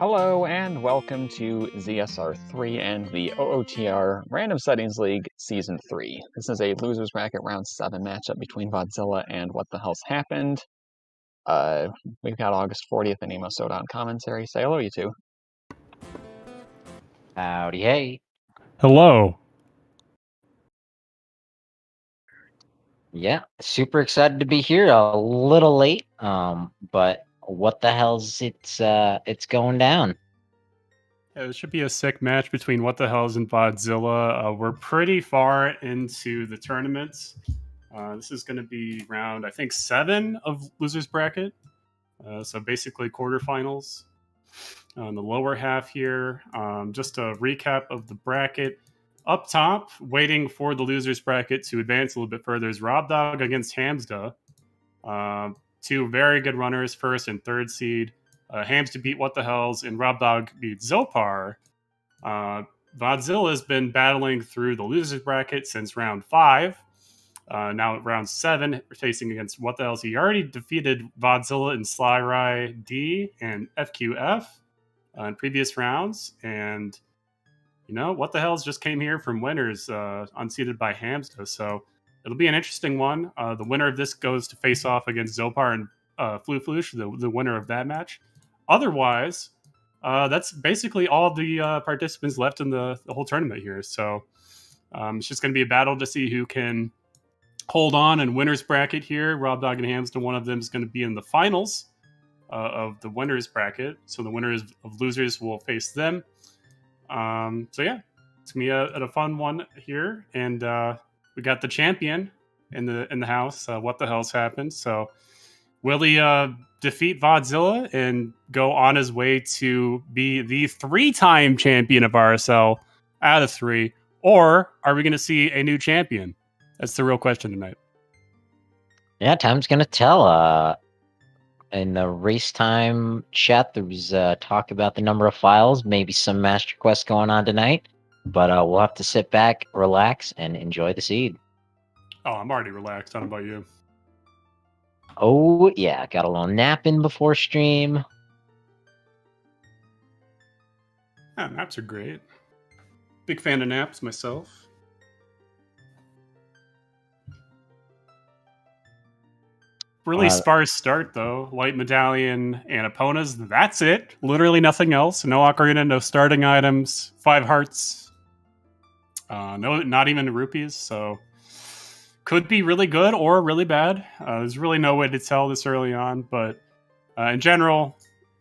Hello and welcome to ZSR3 and the OoTR Random Settings League Season 3. This is a Losers Bracket Round 7 matchup between Vodzilla and What the Hell's Happened. We've got August 40th and Emo Soda on commentary. Say hello, you two. Howdy, hey. Hello. Yeah, super excited to be here. A little late, but what the hell's it's going down. Yeah, this should be a sick match between What the Hells and Vodzilla. We're pretty far into the tournaments. This is going to be round, I think, 7 of Losers Bracket. So basically quarterfinals. On the lower half here, just a recap of the bracket. Up top, waiting for the Losers Bracket to advance a little bit further, is Rob Dog against Hamsda. Two very good runners, first and third seed. Hamsda beat What the Hells, and Rob Dog beat Zopar. Vodzilla has been battling through the Losers Bracket since round 5. Now at round 7, facing against What the Hells. He already defeated Vodzilla in Sly Rye D and FQF in previous rounds. And, you know, What the Hells just came here from winners, unseated by Hamsda. So it'll be an interesting one. The winner of this goes to face off against Zopar and Fluflush, the winner of that match. Otherwise, that's basically all the participants left in the whole tournament here. So it's just going to be a battle to see who can hold on in winner's bracket here. Rob Dog and Hamsda, one of them is going to be in the finals of the winner's bracket. So the winners of losers will face them. So yeah, it's going to be a fun one here. And we got the champion in the house. What the hell's happened? So will he defeat Vodzilla and go on his way to be the 3-time champion of RSL out of 3? Or are we going to see a new champion? That's the real question tonight. Yeah, time's gonna tell. In the race time chat, there was talk about the number of files, maybe some master quests going on tonight. But we'll have to sit back, relax, and enjoy the seed. Oh, I'm already relaxed. I don't know about you. Oh, yeah, got a little nap in before stream. Yeah, naps are great. Big fan of naps myself. Really sparse start, though. Light Medallion and Eponas, that's it. Literally nothing else. No Ocarina, no starting items. 5 hearts. No, not even rupees, so could be really good or really bad. There's really no way to tell this early on, but in general,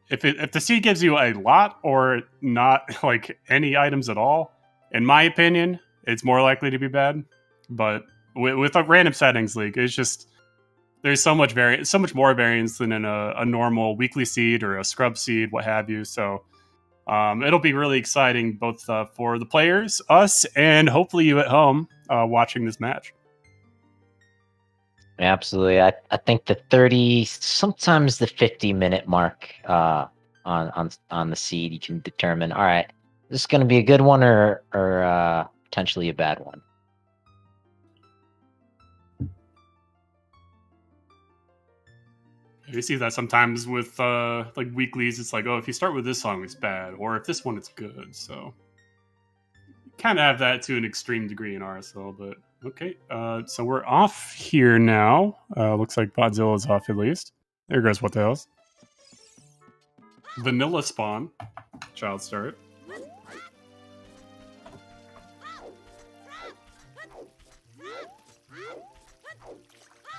if the seed gives you a lot or not like any items at all, in my opinion, it's more likely to be bad. But with a random settings league, it's just there's so much more variance than in a normal weekly seed or a scrub seed, what have you. So it'll be really exciting both for the players, us, and hopefully you at home watching this match. Absolutely. I think the 30, sometimes the 50-minute mark on the seed, you can determine, all right, this is going to be a good one or potentially a bad one. You see that sometimes with like weeklies. It's like, oh, if you start with this song, it's bad, or if this one, it's good. So kind of have that to an extreme degree in RSL. But okay, so we're off here now. Looks like Vodzilla's off at least. There goes What the Hell's. Vanilla spawn, child start.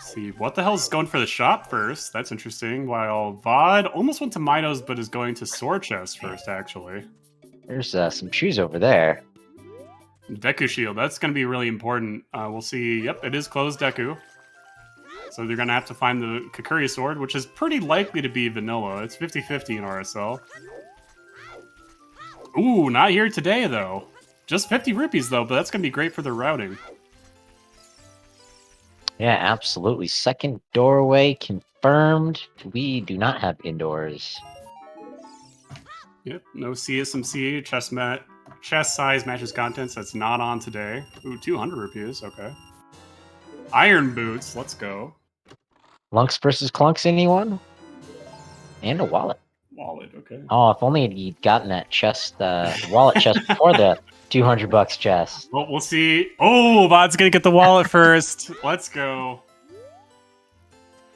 See, What the Hell's going for the shop first. That's interesting. While Vod almost went to Minos, but is going to Sword Chest first, actually. There's some shoes over there. Deku Shield. That's going to be really important. We'll see. Yep, it is closed Deku. So they're going to have to find the Kakuri Sword, which is pretty likely to be vanilla. It's 50-50 in RSL. Ooh, not here today, though. Just 50 rupees, though, but that's going to be great for their routing. Yeah, absolutely. Second doorway confirmed. We do not have indoors. Yep, no CSMC, chest size matches contents. That's not on today. Ooh, 200 rupees, okay. Iron Boots, let's go. Lunks versus Clunks, anyone? And a wallet. Wallet, okay. Oh, if only he'd gotten that chest, wallet chest before the $200 chest. Well, we'll see. Oh, Vod's gonna get the wallet first. Let's go.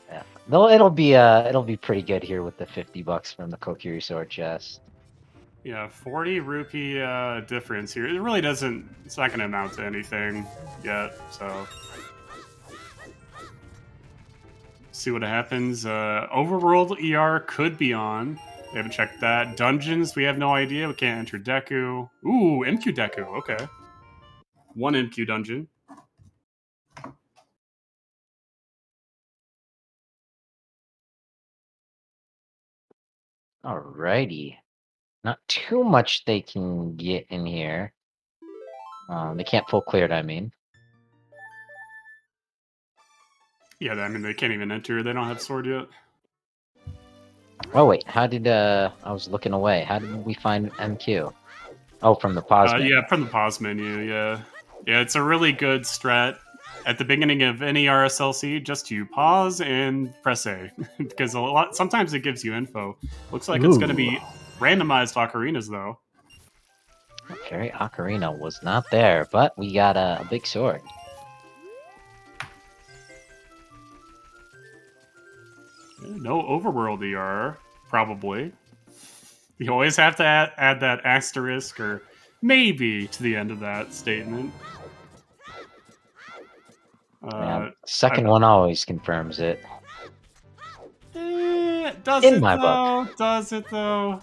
Yeah, though it'll be pretty good here with the $50 from the Kokiri sword chest. Yeah, 40 rupee difference here. It really doesn't. It's not gonna amount to anything yet. So, see what happens. Overworld ER could be on. We haven't checked that. Dungeons, we have no idea. We can't enter Deku. Ooh, MQ Deku. Okay, one MQ dungeon. Alrighty. Not too much they can get in here. They can't full cleared, I mean. Yeah, I mean they can't even enter. They don't have sword yet. Oh wait, how did I was looking away. How did we find MQ? Oh, from the pause menu. Yeah, from the pause menu. Yeah, it's a really good strat at the beginning of any RSLC. Just you pause and press A because sometimes it gives you info. Looks like it's going to be randomized ocarinas though. Okay, Ocarina was not there, but we got a big sword. No overworld ER, probably. You always have to add that asterisk or maybe to the end of that statement. Second one always confirms it. Does In it my though? book. Does it though?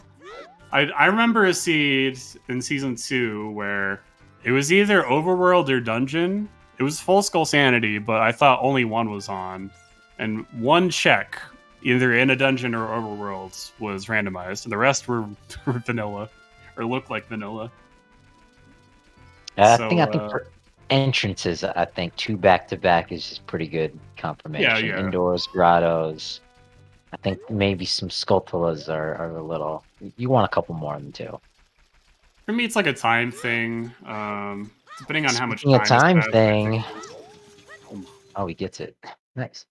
I remember a seed in season 2 where it was either overworld or dungeon. It was full skull sanity, but I thought only one was on. And one check, either in a dungeon or overworlds, was randomized, and the rest were vanilla, or looked like vanilla. I think for entrances, I think 2 back-to-back is just pretty good confirmation. Yeah. Indoors, grottos. I think maybe some Skulltulas are a little... You want a couple more than 2. For me, it's like a time thing. Depending on how much Speaking time. of time thing... Oh, he gets it. Nice.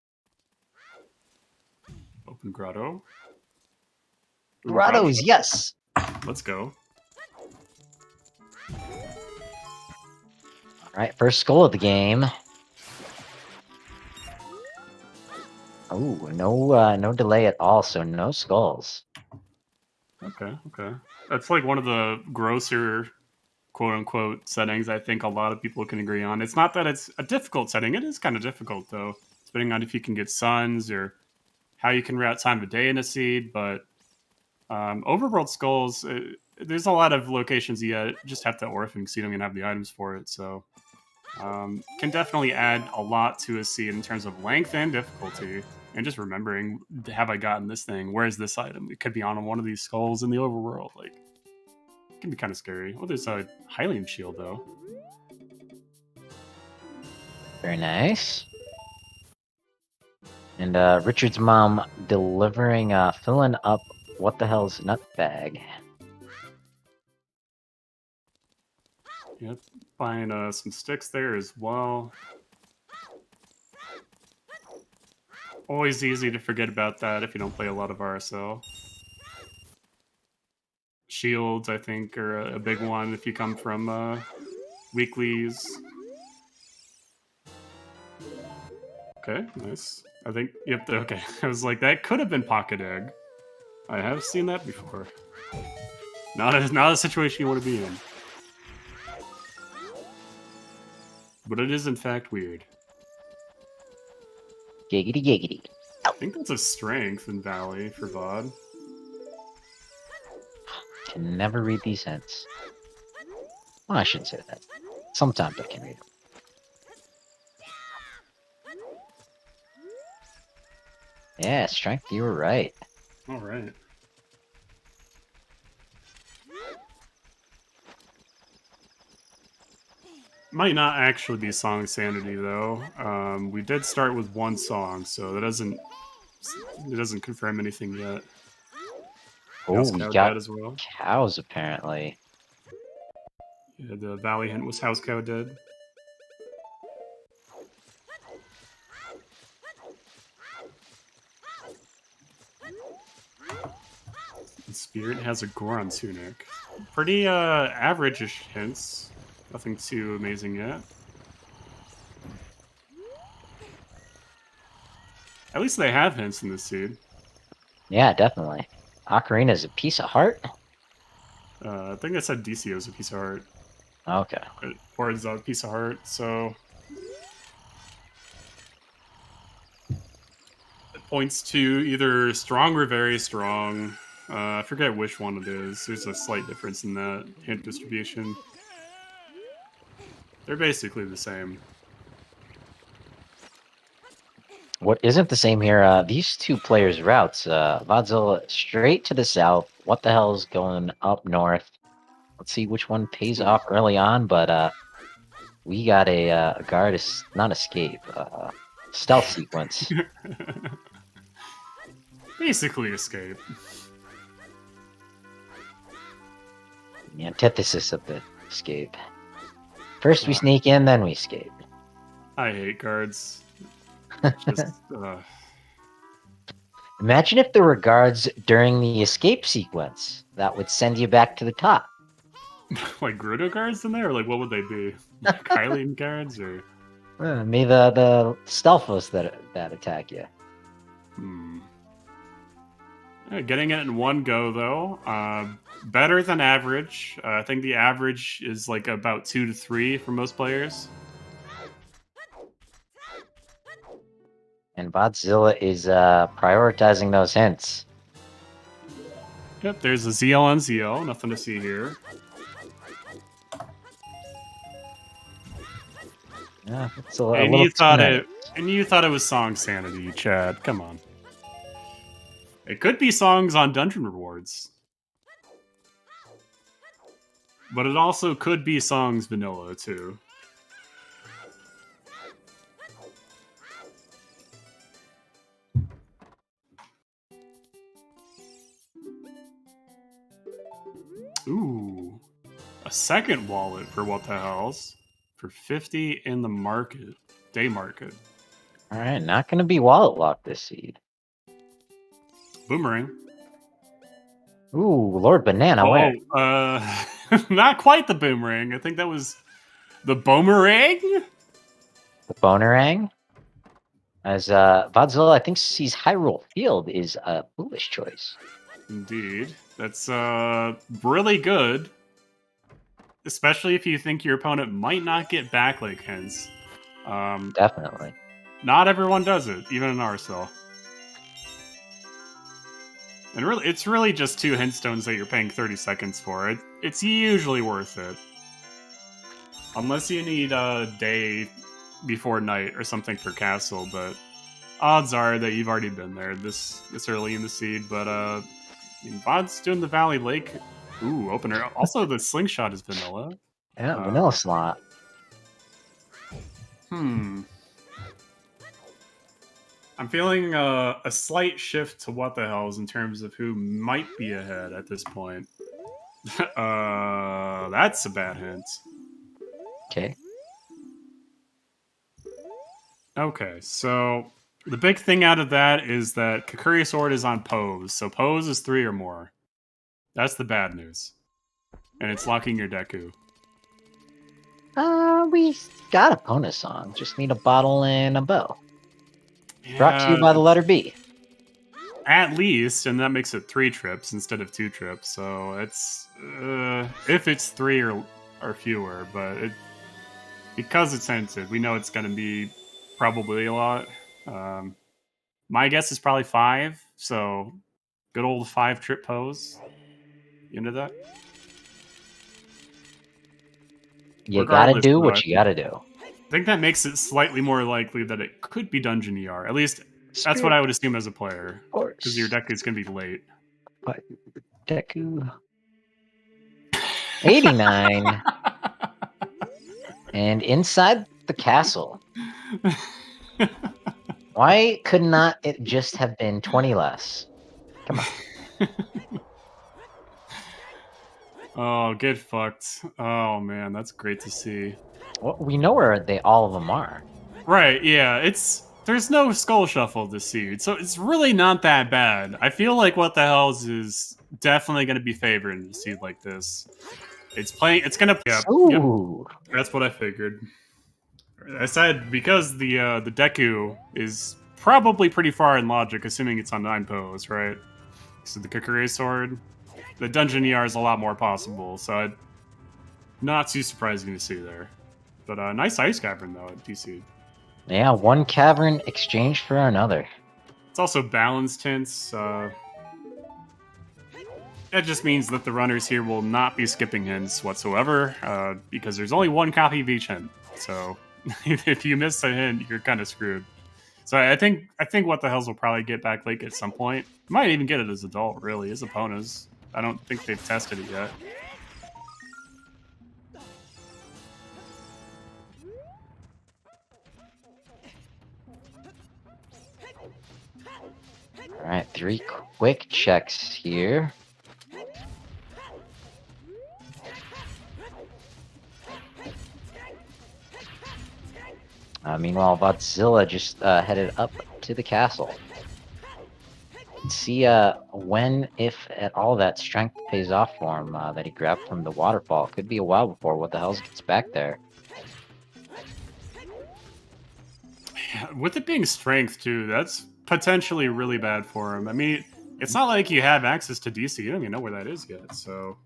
Open grotto. Grottos, yes! Let's go. Alright, first skull of the game. Oh, no delay at all, so no skulls. Okay. That's like one of the grosser, quote-unquote, settings I think a lot of people can agree on. It's not that it's a difficult setting. It is kind of difficult, though, depending on if you can get suns or how you can route time of day in a seed, but overworld skulls, there's a lot of locations you just have to orphan because you don't even have the items for it, so can definitely add a lot to a seed in terms of length and difficulty, and just remembering, have I gotten this thing? Where's this item? It could be on one of these skulls in the overworld. Like, it can be kind of scary. Oh, there's a Hylian shield, though. Very nice. And Richard's mom delivering, filling up what the hell's nut bag. Yep, buying some sticks there as well. Always easy to forget about that if you don't play a lot of RSL. Shields, I think, are a big one if you come from weeklies. Okay, nice. I think, yep, okay. I was like, that could have been Pocket Egg. I have seen that before. Not a situation you want to be in. But it is, in fact, weird. Giggity giggity. I think that's a strength in Valley for Vod. Can never read these hints. Well, I shouldn't say that. Sometimes I can read them. Yeah, strength, you were right. Alright. Might not actually be Song Sanity, though. We did start with one song, so it doesn't confirm anything yet. Oh, we got as well. cows, apparently. Yeah, the Valley hint was House Cow dead. Spirit has a Goron tunic. Pretty average-ish hints. Nothing too amazing yet. At least they have hints in this seed. Yeah, definitely. Ocarina's a piece of heart? I think they said DCO's a piece of heart. Okay. Or is a piece of heart, so... It points to either strong or very strong. I forget which one it is. There's a slight difference in that hint distribution. They're basically the same. What isn't the same here, these two players' routes, Vodzilla straight to the south. What the hell is going up north? Let's see which one pays off early on, but we got a guard, not escape, stealth sequence. Basically escape. The antithesis of the escape. First we sneak in, then we escape. I hate guards. Just, Imagine if there were guards during the escape sequence. That would send you back to the top. like Gerudo guards in there? Or like, what would they be? Like Hylian guards? Or... Maybe the stealthos that attack you. Getting it in one go, though. Better than average. I think the average is like about 2 to 3 for most players. And Vodzilla is prioritizing those hints. Yep, there's a ZL on ZL. Nothing to see here. Yeah, it's a And little you thought it was song sanity, Chad. Come on. It could be songs on dungeon rewards. But it also could be songs vanilla, too. Ooh. A second wallet for what the hells. For 50 in the market. Day market. Alright, not gonna be wallet lock this seed. Boomerang. Ooh, Lord Banana, where? Not quite the boomerang. I think that was the boomerang? The Bonerang? As Vodzilla, I think, sees Hyrule Field is a foolish choice. Indeed. That's really good. Especially if you think your opponent might not get backlink hints. Definitely. Not everyone does it, even in RSL. And really, it's really just 2 hint stones that you're paying 30 seconds for. It's usually worth it. Unless you need a day before night or something for castle, but odds are that you've already been there this early in the seed. But Vod's doing the Valley Lake. Ooh, opener. Also, the slingshot is vanilla. Yeah, vanilla slot. I'm feeling a slight shift to what the hells in terms of who might be ahead at this point. That's a bad hint. Okay. Okay, so the big thing out of that is that Kakuri Sword is on pose, so pose is 3 or more. That's the bad news. And it's locking your Deku. We got a bonus song. Just need a bottle and a bow. Yeah, Brought to you by the letter B. At least, and that makes it 3 trips instead of 2 trips. So it's if it's 3 or fewer, but because it's hinted, we know it's going to be probably a lot. My guess is probably 5. So good old 5 trip pose. You into that? You gotta do what you gotta do. I think that makes it slightly more likely that it could be Dungeon ER. At least that's what I would assume as a player. Because your deck is going to be late. Deku. 89. And inside the castle. Why could not it just have been 20 less? Come on. Oh, get fucked. Oh, man, that's great to see. Well, we know where all of them are. Right, yeah, there's no Skull Shuffle this seed, so it's really not that bad. I feel like What the Hells is definitely going to be favored in a seed like this. It's playing. It's going to. Yep, Ooh. yep. That's what I figured. I said because the Deku is probably pretty far in logic, assuming it's on 9 pose, right? So the Kukure sword, the dungeon ER is a lot more possible. So not too surprising to see there. But nice ice cavern though at DC. Yeah, one cavern exchanged for another. It's also balanced hints. That just means that the runners here will not be skipping hints whatsoever, because there's only one copy of each hint. So if you miss a hint, you're kind of screwed. So I think What the Hells will probably get back Lake at some point. Might even get it as adult, really, as Epona's. I don't think they've tested it yet. Alright, 3 quick checks here. Meanwhile, Vodzilla just headed up to the castle. See when, if at all, that strength pays off for him that he grabbed from the waterfall. Could be a while before What the Hells gets back there. With it being strength, too, that's potentially really bad for him. I mean, it's not like you have access to DC. You don't even know where that is yet, so...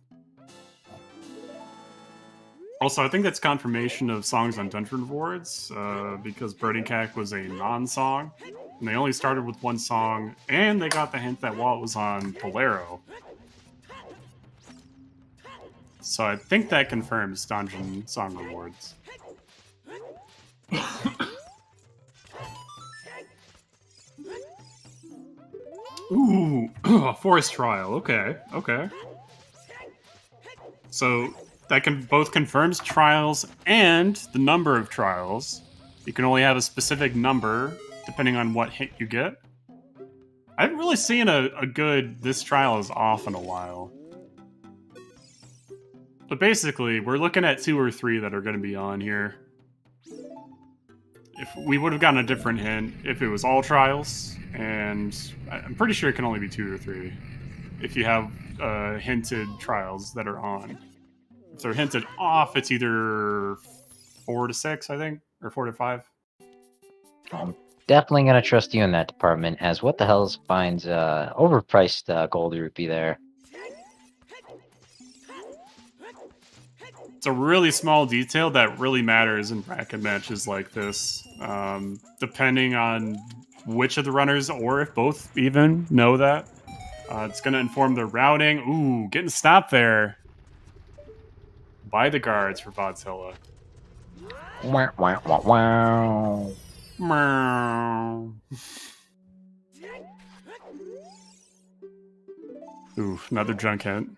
Also, I think that's confirmation of songs on Dungeon Rewards, because Birding Cack was a non-song, and they only started with 1 song, and they got the hint that Walt was on Bolero. So I think that confirms Dungeon Song Rewards. Ooh, Forest Trial, okay. So... that can both confirms trials and the number of trials. You can only have a specific number depending on what hit you get. I haven't really seen a good this trial is off in a while. But basically, we're looking at 2 or 3 that are going to be on here. If we would have gotten a different hint if it was all trials, and I'm pretty sure it can only be 2 or 3 if you have hinted trials that are on. If they're hinted off, it's either 4 to 6, I think, or 4 to 5. I'm definitely going to trust you in that department, as What the Hells finds overpriced gold rupee there. It's a really small detail that really matters in bracket matches like this. Depending on which of the runners, or if both even, know that. It's going to inform their routing. Ooh, getting stopped there. By the guards for Vodzilla. Wow, wow, wow, wow. Ooh, another junk hint.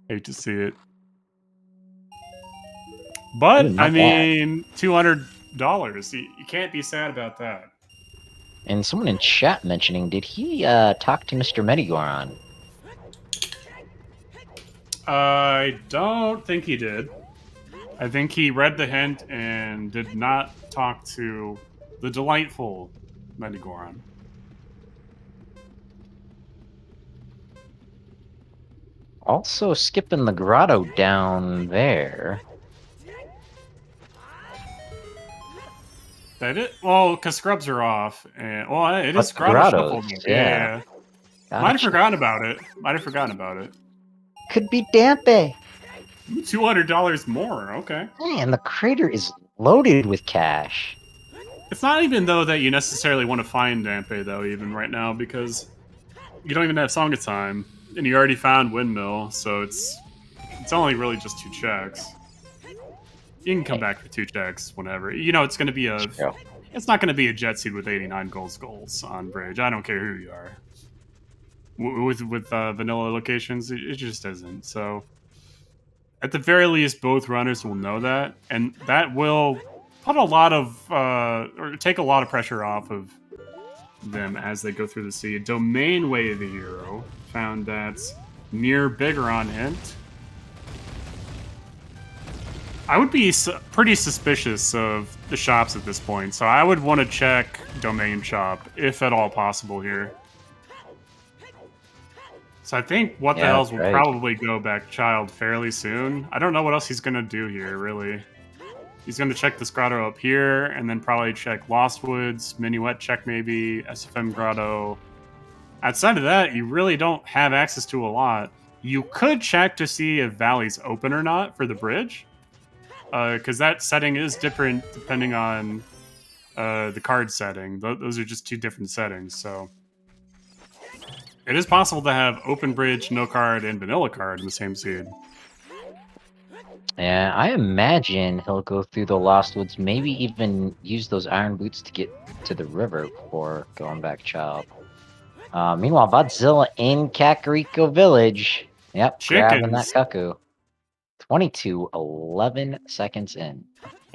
Hate to see it. But, I mean, $200. You can't be sad about that. And someone in chat mentioning, did he talk to Mr. Medigoron? I don't think he did. I think he read the hint and did not talk to the delightful Medigoron. Also skipping the grotto down there. That it? Well, because scrubs are off. And, well, it is grotto shuffle. Yeah. Might have forgotten about it. Could be Dampe. $200 more, okay. Man, the crater is loaded with cash. It's not even, though, that you necessarily want to find Dampe, though, even right now, because you don't even have Song of Time, and you already found Windmill, so it's only really just 2 checks. You can come back for 2 checks whenever. You know, it's going to be it's not going to be a jet seed with 89 goals on Bridge. I don't care who you are. With vanilla locations, it just isn't. So, at the very least, both runners will know that, and that will put a lot of or take a lot of pressure off of them as they go through the sea. Domain Way of the Hero found that near Bigoron hint. I would be pretty suspicious of the shops at this point, so I would want to check Domain Shop, if at all possible here. So I think What the Yeah, Hells that's will right. probably go back child fairly soon. I don't know what else he's going to do here, really. He's going to check this grotto up here, and then probably check Lost Woods, Minuet check maybe, SFM grotto. Outside of that, you really don't have access to a lot. You could check to see if Valley's open or not for the bridge, because that setting is different depending on the card setting. Those are just two different settings, so... It is possible to have open bridge, no card, and vanilla card in the same seed. Yeah, I imagine he'll go through the Lost Woods, maybe even use those iron boots to get to the river before going back child. Meanwhile, Vodzilla in Kakariko Village. Yep, grabbing that Chickens. cuckoo. 11 seconds in.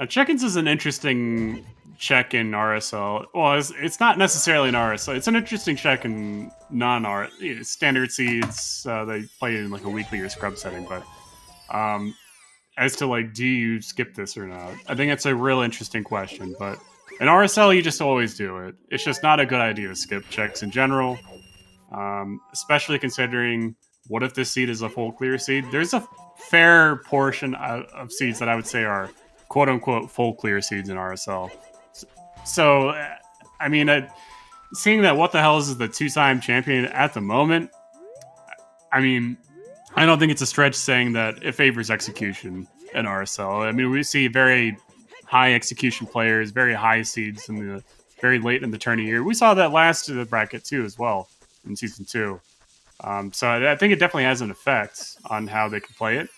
Now, chickens is an interesting check in RSL. Well, it's not necessarily an RSL. It's an interesting check in non-R standard seeds. They play in like a weekly or scrub setting, but as to like, do you skip this or not? I think it's a real interesting question. But in RSL, you just always do it. It's just not a good idea to skip checks in general, especially considering what if this seed is a full clear seed? There's a fair portion of seeds that I would say are quote-unquote full clear seeds in RSL. So, I mean, seeing that What the Hells is the two-time champion at the moment, I mean, I don't think it's a stretch saying that it favors execution in RSL. I mean, we see very high execution players, very high seeds in the very late in the tourney year. We saw that last bracket too as well in Season 2. So I think it definitely has an effect on how they can play it.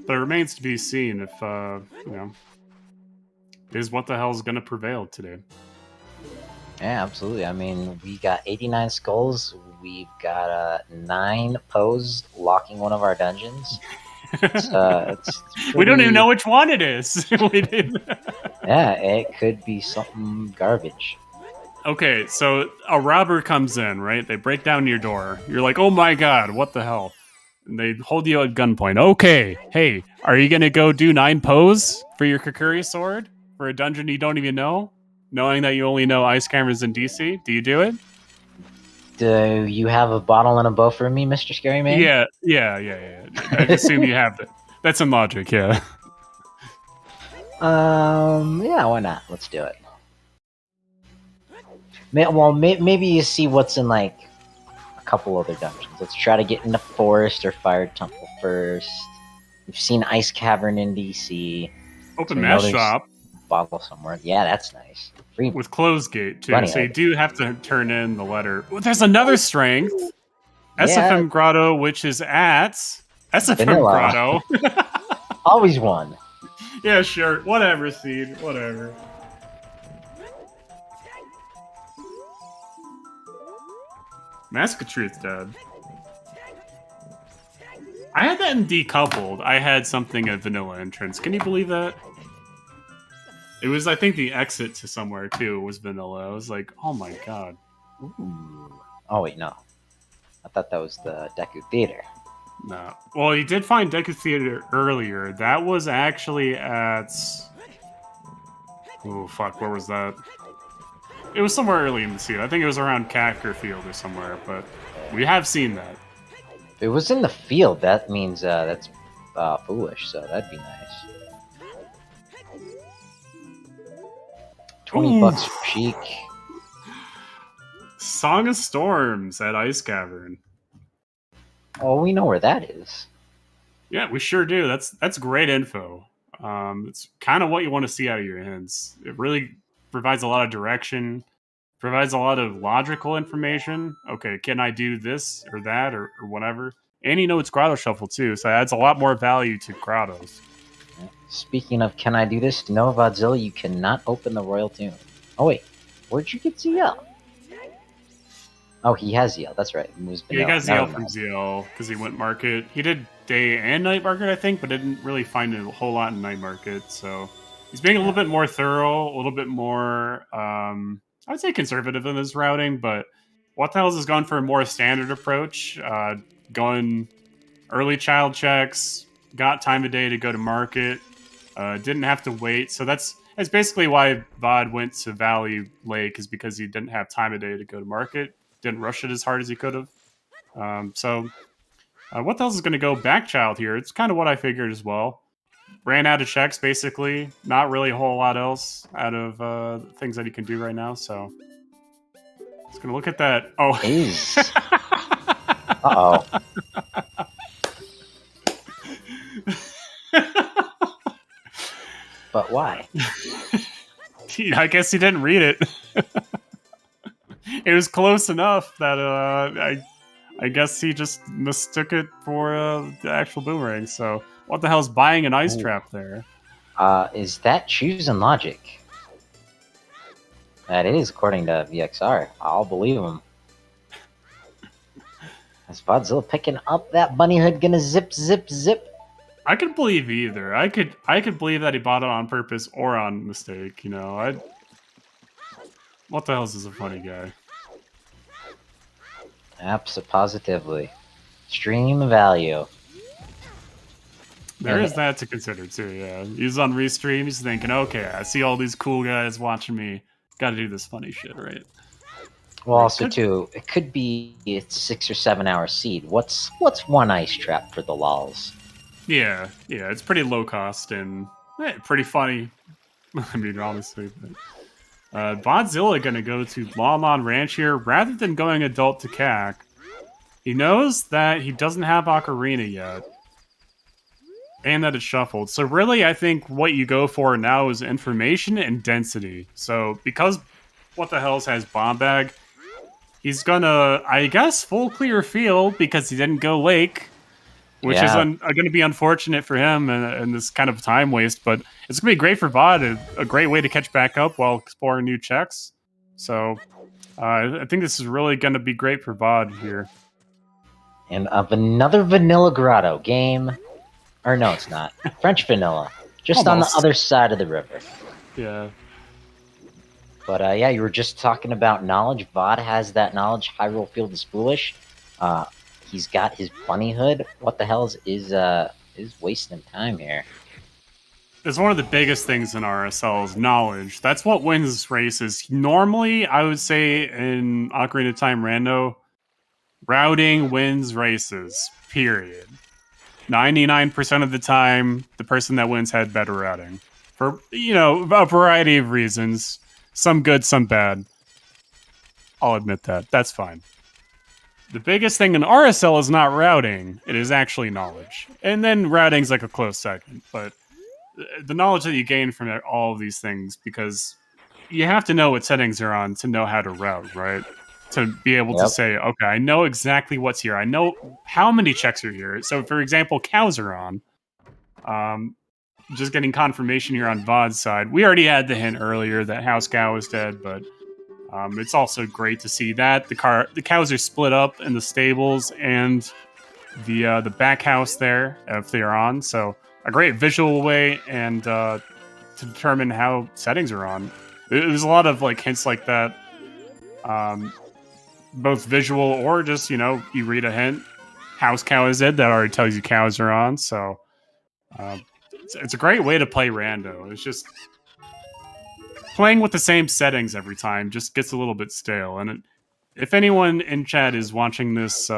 But it remains to be seen if, is What the Hell's going to prevail today. Yeah, absolutely. I mean, we got 89 skulls. We've got 9 pose locking one of our dungeons. It's we don't even know which one it is. Yeah, it could be something garbage. Okay, so a robber comes in, right? They break down your door. You're like, oh my god, what the hell? And they hold you at gunpoint. Okay, hey, are you gonna go do 9 pose for your Kakuri sword? For a dungeon you don't even know? Knowing that you only know ice cameras in DC? Do you do it? Do you have a bottle and a bow for me, Mr. Scary Man? Yeah. I assume you have that. That's some logic, yeah. Yeah, why not? Let's do it. Maybe you see what's in, like, a couple other dungeons. Let's try to get into Forest or Fire Temple first. We've seen Ice Cavern in DC. Open Mass Shop. Bottle somewhere. Yeah, that's nice. Free with closed gate too, Bunny so you do have to turn in the letter. Well, there's another strength. SFM Grotto, which is at SFM Vanilla. Grotto. Always one. Yeah, sure. Whatever, Seed. Whatever. Mask of Truth dead. I had that in Decoupled. I had something at Vanilla Entrance. Can you believe that? It was, I think, the exit to somewhere, too, was Vanilla. I was like, oh my god. Ooh. Oh, wait, no. I thought that was the Deku Theater. No. Well, you did find Deku Theater earlier. That was actually at... Oh, fuck, where was that? It was somewhere early in the season. I think it was around Cackerfield or somewhere, but we have seen that. If it was in the field, that means that's foolish, so that'd be nice. 20 bucks for Cheek. Song of Storms at Ice Cavern. Oh, we know where that is. Yeah, we sure do. That's great info. It's kind of what you want to see out of your hints. It really provides a lot of direction, provides a lot of logical information. Okay, can I do this or that or whatever? And you know it's Grotto Shuffle too, so it adds a lot more value to Grottos. Speaking of can I do this, no, Vodzilla, you cannot open the Royal Tomb. Oh wait, where'd you get ZL? Oh, he has ZL, that's right. Yeah, he got ZL from ZL because he went market. He did day and night market, I think, but didn't really find a whole lot in night market. So he's being a little bit more thorough, a little bit more, I'd say conservative in his routing, but What the Hells has gone for a more standard approach, going early child checks, got time of day to go to market, didn't have to wait. So that's basically why Vod went to Valley Lake, is because he didn't have time of day to go to market. didn't rush it as hard as he could have. So what else is going to go back child here? It's kind of what I figured as well. Ran out of checks, basically. Not really a whole lot else out of things that he can do right now, so... It's going to look at that. Oh. Uh-oh. But why? I guess he didn't read it. It was close enough that I guess he just mistook it for the actual boomerang. So what the hell's buying an ice trap there? Is that choosing logic? That is, according to VXR. I'll believe him. Is Vodzilla picking up that bunny hood? Gonna zip, zip, zip? I could believe either. I could believe that he bought it on purpose or on mistake. You know, what the hell is this a funny guy? Positively. Stream value. There is that to consider too. Yeah, he's on restream. He's thinking, okay, I see all these cool guys watching me. Got to do this funny shit, right? Well, also too, it could be it's 6 or 7 hour seed. What's one ice trap for the lols? Yeah, it's pretty low cost and pretty funny. I mean, honestly, but Vodzilla gonna go to Lawmon Ranch here rather than going adult to CAC. He knows that he doesn't have Ocarina yet, and that it's shuffled. So really, I think what you go for now is information and density. So because What the Hells has Bomb Bag, he's gonna, I guess, full clear field because he didn't go Lake, which is going to be unfortunate for him and this kind of time waste. But it's going to be great for Vod, a great way to catch back up while exploring new checks. So I think this is really going to be great for Vod here. And of another Vanilla Grotto game. Or no, it's not. French Vanilla. Just on the other side of the river. Yeah. But yeah, you were just talking about knowledge. Vod has that knowledge. Hyrule Field is foolish. He's got his bunny hood. What the hell is wasting time here? It's one of the biggest things in RSL is knowledge. That's what wins races. Normally, I would say in Ocarina of Time Rando, routing wins races, period. 99% of the time, the person that wins had better routing. For, a variety of reasons. Some good, some bad. I'll admit that. That's fine. The biggest thing in RSL is not routing. It is actually knowledge. And then routing's like a close second. But the knowledge that you gain from all of these things, because you have to know what settings are on to know how to route, right? To be able to say, okay, I know exactly what's here. I know how many checks are here. So, for example, cows are on. Just getting confirmation here on Vod's side. We already had the hint earlier that House Cow is dead, but it's also great to see that. The cows are split up in the stables and the back house there, if they're on. So, a great visual way and to determine how settings are on. There's a lot of hints like that. Both visual or just, you read a hint. House Cow is dead. That already tells you cows are on. So it's a great way to play Rando. It's just playing with the same settings every time just gets a little bit stale. And if anyone in chat is watching this,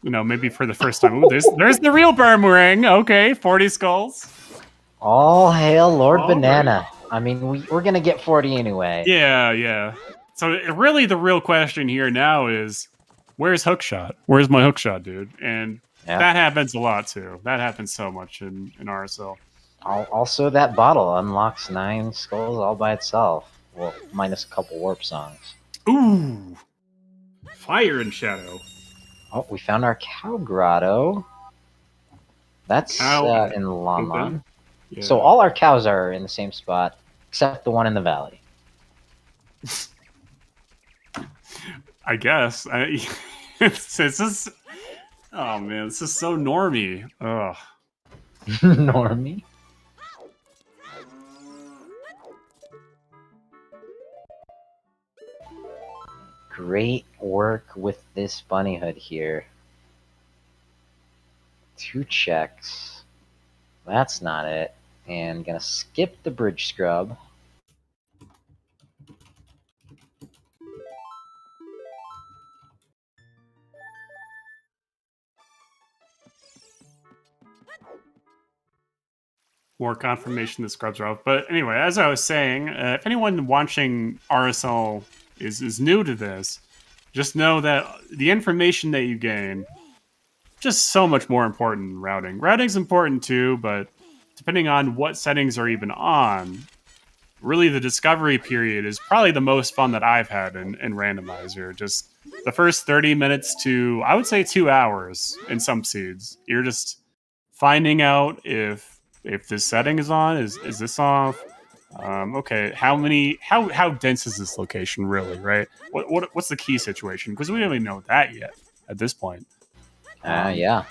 maybe for the first time, ooh, there's the real boomerang. Okay, 40 skulls. All hail Lord Banana. Right. I mean, we're going to get 40 anyway. Yeah. So really the real question here now is, where's Hookshot? Where's my Hookshot, dude? And that happens a lot, too. That happens so much in RSL. Also, that bottle unlocks 9 skulls all by itself. Well, minus a couple warp songs. Ooh! Fire and Shadow. Oh, we found our Cow Grotto. That's in Lawmon. Yeah. So all our cows are in the same spot, except the one in the valley. I guess. This is... Oh, man, this is so normie. Ugh. Normie? Great work with this bunny hood here. 2 checks. That's not it. And gonna skip the bridge scrub. more confirmation the scrubs are out. But anyway, as I was saying, if anyone watching RSL is new to this, just know that the information that you gain just so much more important than routing. Routing's important too, but depending on what settings are even on, really the discovery period is probably the most fun that I've had in Randomizer. Just the first 30 minutes to, I would say, 2 hours in some seeds. You're just finding out if this setting is on, is this off? Okay, how dense is this location really, right? What's the key situation? Because we don't even know that yet at this point. Yeah.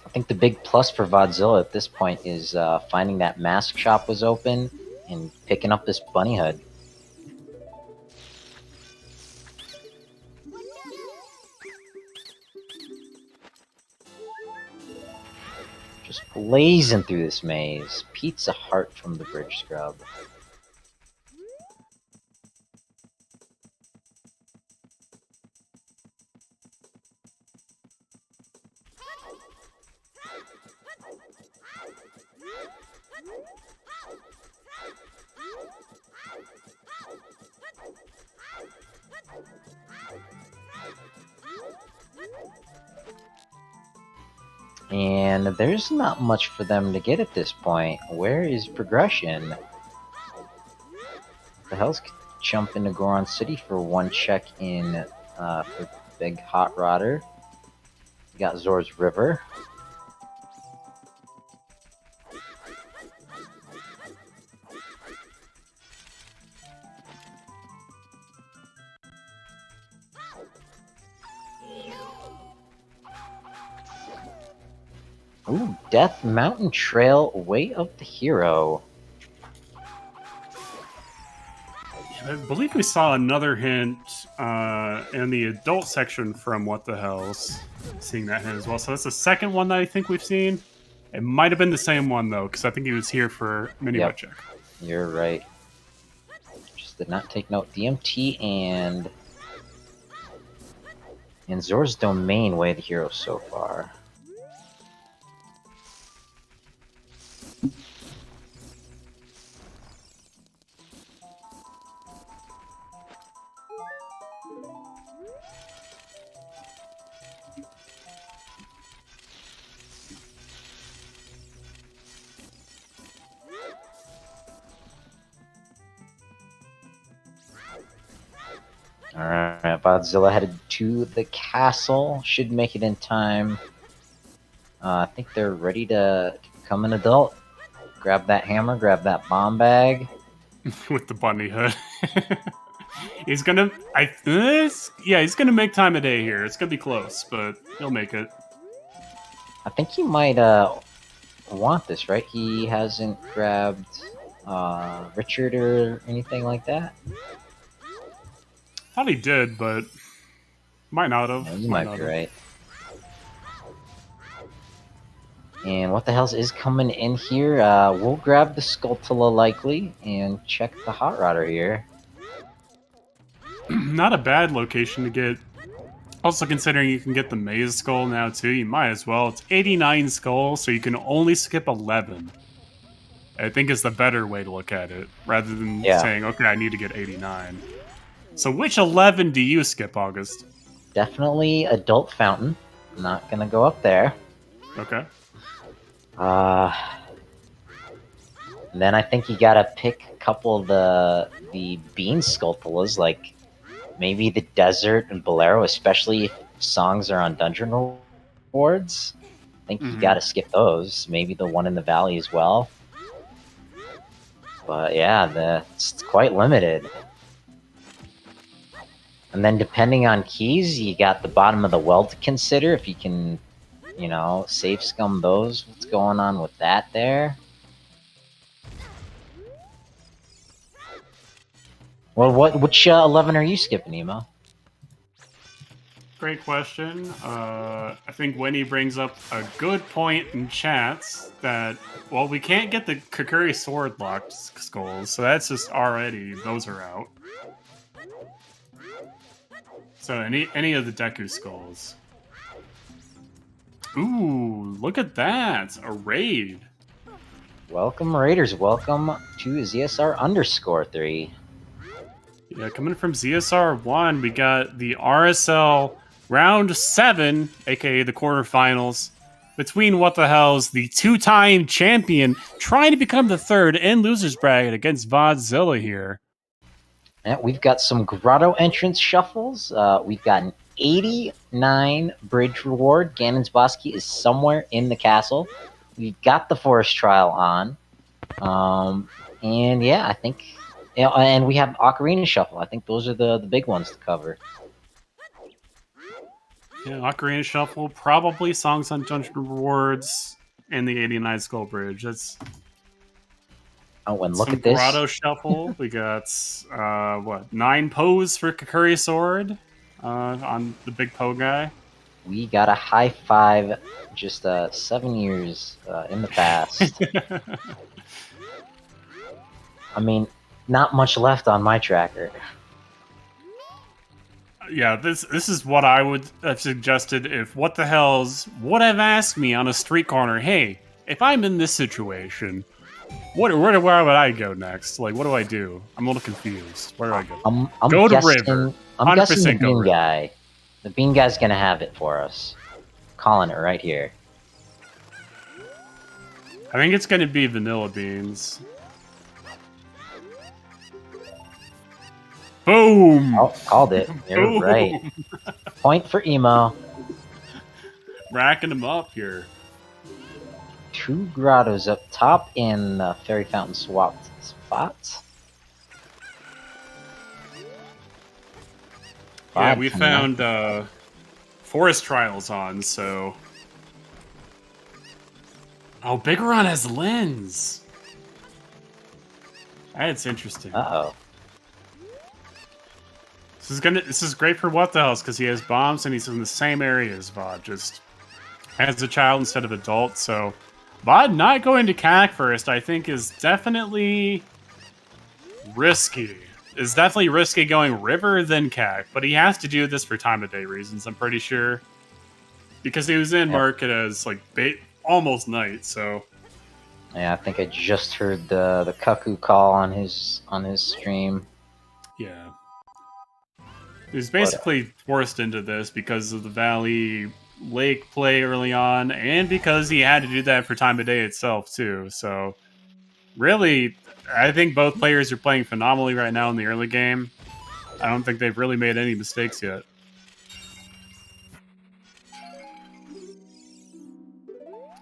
I think the big plus for Vodzilla at this point is finding that mask shop was open and picking up this bunny hood. Just blazing through this maze. Pizza Heart from the Bridge Scrub. And there's not much for them to get at this point. Where is progression? The hell's jumping to Goron City for one check in for Big Hot Rodder. We got Zor's River. Ooh, Death Mountain Trail, Way of the Hero. I believe we saw another hint in the adult section from What the Hell's, seeing that hint as well. So that's the second one that I think we've seen. It might have been the same one though, because I think he was here for mini check. You're right. Just did not take note. DMT and Zor's Domain, Way of the Hero so far. Alright, Vodzilla headed to the castle. Should make it in time. I think they're ready to become an adult. Grab that hammer, grab that bomb bag. With the bunny hood. He's gonna... he's gonna make time of day here. It's gonna be close, but he'll make it. I think he might want this, right? He hasn't grabbed Richard or anything like that. Thought he did, but might not have. Yeah, you might be right. And What the Hell's is coming in here. We'll grab the Skulltula likely and check the Hot Rodder here. Not a bad location to get. Also, considering you can get the Maze Skull now too, you might as well. It's 89 skulls, so you can only skip 11. I think is the better way to look at it, rather than saying, okay, I need to get 89. So which 11 do you skip, August? Definitely Adult Fountain. Not gonna go up there. Okay. And then I think you gotta pick a couple of the Bean Skulltulas, like maybe the Desert and Bolero, especially if songs are on dungeon rewards. I think you gotta skip those. Maybe the one in the valley as well. But yeah, it's quite limited. And then depending on keys, you got the bottom of the well to consider if you can, you know, safe scum those. What's going on with that there? Well, which 11 are you skipping, Emo? Great question. I think Winnie brings up a good point in chats that, well, we can't get the Kakuri sword locked skulls, so that's just already, those are out. So any of the Deku skulls. Ooh, look at that! A raid. Welcome, Raiders. Welcome to ZSR_3. Yeah, coming from ZSR1, we got the RSL Round 7, aka the quarterfinals, between what the hell's the two-time champion trying to become the third in losers bracket against Vodzilla here. And we've got some grotto entrance shuffles. We've got an 89 bridge reward. Ganon's Bosky is somewhere in the castle. We've got the forest trial on. And yeah, I think... and we have Ocarina Shuffle. I think those are the big ones to cover. Yeah, Ocarina Shuffle, probably Songs on Dungeon Rewards, and the 89 Skull Bridge. That's... Oh, and look some at this. Grotto Shuffle. We got, 9 Pose for Kakuri Sword on the big Poe guy. We got a high five just 7 years in the past. I mean, not much left on my tracker. Yeah, this is what I would have suggested if What the Hells would have asked me on a street corner, hey, if I'm in this situation, where would I go next? Like, what do I do? I'm a little confused. Where do I go? I'm Go to guessing, River. I'm guessing the 100% go Bean River. Guy. The Bean Guy's gonna have it for us. Calling it right here. I think it's going to be Vanilla Beans. Boom! Oh, called it. You're Boom! right. Point for Emo. Racking them up here. 2 grottos up top in Fairy Fountain swapped spots. Yeah, we found Forest Trials on, so... Oh, Bigoron has Lens! That's interesting. Uh-oh. This is great for What the Hells, because he has bombs and he's in the same area as Vod, just as a child instead of adult, so... Vod not going to CAC first, I think, is definitely risky. It's definitely risky going River than CAC, but he has to do this for time of day reasons, I'm pretty sure. Because he was in market as, like, almost night, so... Yeah, I think I just heard the cuckoo call on his stream. Yeah. He was basically forced into this because of the Valley Lake play early on, and because he had to do that for time of day itself, too. So, really, I think both players are playing phenomenally right now in the early game. I don't think they've really made any mistakes yet.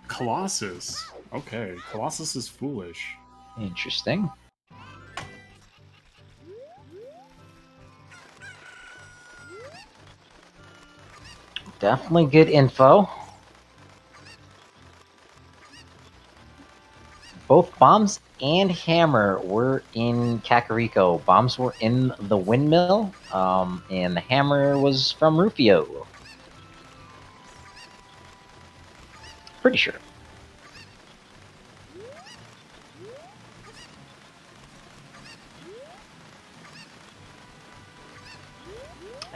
Colossus. Okay, Colossus is foolish. Interesting. Definitely good info. Both Bombs and Hammer were in Kakariko. Bombs were in the Windmill, and the Hammer was from Rufio. Pretty sure.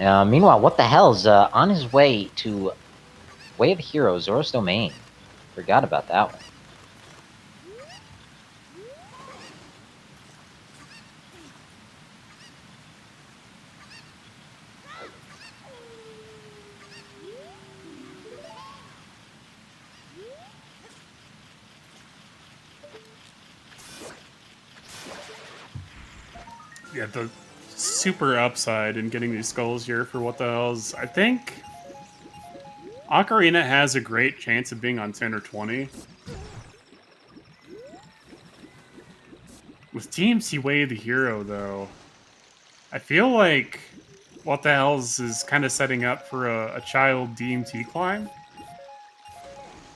Meanwhile, What the Hell's on his way to Way of the Hero, Zora's Domain. Forgot about that one. Yeah, the super upside in getting these skulls here for What the Hells. I think Ocarina has a great chance of being on 10 or 20. With DMC Way of the Hero, though, I feel like What the Hells is kind of setting up for a child DMT climb.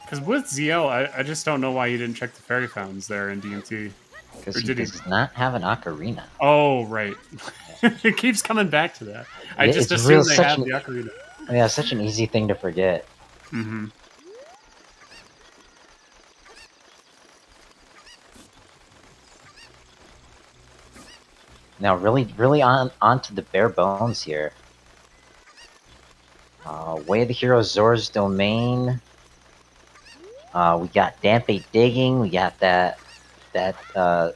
Because with ZL, I just don't know why he didn't check the fairy fountains there in DMT. Because he does not have an ocarina. Oh, right. It keeps coming back to that. I just it's assume they have the ocarina. Yeah, such an easy thing to forget. Mm-hmm. Now, really onto the bare bones here. Way of the Hero, Zora's Domain. We got Dampe Digging. We got that that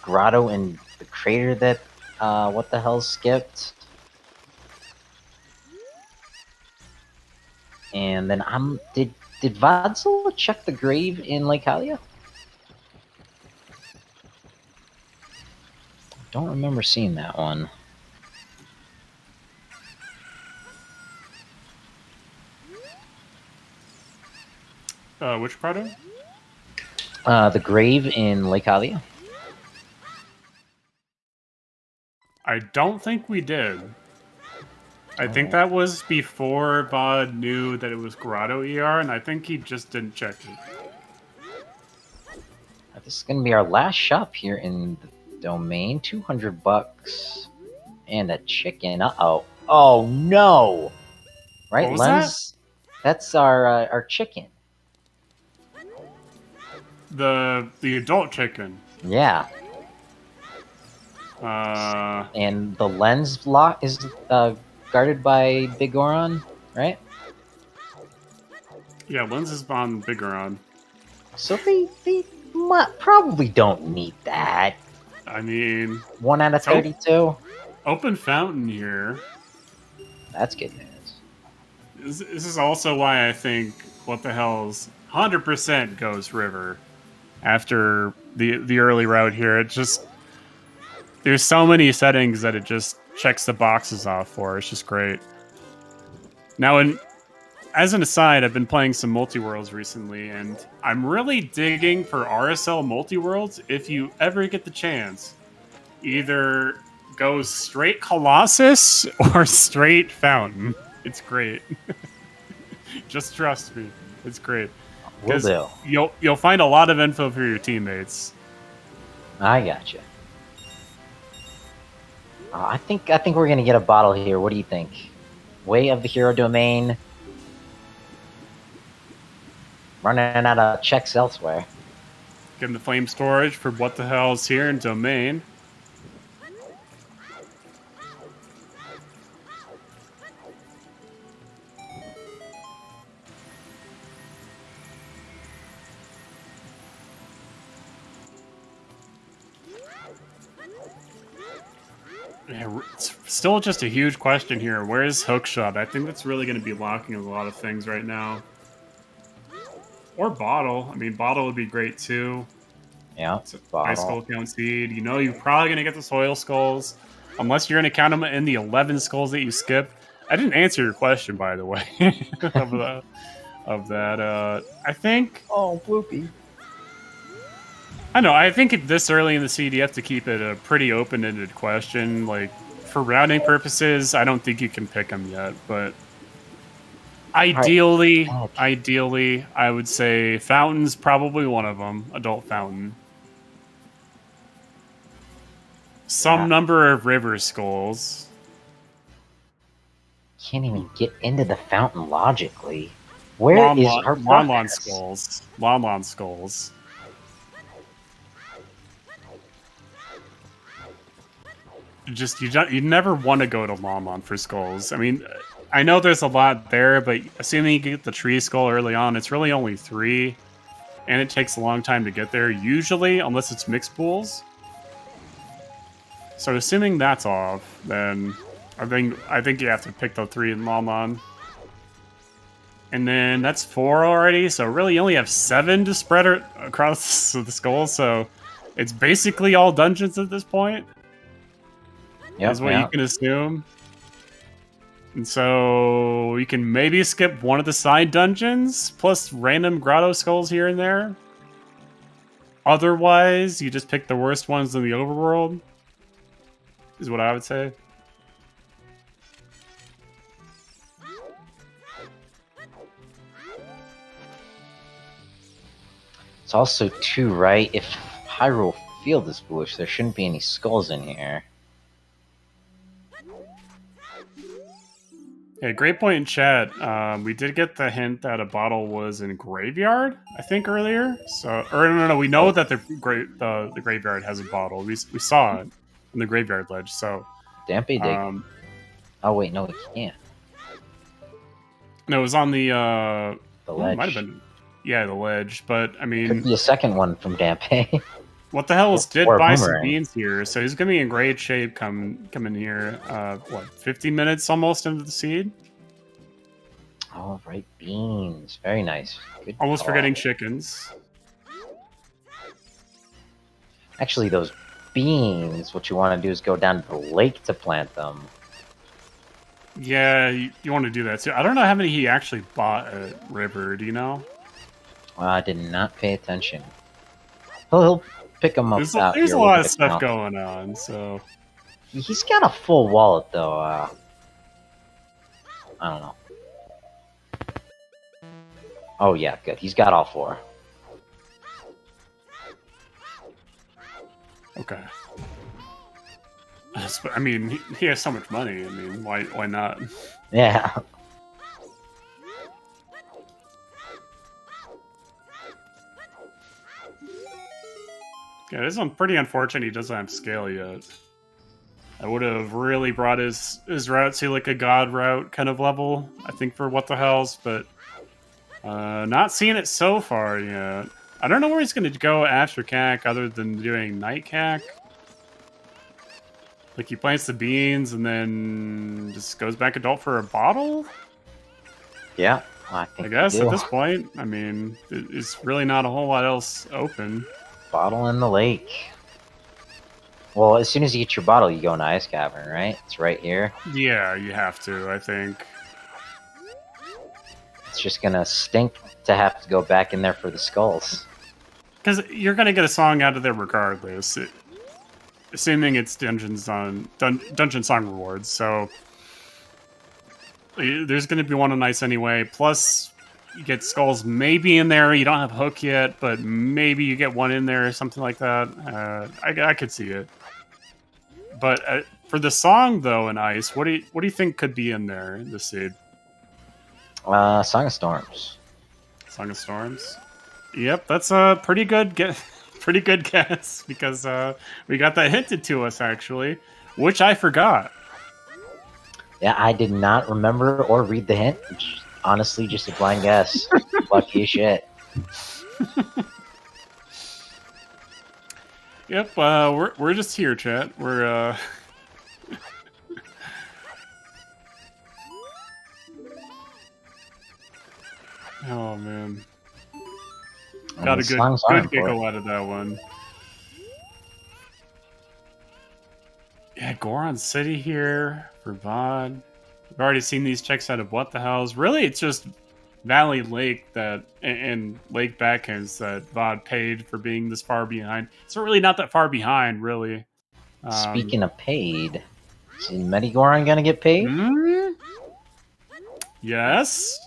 grotto in the crater that what the hell skipped. And then did Vodzilla check the grave in Lake Hylia? Don't remember seeing that one. Which product? The grave in Lake Hylia. I don't think we did. I think that was before Vod knew that it was Grotto ER, and I think he just didn't check it. This is gonna be our last shop here in the domain. $200 and a chicken. Uh-oh. Oh no! Right, What was Lens? That's our chicken. The adult chicken. Yeah. And the lens lock is guarded by Big Goron, right? Yeah, Lens is on Bigoron. So they probably don't need that. I mean, 1 out of 32. Open fountain here. That's good news. This is also why I think what the hell's 100% Ghost River after the early route here. It just there's so many settings that it just checks the boxes off for. It's just great. Now, as an aside, I've been playing some multi-worlds recently, and I'm really digging for RSL multi-worlds. If you ever get the chance, either go straight Colossus or straight Fountain. It's great. Just trust me. It's great. Will do. You'll find a lot of info for your teammates. I gotcha. I think we're gonna get a bottle here. What do you think? Way of the hero domain. Running out of checks elsewhere. Getting the flame storage for what the hell's here in domain. Yeah, it's still just a huge question here. Where's Hookshot? I think that's really going to be locking a lot of things right now. Or Bottle. I mean, Bottle would be great too. Yeah, it's High Skull Count Seed. You know you're probably going to get the Soil Skulls. Unless you're going to count them in the 11 skulls that you skip. I didn't answer your question, by the way. of that. I think... Oh, Bloopy. I know. I think this early in the seed, you have to keep it a pretty open-ended question. Like, for rounding purposes, I don't think you can pick them yet. But ideally, I would say Fountain's probably one of them. Adult Fountain. Some number of River Skulls. Can't even get into the Fountain logically. Where is our Lon Skulls? Lon Skulls. Just you never want to go to Lon for skulls. I mean, I know there's a lot there, but assuming you get the tree skull early on, it's really only 3, and it takes a long time to get there. Usually, unless it's mixed pools. So assuming that's off, then I think you have to pick the 3 in Lon. And then that's 4 already. So really, you only have 7 to spread across the skulls. So it's basically all dungeons at this point. Yep, is what you can assume. And so you can maybe skip one of the side dungeons, plus random grotto skulls here and there. Otherwise, you just pick the worst ones in the overworld, is what I would say. It's also too, right? If Hyrule Field is foolish, there shouldn't be any skulls in here. Yeah, great point in chat. We did get the hint that a bottle was in Graveyard, I think, earlier. So, or no, we know that the Graveyard has a bottle. We saw it in the Graveyard ledge. So, Dampy Dig. Oh wait, no, we can't. No, it was on the ledge. Might have been. Yeah, the ledge. But I Could mean, be a second one from Dampe. what the hell did Or a buy some boomerang. beans here, so he's gonna be in great shape coming here. What, 50 minutes almost into the seed? Oh, right, beans. Very nice. Good Almost call. forgetting chickens. Actually, those beans, what you want to do is go down to the lake to plant them. Yeah, you want to do that too. I don't know how many he actually bought at River. Do you know? Well, I did not pay attention. He'll pick them up out There's here a lot with of the stuff count. going on, so He's got a full wallet, though. I don't know. Oh, yeah, good. He's got all 4. okay. I mean, he has so much money. I mean, why not? Yeah. Yeah, this is pretty unfortunate he doesn't have scale yet. I would have really brought his route to like a god route kind of level, I think, for what the hells, but not seeing it so far yet. I don't know where he's going to go after CAC other than doing night CAC. Like he plants the beans and then just goes back adult for a bottle? Yeah. I think I guess we do. at this point, I mean, it's really not a whole lot else open. Bottle in the lake. Well, as soon as you get your bottle, you go in Ice Cavern, right? It's right here. Yeah, you have to, I think. It's just gonna stink to have to go back in there for the skulls. Because you're going to get a song out of there regardless. Assuming it's Dungeon Song rewards, so there's going to be one on ice anyway. Plus, you get skulls maybe in there. You don't have hook yet, but maybe you get one in there or something like that. I could see it. But for the song though, in ice, what do you think could be in there? In the seed, Song of Storms. Song of Storms. Yep, that's a pretty good guess. Pretty good guess because we got that hinted to us actually, which I forgot. Yeah, I did not remember or read the hint. Honestly, just a blind guess. Lucky as shit. Yep, we're just here, chat. We're oh man, got a good giggle out of that one. Yeah, Goron City here for VOD. We've already seen these checks out of what the hell's. Really, it's just Valley Lake that and Lake Backhands that VOD paid for being this far behind. It's really not that far behind, really. Speaking of paid, is Medigoron gonna get paid? Yes.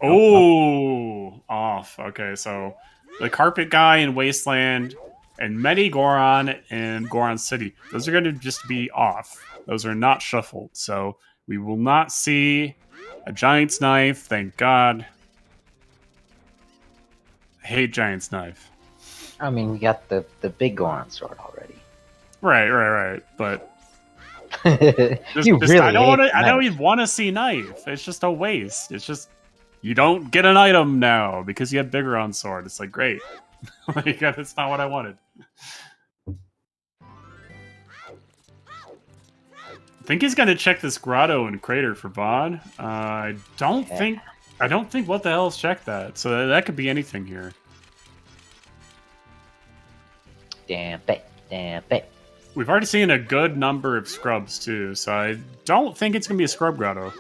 Oh, off. Okay, so the Carpet Guy in Wasteland and Medigoron in Goron City. Those are going to just be off. Those are not shuffled. So we will not see a Giant's Knife. Thank God. I hate Giant's Knife. I mean, we got the big Goron sword already. Right. But you really I don't want to see Knife. It's just a waste. It's just you don't get an item now because you have bigger on sword. It's like great. Like that's not what I wanted. I think he's gonna check this grotto and crater for VOD. I don't think what the hell's checked that. So that could be anything here. Damn it. We've already seen a good number of scrubs too, so I don't think it's gonna be a scrub grotto.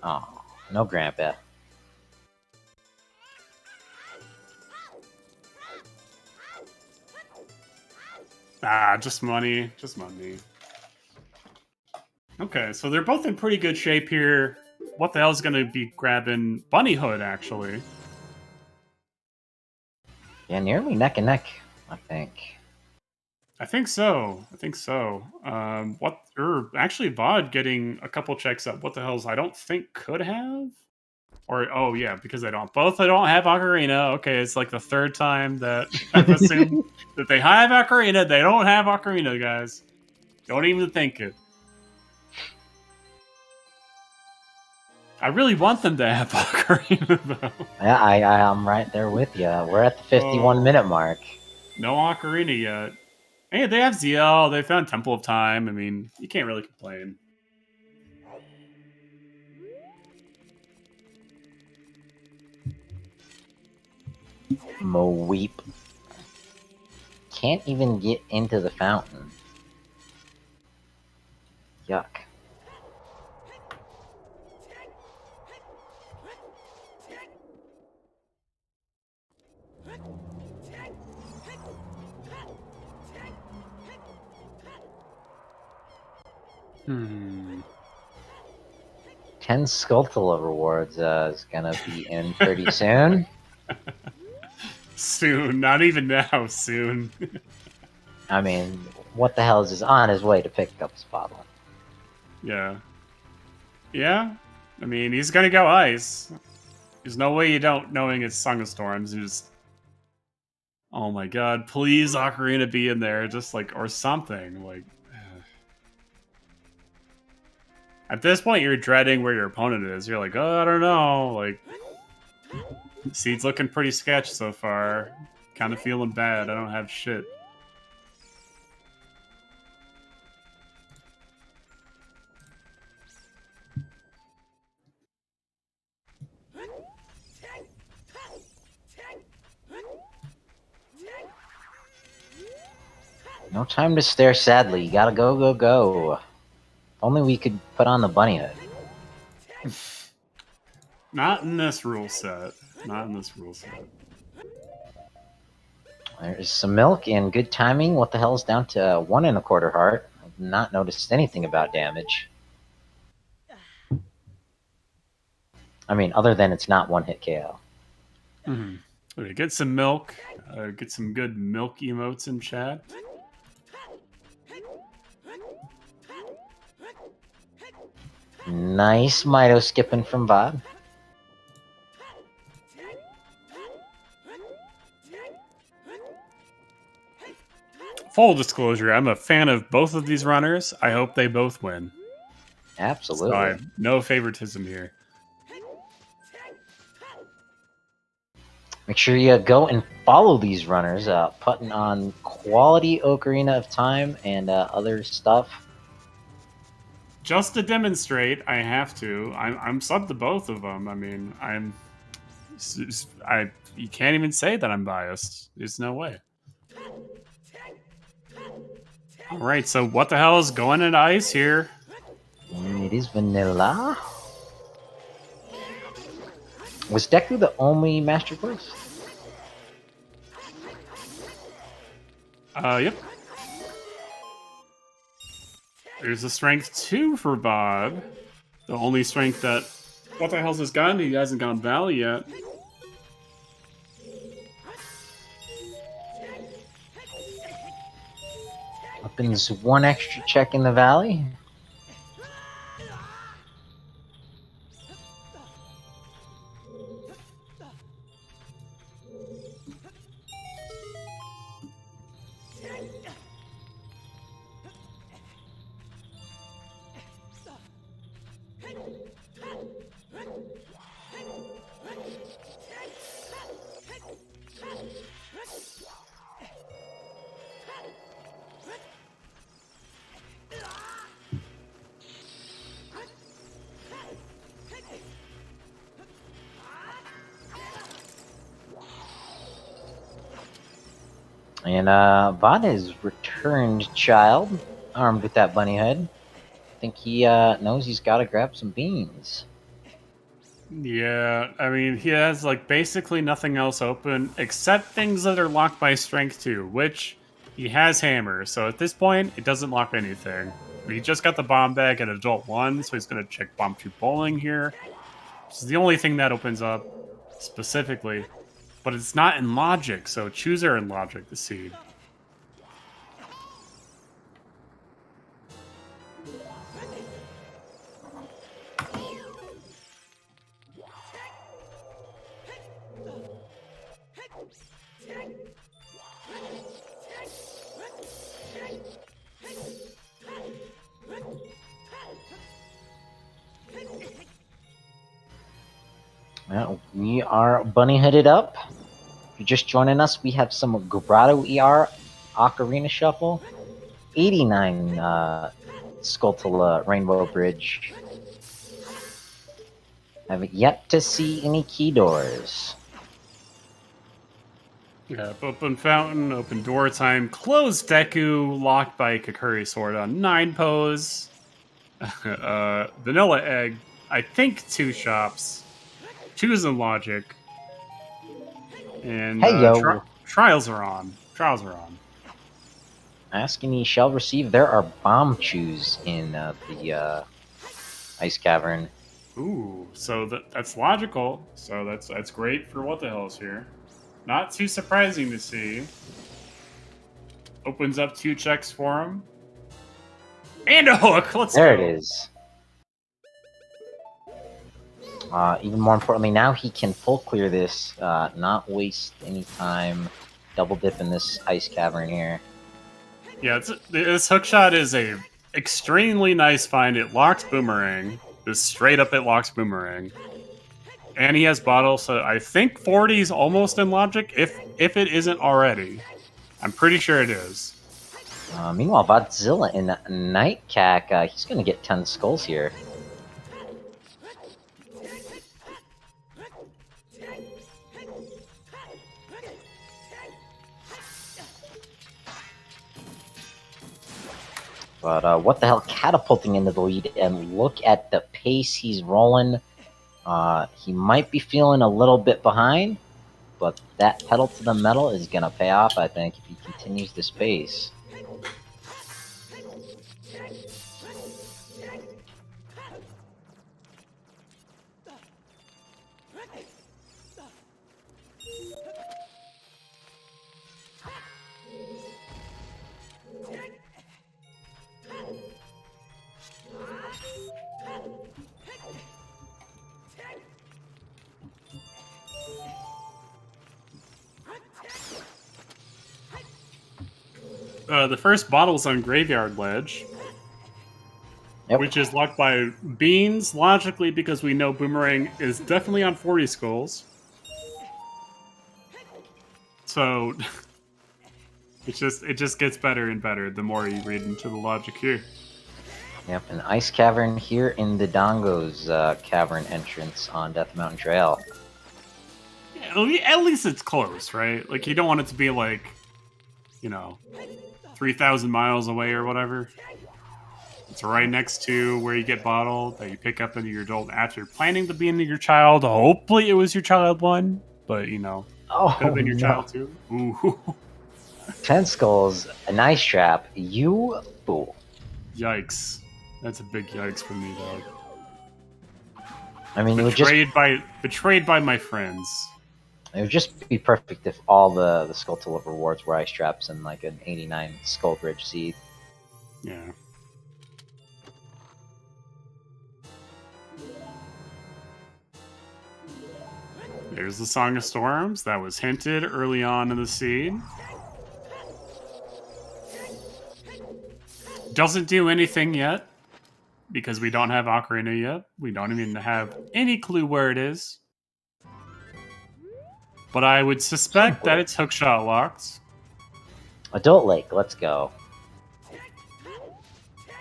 Oh, no Grandpa. Just money. Okay, so they're both in pretty good shape here. What the hell is going to be grabbing Bunny Hood, actually? Yeah, nearly neck and neck, I think. I think so. Actually, VOD getting a couple checks up. What the hell's I don't think could have? Or, oh yeah, because they don't have Ocarina. Okay, it's like the third time that I've assumed that they have Ocarina. They don't have Ocarina, guys. Don't even think it. I really want them to have Ocarina, though. Yeah, I'm right there with you. We're at the 51-minute mark. No Ocarina yet. Hey, they have ZL. They found Temple of Time. I mean, you can't really complain. Moweep. Can't even get into the fountain. Yuck. Hmm. 10 Skulltula rewards is gonna be in pretty soon. Soon. Not even now. Soon. I mean, what the hell is on his way to pick up his bottle? Yeah. Yeah. I mean, he's gonna go ice. There's no way you don't, knowing it's Song of Storms. You just... Oh my god, please Ocarina be in there, just like, or something. Like, at this point, you're dreading where your opponent is. You're like, oh, I don't know. Like, Seed's looking pretty sketch so far. Kind of feeling bad. I don't have shit. No time to stare sadly. You gotta go, go, go. Only we could put on the bunny hood. Not in this rule set. Not in this rule set. There's some milk and good timing. What the hell's down to 1 1/4 heart? I've not noticed anything about damage. I mean, other than it's not one hit KO. Mm-hmm. Okay, get some milk. Get some good milk emotes in chat. Nice Mito skipping from Bob. Full disclosure, I'm a fan of both of these runners. I hope they both win. Absolutely. So I have no favoritism here. Make sure you go and follow these runners, putting on quality Ocarina of Time and other stuff. Just to demonstrate, I have to. I'm sub to both of them. I mean, you can't even say that I'm biased. There's no way. All right, so what the hell is going into ice here? It is vanilla. Was Deku the only Master Quest? Yep. There's a strength 2 for Bob. The only strength that... What the hell's this gun? He hasn't gone Valley yet. Opens 1 extra check in the valley. And Vod has returned child, armed with that bunny hood. I think he knows he's got to grab some beans. Yeah, I mean, he has, like, basically nothing else open except things that are locked by Strength 2, which he has Hammer, so at this point, it doesn't lock anything. He just got the Bomb Bag at Adult 1, so he's going to check Bomb 2 Bowling here. This is the only thing that opens up specifically. But it's not in Logic, so Chooser in Logic, the seed. We are bunny hooded up. If you're just joining us, we have some Grotto ER Ocarina Shuffle, 89 Skulltula Rainbow Bridge. Haven't yet to see any key doors. Yeah, open fountain, open door time, closed Deku, locked by Kakuri sword on 9 pose. Vanilla egg, I think 2 shops. Choosing logic. And Hey, yo. trials are on. Trials are on. Asking ye shall receive. There are bomb chews in the ice cavern. Ooh, so that's logical. So that's great for what the hell's here. Not too surprising to see. Opens up 2 checks for him. And a hook! Let's There go. it is. Even more importantly, now he can full clear this, not waste any time double dip in this ice cavern here. Yeah, this hookshot is a extremely nice find. It locks Boomerang. Just straight up it locks Boomerang. And he has bottle, so I think 40 is almost in logic, if it isn't already. I'm pretty sure it is. Meanwhile, Vodzilla in Nightcack, he's going to get 10 skulls here. But what the hell, catapulting into the lead, and look at the pace he's rolling. He might be feeling a little bit behind, but that pedal to the metal is going to pay off, I think, if he continues this pace. The first bottle's on Graveyard Ledge. Yep. Which is locked by Beans, logically, because we know Boomerang is definitely on 40 skulls. So it just gets better and better the more you read into the logic here. Yep, an ice cavern here in the Dongo's cavern entrance on Death Mountain Trail. Yeah, at least it's close, right? Like, you don't want it to be like, 3,000 miles away or whatever. It's right next to where you get bottled, that you pick up into your adult after planning to be into your child. Hopefully it was your child one, but could have been your child too. Ooh. 10 skulls, a nice trap, you fool. Yikes. That's a big yikes for me, dog. I mean, Betrayed by my friends. It would just be perfect if all the Skulltula rewards were ice traps and like an 89 Skull Bridge seed. Yeah. There's the Song of Storms. That was hinted early on in the seed. Doesn't do anything yet, because we don't have Ocarina yet. We don't even have any clue where it is. But I would suspect that it's hookshot locked. Adult Lake, let's go.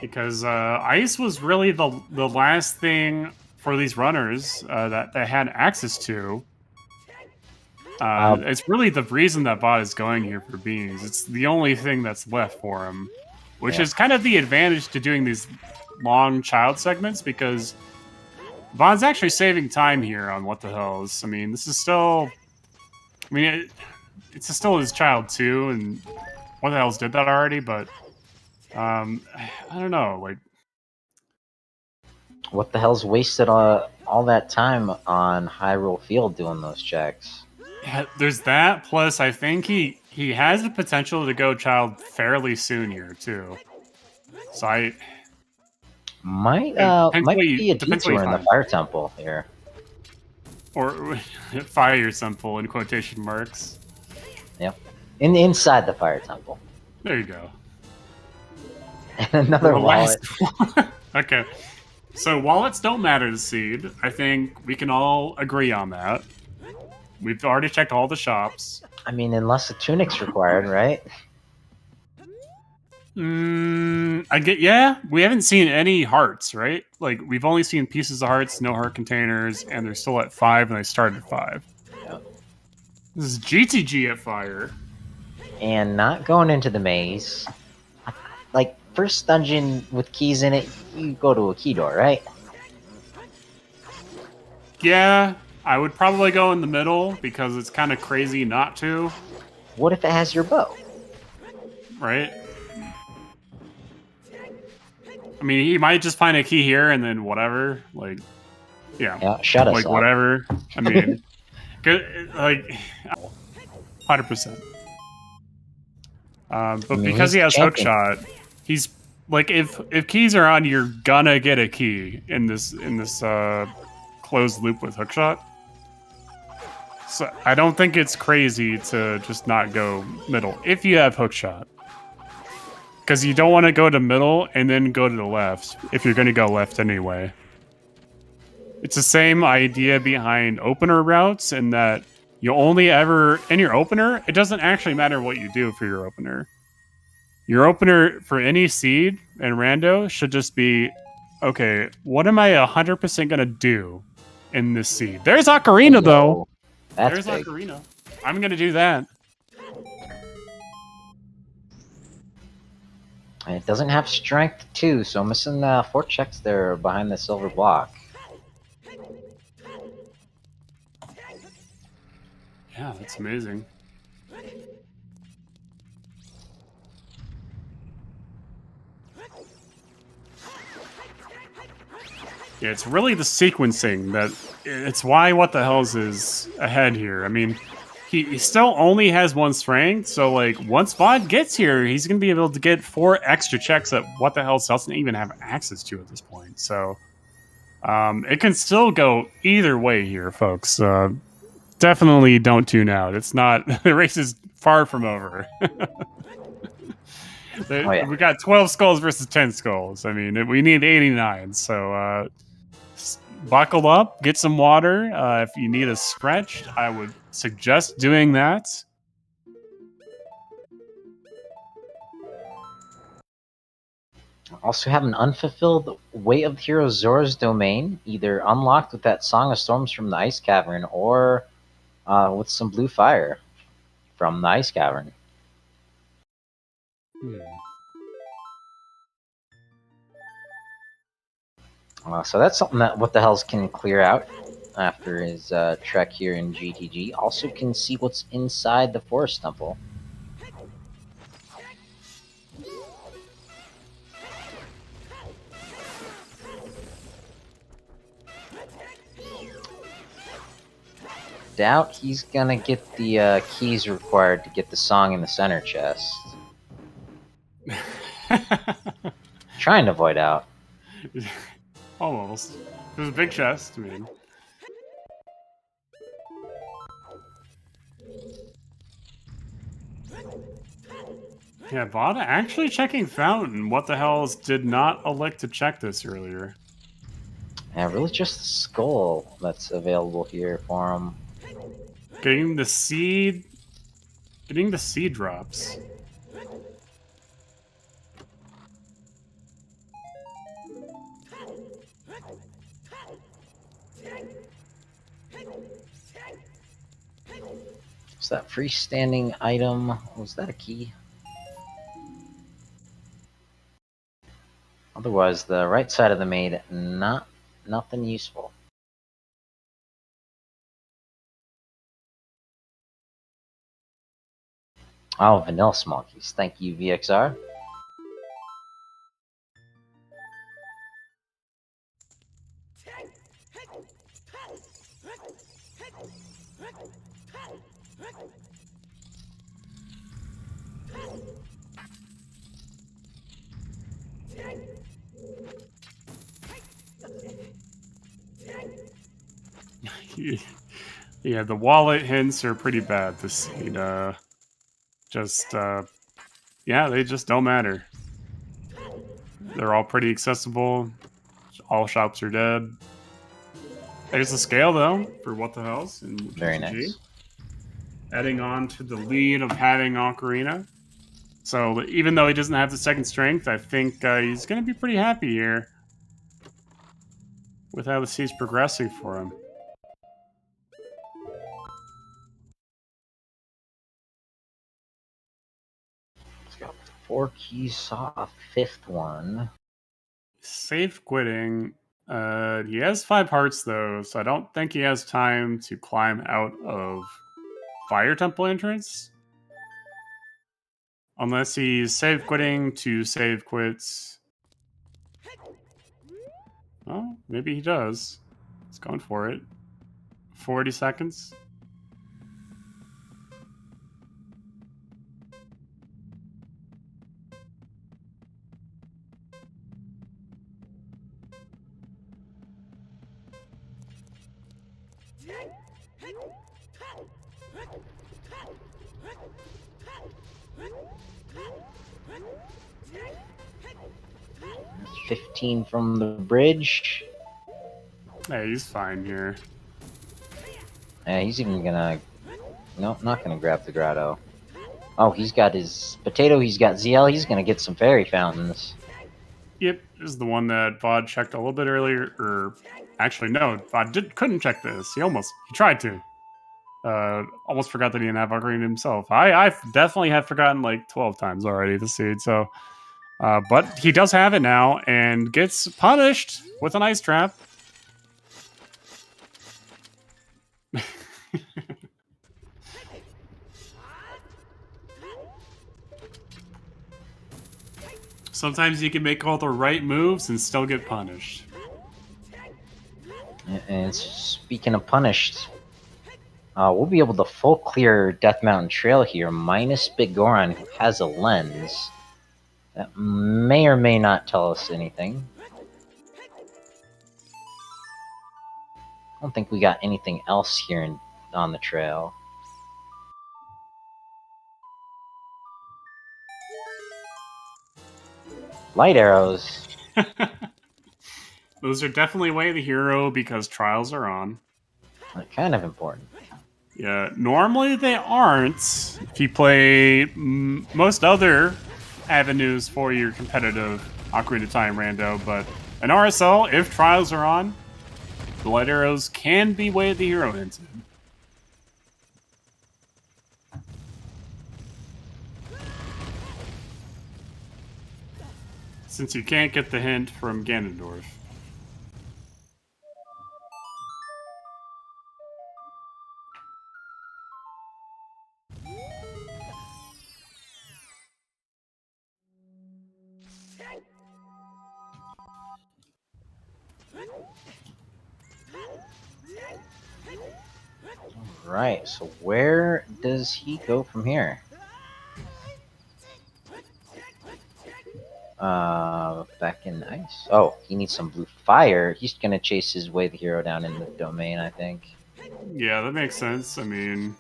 Because ice was really the last thing for these runners that they had access to. It's really the reason that Bot is going here for Beans. It's the only thing that's left for him. Which is kind of the advantage to doing these long child segments, because Von's actually saving time here on What the Hells. I mean, this is still... it's still his child too, and What the Hells did that already, but... I don't know, like... What the hell's wasted all that time on Hyrule Field doing those checks? Yeah, there's that, plus I think he has the potential to go child fairly soon here, too. So I... Might be a detour in the Fire Temple here. Or Fire Temple, in quotation marks. Yep. Inside the Fire Temple. There you go. And another wallet. Okay. So wallets don't matter to seed. I think we can all agree on that. We've already checked all the shops. I mean, unless the tunic's required, right? Yeah, we haven't seen any hearts, right? Like, we've only seen pieces of hearts, no heart containers, and they're still at 5, and they started at 5. Yep. This is GTG at fire. And not going into the maze. Like, first dungeon with keys in it, you go to a key door, right? Yeah, I would probably go in the middle, because it's kind of crazy not to. What if it has your bow? Right? I mean, he might just find a key here and then whatever. Like, Yeah, shut us like up. whatever. I mean, like 100%. But mean, because he's he has champion. hookshot, he's like if keys are on, you're gonna get a key in this closed loop with hookshot. So I don't think it's crazy to just not go middle if you have hookshot. Because you don't want to go to middle and then go to the left if you're going to go left anyway. It's the same idea behind opener routes in that you only ever, in your opener, it doesn't actually matter what you do for your opener. Your opener for any seed and rando should just be, okay, what am I 100% going to do in this seed? There's Ocarina, though. That's There's big. Ocarina. I'm going to do that. And it doesn't have strength too, so I'm missing 4 checks there behind the silver block. Yeah, that's amazing. Yeah, it's really the sequencing that it's why What the Hells is ahead here. I mean, he still only has 1 strength, so like once Vod gets here, he's gonna be able to get 4 extra checks that What the Hells doesn't even have access to at this point. So it can still go either way here, folks. Definitely don't tune out. It's not the race is far from over. Oh, yeah. We got 12 skulls versus 10 skulls. I mean, we need 89. So buckle up, get some water. If you need a stretch, I would suggest doing that. Also have an unfulfilled Way of the Hero Zora's Domain, either unlocked with that Song of Storms from the Ice Cavern or with some blue fire from the Ice Cavern. So that's something that What the Hells can clear out after his trek here in GTG. Also can see what's inside the Forest Temple. Doubt he's gonna get the keys required to get the song in the center chest. Trying to avoid out. Almost. There's a big chest, I mean. Yeah, Vada actually checking Fountain. What the Hells did not elect to check this earlier. Yeah, really just the skull that's available here for him. Getting the seed drops. Was that freestanding item? Was that a key? Otherwise, the right side of the maid, nothing useful. Oh, vanilla smokies. Thank you, VXR. Yeah, the wallet hints are pretty bad this seed. Yeah, they just don't matter. They're all pretty accessible. All shops are dead. There's the scale, though, for what the hell's. Very nice. Adding on to the lead of having Ocarina. So even though he doesn't have the second strength, I think he's going to be pretty happy here with how the sea's progressing for him. Let's go. 4 keys saw, 5th one. Safe quitting. He has 5 hearts, though, so I don't think he has time to climb out of Fire Temple entrance. Unless he's save quitting to save quits. Oh, maybe he does. He's going for it. 40 seconds. $15 from the bridge. Hey, he's fine here. Yeah, he's even gonna... Nope, not gonna grab the grotto. Oh, he's got his potato, he's got ZL, he's gonna get some fairy fountains. Yep, this is the one that Vod checked a little bit earlier, or... Actually, no, Vod couldn't check this. He tried to. Almost forgot that he didn't have Ocarina himself. I definitely have forgotten like 12 times already the seed, so... but he does have it now, and gets punished with an ice trap. Sometimes you can make all the right moves and still get punished. And speaking of punished, we'll be able to full clear Death Mountain Trail here, minus Big Goron, who has a lens. That may or may not tell us anything. I don't think we got anything else here on the trail. Light arrows. Those are definitely way of the hero because trials are on. Kind of important. Yeah, normally they aren't. If you play most other avenues for your competitive Ocarina of Time rando, but in RSL, if trials are on, the light arrows can be way of the hero hinted. Since you can't get the hint from Ganondorf. Right, so where does he go from here? Back in ice. Oh, he needs some blue fire. He's gonna chase his way the hero down in the domain, I think. Yeah, that makes sense. I mean,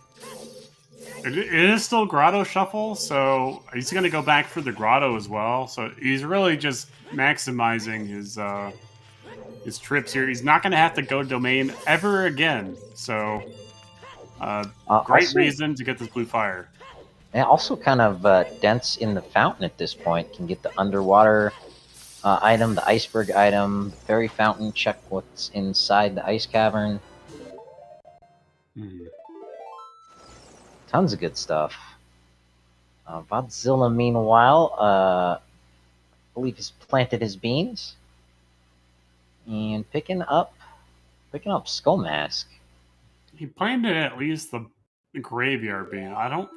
it is still Grotto Shuffle, so he's gonna go back for the Grotto as well. So he's really just maximizing his trips here. He's not gonna have to go domain ever again. So, great also, reason to get this blue fire. And also kind of dense in the fountain at this point. Can get the underwater item, the iceberg item, fairy fountain, check what's inside the ice cavern. Tons of good stuff. Vodzilla, meanwhile, I believe he's planted his beans. And picking up Skull Mask. He planted at least the graveyard bean. I don't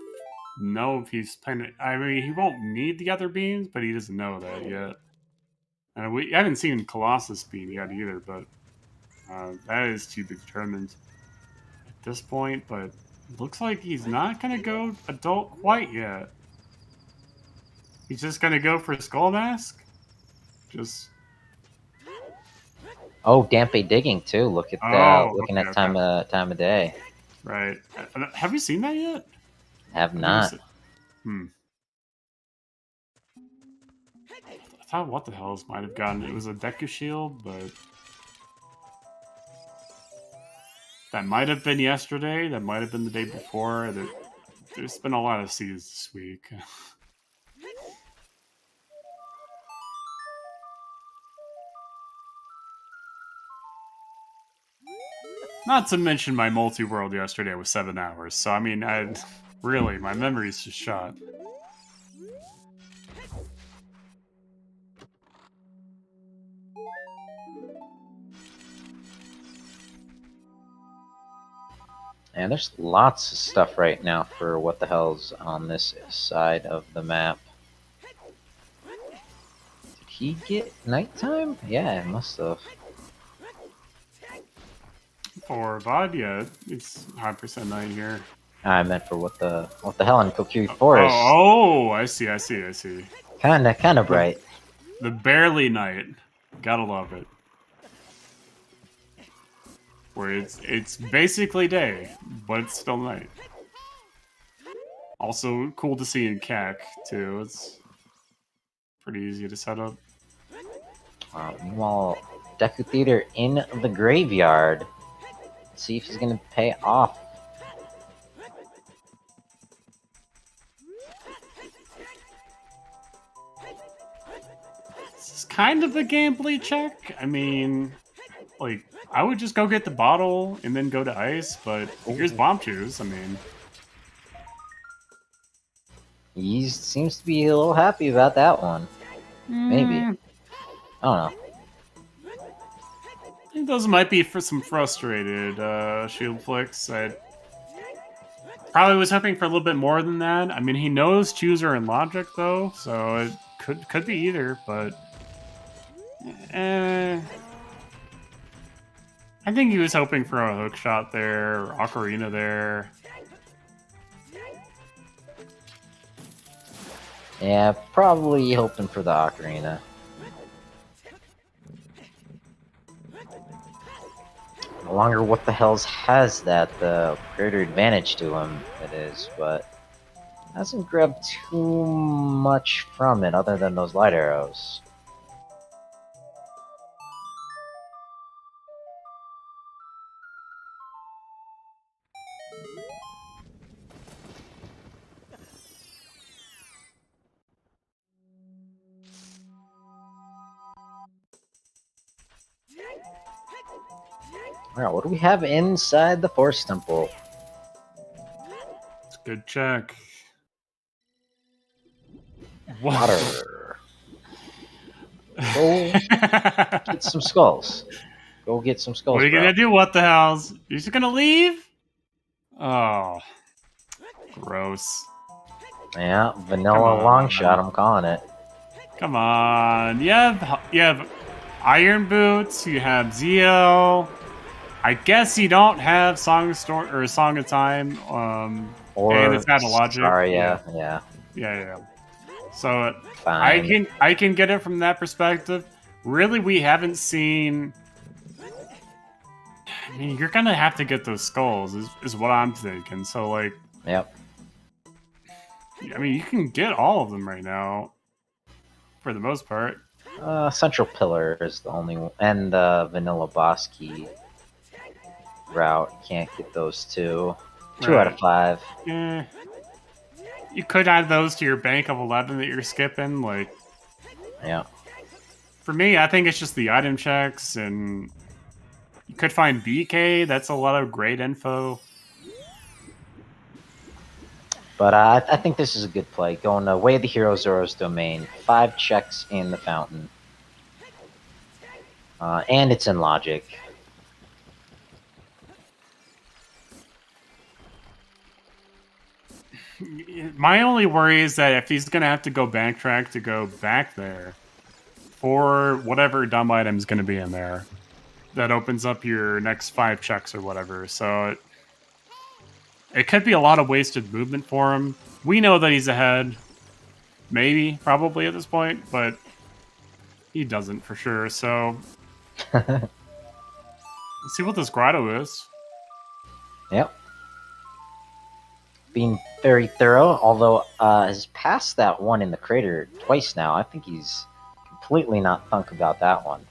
know if he's planted. I mean, he won't need the other beans, but he doesn't know that yet. And we haven't seen Colossus bean yet either, but that is to be determined at this point. But it looks like he's not going to go adult quite yet. He's just going to go for Skull Mask. Just. Oh, Dampe digging too. Look at that. Looking at time of day. Right. Have you seen that yet? Have not. I thought what the hells might have gotten. It was a Deku Shield, but that might have been yesterday. That might have been the day before. There's been a lot of C's this week. Not to mention my multi-world yesterday was 7 hours. So I mean, really, my memory's just shot. And there's lots of stuff right now for what the hell's on this side of the map. Did he get nighttime? Yeah, it must have. For VOD, yeah, it's 100% night here. I meant for what the hell in Kokiri Forest. Oh, I see. Kinda bright. The barely night. Gotta love it. Where it's basically day, but it's still night. Also cool to see in CAC too. It's pretty easy to set up. Meanwhile, Deku Theater in the graveyard. Let's see if he's gonna pay off. This is kind of a gambly check. I mean, like, I would just go get the bottle and then go to ice, but here's bomb juice. I mean, He seems to be a little happy about that one. Maybe. I don't know. I think those might be for some frustrated shield flicks. I probably was hoping for a little bit more than that. I mean, he knows chooser and logic though, so it could be either. But I think he was hoping for a hook shot there, or ocarina there. Yeah, probably hoping for the ocarina. No longer what the hell's has that greater advantage to him, it is, but hasn't grabbed too much from it other than those light arrows. Alright, what do we have inside the Force Temple? It's a good check. Water. Go get some skulls. Go get some skulls. What are you gonna do? What the hell's? You're just gonna leave? Oh, gross. Yeah, vanilla long shot. I'm calling it. Come on. You have Iron Boots. You have ZL. I guess you don't have Song of Storm or Song of Time. Or and it's got a logic. Sorry, yeah. So Fine. I can get it from that perspective. Really, we haven't seen. I mean, you're gonna have to get those skulls, is what I'm thinking. So like, Yep. I mean, you can get all of them right now, for the most part. Central Pillar is the only one, and the vanilla boss key route. Can't get those two. 2 out of 5. Eh. You could add those to your bank of 11 that you're skipping. Like, Yeah. for me, I think it's just the item checks, and you could find BK. That's a lot of great info. But I think this is a good play. Going Way of the Hero Zoro's Domain. 5 checks in the fountain. And it's in logic. My only worry is that if he's gonna have to go backtrack to go back there for whatever dumb item's gonna be in there, that opens up your next 5 checks or whatever. So it could be a lot of wasted movement for him. We know that he's ahead, maybe, probably at this point, but he doesn't for sure. So let's see what this grotto is. Yep. Being very thorough, although has passed that one in the crater twice now. I think he's completely not thunk about that one.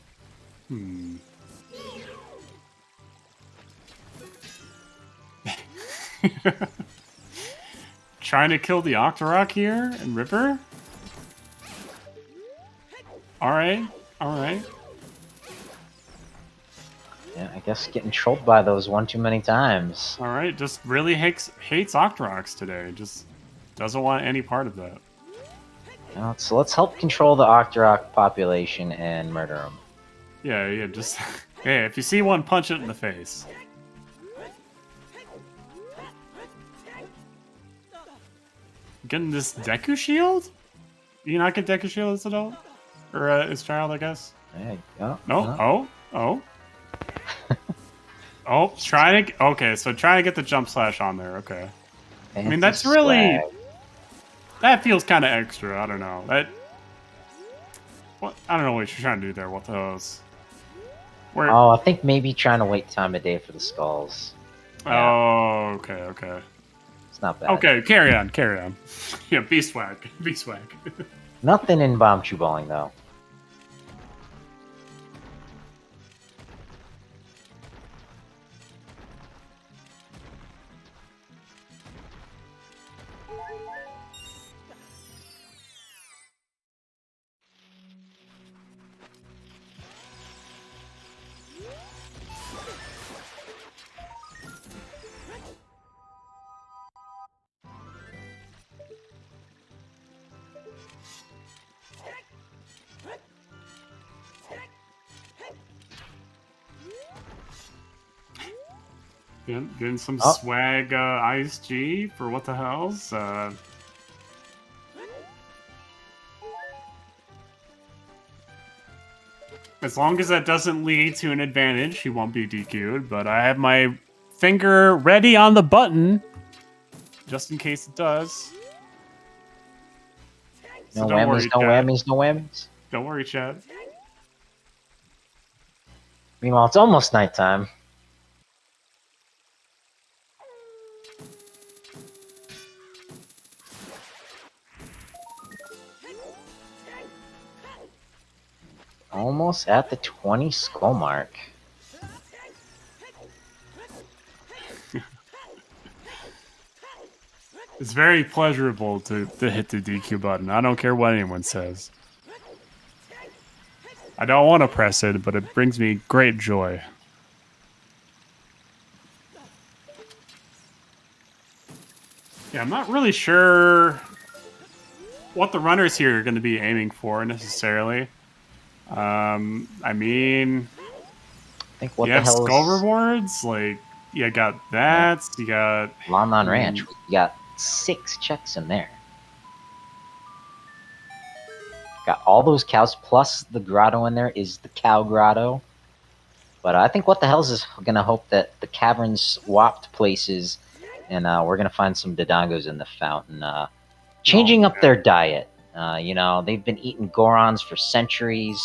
Trying to kill the Octorok here and Ripper? Alright, alright. Yeah, I guess getting trolled by those one too many times. Alright, just really hates Octoroks today. Just doesn't want any part of that. So let's help control the Octorok population and murder them. Yeah, just... Hey, if you see one, punch it in the face. Getting this Deku Shield? You not get Deku Shield as adult? Or as child, I guess? There you go. No? Oh. Oh, trying to... Okay, so trying to get the jump slash on there, okay. I mean, that's really... Swag. That feels kind of extra, I don't know. What? I don't know what you're trying to do there, what those... Oh, I think maybe trying to wait time of day for the skulls. Yeah. Oh, okay. It's not bad. Okay, carry on. Yeah, be swag. Nothing in bomb chew balling, though. Getting some swag Ice G for what the hell's. As long as that doesn't lead to an advantage, he won't be DQ'd, but I have my finger ready on the button, just in case it does. No whammies. Don't worry, Chad. Meanwhile, it's almost nighttime. Almost at the 20 skull mark. It's very pleasurable to hit the DQ button. I don't care what anyone says. I don't want to press it, but it brings me great joy. Yeah, I'm not really sure what the runners here are going to be aiming for necessarily. I mean, I think what you the have hell skull rewards, like you got that. You got Lon Ranch. You got 6 checks in there. Got all those cows plus the grotto in there is the cow grotto. But I think what the hell's is gonna hope that the caverns swapped places, and we're gonna find some Dodongos in the fountain, changing up their diet. You know, they've been eating Gorons for centuries.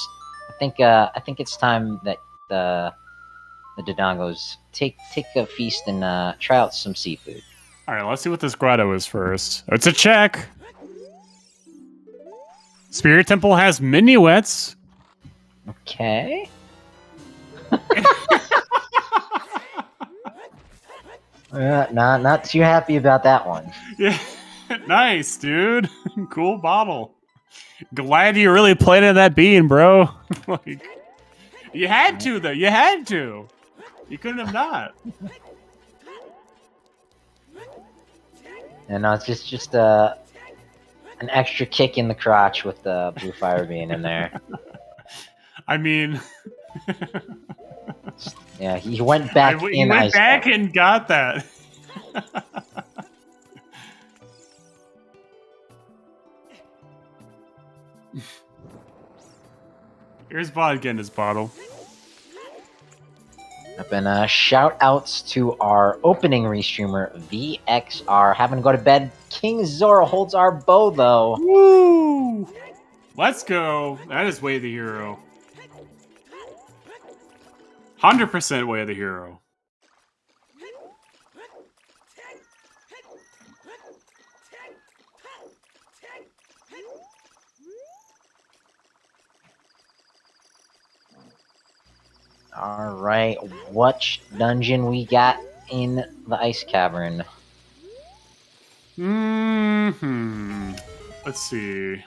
I think it's time that the Dodongos take a feast and try out some seafood. All right, let's see what this grotto is first. It's a check. Spirit Temple has minuets. Okay. Not too happy about that one. Yeah, nice, dude. Cool bottle. Glad you really planted that bean, bro. Like, you had to, though. You had to. You couldn't have not. And it's just an extra kick in the crotch with the blue fire bean in there. I mean, yeah, he went back he went back and got that. Here's Bod getting his bottle. I've been shout outs to our opening restreamer VXR. Having to go to bed. King Zora holds our bow though. Woo! Let's go. That is Way the Hero. 100% Way of the Hero. All right, what dungeon we got in the ice cavern? Let's see.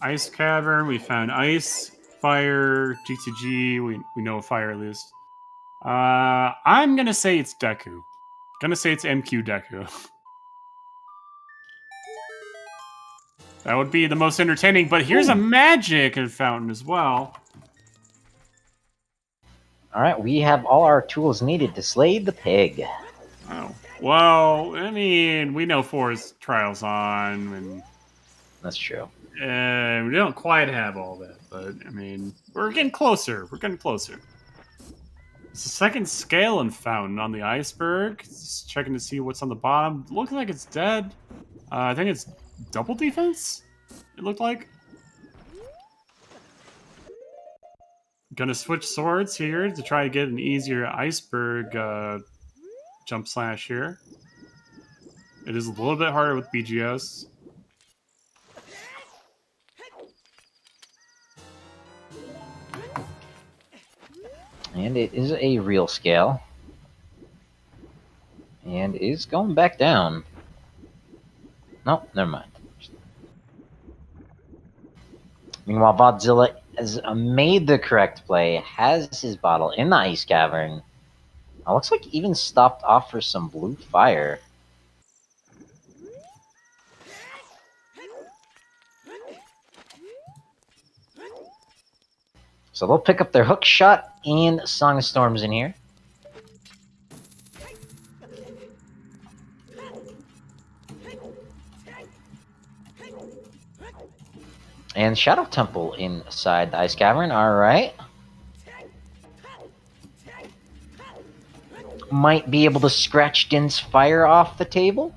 Ice cavern. We found ice, fire, G2G. We know fire at least. I'm gonna say it's Deku. Gonna say it's MQ Deku. That would be the most entertaining. But here's a magic fountain as well. All right, we have all our tools needed to slay the pig. Oh. Well, I mean, we know Forest Trials on, and That's true. we don't quite have all that, but I mean, we're getting closer. We're getting closer. It's the second scale and fountain on the iceberg. Just checking to see what's on the bottom. Looks like it's dead. I think it's double defense. It looked like. Gonna switch swords here to try to get an easier iceberg jump slash here. It is a little bit harder with BGS. And it is a real scale. And it is going back down. Nope, never mind. Meanwhile, Vodzilla has made the correct play, has his bottle in the ice cavern. Looks like he even stopped off for some blue fire. So they'll pick up their hook shot and Song of Storms in here. And Shadow Temple inside the Ice Cavern, alright. Might be able to scratch Din's fire off the table.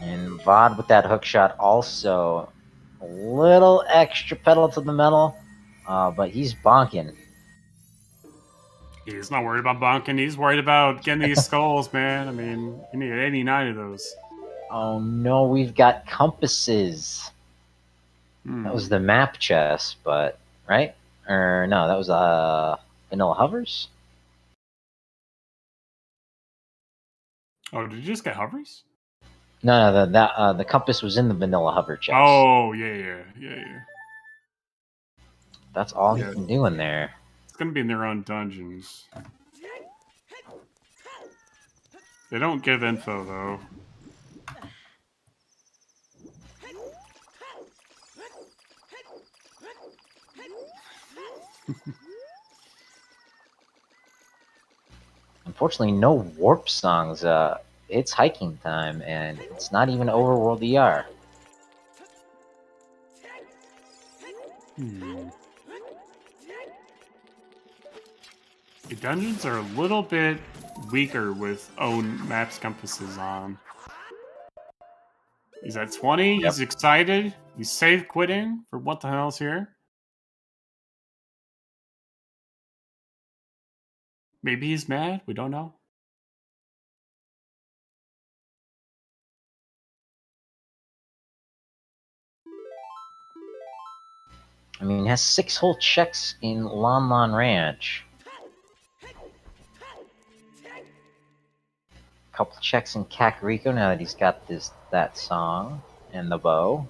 And Vod with that hook shot also a little extra pedal to the metal, but he's bonking. He's not worried about bonking. He's worried about getting these skulls, man. I mean, you need 89 of those. Oh no, we've got compasses. That was the map chest, but right? Or no, that was vanilla hovers. Oh, did you just get hovers? No, the compass was in the vanilla hover chest. Oh, yeah. That's all he can do in there. It's gonna be in their own dungeons. They don't give info, though. Unfortunately, no warp songs. It's hiking time, and it's not even overworld ER. The dungeons are a little bit weaker with own maps compasses on. He's at 20. Yep. He's excited. He's safe quitting for what the hell's here. Maybe he's mad. We don't know. I mean, he has 6 whole checks in Lon Lon Ranch. Couple checks in Kakariko now that he's got that song and the bow.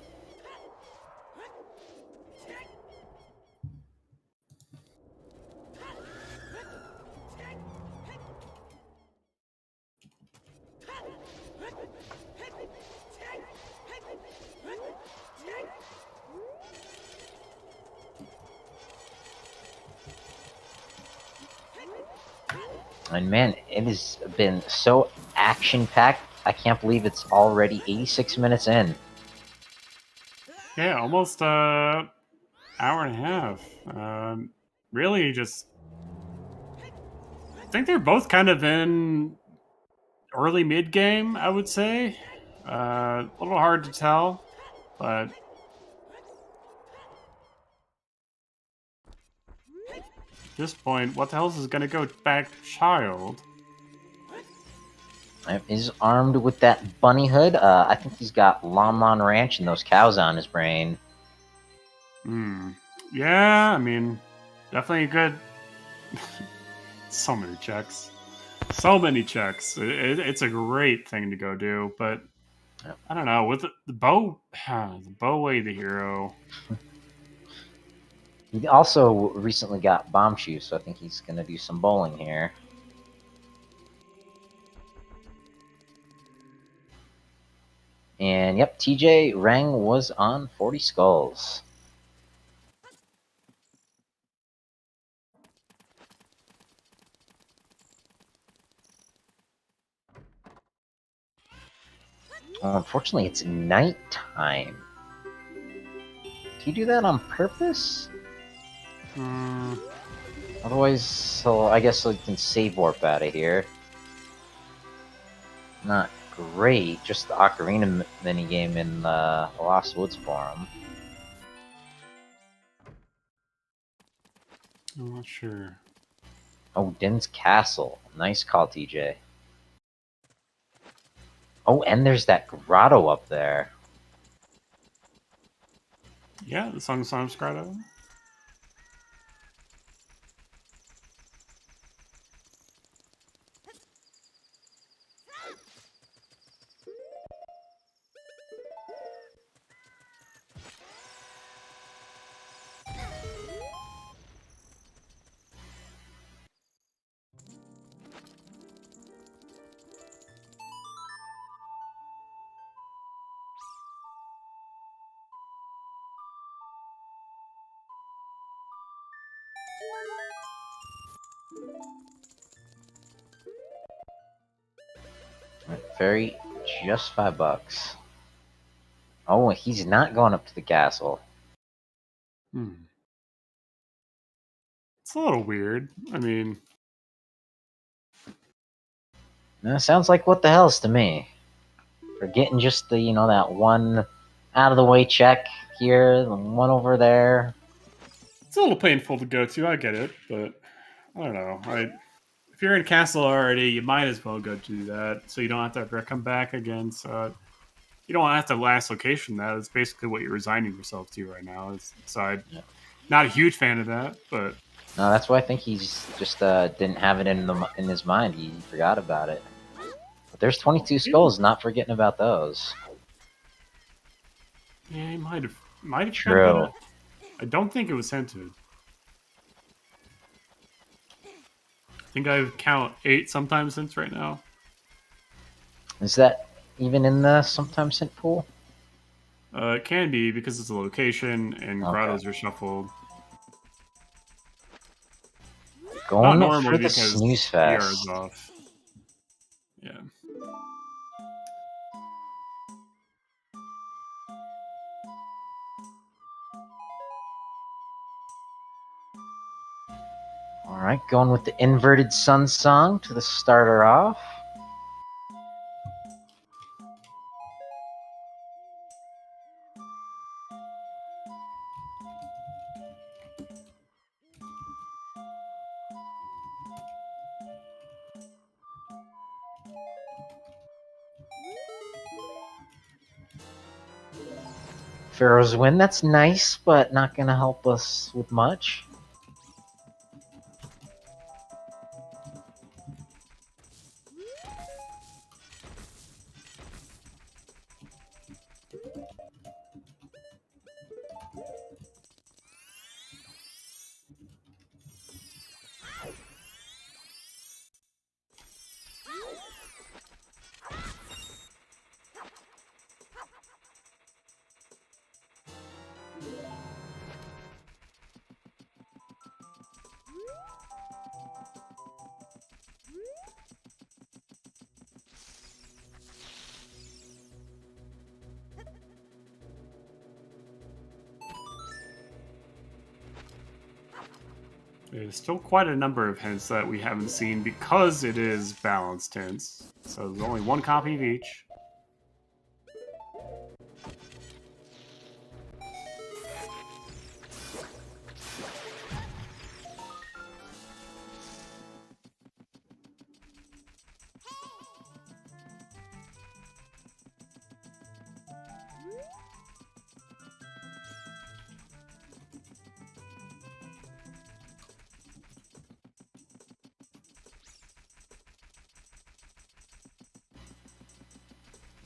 And man, it has been so action-packed. I can't believe it's already 86 minutes in. Yeah, almost hour and a half. Really, just I think they're both kind of in early mid game. I would say a little hard to tell, but at this point, what the hell is going to go back child? He's armed with that bunny hood. I think he's got Lon Lon Ranch and those cows on his brain. Yeah, I mean, definitely a good. So many checks. So many checks. It's a great thing to go do, but Yep. I don't know. With the bow, the bow way the hero. He also recently got bomb shoes, so I think he's going to do some bowling here. And yep, TJ Rang was on 40 skulls. Well, unfortunately, it's nighttime. Did he do that on purpose? Otherwise, so I guess he can save warp out of here. Not great, just the Ocarina minigame in the Lost Woods forum. I'm not sure. Oh, Din's Castle. Nice call, TJ. Oh, and there's that grotto up there. Yeah, the Song of Songs grotto. Ferry, just $5. Oh, he's not going up to the castle. It's a little weird. I mean, Sounds like what the hell's to me. For getting just the, that one out of the way check here, the one over there. it's a little painful to go to. I get it, but I don't know. If you're in castle already, you might as well go do that, so you don't have to ever come back again. So you don't have to last location. That's basically what you're resigning yourself to right now. So I'm not a huge fan of that, but No, that's why I think he's just didn't have it in his mind. He forgot about it. But there's 22 skulls. Not forgetting about those. yeah, he might have True. I don't think it was hinted. I think I count 8 sometimes since right now. Is that even in the sometimes hint pool? It can be because it's a location and grottos are shuffled. Going Not for normally the because snooze ER fest. is off. Yeah. Alright, going with the inverted sun song to the starter off. Pharaoh's Win, that's nice, but not going to help us with much. There's still quite a number of hints that we haven't seen because it is balanced hints. So there's only one copy of each.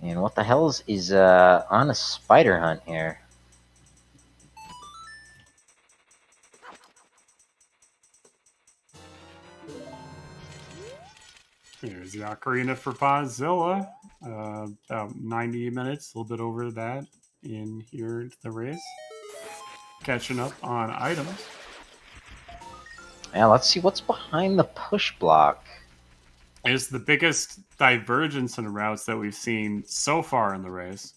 And what the hell is on a spider hunt here? Here's the ocarina for Vodzilla. About 90 minutes, a little bit over that in here into the race. Catching up on items. Yeah, let's see what's behind the push block. Is the biggest divergence in routes that we've seen so far in the race.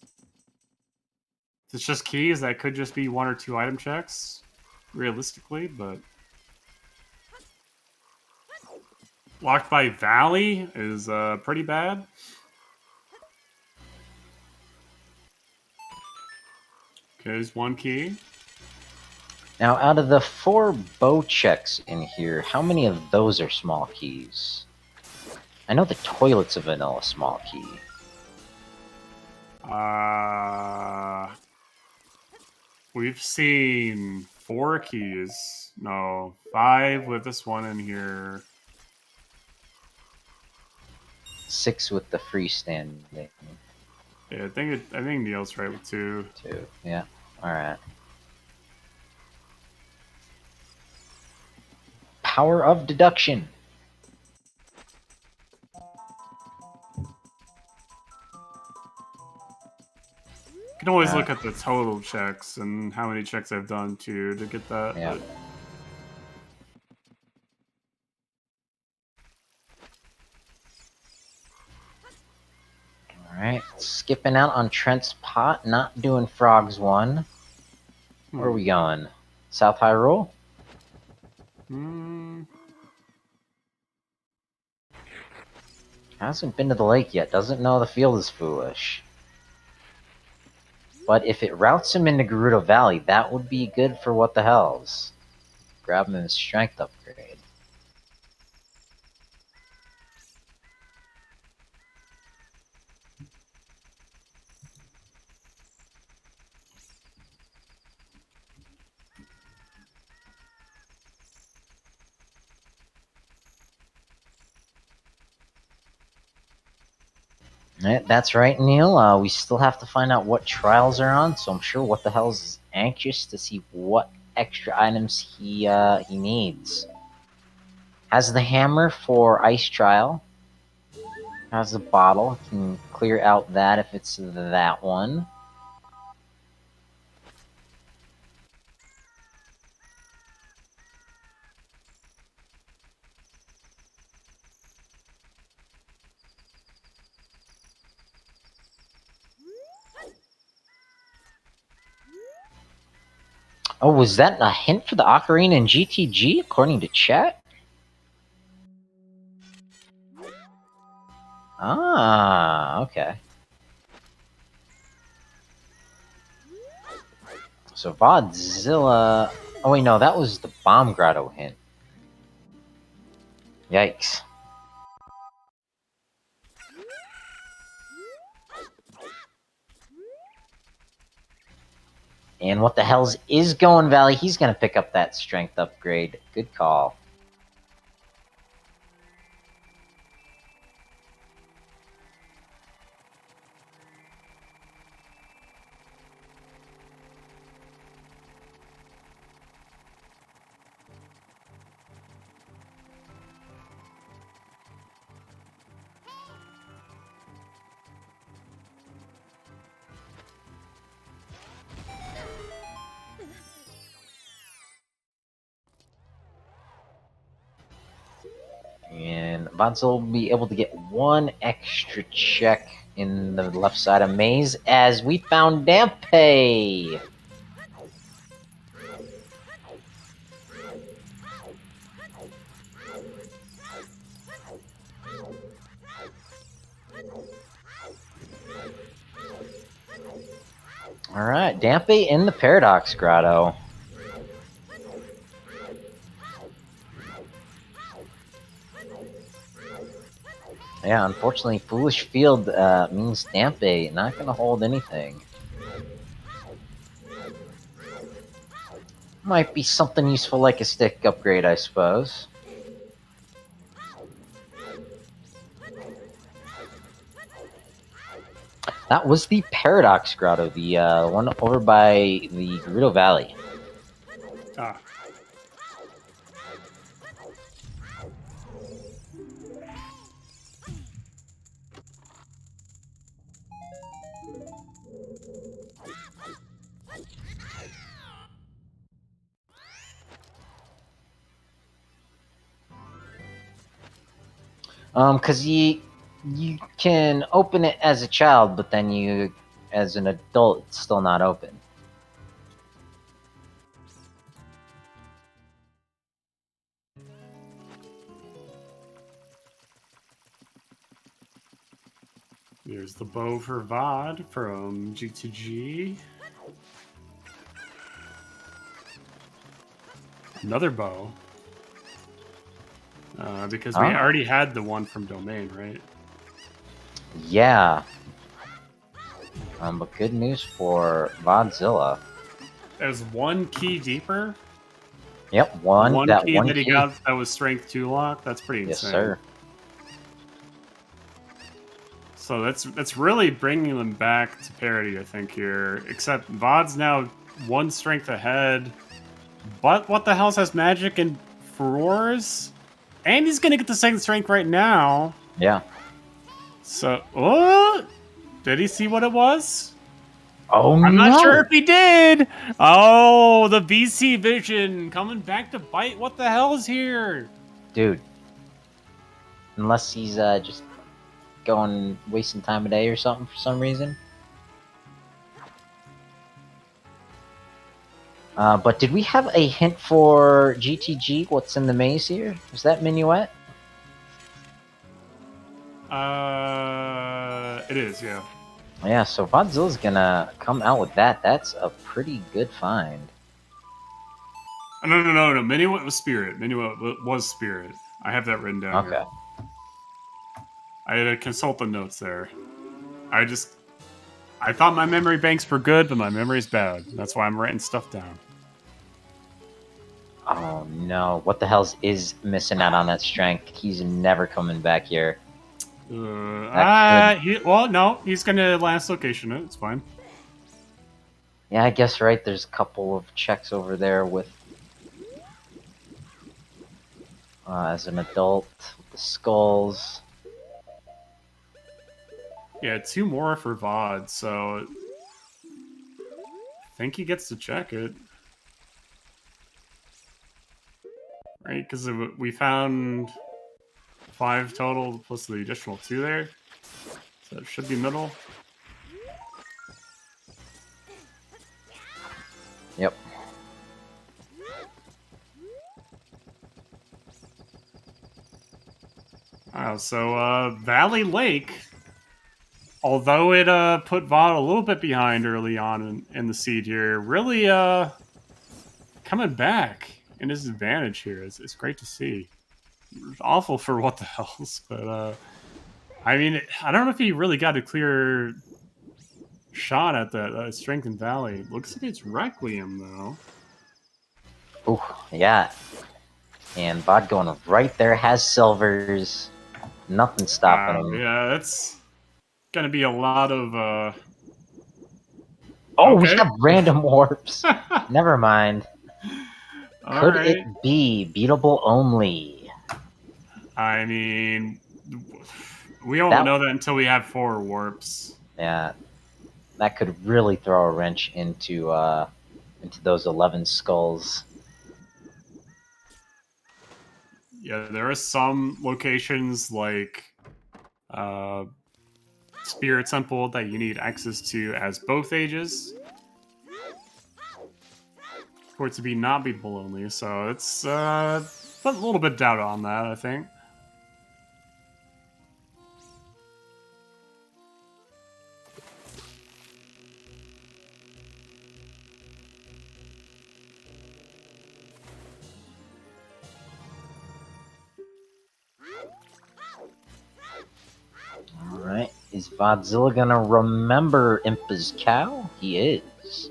If it's just keys, that could just be 1 or 2 item checks, realistically, but... Locked by Valley is pretty bad. Okay, there's 1 key. Now, out of the 4 bow checks in here, how many of those are small keys? I know the toilet's a vanilla small key. We've seen 4 keys. No, 5 with this one in here. 6 with the freestanding. Yeah, I think Neil's right with 2. 2, yeah. Alright. Power of deduction. You can always look at the total checks and how many checks I've done too to get that. Yeah. Alright, skipping out on Trent's pot, not doing Frogs 1. Where are we going? South Hyrule? Hasn't been to the lake yet, doesn't know the field is foolish. But if it routes him into Gerudo Valley, that would be good for what the hells. Grab him his strength upgrade. That's right, Neil. We still have to find out what trials are on, so I'm sure What the Hells is anxious to see what extra items he needs. Has the hammer for ice trial. Has the bottle. Can clear out that if it's that one. Oh, was that a hint for the Ocarina and GTG, according to chat? Ah, okay. So Vodzilla... Oh wait, no, that was the Bomb Grotto hint. Yikes. And What the Hells is going Valley. He's going to pick up that strength upgrade. Good call. And Vodzilla will be able to get 1 extra check in the left side of Maze as we found Dampe. All right, Dampé in the Paradox Grotto. Yeah, unfortunately, Foolish Field means Dampé not going to hold anything. Might be something useful like a stick upgrade, I suppose. That was the Paradox Grotto, the one over by the Gerudo Valley. Ah. Because you can open it as a child, but then you, as an adult, it's still not open. Here's the bow for Vod from G2G. Another bow. Because we already had the one from Domain, right? Yeah. But good news for Vodzilla. There's one key deeper. Yep, one key that he got that was Strength 2 lock. That's pretty insane. Yes, sir. So that's really bringing them back to parity, I think, here. Except Vod's now one strength ahead. But what the hell has magic and furores? And he's going to get the second strength right now. Yeah. So, oh, did he see what it was? Oh, I'm not sure if he did. Oh, the VC vision coming back to bite. What the hell is here? Dude. Unless he's just going wasting time a day or something for some reason. But did we have a hint for GTG? What's in the maze here? Is that Minuet? It is, yeah. Yeah, so Vodzilla's gonna come out with that. That's a pretty good find. No. Minuet was Spirit. Minuet was Spirit. I have that written down. Okay. Here. I had to consult the notes there. I thought my memory banks were good, but my memory's bad. That's why I'm writing stuff down. Oh no, what the hell is missing out on that strength? He's never coming back here. Well, no, he's gonna last location it. It's fine. Yeah, I guess, right, there's a couple of checks over there with as an adult with the skulls. Yeah, 2 more for Vod, so I think he gets to check it. Right, because we found 5 total plus the additional 2 there. So it should be middle. Yep. Wow, so Valley Lake, although it put Vod a little bit behind early on in the seed here, really coming back in his advantage here. It's great to see. It's awful for what the hell's, but I mean, I don't know if he really got a clear shot at that Strength in Valley. Looks like it's Requiem though. Oh yeah, and Vod going right there, has silvers. Nothing stopping him. Yeah, that's gonna be a lot of. Oh, okay. we have random warps. Never mind. Could it be beatable only? I mean, we won't know that until we have 4 warps. Yeah, that could really throw a wrench into those 11 skulls. Yeah, there are some locations like Spirit Temple that you need access to as both ages for it to be not beatable only. So it's a little bit doubt on that, I think. Vodzilla gonna remember Impa's cow? He is.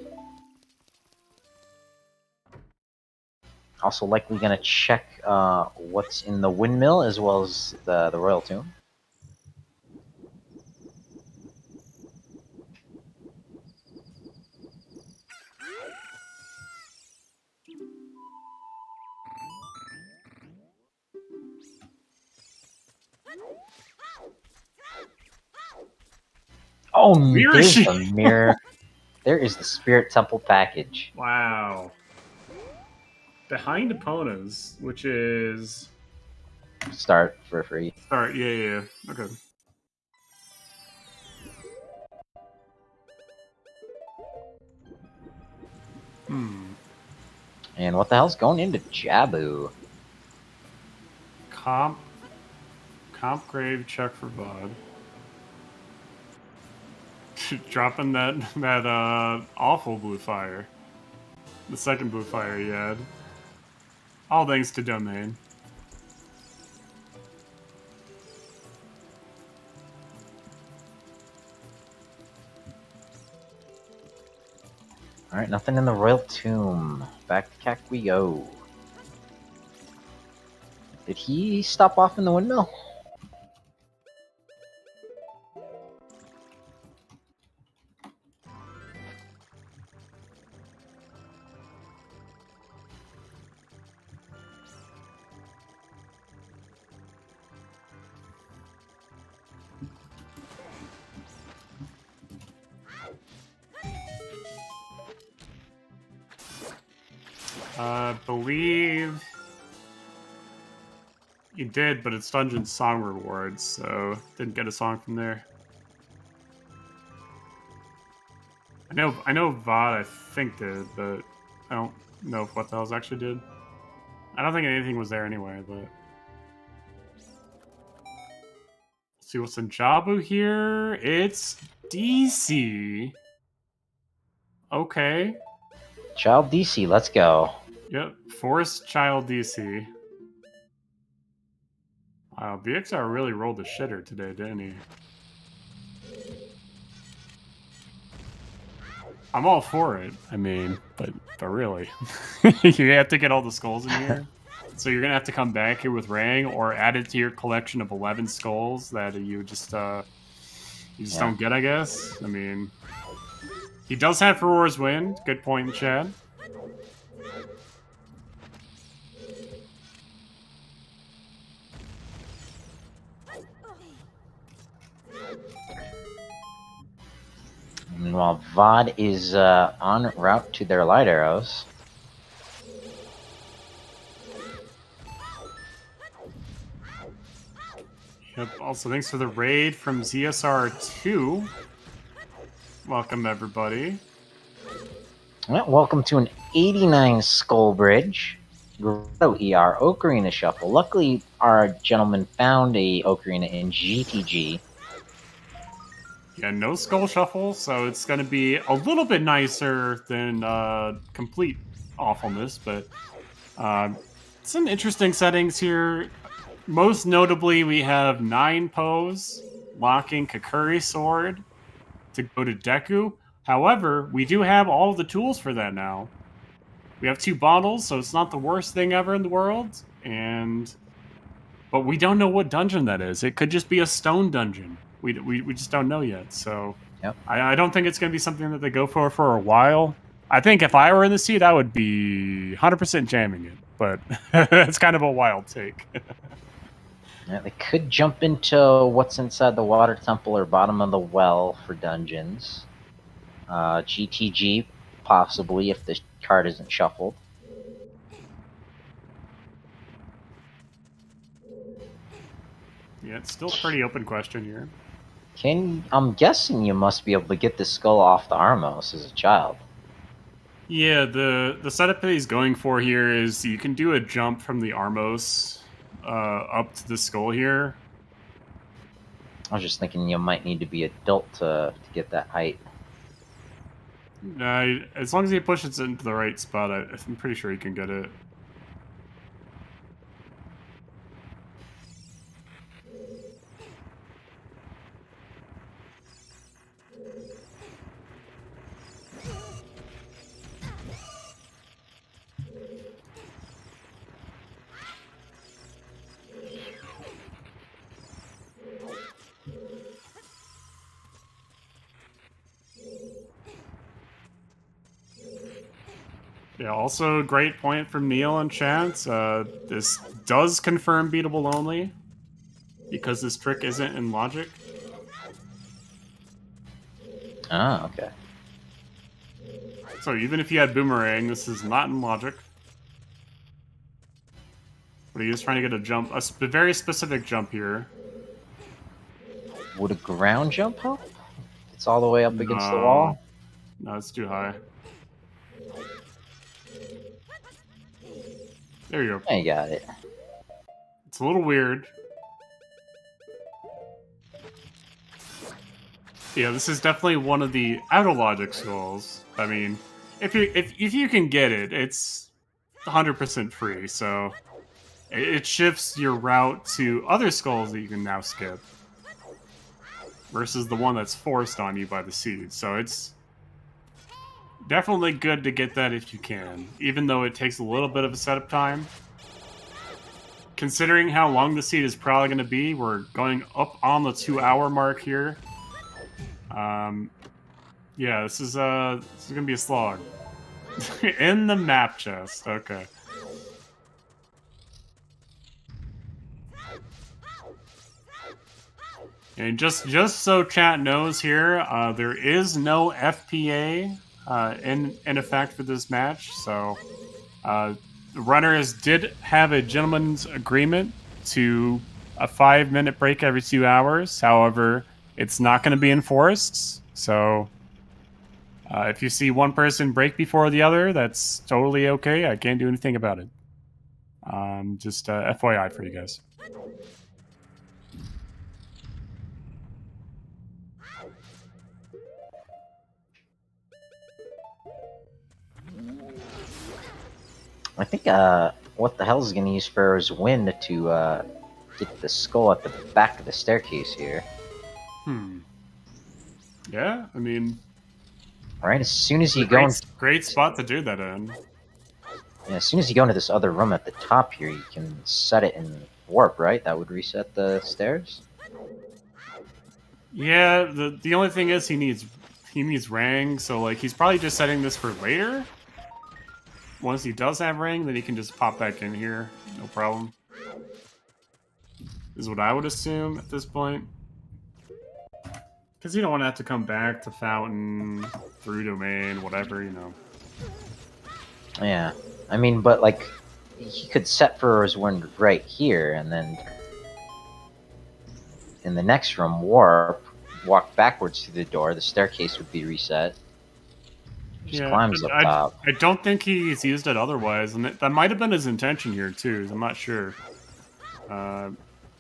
Also likely gonna check what's in the windmill as well as the royal tomb. Oh, there's the mirror. There is the Spirit Temple package. Wow. Behind Epona's, which is... Start for free. Start, yeah. Okay. And what the hell's going into Jabu? Comp grave check for Vod. Dropping that awful blue fire. The second blue fire he had. All thanks to Domain. Alright, nothing in the royal tomb. Back to Cac we go. Did he stop off in the windmill? I believe you did, but it's Dungeon Song Rewards, so didn't get a song from there. I know Vod I think did, but I don't know if What the Hell's actually did. I don't think anything was there anyway, but let's see what's in Jabu here. It's DC. Okay. Child DC, let's go. Yep, Forest Child DC. Wow, BXR really rolled the shitter today, didn't he? I'm all for it. I mean, but really, you have to get all the skulls in here. So you're gonna have to come back here with Rang, or add it to your collection of 11 skulls that you just don't get, I guess. I mean, he does have Ferora's Wind. Good point, Chad. Meanwhile, Vod is en route to their light arrows. Yep, also thanks for the raid from ZSR2. Welcome, everybody. Well, welcome to an 89 skull bridge. OoTR Ocarina Shuffle. Luckily, our gentleman found a Ocarina in GTG. Yeah, no Skull Shuffle, so it's going to be a little bit nicer than complete awfulness, but some interesting settings here. Most notably, we have 9 Pose locking Kakuri Sword to go to Deku. However, we do have all of the tools for that now. We have 2 bottles, so it's not the worst thing ever in the world, but we don't know what dungeon that is. It could just be a stone dungeon. We just don't know yet, so yep. I don't think it's going to be something that they go for a while. I think if I were in the seat, I would be 100% jamming it, but it's kind of a wild take. Yeah, they could jump into what's inside the water temple or bottom of the well for dungeons. GTG, possibly, if the card isn't shuffled. Yeah, it's still a pretty open question here. I'm guessing you must be able to get this skull off the Armos as a child. Yeah, the setup that he's going for here is you can do a jump from the Armos up to the skull here. I was just thinking you might need to be adult to get that height. As long as he pushes it into the right spot, I'm pretty sure he can get it. Yeah, also a great point from Neil and Chance. This does confirm beatable only because this trick isn't in logic. Oh, okay. So even if you had Boomerang, this is not in logic. But he is trying to get a jump, a very specific jump here. Would a ground jump help? It's all the way up against the wall? No, it's too high. There you go. I got it. It's a little weird. Yeah, this is definitely one of the out of logic skulls. I mean, if you can get it, it's 100% free. So it shifts your route to other skulls that you can now skip, versus the one that's forced on you by the seed. So it's definitely good to get that if you can, even though it takes a little bit of a setup time. Considering how long the seed is probably going to be, we're going up on the 2-hour mark here. Yeah, this is gonna be a slog. In the map chest, okay. And just so chat knows here, there is no FPA in effect for this match, so the runners did have a gentleman's agreement to a 5-minute break every 2 hours. However, it's not going to be enforced, so if you see one person break before the other, that's totally okay. I can't do anything about it. Just FYI for you guys. I think what the hell is going to use Pharaoh's Wind to get the skull at the back of the staircase here. Yeah, I mean... Right, as soon as you go... Great spot to do that in. Yeah, as soon as you go into this other room at the top here, you can set it in warp, right? That would reset the stairs? Yeah, the only thing is he needs Rang, so like he's probably just setting this for later. Once he does have Rang, then he can just pop back in here, no problem. Is what I would assume at this point. Because you don't want to have to come back to Fountain, through Domain, whatever, you know. Yeah. I mean, but like, he could set Pharaoh's Wind right here, and then in the next room, warp, walk backwards through the door, the staircase would be reset. Just climbs up top. I don't think he's used it otherwise, and that might have been his intention here too. I'm not sure.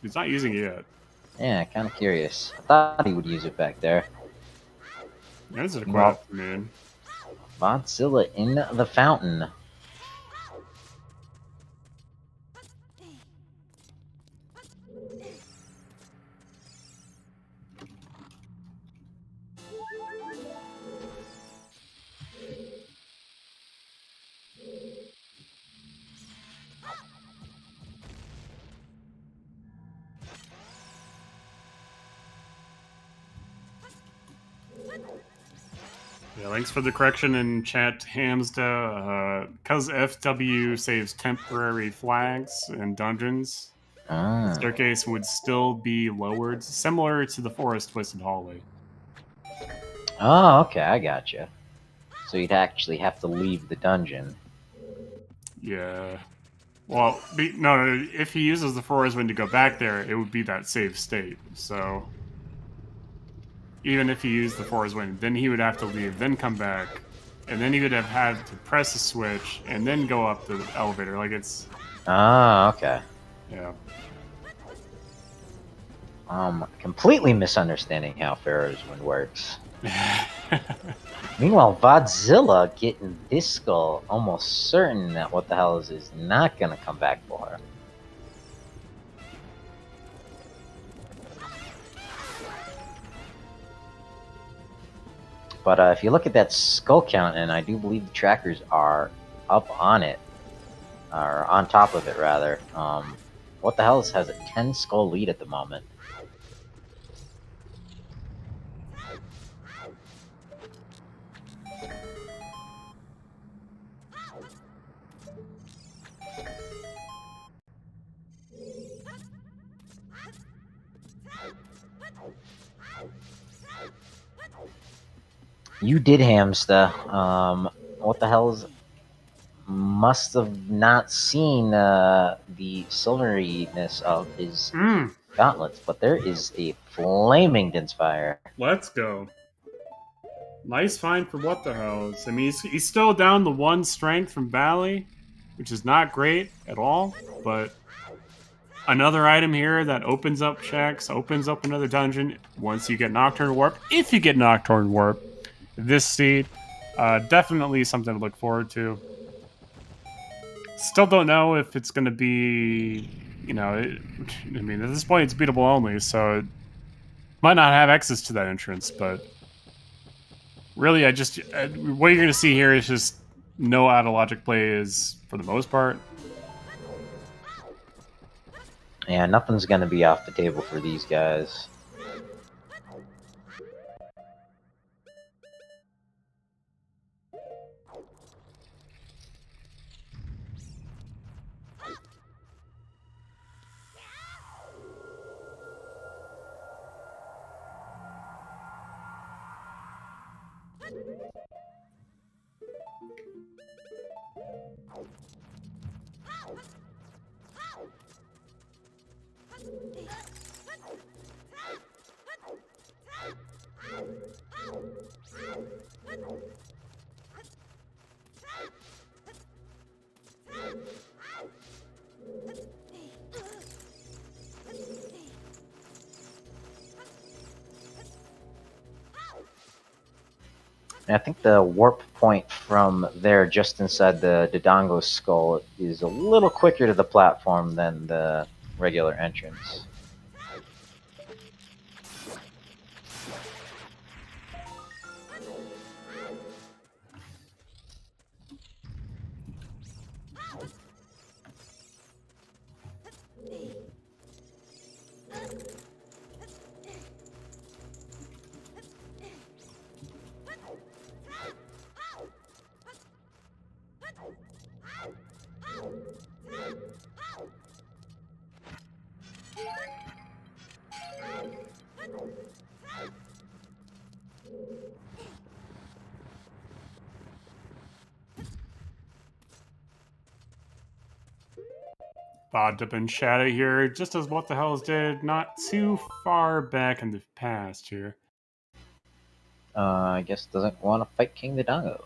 He's not using it yet. Yeah, kind of curious. I thought he would use it back there. Yeah, this is a question, man. Vodzilla in the fountain. Yeah, thanks for the correction in chat, Hamsda. Because FW saves temporary flags and dungeons, the staircase would still be lowered, similar to the Forest Twisted Hallway. Oh, okay, I gotcha. So you'd actually have to leave the dungeon. Yeah. Well, no, if he uses the Forest Wind to go back there, it would be that save state, so... Even if he used the Forest Wind, then he would have to leave, then come back, and then he would have had to press a switch, and then go up the elevator. Like, it's... Ah, okay. Yeah. Completely misunderstanding how Pharaoh's Wind works. Meanwhile, Vodzilla getting this skull, almost certain that what the hell is not gonna come back for her. But if you look at that skull count, and I do believe the trackers are up on it, or on top of it rather, what the hell has a 10 skull lead at the moment. You did, Hamster. What the hell is... Must have not seen the silveriness of his gauntlets, but there is a flaming Dinspire. Let's go. Nice find for what the hells. I mean, he's still down the 1 strength from Bally, which is not great at all, but another item here that opens up checks, opens up another dungeon once you get Nocturne Warp. If you get Nocturne Warp, this seed, definitely something to look forward to. Still don't know if it's going to be, I mean, at this point it's beatable only, so it might not have access to that entrance, but really, what you're going to see here is just no out-of-logic plays for the most part. Yeah, nothing's going to be off the table for these guys. And I think the warp point from there, just inside the Dodongo's skull, is a little quicker to the platform than the regular entrance. Bod Dip and Shadow here, just as What the Hells did not too far back in the past here. I guess doesn't want to fight King Dodongo.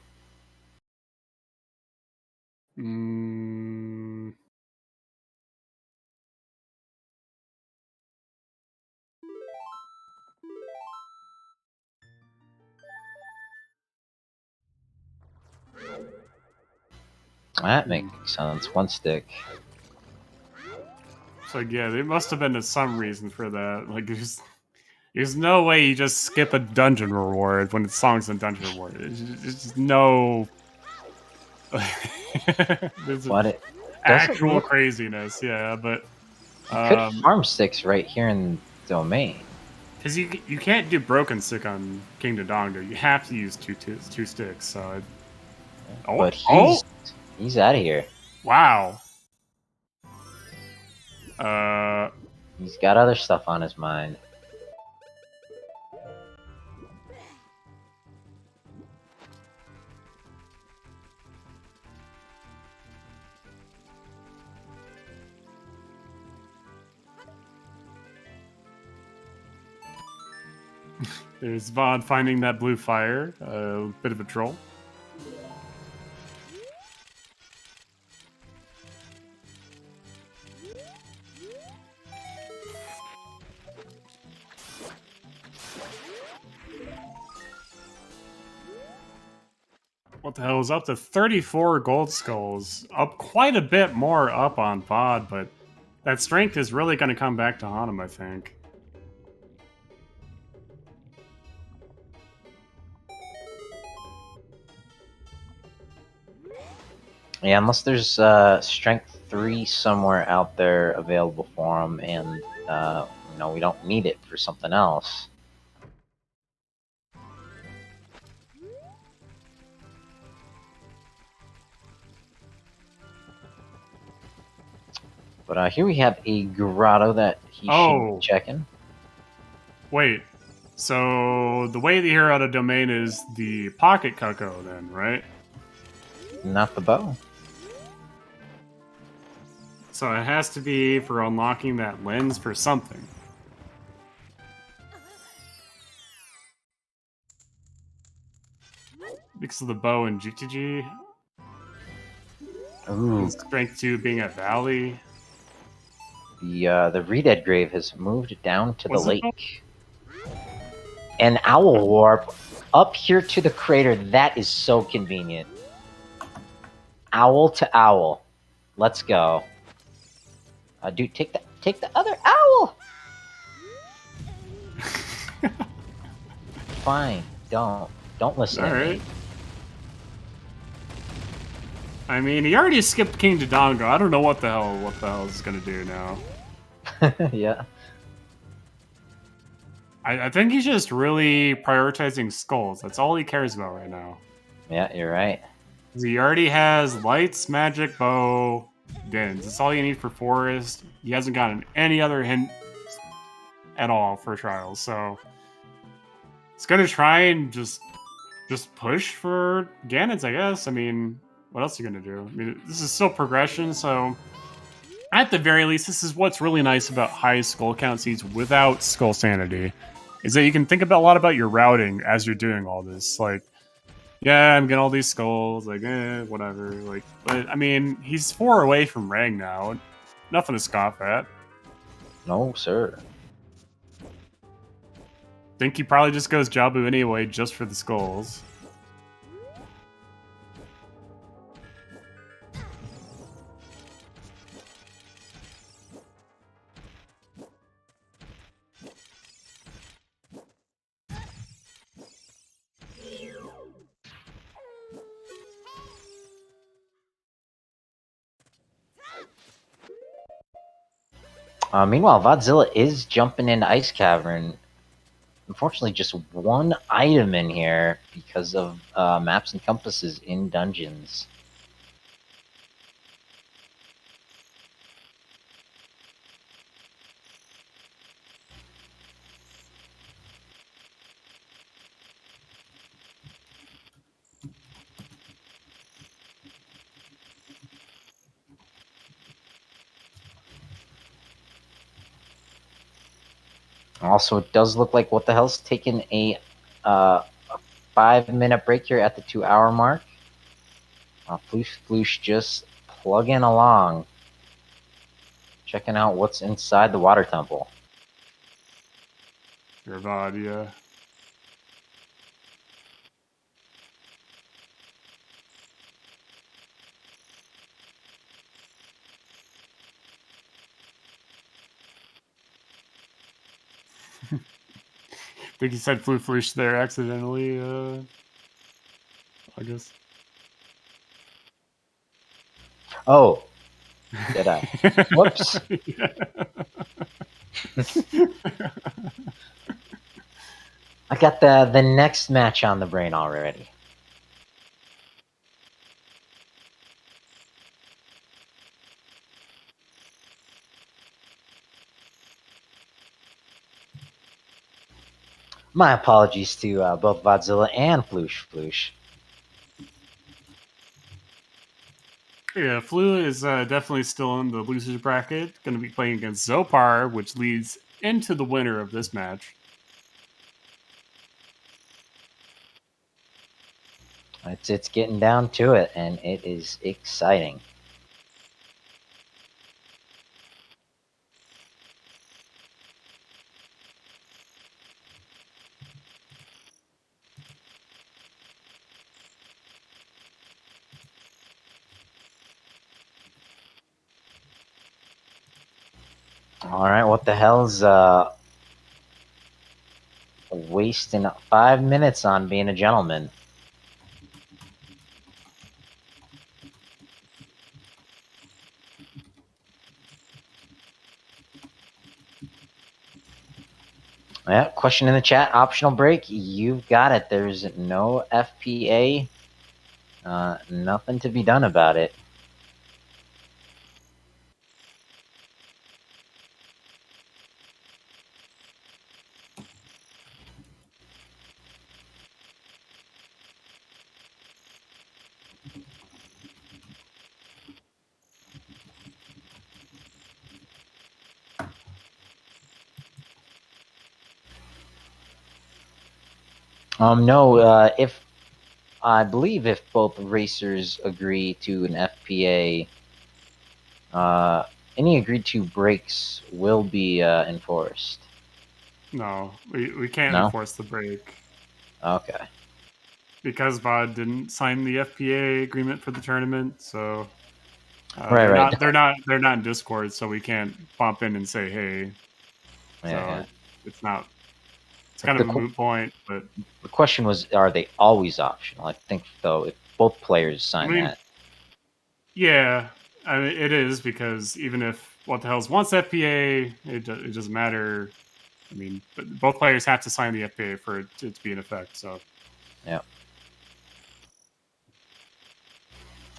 That makes sense. 1 stick. So yeah, there must have been some reason for that. Like, there's no way you just skip a dungeon reward when it's songs and dungeon reward. It's just no. There's actual craziness, yeah, but you could farm sticks right here in Domain. Because you can't do broken stick on King Dodongo. You have to use two sticks. So, but he's out of here. Wow. He's got other stuff on his mind. There's Vod finding that blue fire. A bit of a troll. What the hell is up to 34 gold skulls? Up quite a bit more up on Vod, but that strength is really going to come back to haunt him, I think. Yeah, unless there's strength 3 somewhere out there available for him, and we don't need it for something else. But here we have a grotto that he should be checking. Wait, So the way the hero out of domain is the pocket Cucko, then, right? Not the bow. So it has to be for unlocking that lens for something. Because of the bow and GTG. Ooh, Strength 2 being at Valley. the Redead Grave has moved down to the Was it lake. And Owl Warp up here to the crater. That is so convenient. Owl to owl. Let's go. Dude, take the other owl. Fine. Don't listen to me. I mean, he already skipped King Dodongo. I don't know what the hell is gonna do now. Yeah. I think he's just really prioritizing skulls. That's all he cares about right now. Yeah, you're right. He already has lights, magic, bow, dens. That's all you need for forest. He hasn't gotten any other hint at all for trials, so it's gonna try and just push for Ganons, I guess. I mean, what else are you gonna do? I mean, this is still progression, so at the very least, this is what's really nice about high skull count seeds without skull sanity, is that you can think about a lot about your routing as you're doing all this. Like, yeah, I'm getting all these skulls, like, whatever. Like, but I mean, he's 4 away from Rang now. Nothing to scoff at. No, sir. Think he probably just goes Jabu anyway, just for the skulls. Meanwhile, Vodzilla is jumping into Ice Cavern. Unfortunately, just one item in here because of maps and compasses in dungeons. Also, it does look like What the Hell's taking a 5-minute break here at the 2-hour mark. Floosh just plugging along, checking out what's inside the water temple. Your VOD, yeah. I think he said Floosh there accidentally, I guess. Oh, did I? Whoops. I got the next match on the brain already. My apologies to both Vodzilla and Floosh. Yeah, Flu is definitely still in the losers bracket. Going to be playing against Zopar, which leads into the winner of this match. It's getting down to it, and it is exciting. All right, what the hell's wasting 5 minutes on being a gentleman? Yeah, question in the chat, optional break. You've got it. There's no FPA. Nothing to be done about it. No. If I believe if both racers agree to an FPA, any agreed to breaks will be enforced. No, we can't No? enforce the break Okay. because VOD didn't sign the FPA agreement for the tournament. So Right, right. they're not in Discord, so we can't bump in and say hey. Yeah. So it's not. It's But kind of a moot point, but the question was, are they always optional? I think though, if both players I sign mean, that. yeah, I mean, it is because even if What the Hell's wants FPA, it doesn't matter. I mean, but both players have to sign the FPA for it to be in effect. So Yeah.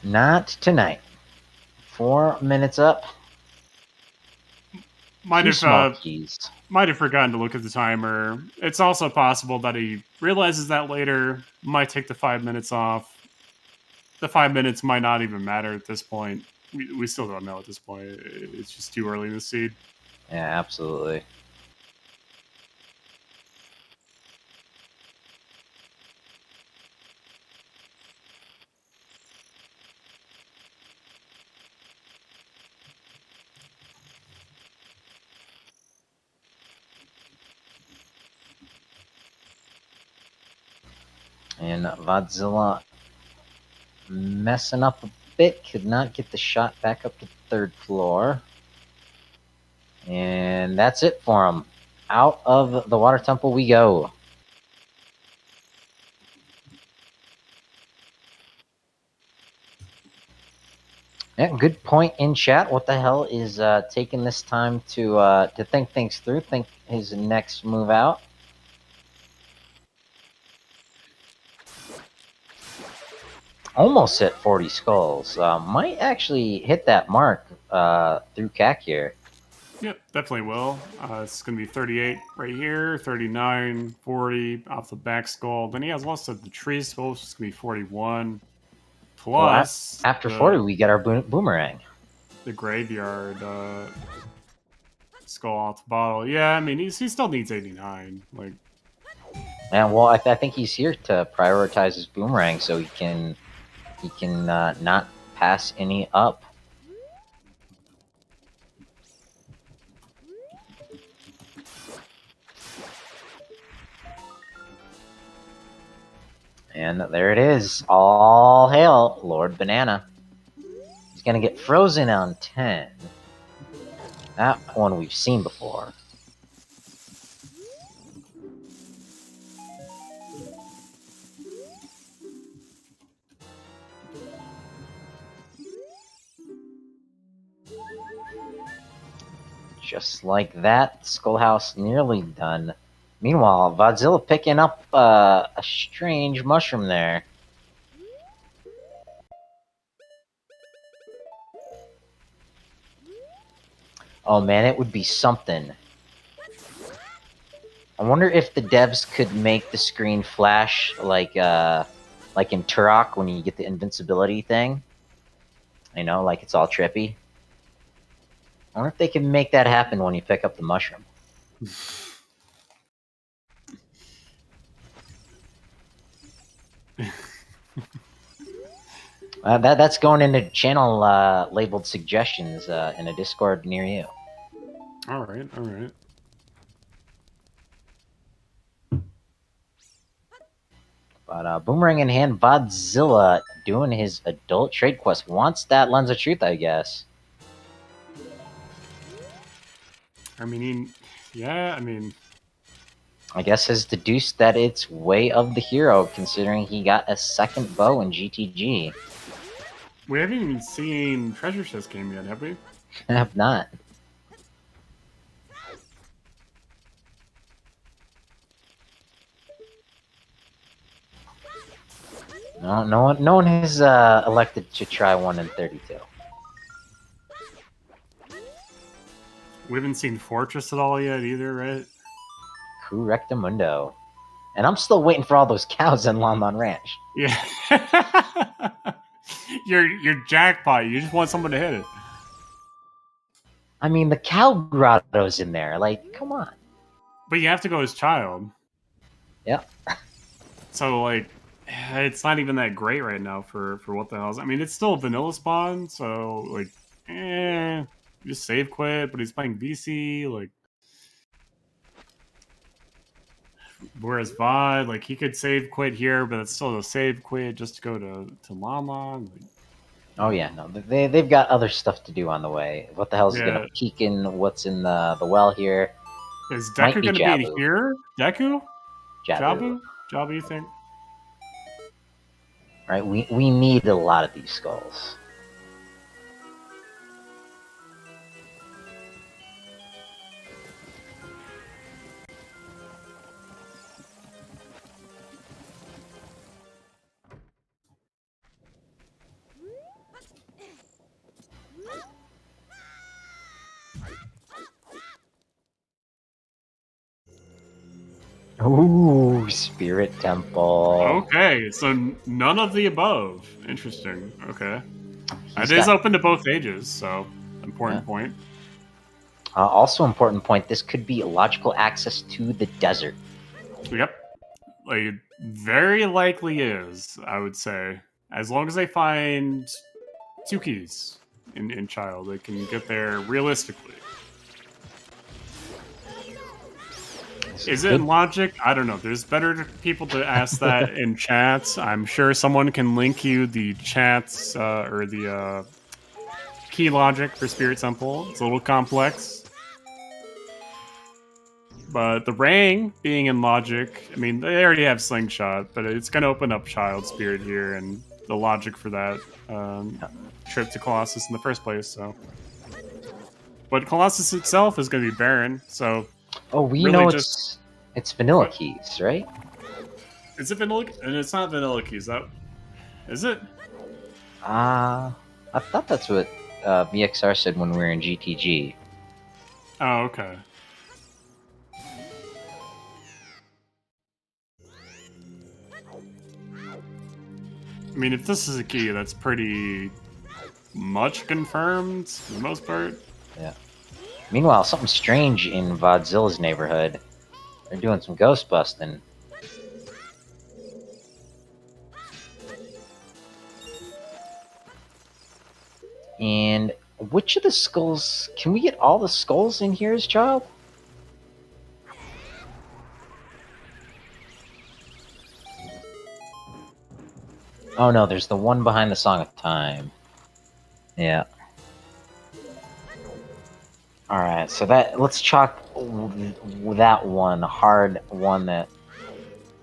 Not tonight. 4 minutes up. might Two have small keys. might have forgotten to look at the timer. It's also possible that he realizes that later. Might take the 5 minutes off. The 5 minutes might not even matter at this point. We still don't know at this point. It's just too early in the seed. Yeah, absolutely. And Vodzilla messing up a bit, could not get the shot back up to the 3rd floor. And that's it for him. Out of the water temple we go. Yeah, good point in chat. What the hell is taking this time to think things through, think his next move out? Almost hit 40 skulls. Might actually hit that mark through CAC here. Yep, definitely will. It's going to be 38 right here, 39, 40 off the back skull. Then he has lots of the tree skulls, it's going to be 41. Plus, well, after 40, we get our boomerang. The graveyard skull off the bottle. Yeah, I mean, he still needs 89. Like, and well, I think he's here to prioritize his boomerang so he can not pass any up. And there it is. All hail Lord Banana. He's going to get frozen on 10. That one we've seen before. Just like that, Skullhouse nearly done. Meanwhile, Vodzilla picking up a strange mushroom there. Oh man, it would be something. I wonder if the devs could make the screen flash like in Turok when you get the invincibility thing. You know, like it's all trippy. I wonder if they can make that happen when you pick up the mushroom. That's going into channel labeled suggestions in a Discord near you. all right, all right. But Boomerang in hand, Vodzilla doing his adult trade quest. Wants that Lens of Truth, I guess. I mean, yeah, I mean... I guess has deduced that it's way of the hero, considering he got a 2nd bow in GTG. We haven't even seen Treasure Chest game yet, have we? I have not. No one has elected to try 1 in 32. We haven't seen Fortress at all yet either, right? Correctamundo. And I'm still waiting for all those cows in London Ranch. Yeah. You're jackpot. You just want someone to hit it. I mean, the cow grotto's in there. Like, come on. But you have to go as child. Yep. So like, it's not even that great right now for what the hell's. I mean, it's still vanilla spawn, so like, just save quit. But he's playing VC, like. Whereas VOD, like he could save quit here, but it's still a save quit just to go to Llama. Like, Oh yeah, no, they've got other stuff to do on the way. What the hell's yeah, gonna peek in? What's in the well here? is Might Deku be going to be in Jabu. here? Deku, Jabu. Jabu, you think? Right? We need a lot of these skulls. Ooh, Spirit Temple. Okay, so none of the above. Interesting. Okay, He's it is got- open to both ages, so important point. Also important point. This could be logical access to the desert. Yep, like very likely is. I would say, as long as they find 2 keys in Child, they can get there realistically. Is it in logic? I don't know. There's better people to ask that in chats. I'm sure someone can link you the chats or the key logic for Spirit Temple. It's a little complex. But the Rang being in logic, I mean, they already have Slingshot, but it's going to open up Child Spirit here and the logic for that trip to Colossus in the first place. So, but Colossus itself is going to be barren, so... Oh, we really know just... it's vanilla What? keys, right? Is it vanilla? And it's not vanilla keys. That is it? I thought that's what VXR said when we were in GTG. Oh, okay. I mean, if this is a key, that's pretty much confirmed for the most part. Yeah. Meanwhile, something strange in Vodzilla's neighborhood. They're doing some ghost busting. And which of the skulls... Can we get all the skulls in here as Child? Oh no, there's the one behind the Song of Time. Yeah. Alright, so let's chalk that one, hard one that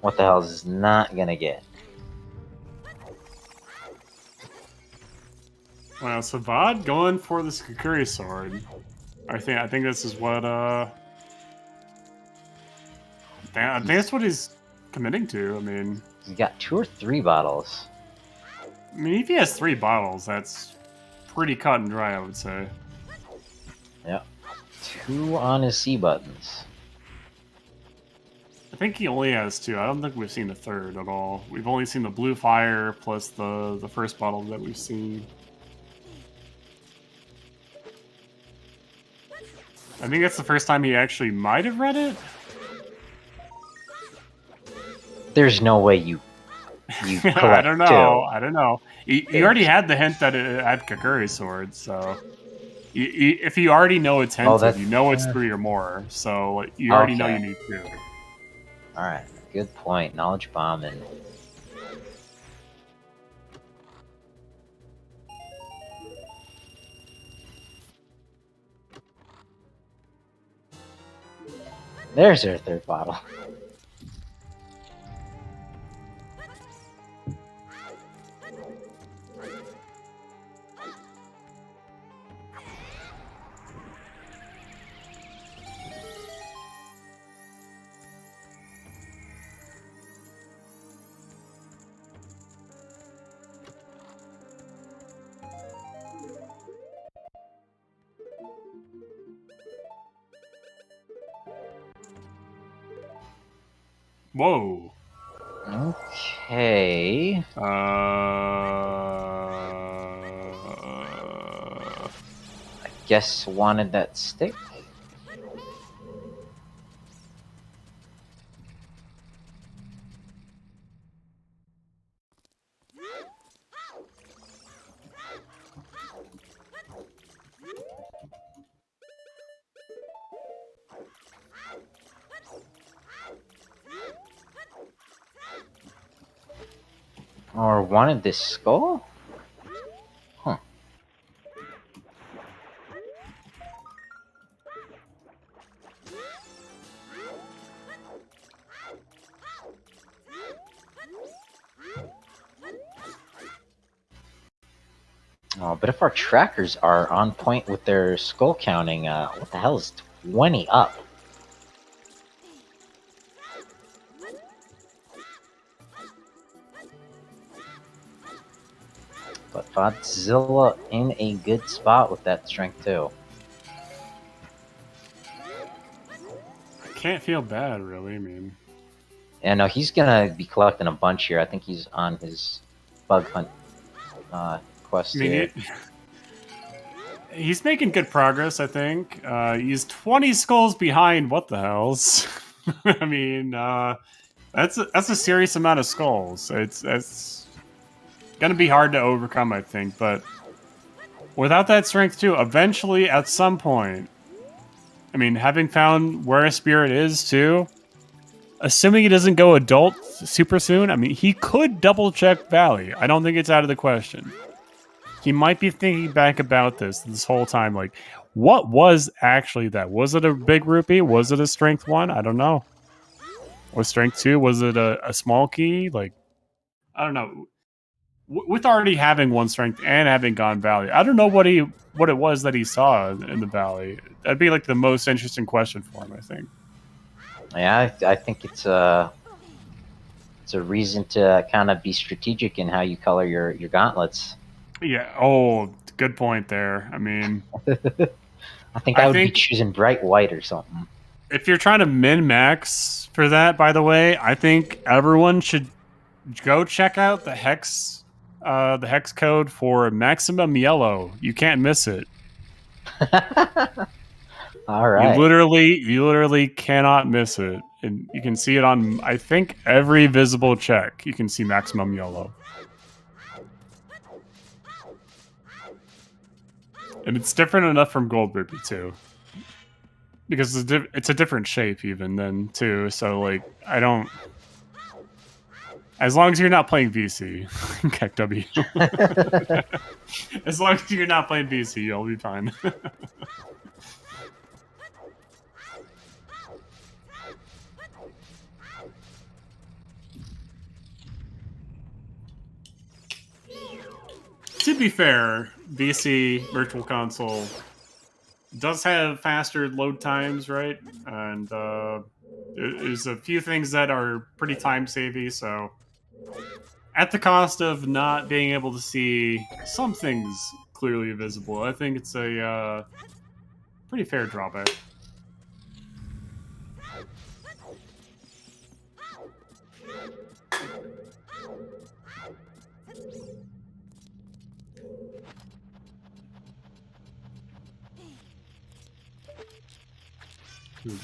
what the hell is not gonna get. Wow, so Vod going for the Skakuri sword. I think this is what I think that's what he's committing to. I mean, He's got 2 or 3 bottles. if he has 3 bottles, that's pretty cut and dry, I would say. Yep. 2 on his C buttons. I think he only has 2. I don't think we've seen a third at all. We've only seen the blue fire plus the first bottle that we've seen. I think that's the first time he actually might have read it. There's no way you collect I don't know. 2. I don't know. You already had the hint that it had Kakuri's sword, so if you already know it's hinted, you know it's 3 or more. So you already know you need 2. All right, good point. Knowledge bombing. There's our 3rd bottle. Whoa. Okay. I guess wanted that stick. Or wanted this skull? Huh. Oh, but if our trackers are on point with their skull counting, what the hell is 20 up? But Vodzilla in a good spot with that strength too. Can't feel bad, really. I mean, Yeah, no, he's gonna be collecting a bunch here. I think he's on his bug hunt quest here. He's making good progress, I think. He's 20 skulls behind. What the hells? I mean, that's a serious amount of skulls. It's gonna be hard to overcome, I think. But without that strength too, eventually, at some point, I mean, having found where a spirit is too, assuming he doesn't go adult super soon, I mean, he could double check Valley. I don't think it's out of the question. He might be thinking back about this whole time, like, what was actually that? Was it a big rupee? Was it a strength 1? I don't know. Or strength 2? Was it a small key? Like, I don't know. With already having 1 strength and having gone Valley, I don't know what it was that he saw in the Valley. That'd be like the most interesting question for him, I think. Yeah, I think it's a reason to kind of be strategic in how you color your gauntlets. Yeah. Oh, good point there. I mean, I think I would be choosing bright white or something. If you're trying to min-max for that, by the way, I think everyone should go check out the hex code for maximum yellow. You can't miss it. All right. You literally cannot miss it. And you can see it on, I think, every visible check. You can see maximum yellow. And it's different enough from gold rupee too. Because it's a different shape even then too. So like I don't. As long as you're not playing VC, Keck W. As long as you're not playing VC, you'll be fine. To be fair, VC Virtual Console does have faster load times, right? And there's a few things that are pretty time savvy, so at the cost of not being able to see some things clearly visible, I think it's a pretty fair drawback.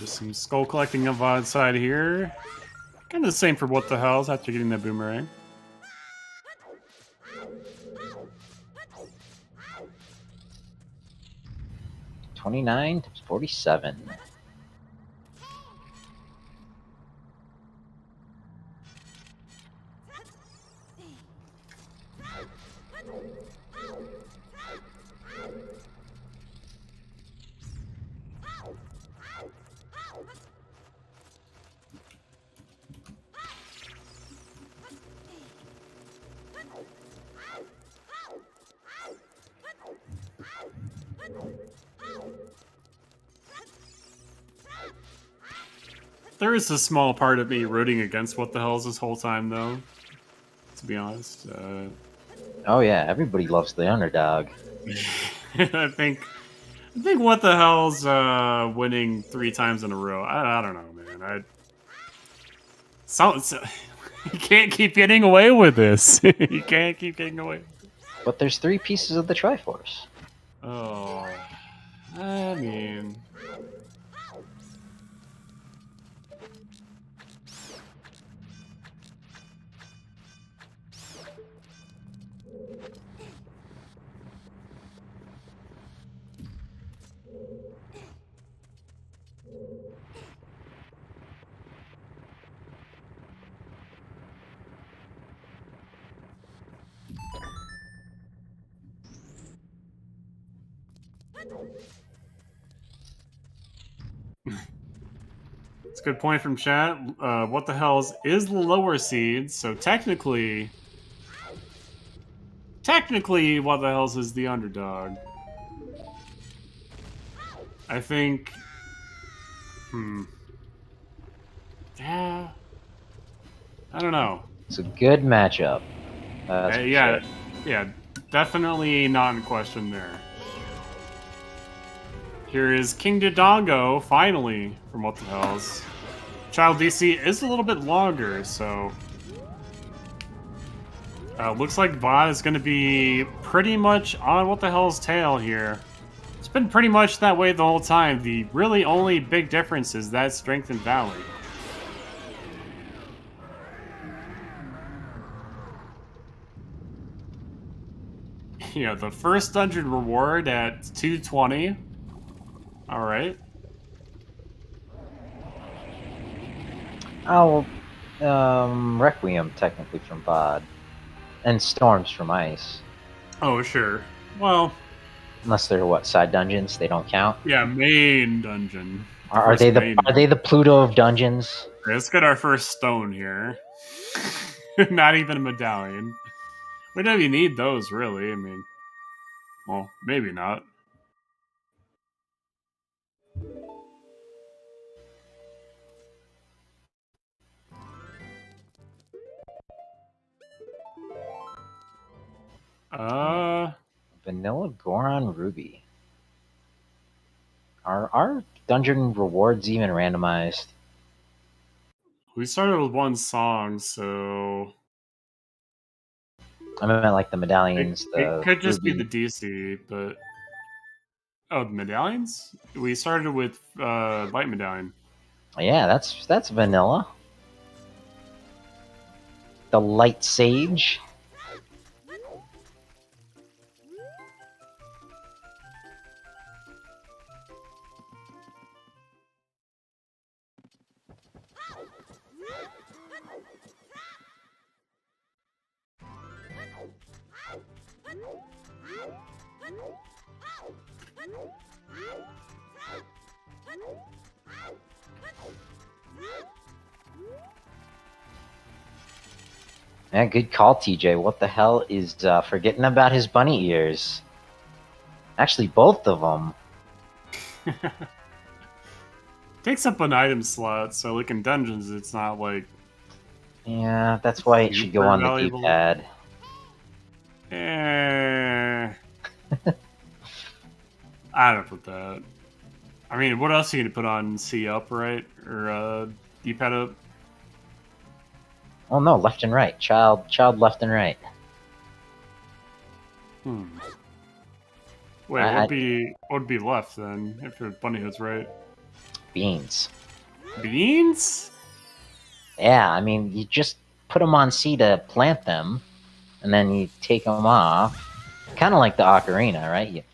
Just some skull collecting on VOD side here. Kind of the same for what the hells after getting that boomerang. $29 to $47. There is a small part of me rooting against what the hells this whole time, though. To be honest. Oh yeah, everybody loves the underdog. I think what the hell's winning 3 times in a row. I don't know, man. You can't keep getting away with this. You can't keep getting away. But there's 3 pieces of the Triforce. Oh, I mean. It's a good point from chat. What the hell's is the lower seed? So technically, what the hell's is the underdog. I think. Yeah. I don't know. It's a good matchup. Yeah, yeah, definitely not in question there. Here is King Dodongo, finally, from What the Hells. Child DC is a little bit longer, so... looks like Vod is going to be pretty much on What the Hell's tail here. It's been pretty much that way the whole time. The really only big difference is that Strength and Valley. Yeah, the first dungeon reward at 220. Alright. Oh, Requiem technically from Bod. And Storms from Ice. Oh, sure. Well... Unless they're, what, side dungeons? They don't count? Yeah, main dungeon. Are they the Pluto of dungeons? Let's get our first stone here. Not even a medallion. We don't even need those, really. I mean... Well, maybe not. Vanilla Goron Ruby. Are dungeon rewards even randomized? We started with one song, so... I meant like the medallions. It could just Ruby. be the DC, but... Oh, the medallions? We started with Light Medallion. Yeah, that's vanilla. The Light Sage. Yeah, good call, TJ. What the hell is forgetting about his bunny ears? Actually, both of them. Takes up an item slot, so like in dungeons, it's not like... Yeah, that's why it should go on the D-pad. I don't put that. I mean, what else are you going to put on C up, right? Or D-pad up? Oh no, left and right. Child left and right. Wait, what would be left then, if your bunny hood's right? Beans. Beans? Yeah, I mean, you just put them on C to plant them, and then you take them off. Kind of like the ocarina, right? You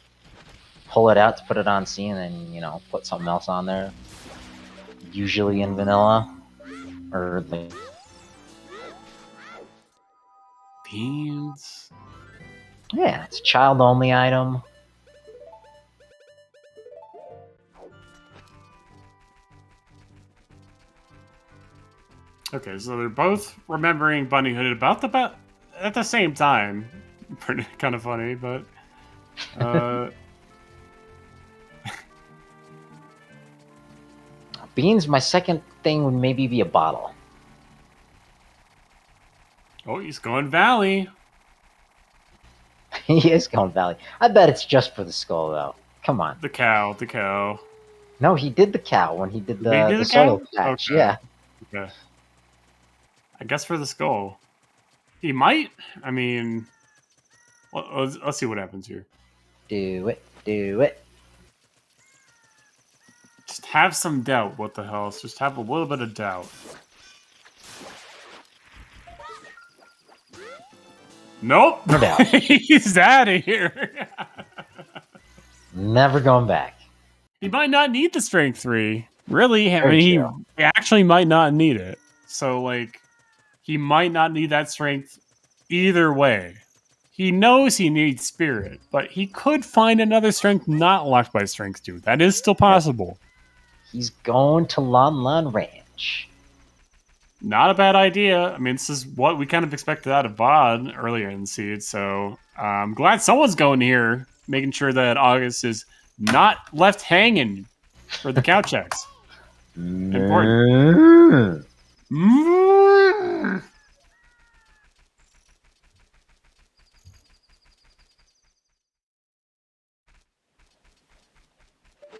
pull it out to put it on C, and then, you know, put something else on there. Usually in vanilla. Or like... Beans? Yeah, it's a child-only item. Okay, so they're both remembering Bunny Hood about at the same time. Pretty kind of funny, but Beans, my second thing would maybe be a bottle. Oh, he's going Valley. He is going Valley. I bet it's just for the skull, though. Come on. The cow. No, he did the cow when he did the soil patch. Okay. Yeah. Okay. I guess for the skull. He might. I mean, let's see what happens here. Do it. Just have some doubt. What the hell? Just have a little bit of doubt. Nope. No doubt. He's out of here. Never going back. He might not need the strength 3. Really, I mean, he actually might not need it. So, like, he might not need that strength either way. He knows he needs Spirit, but he could find another strength not locked by Strength 2. That is still possible. He's going to Lon Lon Ranch. Not a bad idea. I mean, this is what we kind of expected out of VOD earlier in the seed, so I'm glad someone's going here, making sure that August is not left hanging for the cow checks. Important.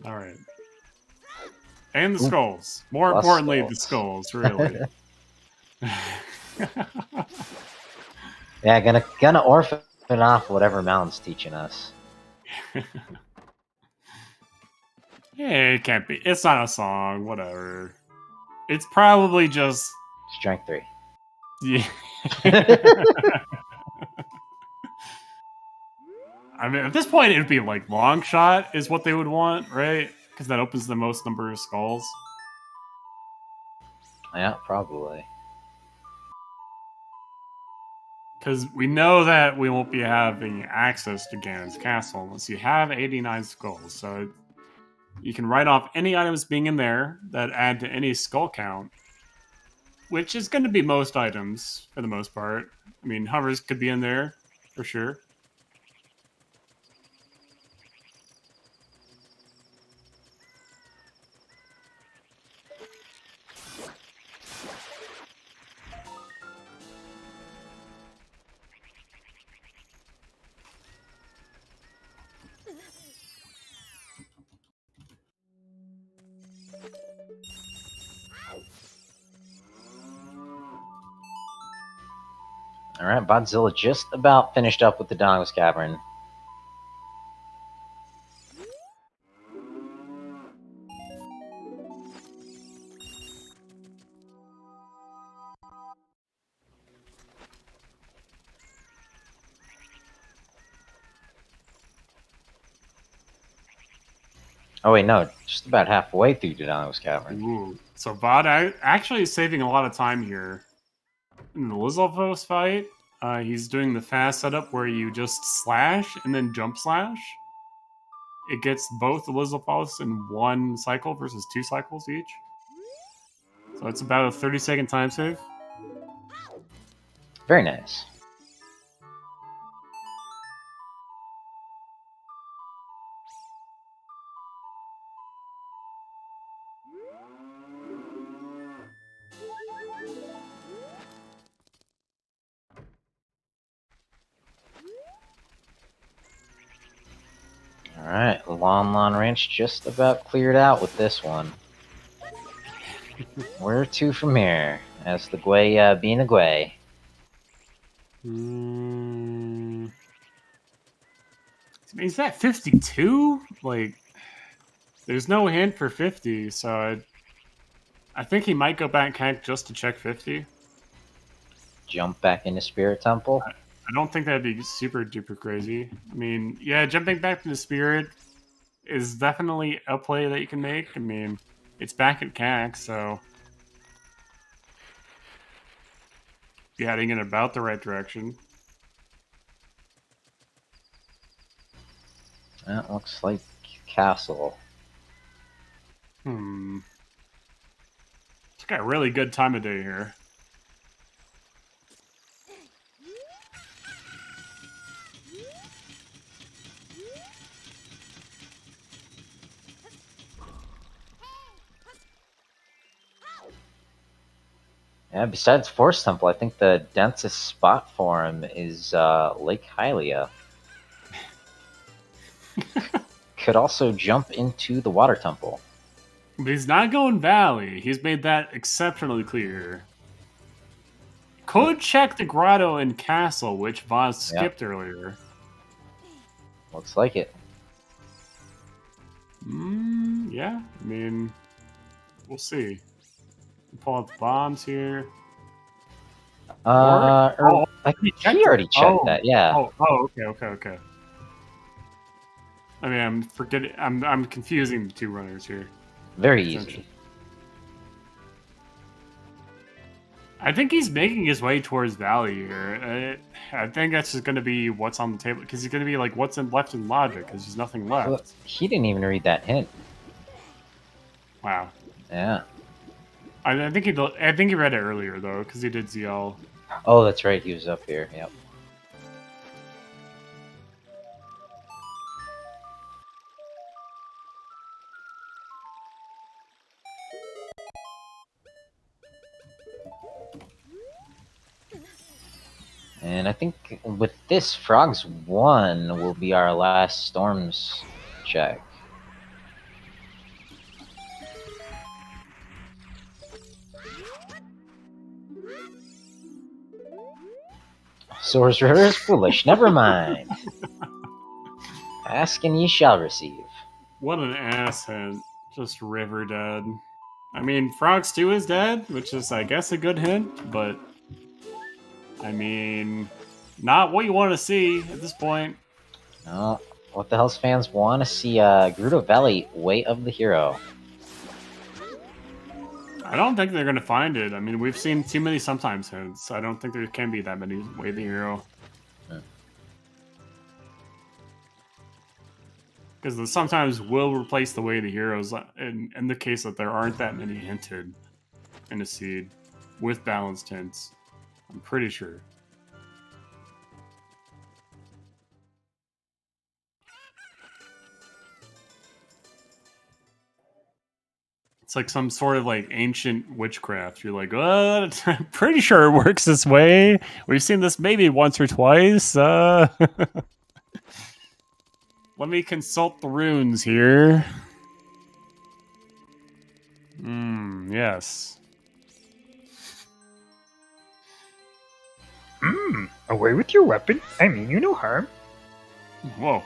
All right. And the skulls. More importantly, the skulls, really. Yeah, gonna orphan off whatever Mountain's teaching us. Yeah, it can't be. It's not a song, whatever. It's probably just... Strength 3. Yeah. I mean, at this point, it'd be like long shot is what they would want, right? Because that opens the most number of skulls. Yeah, probably. Because we know that we won't be having access to Ganon's castle unless you have 89 skulls. So you can write off any items being in there that add to any skull count, which is going to be most items for the most part. I mean, hovers could be in there for sure. Alright, Vodzilla just about finished up with the Dongo's Cavern. Oh wait, no, just about halfway through the Dongo's Cavern. Ooh. So VOD actually is saving a lot of time here. In the Lizalfos fight, he's doing the fast setup where you just slash and then jump slash. It gets both the Lizalfos in one cycle versus 2 cycles each. So it's about a 30-second time save. Very nice. Alright, Lon Lon Ranch just about cleared out with this one. Where to from here? As the Gwei being a Gwei. Is that 52? Like, there's no hint for 50, so I think he might go back just to check 50. Jump back into Spirit Temple? I don't think that'd be super duper crazy. I mean, yeah, jumping back into Spirit is definitely a play that you can make. I mean, it's back at CAC, so you're heading in about the right direction. That looks like Castle. It's got a really good time of day here. Yeah, besides Force Temple, I think the densest spot for him is Lake Hylia. Could also jump into the Water Temple. But he's not going Valley. He's made that exceptionally clear. Could check the Grotto and Castle, which Voz skipped earlier. Looks like it. Yeah, I mean, we'll see. Pull out the bombs here. I think he already checked that, yeah. Okay. I mean, I'm forgetting. I'm confusing the two runners here. Very easy. I think he's making his way towards Valley here. I think that's just going to be what's on the table, because he's going to be like, what's left in logic, because there's nothing left. Well, he didn't even read that hint. Wow. Yeah. I think he read it earlier though, because he did ZL. Oh, that's right. He was up here. Yep. And I think with this, Frogs 1 will be our last Storms check. Sorcerer is foolish. Never mind. Ask and ye shall receive. What an ass hint. Just River dead. I mean, Frogs 2 is dead, which is, I guess, a good hint, but... I mean... Not what you want to see at this point. No. What the hell's fans want to see Gerudo Valley, Way of the Hero. I don't think they're going to find it. I mean, we've seen too many sometimes hints. I don't think there can be that many Way of the Hero. Because the sometimes will replace the Way of the Heroes in the case that there aren't that many hinted in a seed with balanced hints. I'm pretty sure. It's like some sort of like ancient witchcraft. You're like, I'm pretty sure it works this way. We've seen this maybe once or twice. Let me consult the runes here. Yes. Away with your weapon. I mean you no harm. Whoa.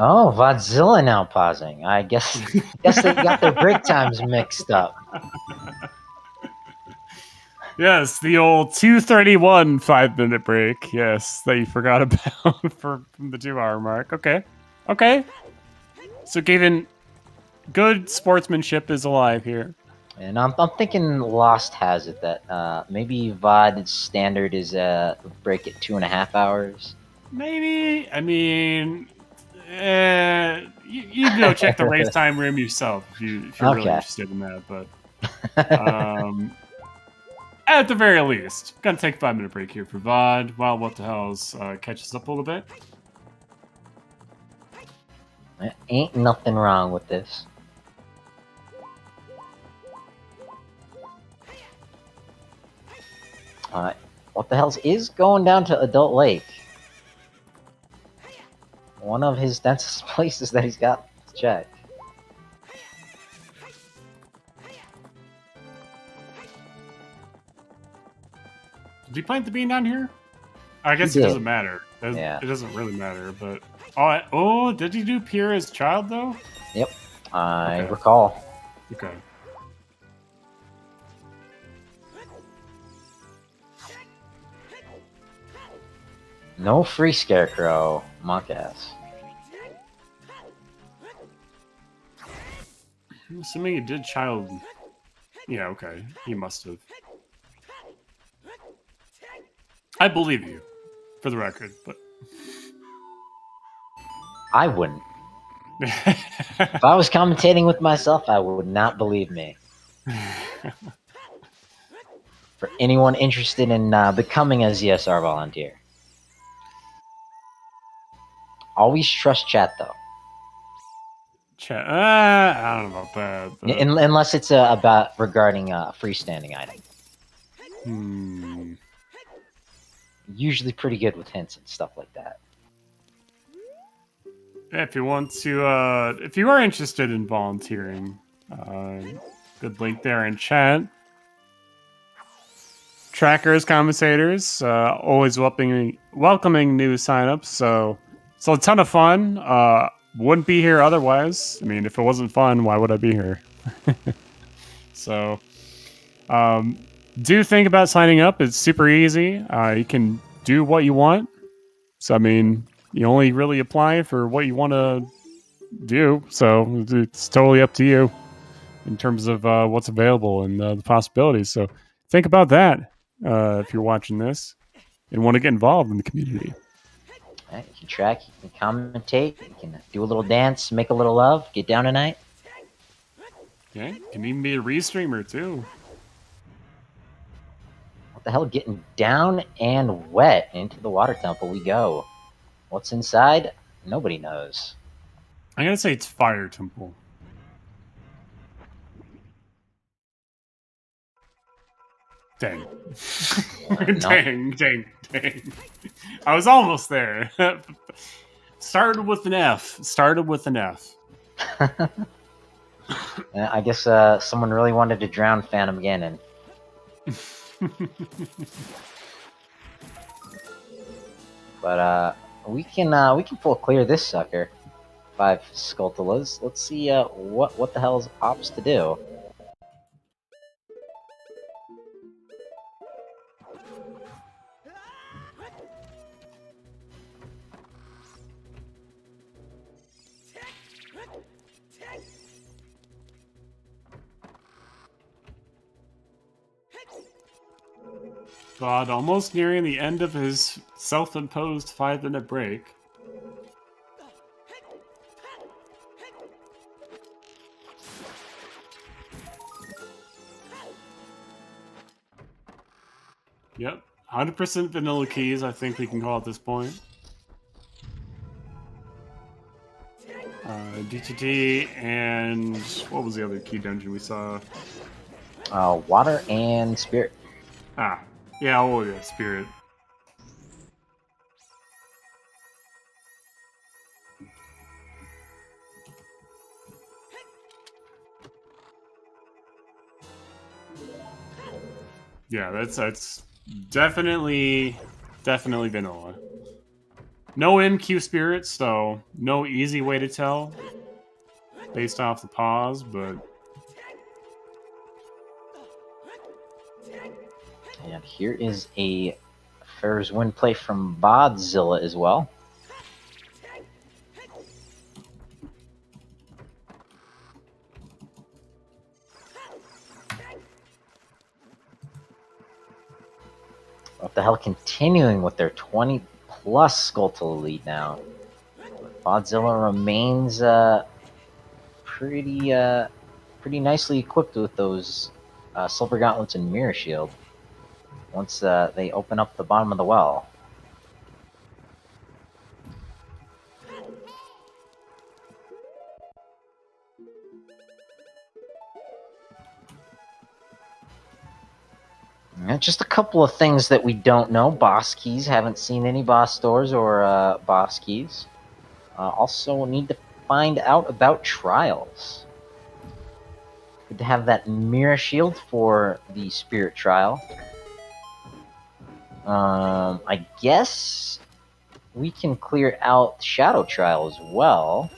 Oh, Vodzilla now pausing. I guess they got their break times mixed up. Yes, the old 2:31 5-minute break. Yes, that you forgot about from the 2-hour mark. Okay. So, Gavin, good sportsmanship is alive here. And I'm thinking Lost has it that maybe VOD's standard is break at 2.5 hours. Maybe. I mean, you go check the race time room yourself if you're really interested in that. But at the very least, gonna take a 5-minute break here for VOD while What the Hell's catches up a little bit. Ain't nothing wrong with this. What the hell's is going down to Adult Lake? One of his densest places that he's got to check. Did he plant the bean down here? I guess it doesn't matter. It doesn't really matter, but... Oh, did he do Pierre as child, though? Yep, I recall. Okay. No free Scarecrow, mock ass. I'm assuming he did child... Yeah, okay. He must have. I believe you, for the record, but... I wouldn't. If I was commentating with myself, I would not believe me. For anyone interested in becoming a ZSR volunteer. Always trust chat, though. Chat? I don't know about that. But... Unless it's regarding a freestanding item. usually pretty good with hints and stuff like that. If you want to, if you are interested in volunteering, good link there in chat. Trackers, commentators, always welcoming new signups. So it's a ton of fun. Wouldn't be here otherwise. I mean, if it wasn't fun, why would I be here? So, do think about signing up. It's super easy. You can do what you want. So, I mean, you only really apply for what you want to do. So it's totally up to you in terms of what's available and the possibilities. So think about that if you're watching this and want to get involved in the community. Right, you can track, you can commentate, you can do a little dance, make a little love, get down tonight. Okay, can even be a restreamer too. What the hell? Getting down and wet into the water temple we go. What's inside? Nobody knows. I'm gonna say it's Fire Temple. Dang. Dang. I was almost there. Started with an F. I guess someone really wanted to drown Phantom Ganon. But we can full clear this sucker. 5 Skulltulas. Let's see what the hell's ops to do. God, almost nearing the end of his self-imposed 5-minute break. Yep, 100% vanilla keys, I think we can call at this point. DTT and what was the other key dungeon we saw? Water and Spirit. Ah, yeah, oh yeah, Spirit. Yeah, that's definitely vanilla. No MQ spirits, so no easy way to tell based off the pause, but and here is a Fair's Wind play from Vodzilla as well. What the hell, continuing with their 20+ Skulltula lead now. Vodzilla remains pretty nicely equipped with those Silver Gauntlets and Mirror Shield once they open up the bottom of the well. Just a couple of things that we don't know. Boss keys. Haven't seen any boss doors or boss keys. Also need to find out about trials. Good to have that Mirror Shield for the Spirit Trial. I guess we can clear out Shadow Trial as well.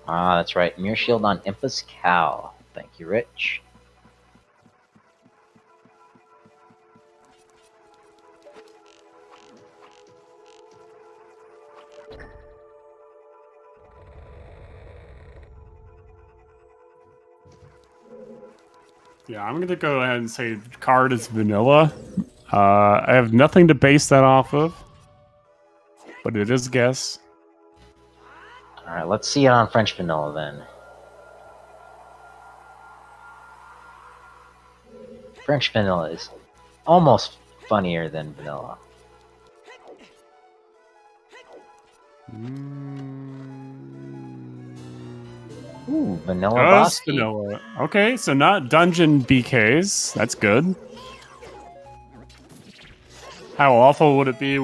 Ah, that's right. Mirror Shield on Impus Cow. Thank you, Rich. yeah, I'm gonna go ahead and say the card is vanilla. I have nothing to base that off of. but it is a guess. All right, let's see it on French vanilla then. French vanilla is almost funnier than vanilla. Ooh, vanilla boss. Vanilla. Okay, so not dungeon BKs. That's good. How awful would it be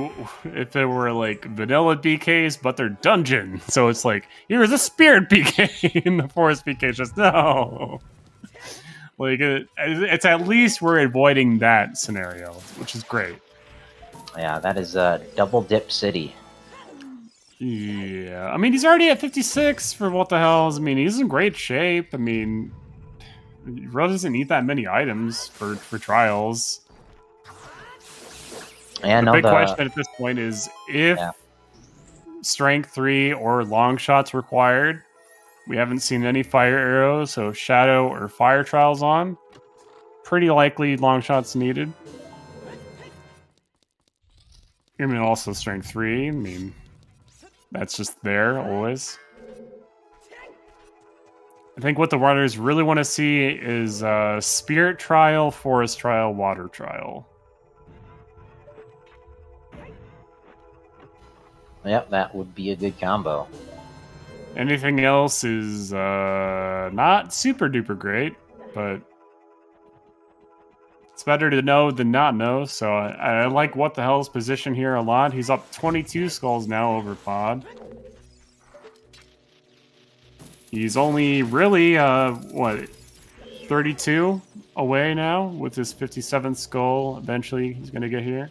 if there were like vanilla BKs, but they're dungeon? So it's like, here's a spirit BK in the forest BK. Just no. Like it's at least we're avoiding that scenario, which is great. Yeah, that is Double Dip City. Yeah, I mean he's already at 56 for what the hells. I mean he's in great shape. I mean, he really doesn't need that many items for trials. Yeah, the big question at this point is if strength 3 or long shots required. We haven't seen any fire arrows, so shadow or fire trials on. Pretty likely long shots needed. I mean, also strength 3. I mean, that's just there always. I think what the runners really want to see is spirit trial, forest trial, water trial. Yep, that would be a good combo. Anything else is not super duper great, but it's better to know than not know. So I like what the hell's position here a lot. He's up 22 skulls now over Pod. He's only really, 32 away now with his 57th skull. Eventually he's going to get here.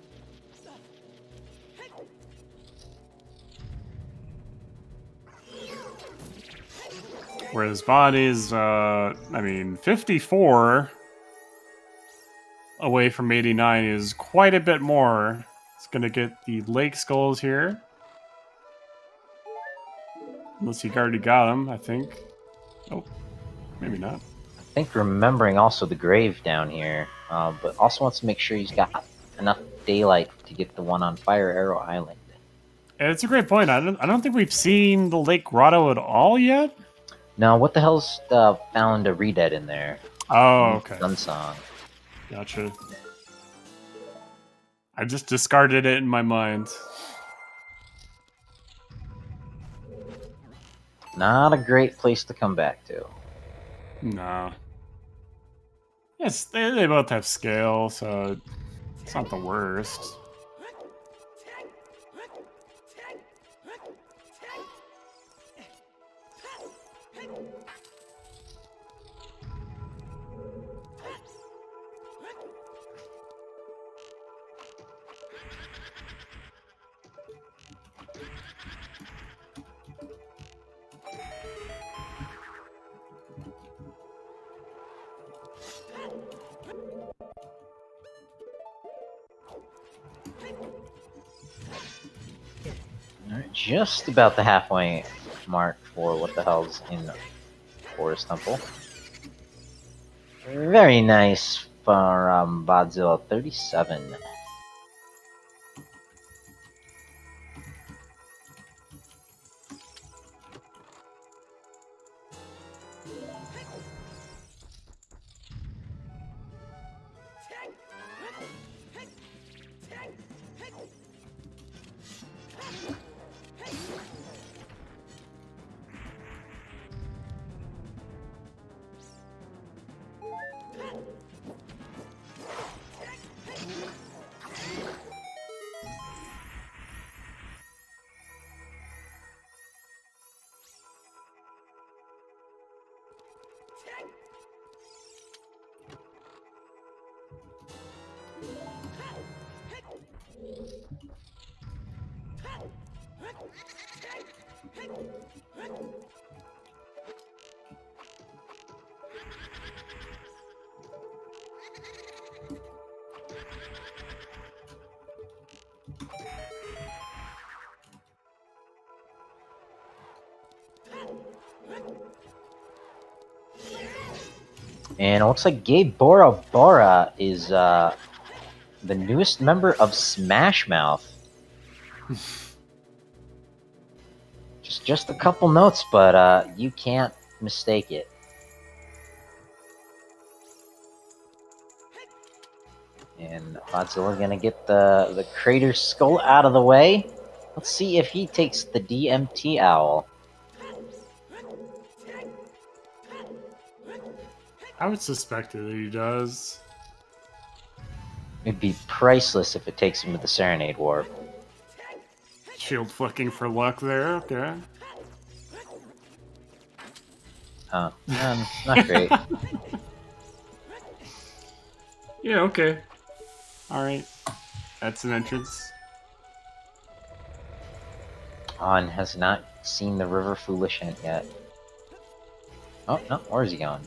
Whereas Vod is, 54 away from 89 is quite a bit more. It's going to get the lake skulls here. Unless he already got them, I think. Oh, maybe not. I think remembering also the grave down here, but also wants to make sure he's got enough daylight to get the one on Fire Arrow Island. It's a great point. I don't think we've seen the Lake Grotto at all yet. No, what the hell's found a Redead in there? Oh, okay. Sunsong. Gotcha. I just discarded it in my mind. Not a great place to come back to. No. Yes, they both have scale, so it's not the worst. Just about the halfway mark for what the hell's in the Forest Temple. Very nice for Vodzilla 37. And it looks like Gabe Bora Bora is the newest member of Smash Mouth. Just a couple notes, but you can't mistake it. And Vodzilla gonna get the crater skull out of the way. Let's see if he takes the DMT owl. I would suspect that he does. It'd be priceless if it takes him to the Serenade Warp. Shield flicking for luck there, okay. Huh. Not great. Yeah, okay. Alright. That's an entrance. On has not seen the River Foolish hint yet. Oh, no, where's he going?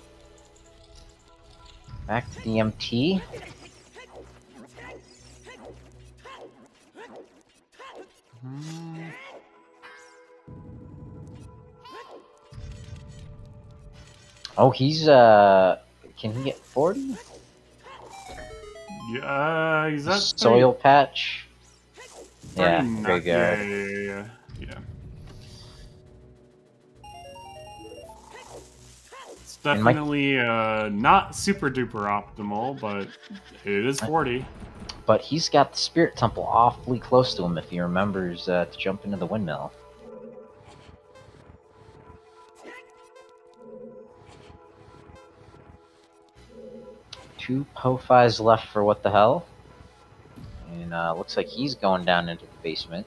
Back to DMT. Oh, he's, can he get 40? Yeah, he's at Soil patch? Yeah, 39. graveyard. Yeah. It's definitely not super duper optimal, but it is 40. But he's got the Spirit Temple awfully close to him if he remembers to jump into the windmill. Two Po-Fis left for what the hell. And looks like he's going down into the basement.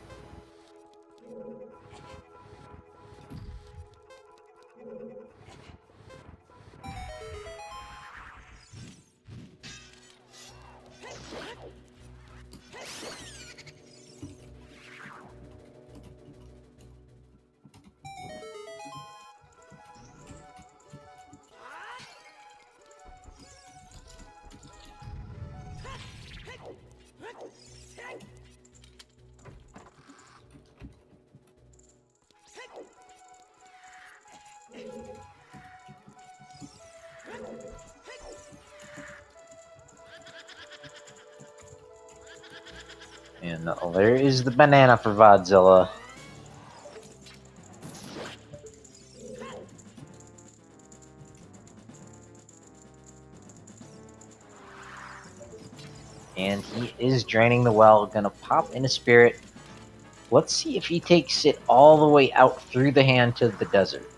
And there is the banana for Vodzilla. And he is draining the well, gonna pop in a spirit. Let's see if he takes it all the way out through the hand to the desert.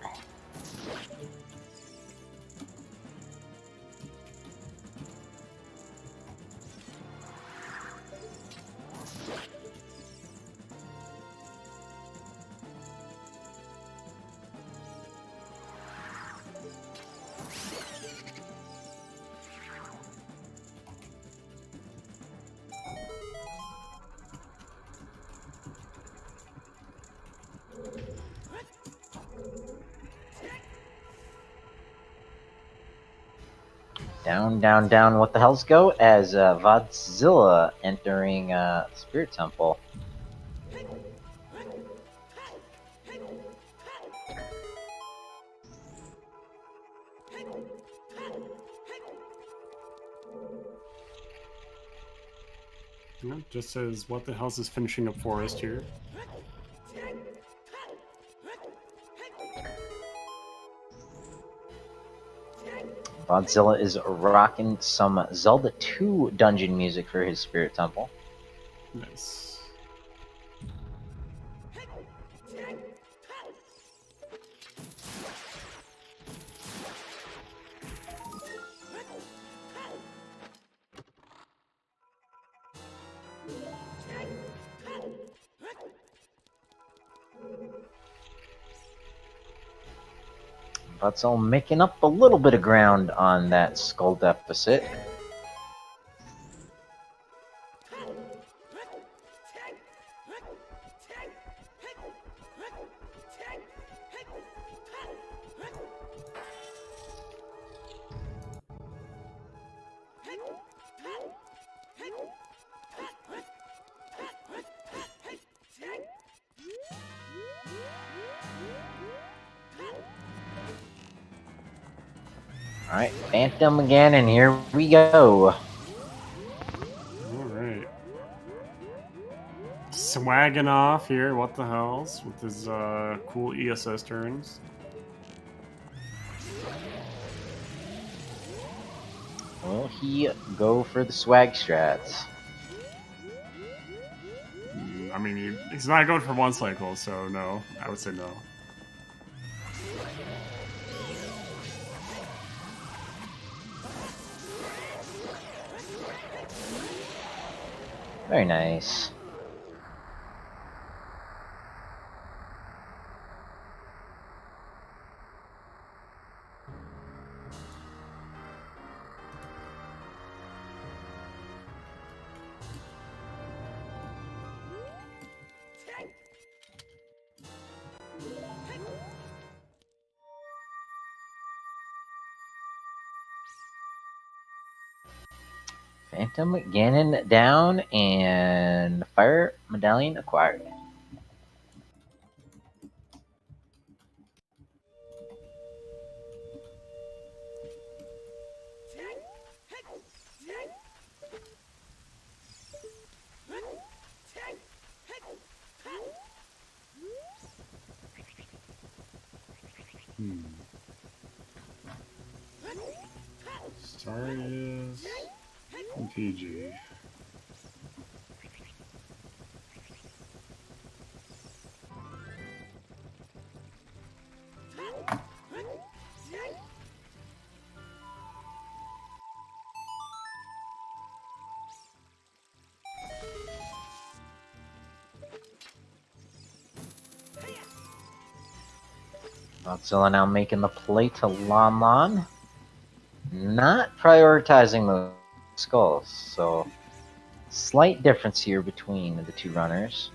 Down, down, down, what the hell's go? As Vodzilla entering Spirit Temple. Yeah, just says, what the hell's this finishing up forest here? Vodzilla is rocking some Zelda 2 dungeon music for his Spirit Temple. Nice. Vodzilla making up a little bit of ground on that skull deficit. Alright, Phantom again, and here we go. Alright. Swagging off here, what the hells, with his cool ESS turns. Will he go for the swag strats? I mean, he's not going for one cycle, so no. I would say no. Very nice. Phantom Ganon down and Fire Medallion acquired. Starius and PG. Vodzilla now making the play to Lon Lon. Not prioritizing the skulls, so slight difference here between the two runners.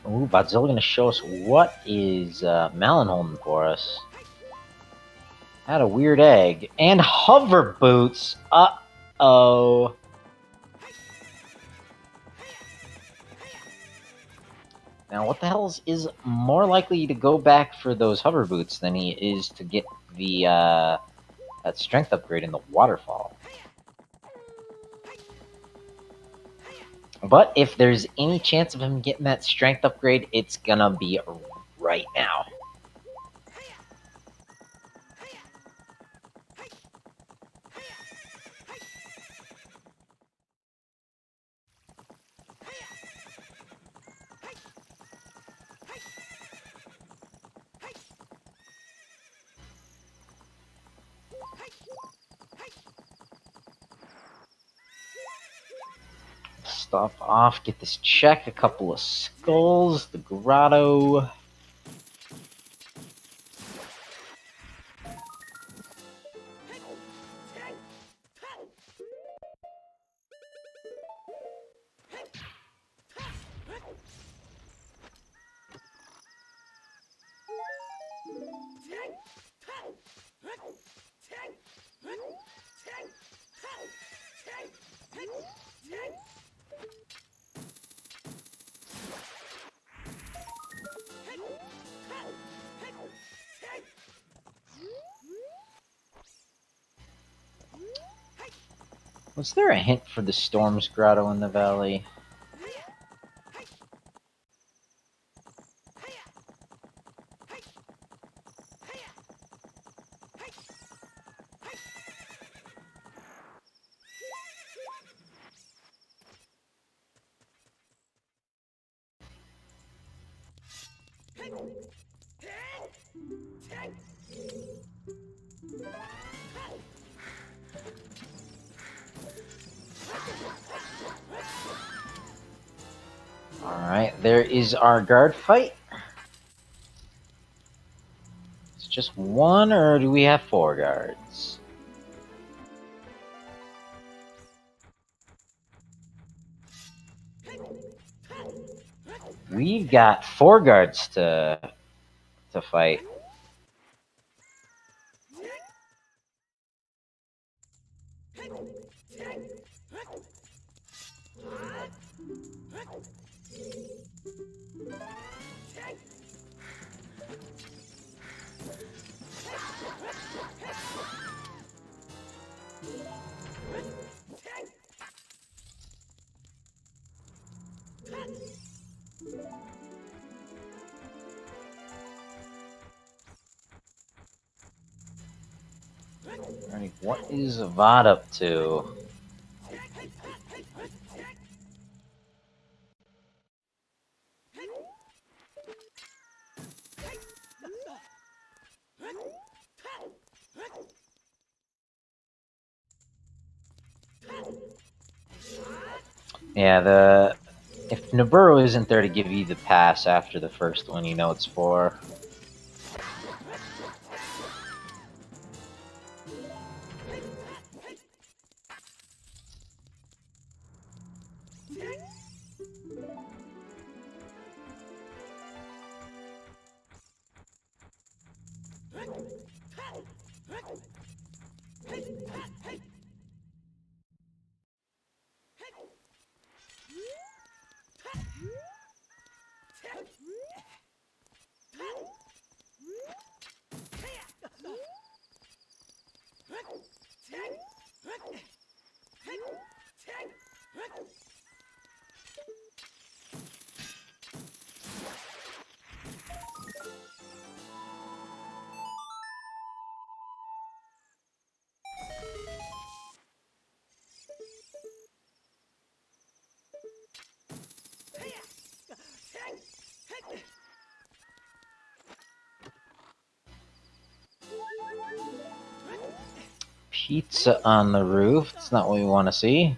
Ooh, Vodzilla gonna show us what is Malin holding for us. Had a weird egg. And hover boots! Uh-oh. Now, what the hell is more likely to go back for those hover boots than he is to get the that strength upgrade in the waterfall? But if there's any chance of him getting that strength upgrade, it's gonna be right now. Stop off, get this check, a couple of skulls, the grotto. Was there a hint for the Storm's Grotto in the valley? Alright, there is our guard fight. It's just one, or do we have 4 guards? We've got 4 guards to fight. Alright, what is Vod up to? Yeah, if Naburo isn't there to give you the pass after the first one, you know it's for. Pizza on the roof. That's not what we want to see.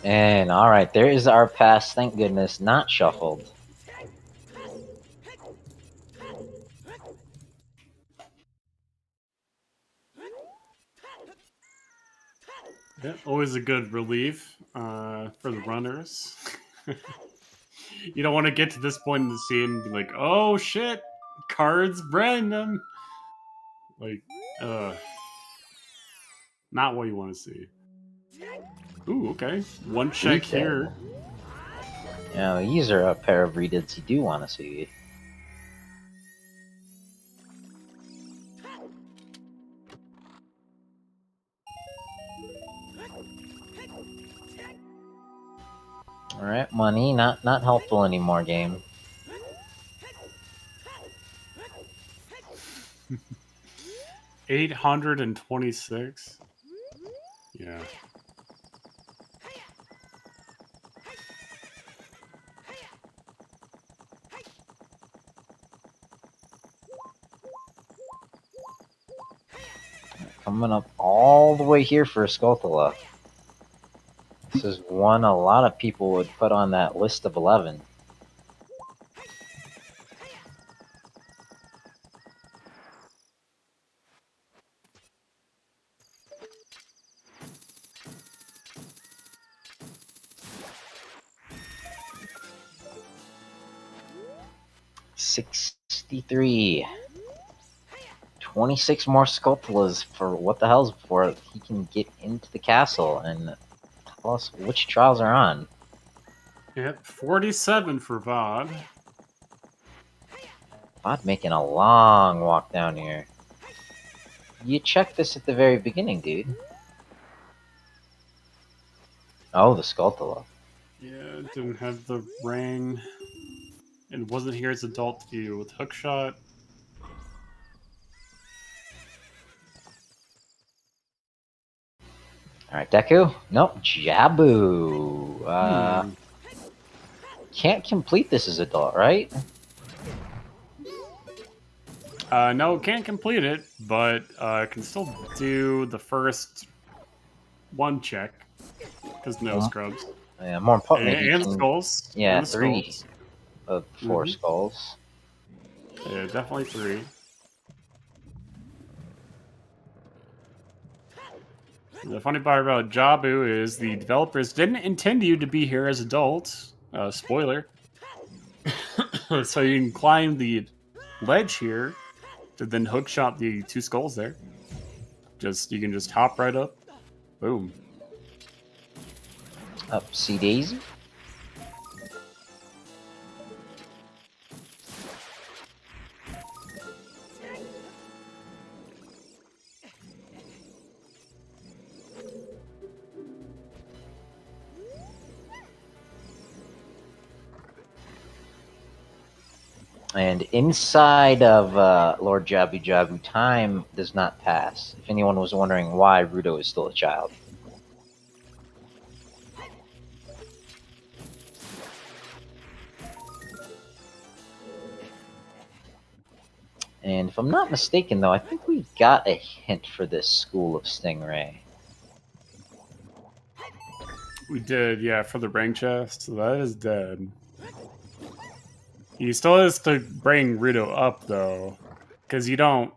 And alright, there is our pass, thank goodness, not shuffled. Yeah, always a good relief for the runners. You don't want to get to this point in the scene and be like, oh shit, cards random. Like, not what you want to see. Ooh, okay. One check here. Now, these are a pair of redids you do want to see. Alright, money, not helpful anymore, game. $826. Yeah. Coming up all the way here for a Skulltula. This is one a lot of people would put on that list of 11. $63. 26 more Skulltulas for what the hell's before he can get into the castle and tell us which trials are on. Yep, 47 for Vod. Vod making a long walk down here. You checked this at the very beginning, dude. Oh, the Skulltula. Yeah, didn't have the ring. And wasn't here as adult view with hookshot. Alright, Deku. Nope, Jabu. Can't complete this as adult, right? No, can't complete it, but can still do the first one check. Because no scrubs. Yeah, more importantly, And skulls. Yeah, and 3 skulls. of 4 skulls. Yeah, definitely 3. The funny part about Jabu is the developers didn't intend you to be here as adults. Spoiler. So you can climb the ledge here to then hookshot the 2 skulls there. You can just hop right up. Boom. Up C Daisy. And inside of Lord Jabu Jabu, time does not pass. If anyone was wondering why Ruto is still a child. And if I'm not mistaken, though, I think we got a hint for this School of Stingray. We did, yeah, for the ring chest. So that is dead. He still has to bring Ruto up, though. Because you don't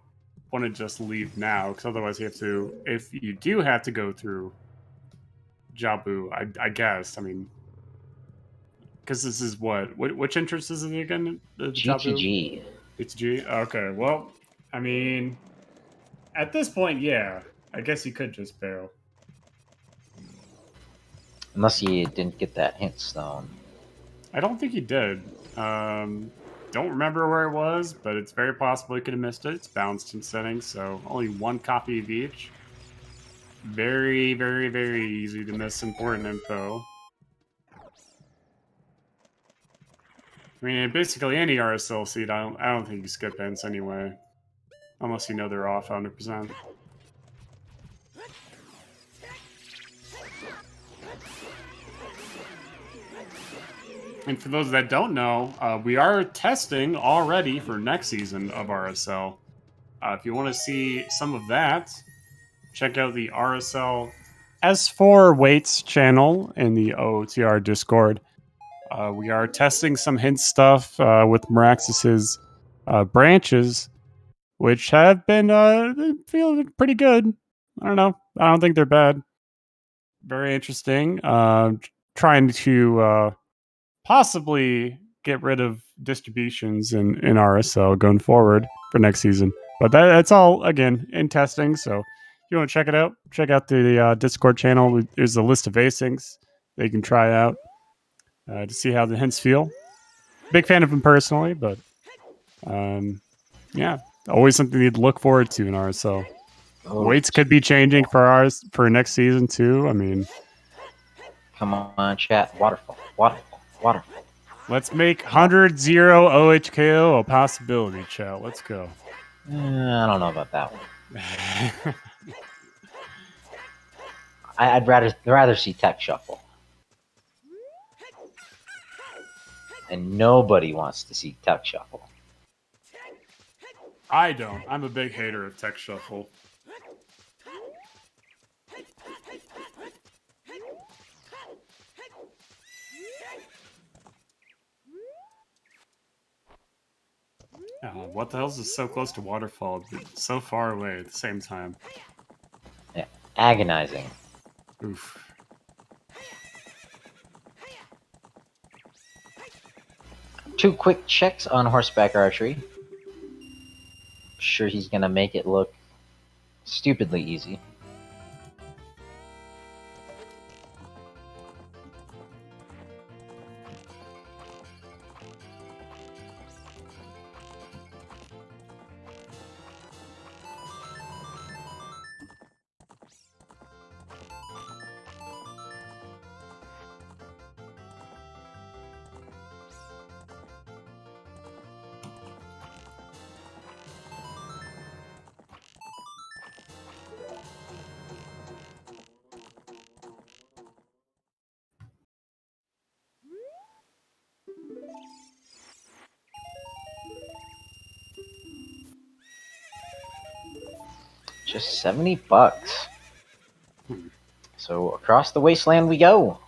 want to just leave now. Because otherwise you have to... If you do have to go through Jabu, I guess. I mean... Because this is what? Which entrance is it again? GTG. It's G? Okay, well, I mean... At this point, yeah. I guess you could just bail. Unless you didn't get that hint stone. I don't think he did. Don't remember where it was, but it's very possible he could have missed it. It's balanced in settings, so only 1 copy of each. Very, very, very easy to miss important info. I mean, basically any RSL seed, I don't think you skip hints anyway. Unless you know they're off 100%. And for those that don't know, we are testing already for next season of RSL. If you want to see some of that, check out the RSL S4 Weights channel in the OoTR Discord. We are testing some hint stuff with Meraxis's branches, which have been feeling pretty good. I don't know. I don't think they're bad. Very interesting. Trying to possibly get rid of distributions in RSL going forward for next season. But that's all, again, in testing. So if you want to check it out, check out the Discord channel. There's a list of asyncs that you can try out to see how the hints feel. Big fan of them personally, but yeah, always something you'd look forward to in RSL. Weights could be changing for next season too. I mean, come on, chat. Waterfall. Let's make 100-0 OHKO a possibility, chat. Let's go. I don't know about that one. I'd rather see Tech Shuffle. And nobody wants to see Tech Shuffle. I don't. I'm a big hater of Tech Shuffle. What the hell is so close to Waterfall, but so far away at the same time? Yeah, agonizing. Oof. Two quick checks on horseback archery. Sure, he's gonna make it look stupidly easy. Just $70. Hmm. So across the wasteland we go.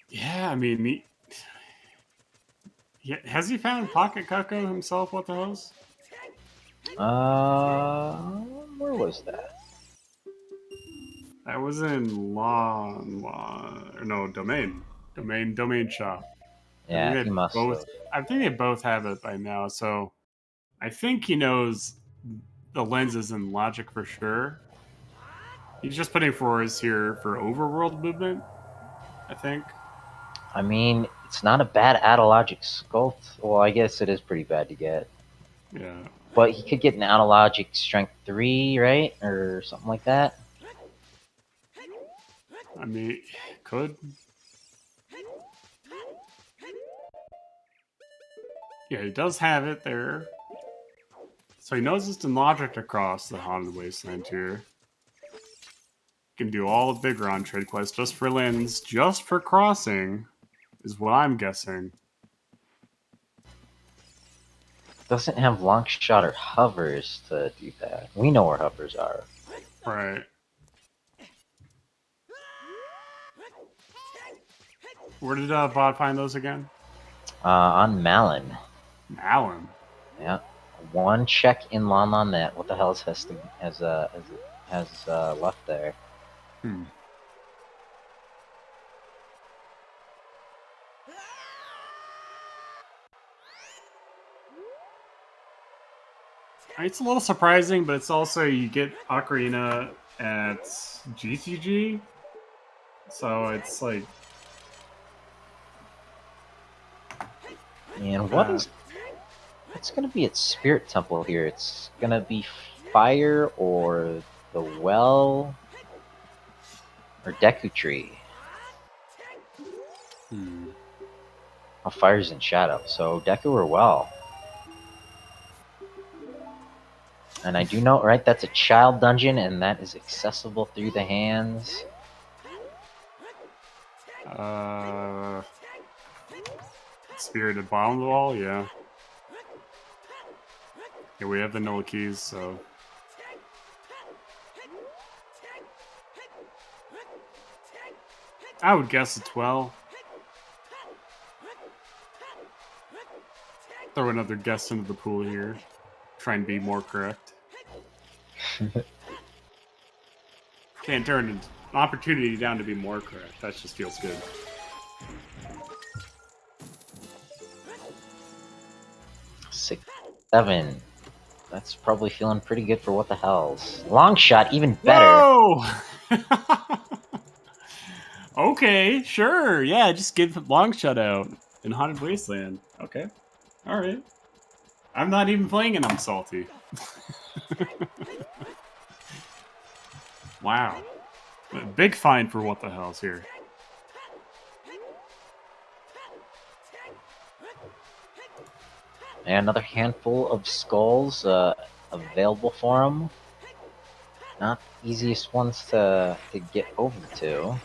Yeah, I mean, has he found Pocket Cuckoo himself? What the hell's? Where was that? That was in Domain Shop. Yeah, he must have. I think they both have it by now. So I think he knows the lenses and logic for sure. He's just putting fours here for overworld movement, I think. I mean, it's not a bad Autologic Sculpt. Well, I guess it is pretty bad to get. Yeah. But he could get an Autologic Strength 3, right? Or something like that. I mean, could. Yeah, he does have it there. So he knows it's in logic across the Haunted Wasteland here. Can do all the bigger on trade quests just for lens, just for crossing, is what I'm guessing. Doesn't have long shot or hovers to do that. We know where hovers are. Right. Where did Vod find those again? On Malin. Malin. Yeah. One check in Lon on that. What the hell has left there? Hmm. It's a little surprising, but it's also you get Ocarina at GTG, so it's like. And what's gonna be at Spirit Temple here? It's gonna be fire or the well or Deku Tree. Oh, fire's in shadow, so Deku or well. And I do know, right, that's a child dungeon, and that is accessible through the hands. Spirited Bottom of the Wall, yeah. Yeah, we have vanilla keys, so. I would guess it's well. Throw another guess into the pool here. Try and be more correct. Can't turn an opportunity down to be more correct. That just feels good. Six, 7. That's probably feeling pretty good for what the hell's. Long shot, even better. Whoa! Okay, sure. Yeah, just give long shot out in Haunted Wasteland. Okay. Alright. I'm not even playing and I'm salty. Wow. A big fine for what the hell's here. And another handful of skulls available for him. Not the easiest ones to get over to.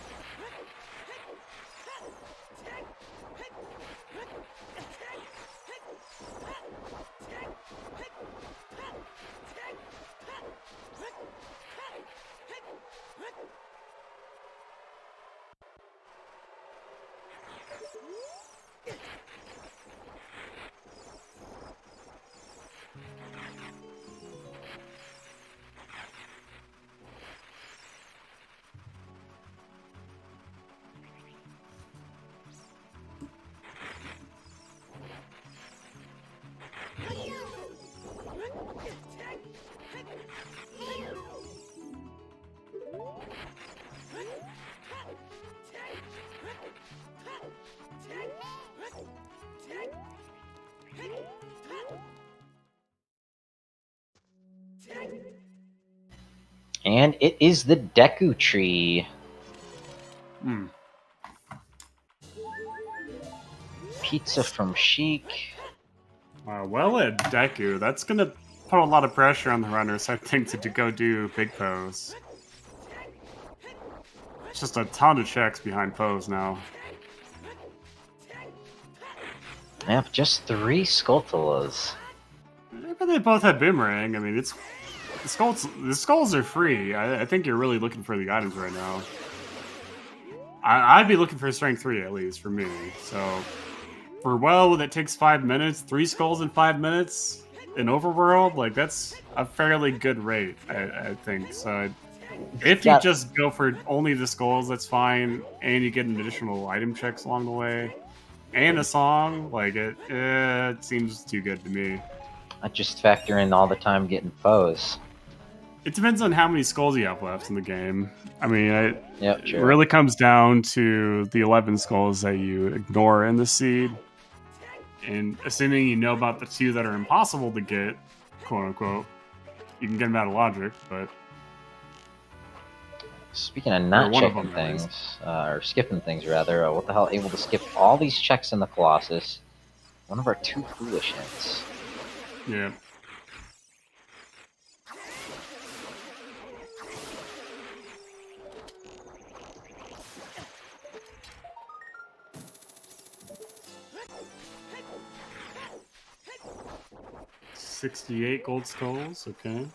And it is the Deku Tree. Pizza from Chic. Well at Deku, that's gonna put a lot of pressure on the runners, I think, to go do big pose. It's just a ton of checks behind pose now. Yep, just 3 Skulltulas. But they both had Boomerang. I mean, The skulls are free. I think you're really looking for the items right now. I'd be looking for strength 3 at least for me. So for WoW that takes 5 minutes, 3 skulls in 5 minutes in overworld, like that's a fairly good rate, I think. So if you just go for only the skulls, that's fine, and you get an additional item checks along the way, and a song, like it seems too good to me. I just factor in all the time getting foes. It depends on how many skulls you have left in the game. I mean, it sure. really comes down to the 11 skulls that you ignore in the seed. And assuming you know about the 2 that are impossible to get, quote unquote, you can get them out of logic, but... Speaking of not checking things, or skipping things rather, what the hell, able to skip all these checks in the Colossus. One of our 2 foolish hints. Yeah. $68 gold skulls, okay.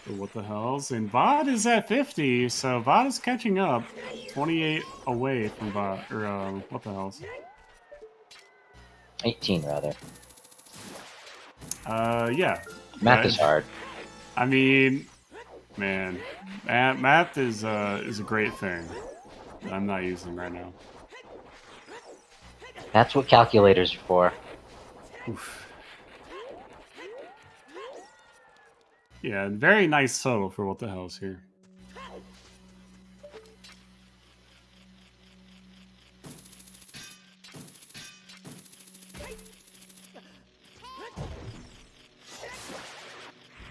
So what the hell's? And VOD is at 50, so VOD is catching up. 28 away from VOD, or what the hell's? 18 rather. Yeah. Math is hard. I mean, man, math is a great thing that I'm not using right now. That's what calculators are for. Oof. Yeah, very nice solo for what the hell's here.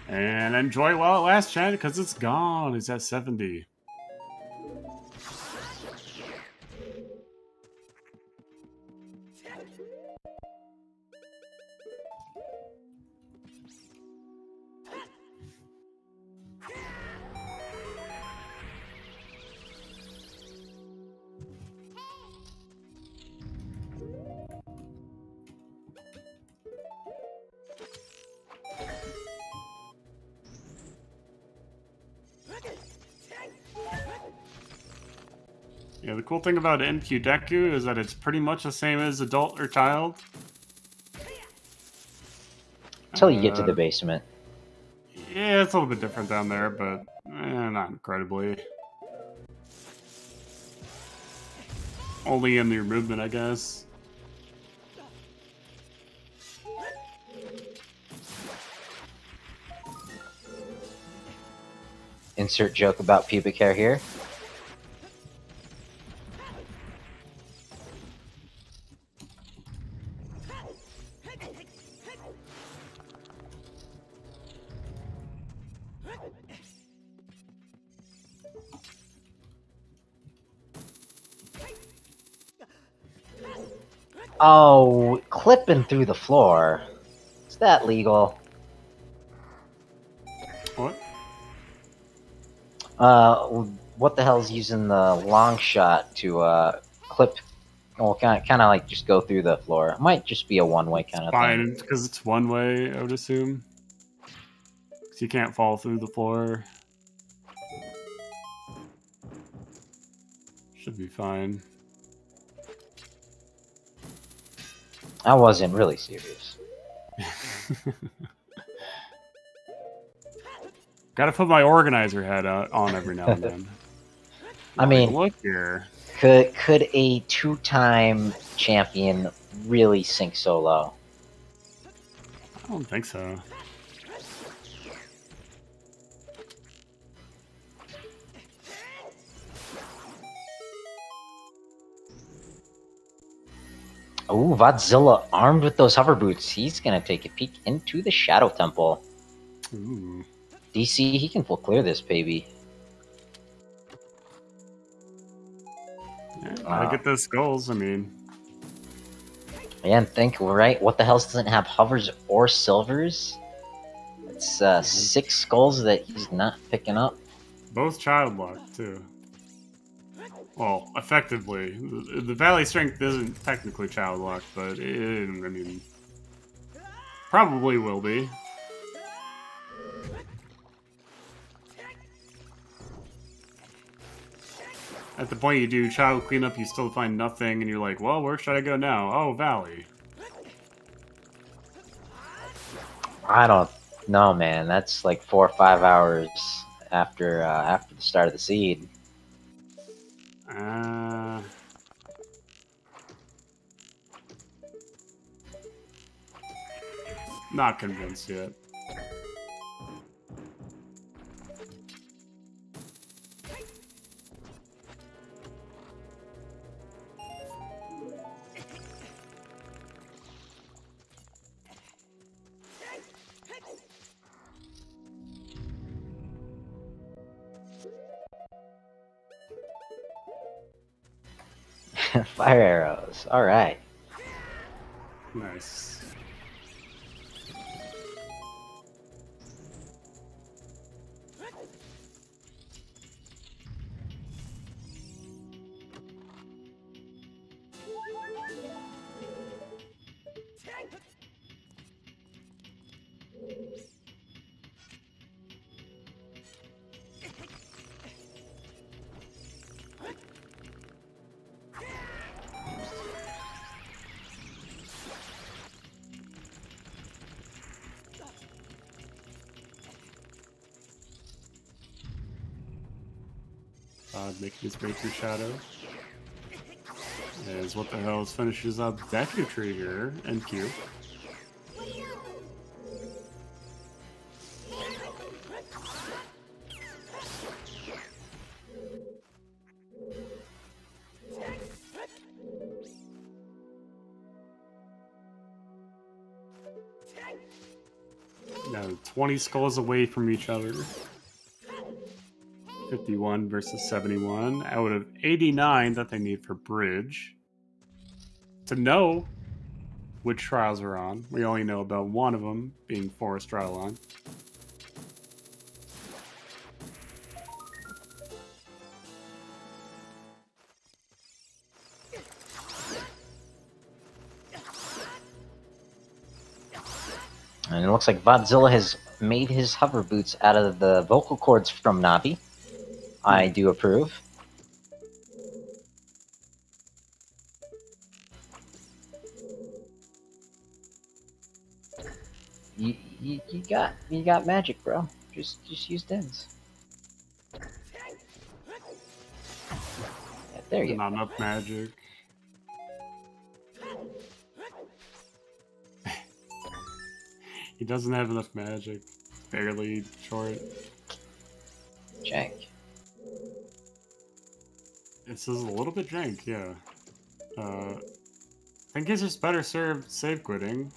And enjoy while it lasts, chat, because it's gone. It's at 70. Yeah, the cool thing about NQ Deku is that it's pretty much the same as adult or child. Until you get to the basement. Yeah, it's a little bit different down there, but not incredibly. Only in your movement, I guess. Insert joke about pubic hair here. Oh, clipping through the floor. Is that legal? What? What the hell's using the long shot to clip? Well, kind of like just go through the floor. It might just be a one-way kind of thing. Fine, because it's one way, I would assume. Because you can't fall through the floor. Should be fine. I wasn't really serious. Gotta put my organizer hat on every now and then. I mean, look here. Could a 2-time champion really sink so low? I don't think so. Oh, Vodzilla armed with those hover boots. He's gonna take a peek into the Shadow Temple. Ooh. DC, he can full clear this, baby. Yeah, I get those skulls, I mean. Man, think, right? What the hell doesn't have hovers or silvers? It's 6 skulls that he's not picking up. Both child lock, too. Well, effectively. The Valley Strength isn't technically child locked, but I mean, probably will be. at the point you do child cleanup, you still find nothing, and you're like, well, where should I go now? Oh, Valley. I don't know, man. That's like 4 or 5 hours after the start of the seed. Not convinced yet. Fire arrows. All right. Nice. Making his way through shadow. As What the Hell finishes up Deku Tree here, and Q. Now 20 skulls away from each other. 51 versus 71 out of 89 that they need for bridge. To know which trials are on, we only know about one of them being Forest Trial Line. And it looks like Vodzilla has made his hover boots out of the vocal cords from Navi. I do approve. You got magic, bro. Just use Dens. Yeah, there you go. Not enough magic. He doesn't have enough magic. Barely short. Jank. This is a little bit jank, yeah. I think he's just better served save quitting.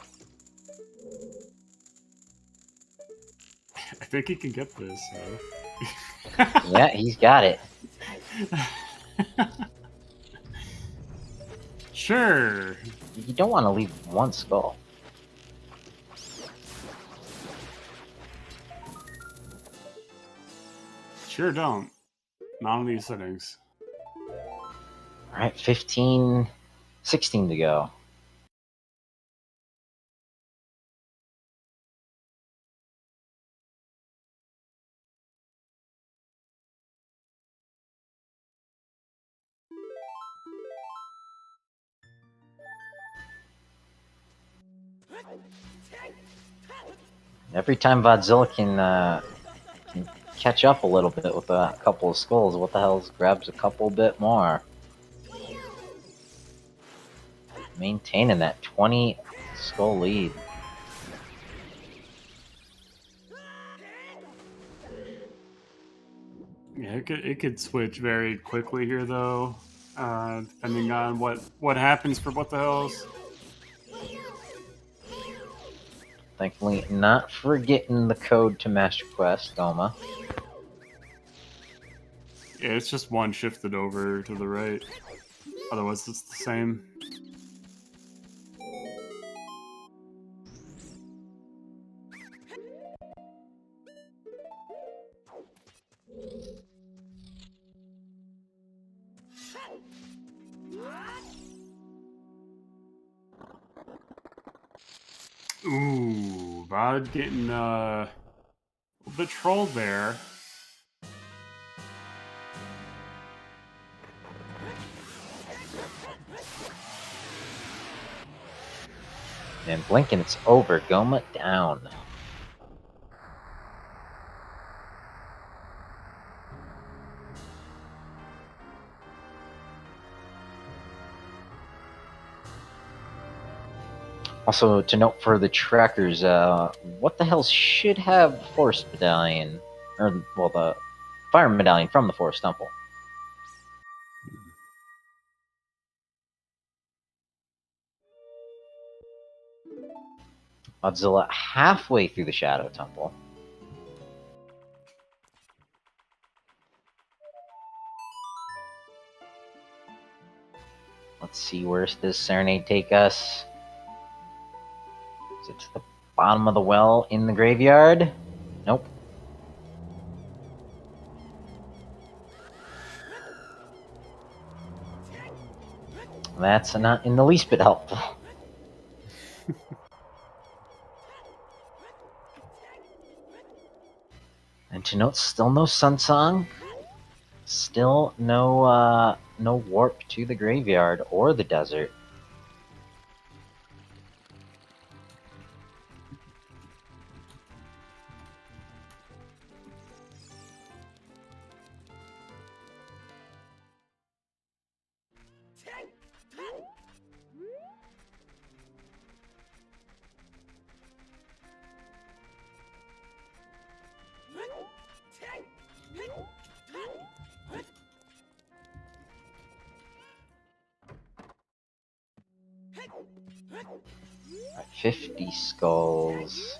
I think he can get this, so. Yeah, he's got it. Sure. You don't want to leave one skull. Sure don't. Not in these settings. Alright, 16 to go. Every time Vodzilla can catch up a little bit with a couple of skulls, What the Hell grabs a couple bit more. Maintaining that 20 skull lead. Yeah, it could switch very quickly here, though, depending on what happens for What the Hells. Thankfully, not forgetting the code to Master Quest, Goma. Yeah, it's just one shifted over to the right. Otherwise, it's the same. Ooh, Vod getting a little bit trolled there. And blink and it's over. Goma down. Also, to note for the trackers, what the hell should have the Forest Medallion, or, well, the Fire Medallion from the Forest Temple? Vodzilla halfway through the Shadow Temple. Let's see, where's this Serenade take us? Is it to the bottom of the well in the graveyard? Nope. That's not in the least bit helpful. And to note, still no Sun Song. Still no no warp to the graveyard or the desert. Right, 50 skulls.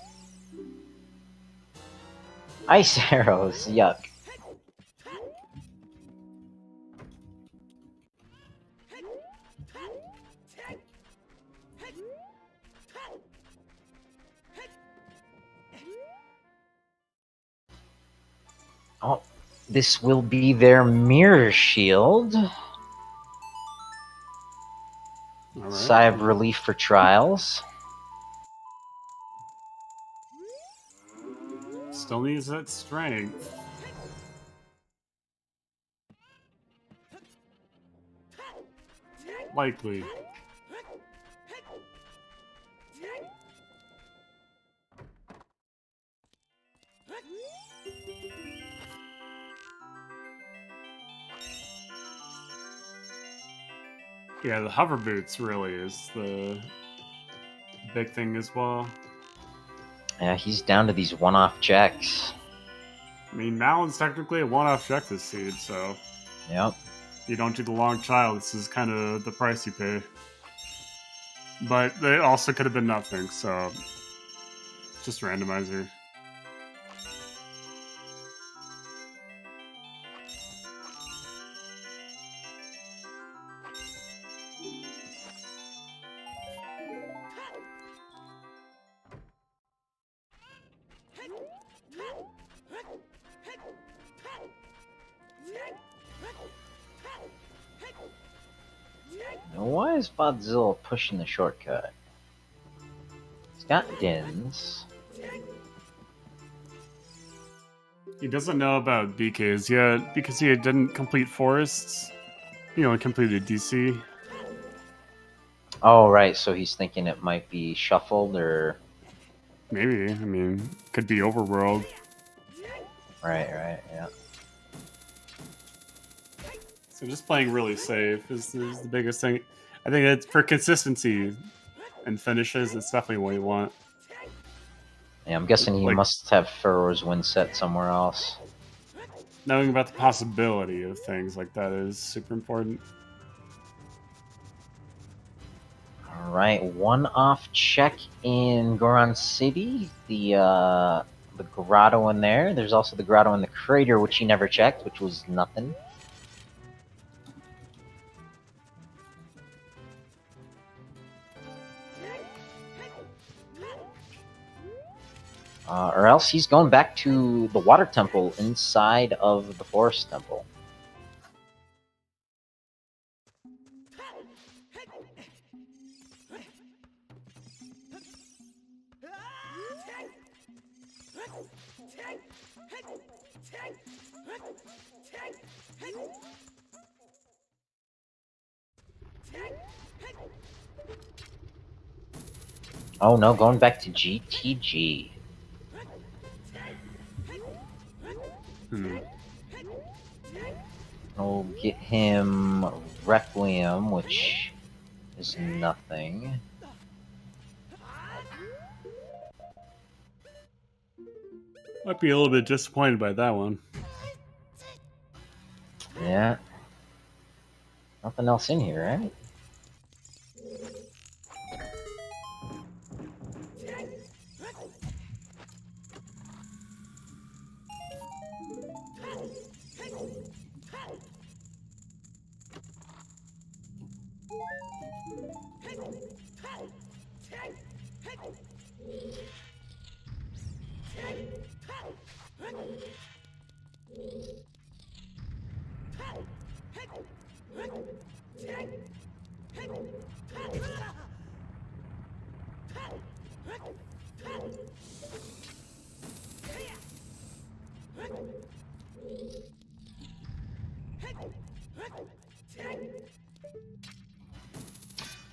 Ice arrows, yuck. Oh, this will be their mirror shield. All right. Sigh of relief for Trials. Still needs that strength. Likely. Yeah, the hover boots really is the big thing as well. Yeah, he's down to these one-off checks. I mean, Malon's technically a one-off check this seed, so Yep. you don't do the long child. This is kind of the price you pay. But it also could have been nothing, so just randomizer. Now, why is Vodzilla pushing the shortcut? He's got Dins. He doesn't know about BKs yet because he didn't complete forests. He only completed DC. Oh, right, so he's thinking it might be shuffled or... Maybe. I mean, could be overworld. Right, yeah. So just playing really safe is the biggest thing. I think it's for consistency and finishes. It's definitely what you want. Yeah, I'm guessing he Like- must have Furrow's win set somewhere else. Knowing about the possibility of things like that is super important. Alright, one-off check in Goron City. The grotto in there. There's also the grotto in the crater, which he never checked, which was nothing. Or else he's going back to the water temple inside of the forest temple. Oh no, going back to GTG. We'll get him Requiem, which is nothing. Might be a little bit disappointed by that one. Yeah. Nothing else in here, right?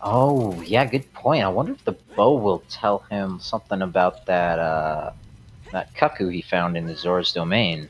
Oh, yeah, good point. I wonder if the bow will tell him something about that cuckoo he found in the Zora's domain.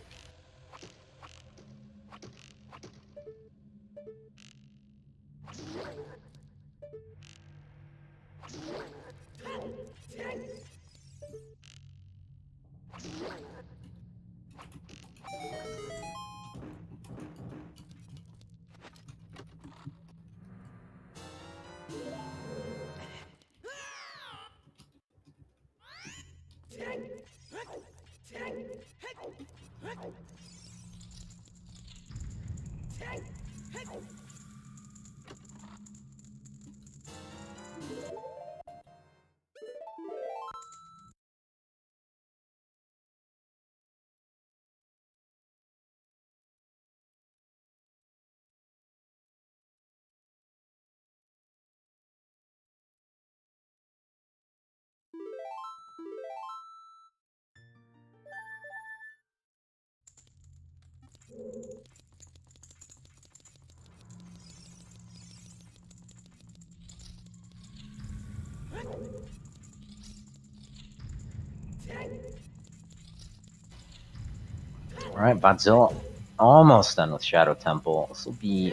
Alright, Vodzilla almost done with Shadow Temple. This will be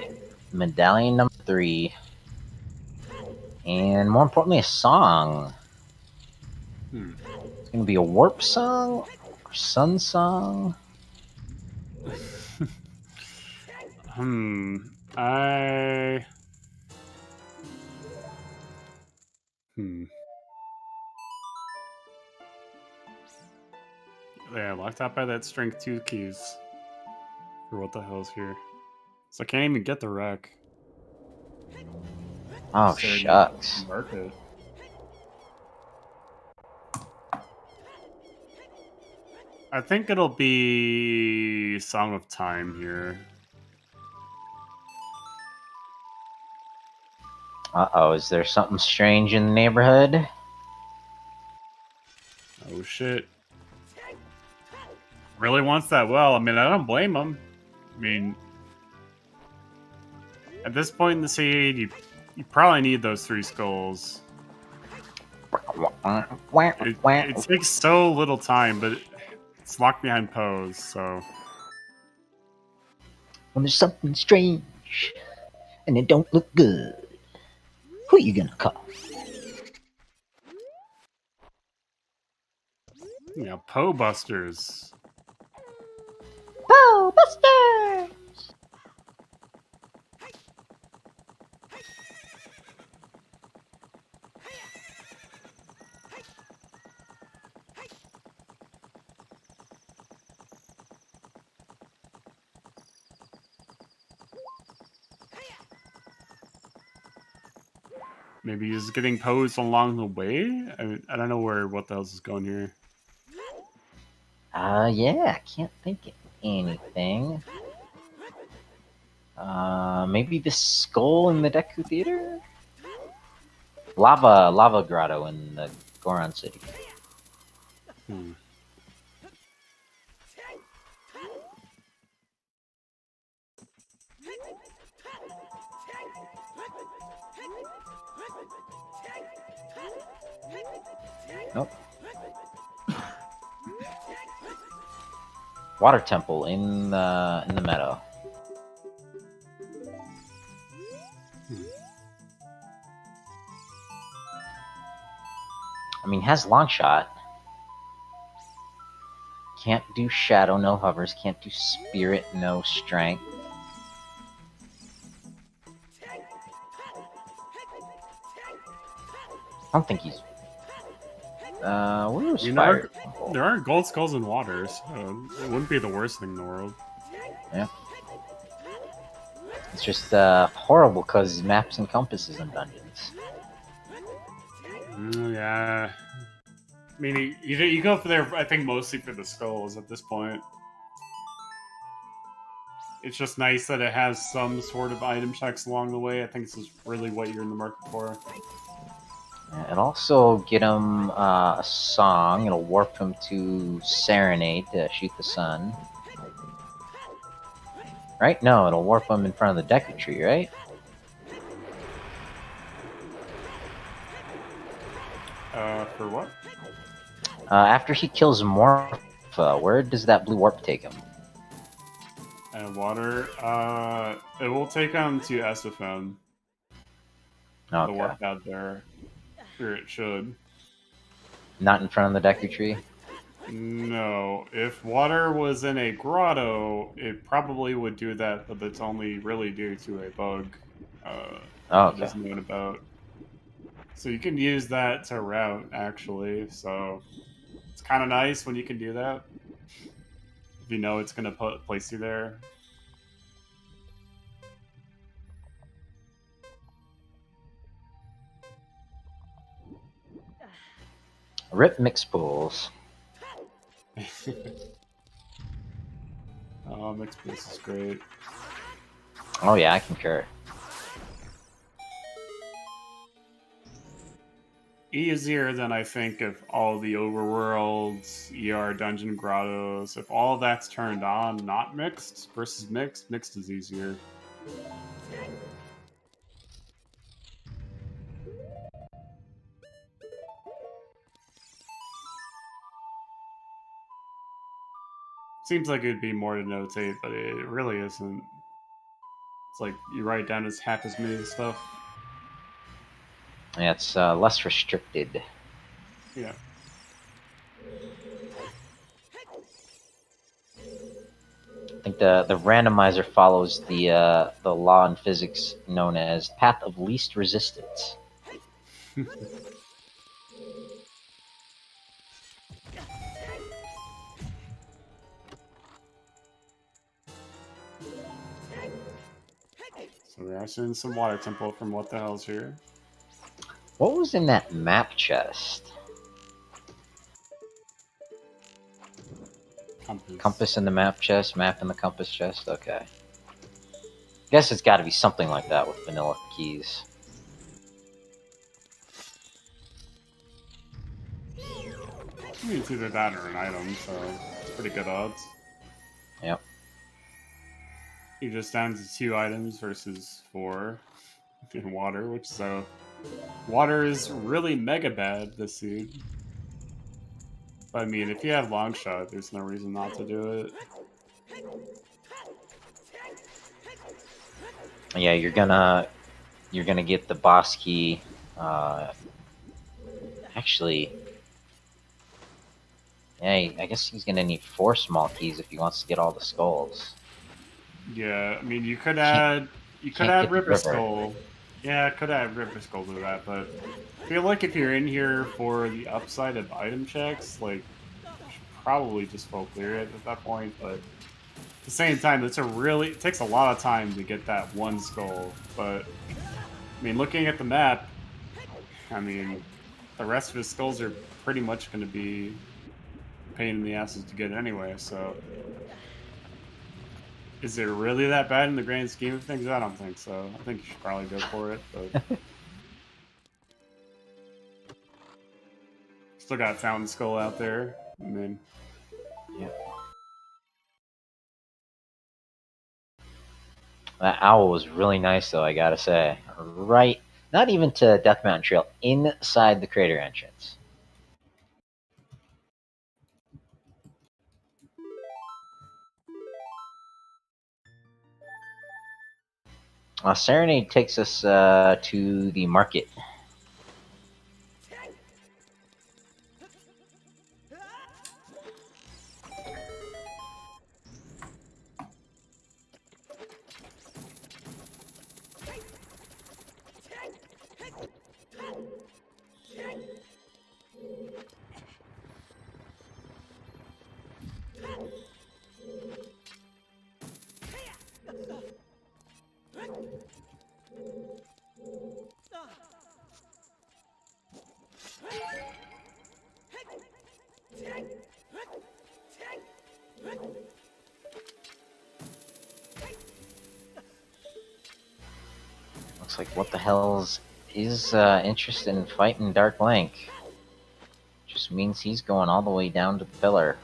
medallion number 3. And more importantly, a song. It's going to be a warp song or sun song. Yeah, locked out by that strength 2 keys. Or what the hell's here? So I can't even get the wreck. Oh, So shucks. Mark it. I think it'll be Song of Time here. Uh-oh, is there something strange in the neighborhood? Oh shit. Really wants that well. I mean, I don't blame him. I mean, at this point in the seed, you probably need those 3 skulls. It takes so little time, but it's locked behind pose, so... When there's something strange, and it don't look good, who you gonna call? Yeah, Poe Busters. Poe Buster! Maybe he's getting posed along the way? I don't know what the hell is going here. Yeah, I can't think of anything. Maybe the skull in the Deku Theater? Lava grotto in the Goron City. Nope. Water temple in the meadow. I mean, has long shot. Can't do shadow, no hovers. Can't do spirit, no strength. I don't think he's. Where was fire? There are gold skulls in water, so it wouldn't be the worst thing in the world. Yeah. It's just horrible because maps and compasses in dungeons. Yeah. I mean, you go for there, I think, mostly for the skulls at this point. It's just nice that it has some sort of item checks along the way. I think this is really what you're in the market for. And also get him a song. It'll warp him to Serenade to shoot the sun. Right? No, it'll warp him in front of the Deku Tree, right? For what? After he kills Morpha, where does that blue warp take him? Water. It will take him to SFM. Okay. The warp out there. Or it should. Not in front of the Deku Tree? No. If water was in a grotto, it probably would do that, but it's only really due to a bug. Okay. Just known about. So you can use that to route, actually. So it's kind of nice when you can do that. If you know it's going to place you there. Rip mix pools. Oh, mixed boost is great. Oh yeah, I concur. Easier than I think if all the overworlds, ER dungeon grottos, if all that's turned on, not mixed versus mixed, mixed is easier. Seems like it'd be more to notate, but it really isn't. It's like you write down as half as many stuff. Yeah, it's less restricted. Yeah. I think the randomizer follows the law in physics known as path of least resistance. So we are seeing some water temple from What the Hell's Here. What was in that map chest? Compass in the map chest, map in the compass chest. Okay. Guess it's got to be something like that with vanilla keys. I mean, it's either that or an item, so it's pretty good odds. Yep. You're just down to 2 items versus 4 in water, which so water is really mega bad this seed. But I mean, if you have long shot, there's no reason not to do it. Yeah, you're gonna get the boss key. Actually, yeah, I guess he's gonna need 4 small keys if he wants to get all the skulls. Yeah, I mean, you could add River Skull. Yeah, could add River Skull to that, but I feel like if you're in here for the upside of item checks, like, you should probably just full clear it at that point. But at the same time, it takes a lot of time to get that one skull. But I mean, looking at the map, I mean, the rest of his skulls are pretty much going to be a pain in the asses to get anyway. So. Is it really that bad in the grand scheme of things? I don't think so. I think you should probably go for it, but... Still got Fountain Skull out there. I mean... Yeah. That owl was really nice, though, I gotta say. Right, not even to Death Mountain Trail, inside the crater entrance. Serenade takes us to the market. Looks like what the hell's is interested in fighting Dark Link. Just means he's going all the way down to the pillar.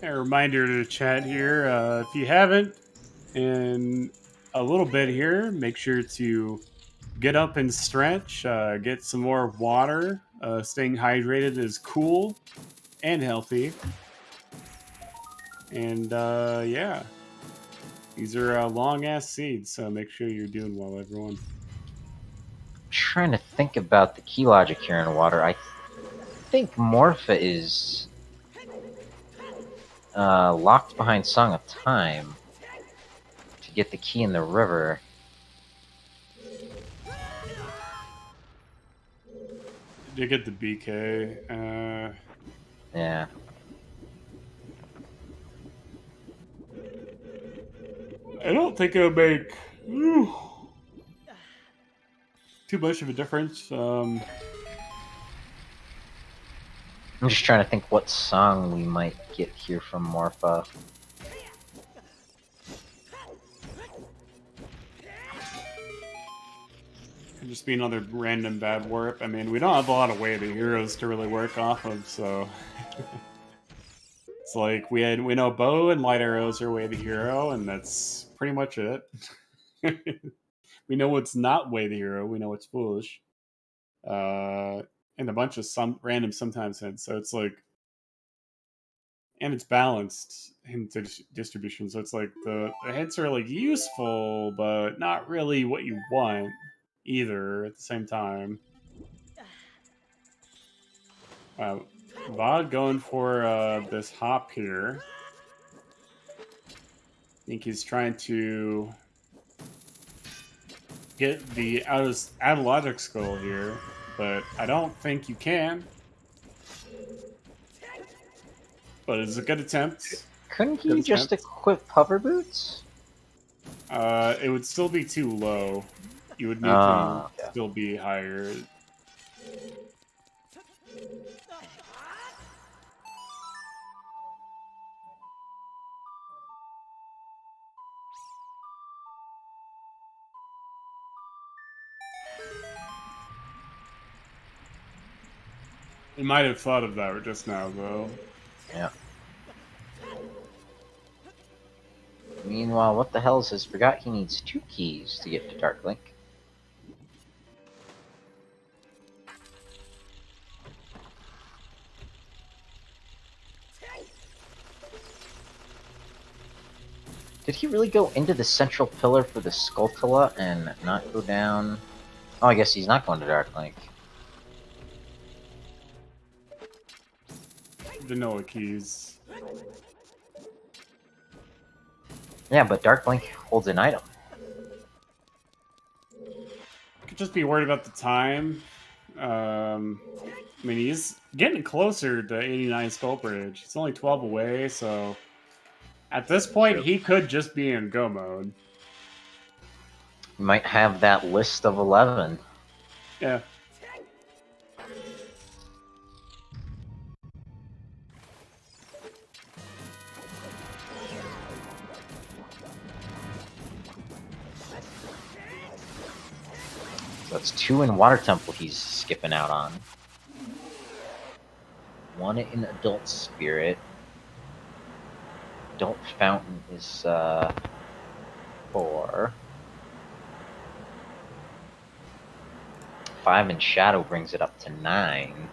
A reminder to chat here, if you haven't in a little bit here, make sure to get up and stretch, get some more water. Staying hydrated is cool and healthy. And yeah, these are long-ass seeds, so make sure you're doing well, everyone. I'm trying to think about the key logic here in water. I think Morpha is locked behind Song of Time to get the key in the river. Did get the BK. Yeah. I don't think it'll make too much of a difference. I'm just trying to think what song we might get here from Morpha. Could just be another random bad warp. I mean, we don't have a lot of way to heroes to really work off of, so it's like we know bow and light arrows are way the hero, and that's pretty much it. We know what's not way the hero. We know what's foolish. And a bunch of some random sometimes hints. So it's like, and it's balanced hint distribution. So it's like the hints are like useful, but not really what you want either at the same time. Vod going for this hop here. I think he's trying to get the out of logic skull here, but I don't think you can. But it's a good attempt. Couldn't he just equip hover boots? It would still be too low. You would need to still be higher. You might have thought of that just now, though. Yeah. Meanwhile, what the hell has forgot he needs 2 keys to get to Dark Link. Did he really go into the central pillar for the Skulltula and not go down? Oh, I guess he's not going to Dark Link. Vanilla keys. Yeah, but Dark Link holds an item. just be worried about the time. I mean, he's getting closer to 89 Skull Bridge. It's only 12 away, so at this point, he could just be in go mode. You might have that list of 11. Yeah. So that's 2 in Water Temple he's skipping out on. 1 in Adult Spirit. Adult Fountain is 4. 5 in Shadow brings it up to 9.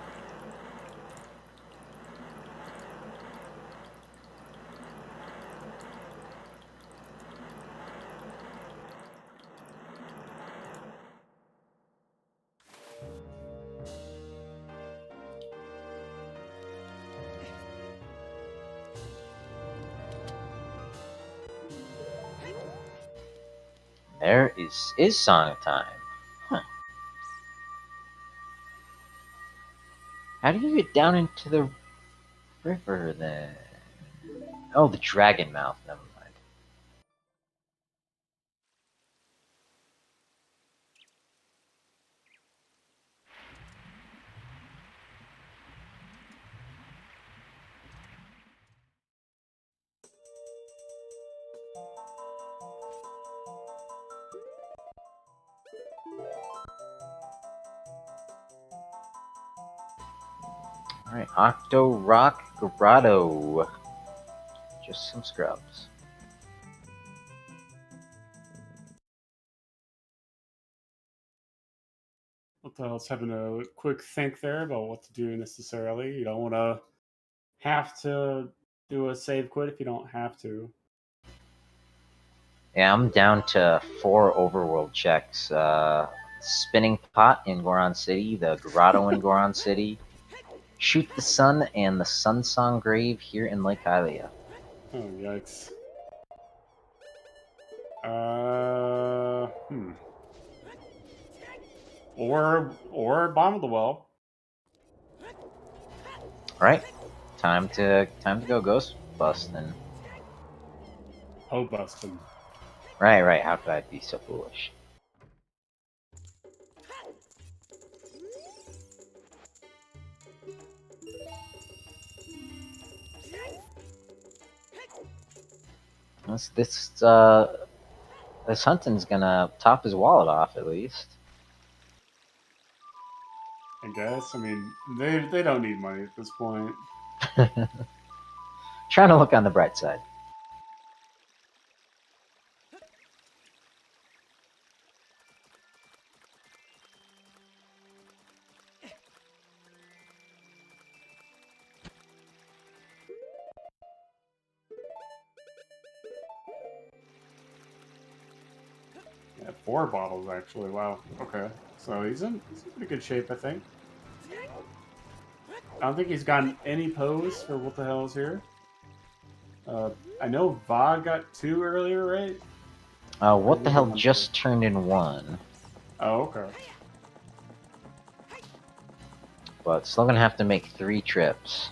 There is Song of Time. Huh. How do you get down into the river then? Oh, the Dragon Mouth. Never mind. Alright, Octo Rock Grotto. Just some scrubs. What the hell's having a quick think there about what to do necessarily. You don't want to have to do a save quit if you don't have to. Yeah, I'm down to 4 overworld checks. Spinning Pot in Goron City, the Grotto in Goron City, Shoot the Sun, and the Sunsong Grave here in Lake Hylia. Oh, yikes. Or Bomb of the Well. Alright, time to go ghost busting. Ho bustin'. Right, how could I be so foolish? This hunting's gonna top his wallet off at least. I guess. I mean, they don't need money at this point. Trying to look on the bright side. Yeah, 4 bottles actually. Wow. Okay. So he's in pretty good shape, I think. I don't think he's gotten any pose for what the hell is here. I know Vod got 2 earlier, right? What the hell just turned in 1? Oh, okay. But still gonna have to make 3 trips.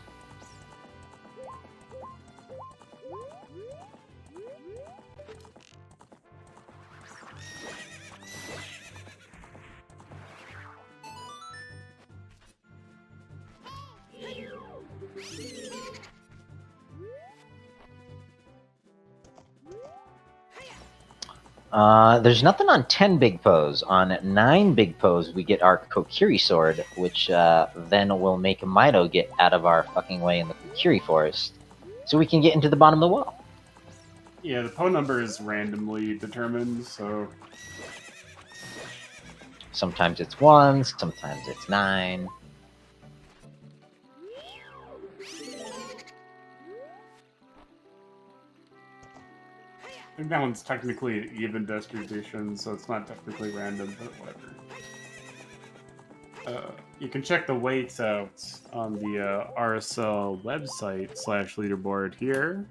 There's nothing on 10 big pose. On 9 big pose, we get our Kokiri sword, which then will make Mido get out of our fucking way in the Kokiri forest, so we can get into the bottom of the well. Yeah, the Po number is randomly determined, so... Sometimes it's 1, sometimes it's 9. I think that one's technically even distribution, so it's not technically random, but whatever. You can check the weights out on the RSL website /leaderboard here.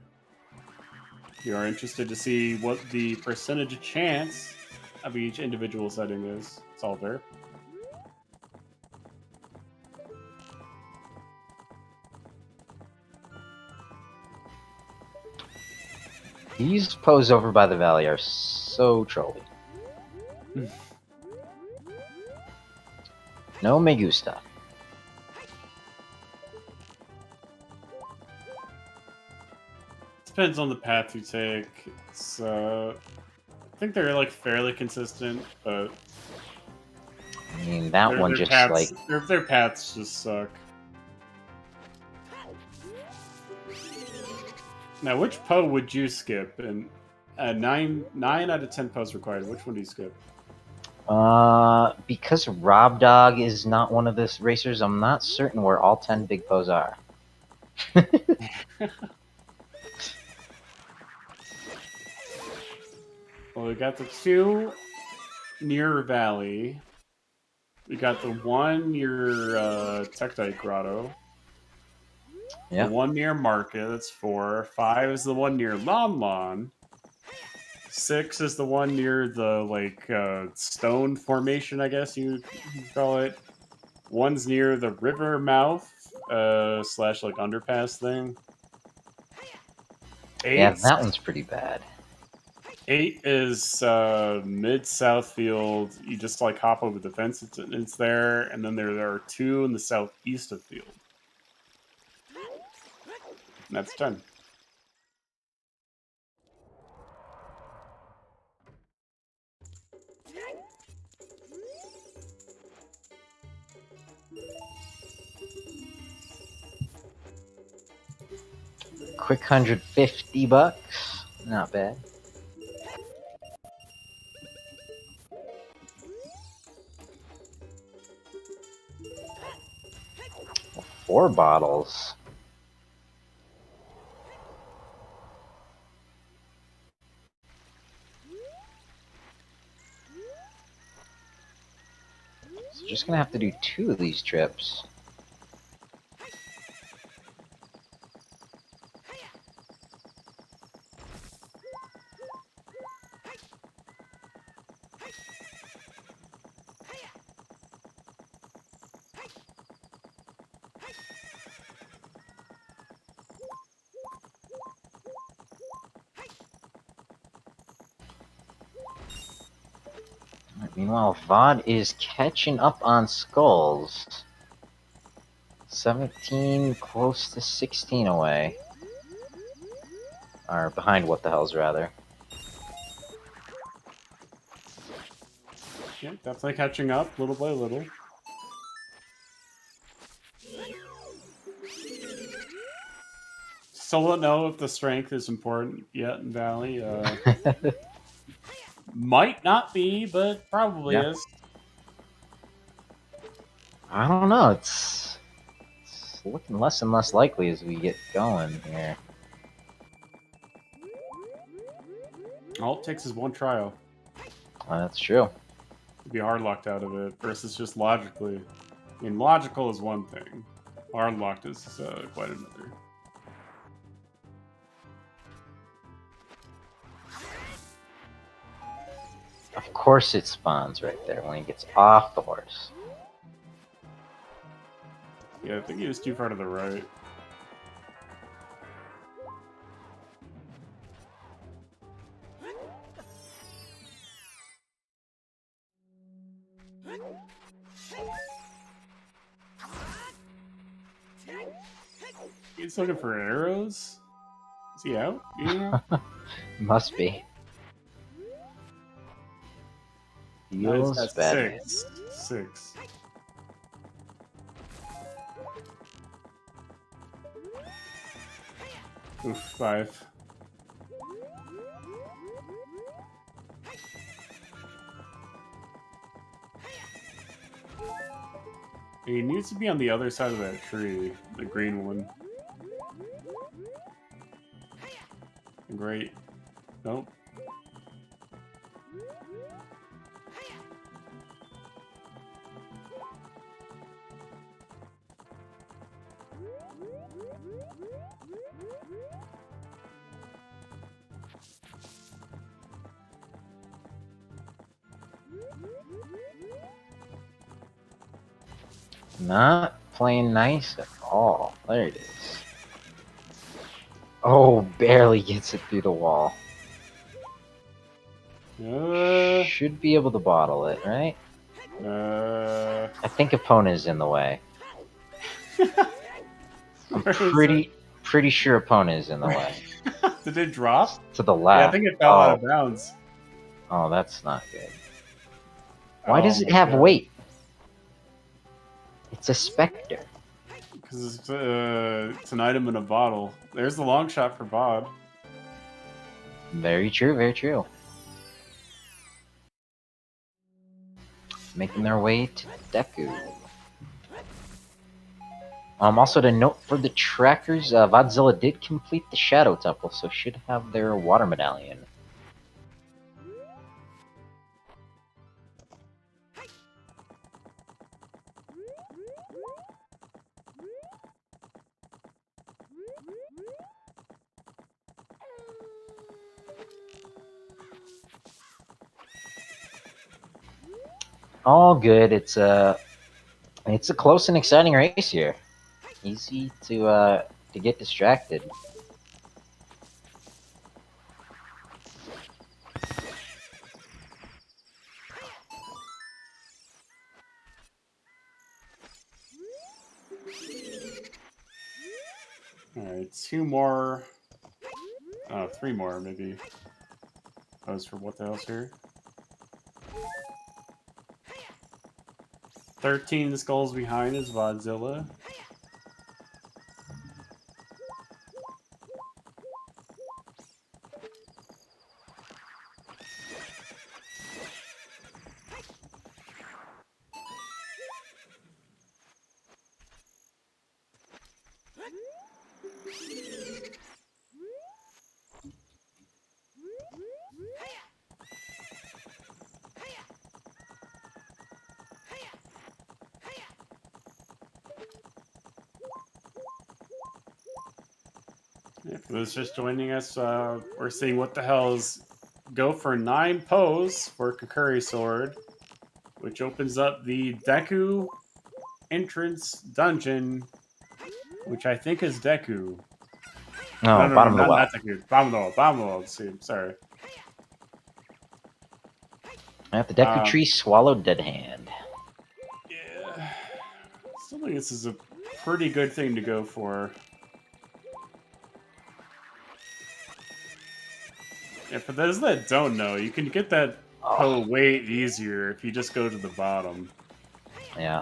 If you are interested to see what the percentage chance of each individual setting is. It's all fair. These pose over by the valley are so trolly. No me gusta. Depends on the path you take. It's, I think they're like fairly consistent, but I mean, that one their just paths, like... their paths just suck. Now, which Poe would you skip? And 9 out of 10 Poes required. Which one do you skip? Because Rob Dog is not one of the racers, I'm not certain where all 10 big Poes are. Well, we got the 2 near Valley. We got the 1 near Tektite Grotto. Yeah. The 1 near Market, that's 4. 5 is the 1 near Lon Lon. 6 is the 1 near the like stone formation, I guess you call it. 1's near the river mouth slash like underpass thing. 8, Yeah, that one's pretty bad. 8 is mid southfield. You just like hop over the fence. It's there, and then there are 2 in the southeast of field. And that's 10. Quick $150. Not bad. Well, 4 bottles. So just gonna have to do 2 of these trips. Meanwhile, Vod is catching up on skulls. 17, close to 16 away. Or behind what the hell's rather. Yeah, definitely catching up little by little. Still don't know if the strength is important yet in Valley. Might not be, but probably Yeah. is. I don't know, it's looking less and less likely as we get going here. All it takes is one trial That's true. to be hard locked out of it versus just logically. I mean, logical is one thing. Hard locked is quite another. Of course it spawns right there when he gets off the horse. Yeah, I think he was too far to the right. He's looking for arrows? Is he out? Yeah. Must be. Nice, Feels that's bad. 6. Oof, 5. He needs to be on the other side of that tree, the green one. Great. Nope. Not playing nice at all. There it is. Oh, barely gets it through the wall. Should be able to bottle it, right? I think Epona's in the way. I'm pretty sure Epona is in the way. Did it drop? To the left. Yeah, I think it fell out of bounds. Oh, that's not good. Why does it have weight? It's a specter. Because it's an item in a bottle. There's the long shot for Bob. Very true, very true. Making their way to Deku. Also to note for the trackers, Vodzilla did complete the Shadow Temple, so should have their water medallion. All good. It's a close and exciting race here. Easy to get distracted. Alright, 2 more. Oh, 3 more, maybe. That was for what the hell's here? 13 skulls behind is Vodzilla. If those just joining us, we're seeing what the hell's go for 9 pose for Kakuri Sword, which opens up the Deku entrance dungeon, which I think is Deku. No, bottom of the well. Not Deku. Bottom of the well. Sorry. At the Deku tree swallowed dead hand. Yeah. Still think this is a pretty good thing to go for. Yeah, for those that don't know, you can get that po way easier if you just go to the bottom. Yeah.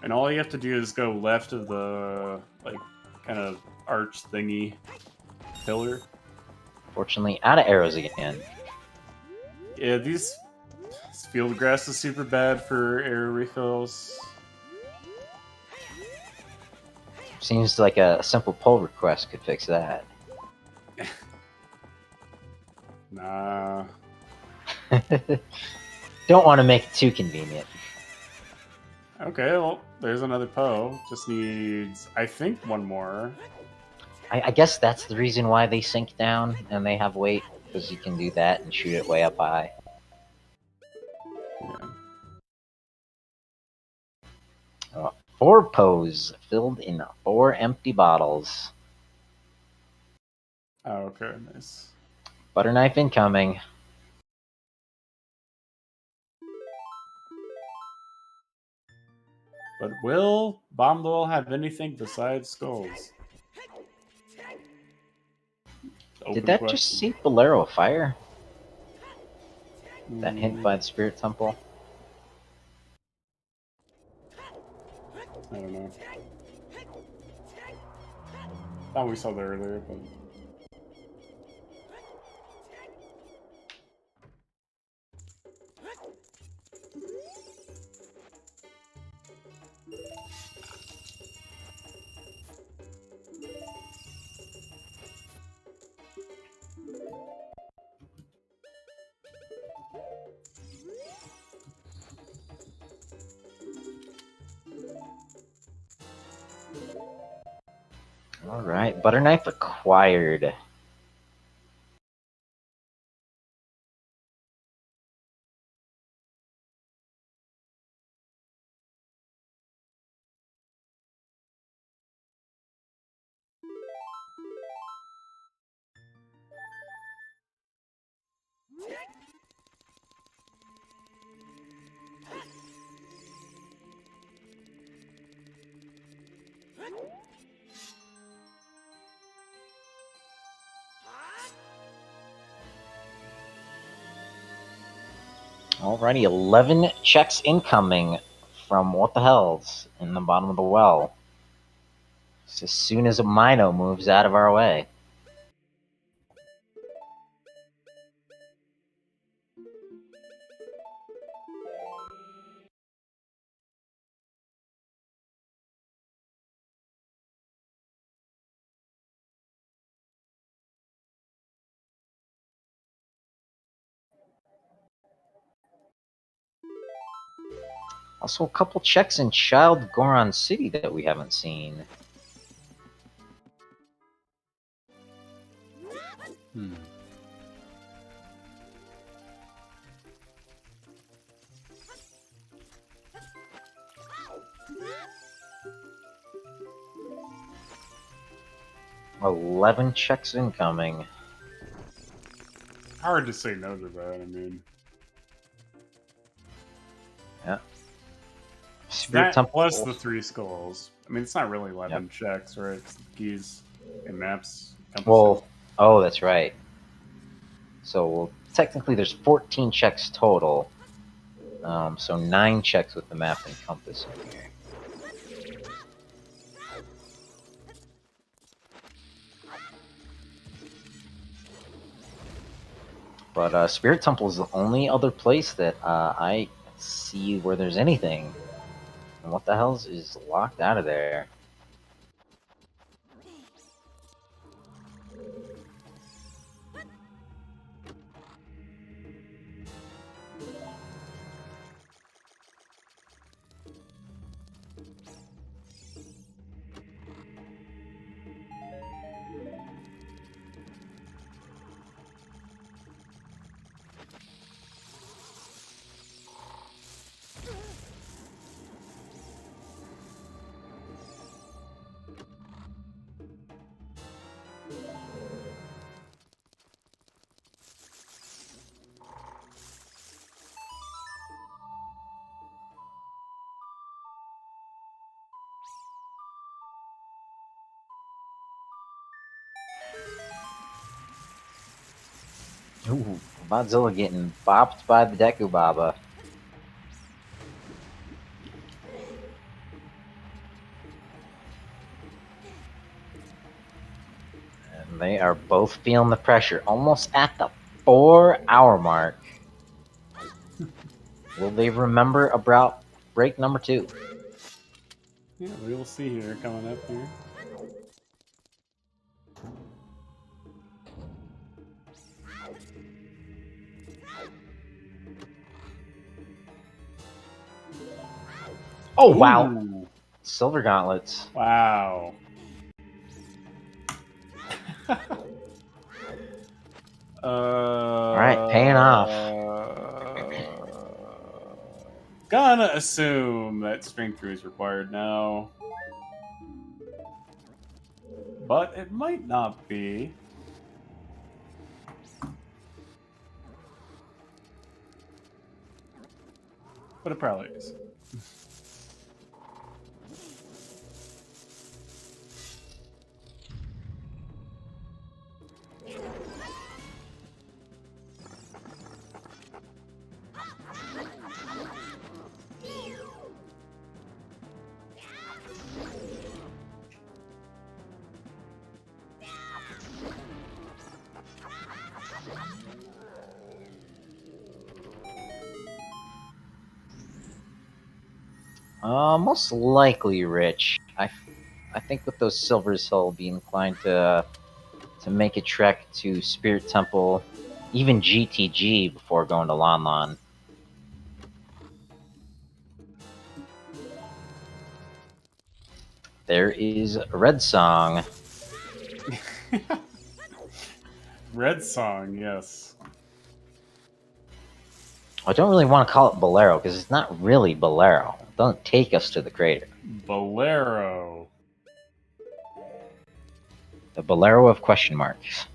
And all you have to do is go left of the, like, kind of arch thingy pillar. Fortunately, out of arrows again. Yeah, this field grass is super bad for arrow refills. Seems like a simple pull request could fix that. Nah. Don't want to make it too convenient. Okay, well, there's another Poe. Just needs, I think, 1 more. I guess that's the reason why they sink down and they have weight, because you can do that and shoot it way up high. Yeah. 4 Poes filled in 4 empty bottles. Oh, okay, nice. Butter knife incoming. But will Bombdole have anything besides skulls? Did that just see Bolero fire? That hint by the Spirit Temple? I don't know. Thought we saw that earlier, but... Alright, butter knife acquired. Alrighty, 11 checks incoming from What the Hells in the bottom of the well. Just as soon as a Mino moves out of our way. Also, a couple checks in Child Goron City that we haven't seen. Hmm. $11 checks incoming. Hard to say no to that. I mean, Yeah. Spirit that Temple plus the 3 skulls. I mean, it's not really 11 checks, right? It's keys and maps. Well, oh, that's right. So technically, there's 14 checks total. So 9 checks with the map and compass in here. But Spirit Temple is the only other place that I see where there's anything. And What the Hells is locked out of there. Ooh, Vodzilla getting bopped by the Deku Baba. And they are both feeling the pressure, almost at the 4-hour mark. Will they remember about break number 2? Yeah, we will see here coming up here. Oh, wow. Ooh. Silver Gauntlets. Wow. Alright, paying off. Gonna assume that strength 3 is required now. But it might not be. But it probably is. Most likely Rich. I think with those silvers he'll be inclined to make a trek to Spirit Temple, even GTG before going to Lon Lon. There is Red Song. Red Song, yes. I don't really want to call it Bolero because it's not really Bolero. It doesn't take us to the crater. Bolero. The Bolero of question marks.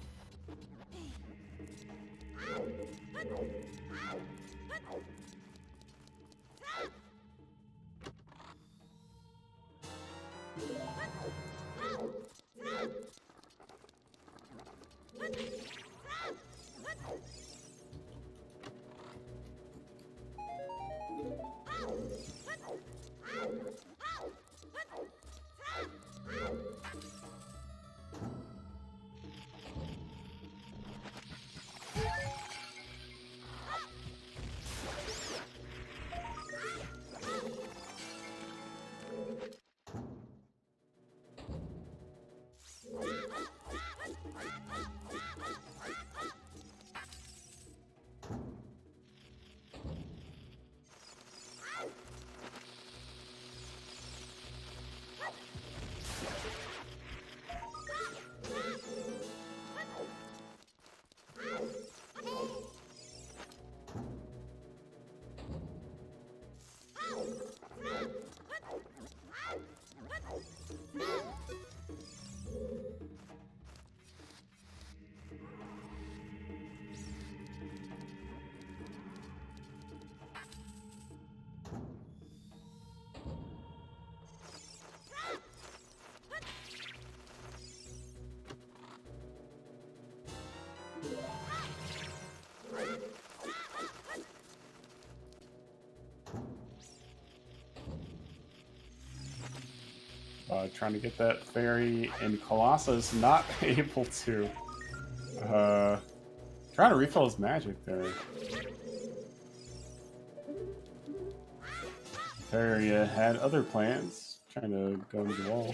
Trying to get that fairy, and Colossus not able to. Trying to refill his magic there. Fairy had other plans, trying to go to the wall.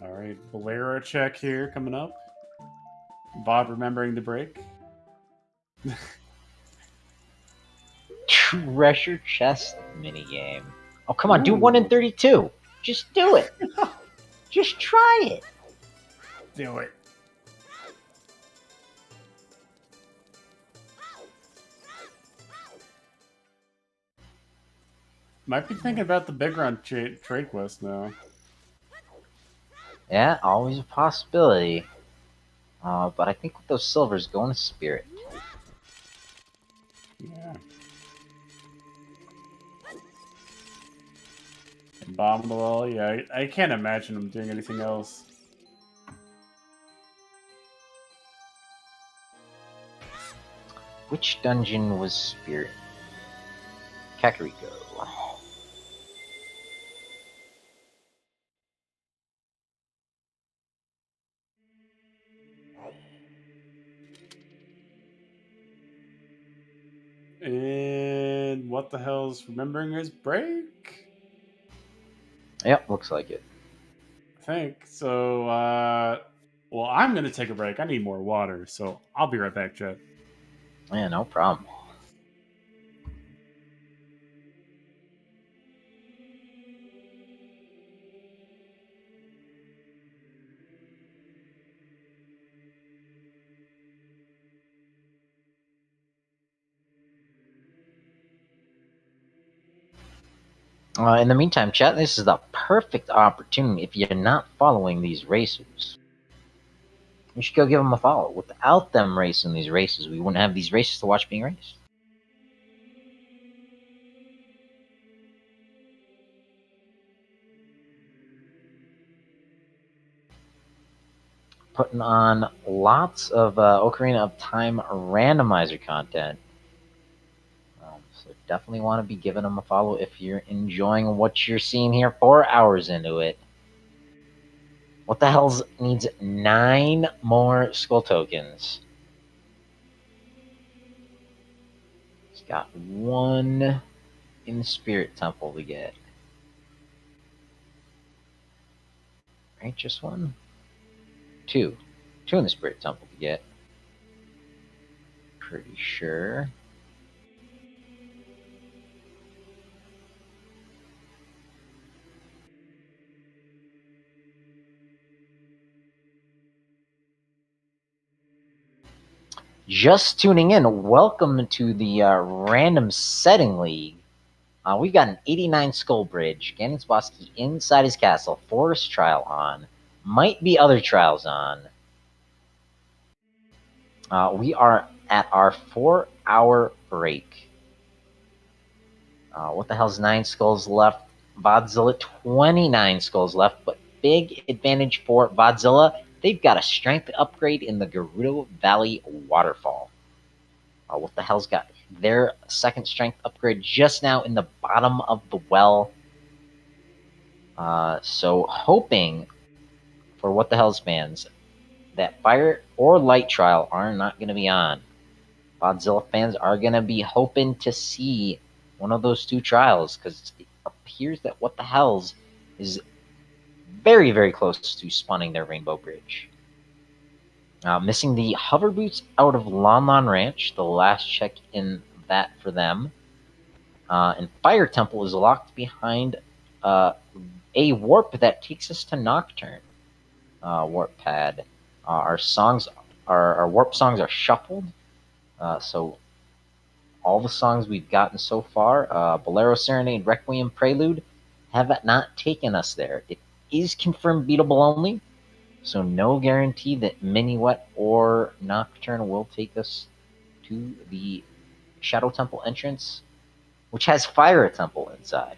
All right, Bolero check here coming up. Bob remembering the break. Treasure chest minigame. Oh, come on, do 1 in 32. Just do it. Just try it. Do it. Might be thinking about the big run trade quest now. Yeah, always a possibility. But I think with those silvers, go into spirit. Yeah. Bomb the wall. Yeah, I can't imagine him doing anything else. Which dungeon was spirit? Kakariko. And what the hell's remembering his break? Yep, looks like it. I think so. Well, I'm gonna take a break. I need more water, so I'll be right back, Jet. Yeah, no problem. In the meantime, chat, this is the perfect opportunity if you're not following these racers. You should go give them a follow. Without them racing these races, we wouldn't have these races to watch being raced. Putting on lots of Ocarina of Time randomizer content. So definitely want to be giving them a follow if you're enjoying what you're seeing here 4 hours into it. What the hell needs 9 more skull tokens? It's got 1 in the Spirit Temple to get. Right, just 1? 2. 2 in the Spirit Temple to get. Pretty sure. Just tuning in, welcome to the Random Setting League. We've got an 89 Skull Bridge, Ganon's boss key inside his castle, Forest Trial on, might be other trials on. We are at our 4-hour break. What the hell's 9 skulls left? Vodzilla, 29 skulls left, but big advantage for Vodzilla. They've got a strength upgrade in the Gerudo Valley Waterfall. What the hell's got their second strength upgrade just now in the bottom of the well. So hoping for What the Hell's fans that fire or light trial are not going to be on. Vodzilla fans are going to be hoping to see one of those 2 trials because it appears that What the Hell's is very, very close to spawning their Rainbow Bridge. Missing the hover boots out of Lon Lon Ranch, the last check in that for them. And Fire Temple is locked behind a warp that takes us to Nocturne. Warp pad. Our warp songs are shuffled. So all the songs we've gotten so far, Bolero Serenade, Requiem Prelude, have not taken us there. It is confirmed beatable only, so no guarantee that Minuet or Nocturne will take us to the Shadow Temple entrance, which has Fire Temple inside.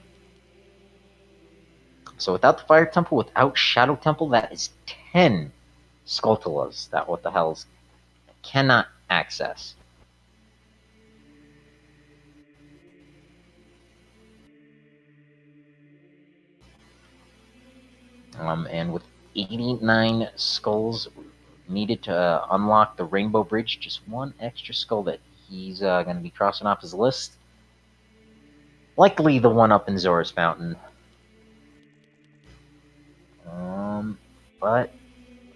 So without the Fire Temple, without Shadow Temple, that is 10 Skulltulas that What the Hells cannot access. And with 89 skulls needed to unlock the Rainbow Bridge, just one extra skull that he's going to be crossing off his list. Likely the one up in Zora's Fountain. But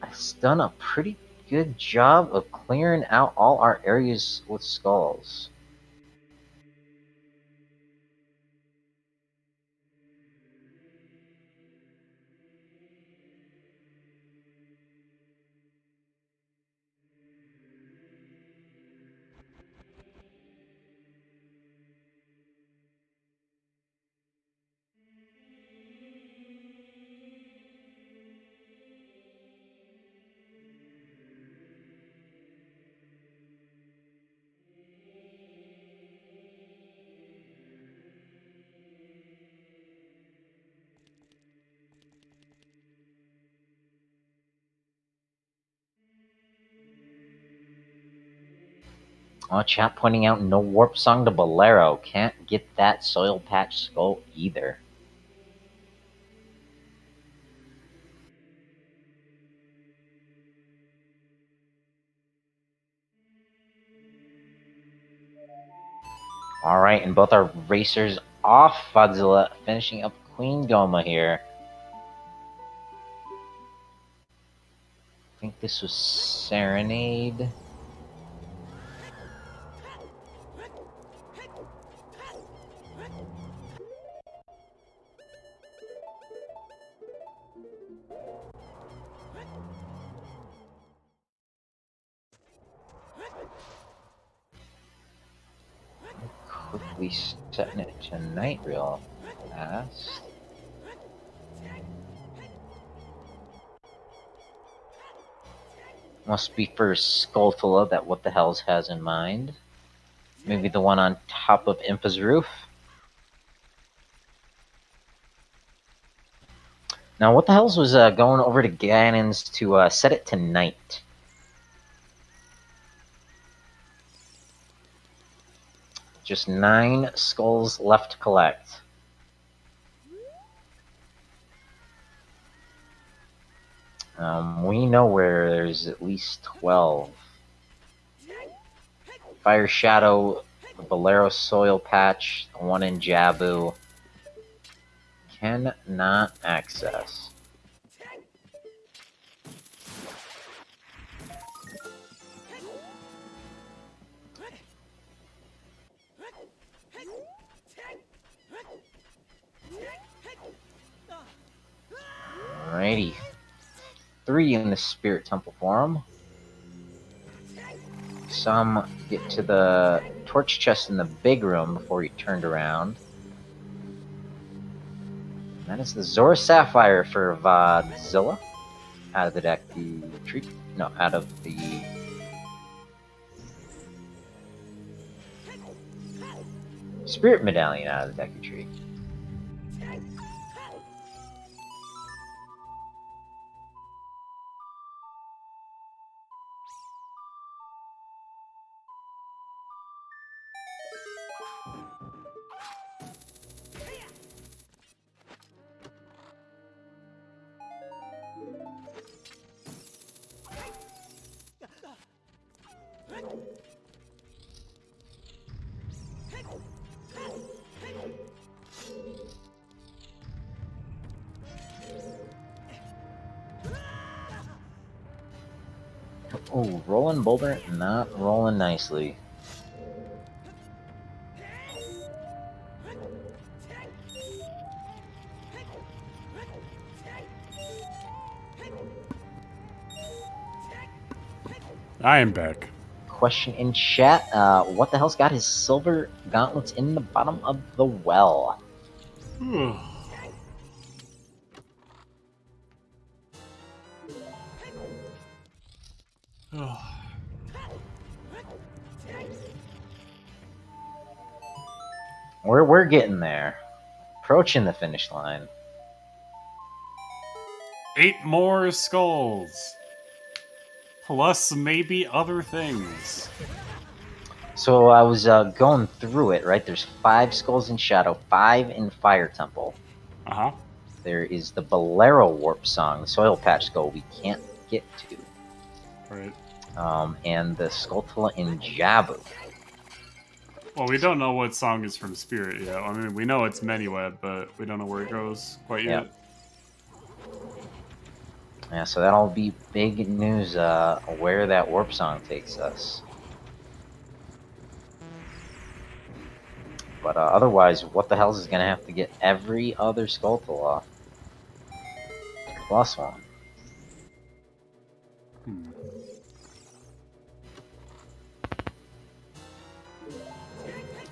I've done a pretty good job of clearing out all our areas with skulls. Oh, chat pointing out no warp song to Bolero. Can't get that soil patch skull either. Alright, and both our racers off Vodzilla, finishing up Queen Goma here. I think this was Serenade. Quickly setting it to night real fast. Must be for Skulltula that What the Hells has in mind. Maybe the one on top of Impa's roof. Now, What the Hells was going over to Ganon's to set it to night. Just 9 skulls left to collect. We know where there's at least 12. Fire Shadow, the Bolero Soil Patch, the one in Jabu. Cannot access. Alrighty. 3 in the Spirit Temple Forum. Some get to the torch chest in the big room before he turned around. And that is the Zora Sapphire for Vodzilla. Out of the deck, the tree. No, out of the. Spirit Medallion out of the deck tree. Oh, rolling boulder, not rolling nicely. I am back. Question in chat, what the hell's got his silver gauntlets in the bottom of the well? We're getting there. Approaching the finish line. 8 more skulls. Plus maybe other things. So I was going through it, right? There's 5 skulls in Shadow, 5 in Fire Temple. Uh-huh. There is the Bolero Warp Song, the Soil Patch Skull we can't get to. Right. And the Skulltula in Jabu. Well, we don't know what song is from Spirit yet. I mean, we know it's Many-Web, but we don't know where it goes quite yet. Yep. Yeah, so that'll be big news where that Warp Song takes us. But otherwise, what the hell is going to have to get every other Skulltula plus 1?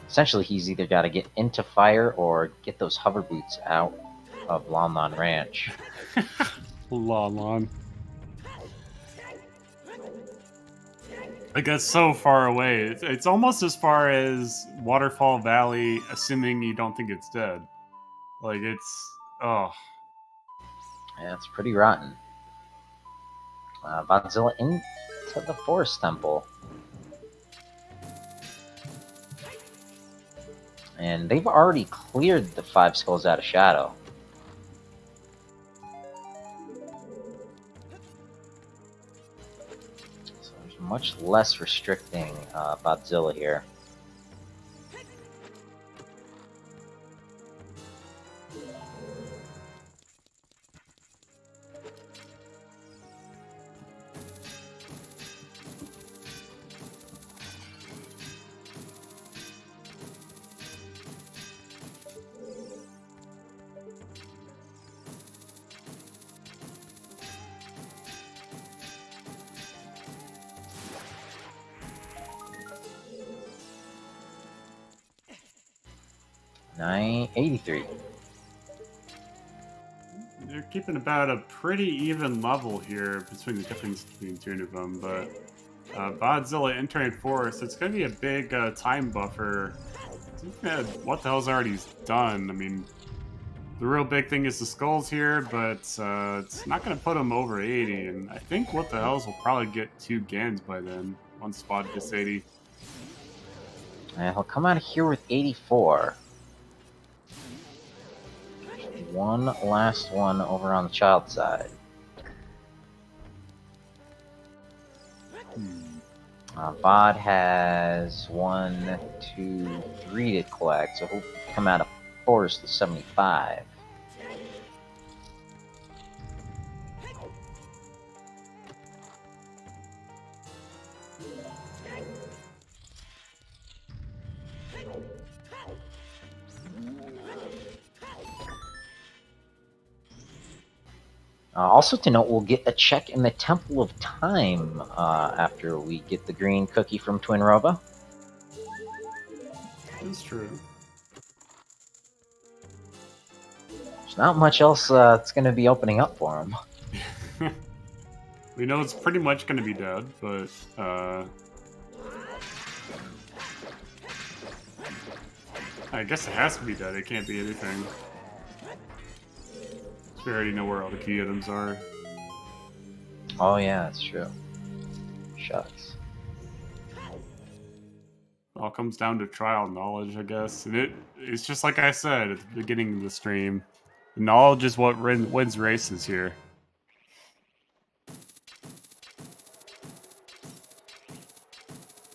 Essentially, he's either got to get into fire or get those hover boots out of Lon Lon Ranch. Lon Lon. Like, that's so far away. It's almost as far as Waterfall Valley, assuming you don't think it's dead. Like, it's... Oh. Yeah, it's pretty rotten. Vodzilla into the Forest Temple. And they've already cleared the 5 skulls out of Shadow. So there's much less restricting Vodzilla here. $983. They're keeping about a pretty even level here between the difference between the two of them, but Vodzilla entering Forest, it's going to be a big time buffer. What the hell's already done? I mean, the real big thing is the skulls here, but it's not going to put him over 80, and I think What the Hells will probably get 2 Gans by then, once Spot gets 80. And he'll come out of here with 84. One last one over on the child side. Vod has 1, 2, 3 to collect, so he'll come out of Forest to 75. Also to note, we'll get a check in the Temple of Time after we get the green cookie from Twin Roba. That's true. There's not much else that's going to be opening up for him. We know it's pretty much going to be dead, but I guess it has to be dead. It can't be anything. We already know where all the key items are. Oh yeah, that's true. Shucks. It all comes down to trial knowledge, I guess. And it's just like I said at the beginning of the stream. Knowledge is what wins races here.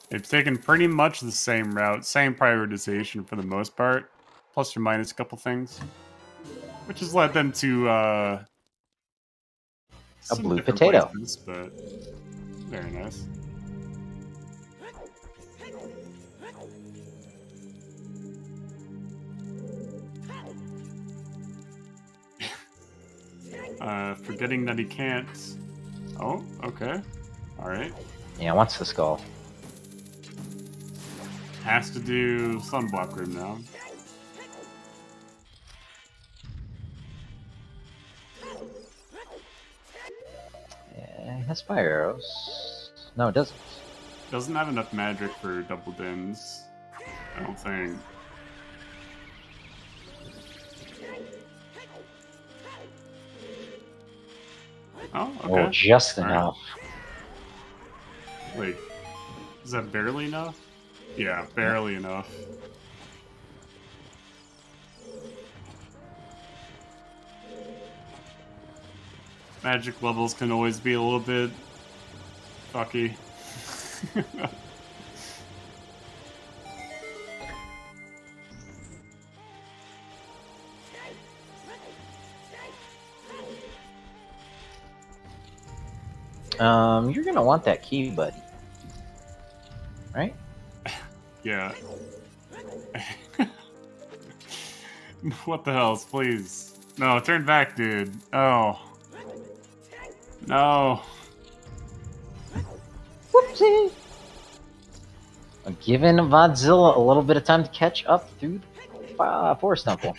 They've taken pretty much the same route, same prioritization for the most part, plus or minus a couple things, which has led them to a blue different potato. places, but very nice. Forgetting that he can't. Oh, okay. Alright. Yeah, wants the skull. Has to do Sunblock Room now. Yeah, it has fire arrows. No, it doesn't. Doesn't have enough magic for double dins. I don't think. Oh, okay. Oh, just All right. enough. Wait, is that barely enough? Yeah, barely enough. Magic levels can always be a little bit fucky. You're gonna want that key, buddy. Right? Yeah. What the hell, please? No, turn back, dude. Oh. No. Whoopsie! I'm giving Vodzilla a little bit of time to catch up through the Forest Temple.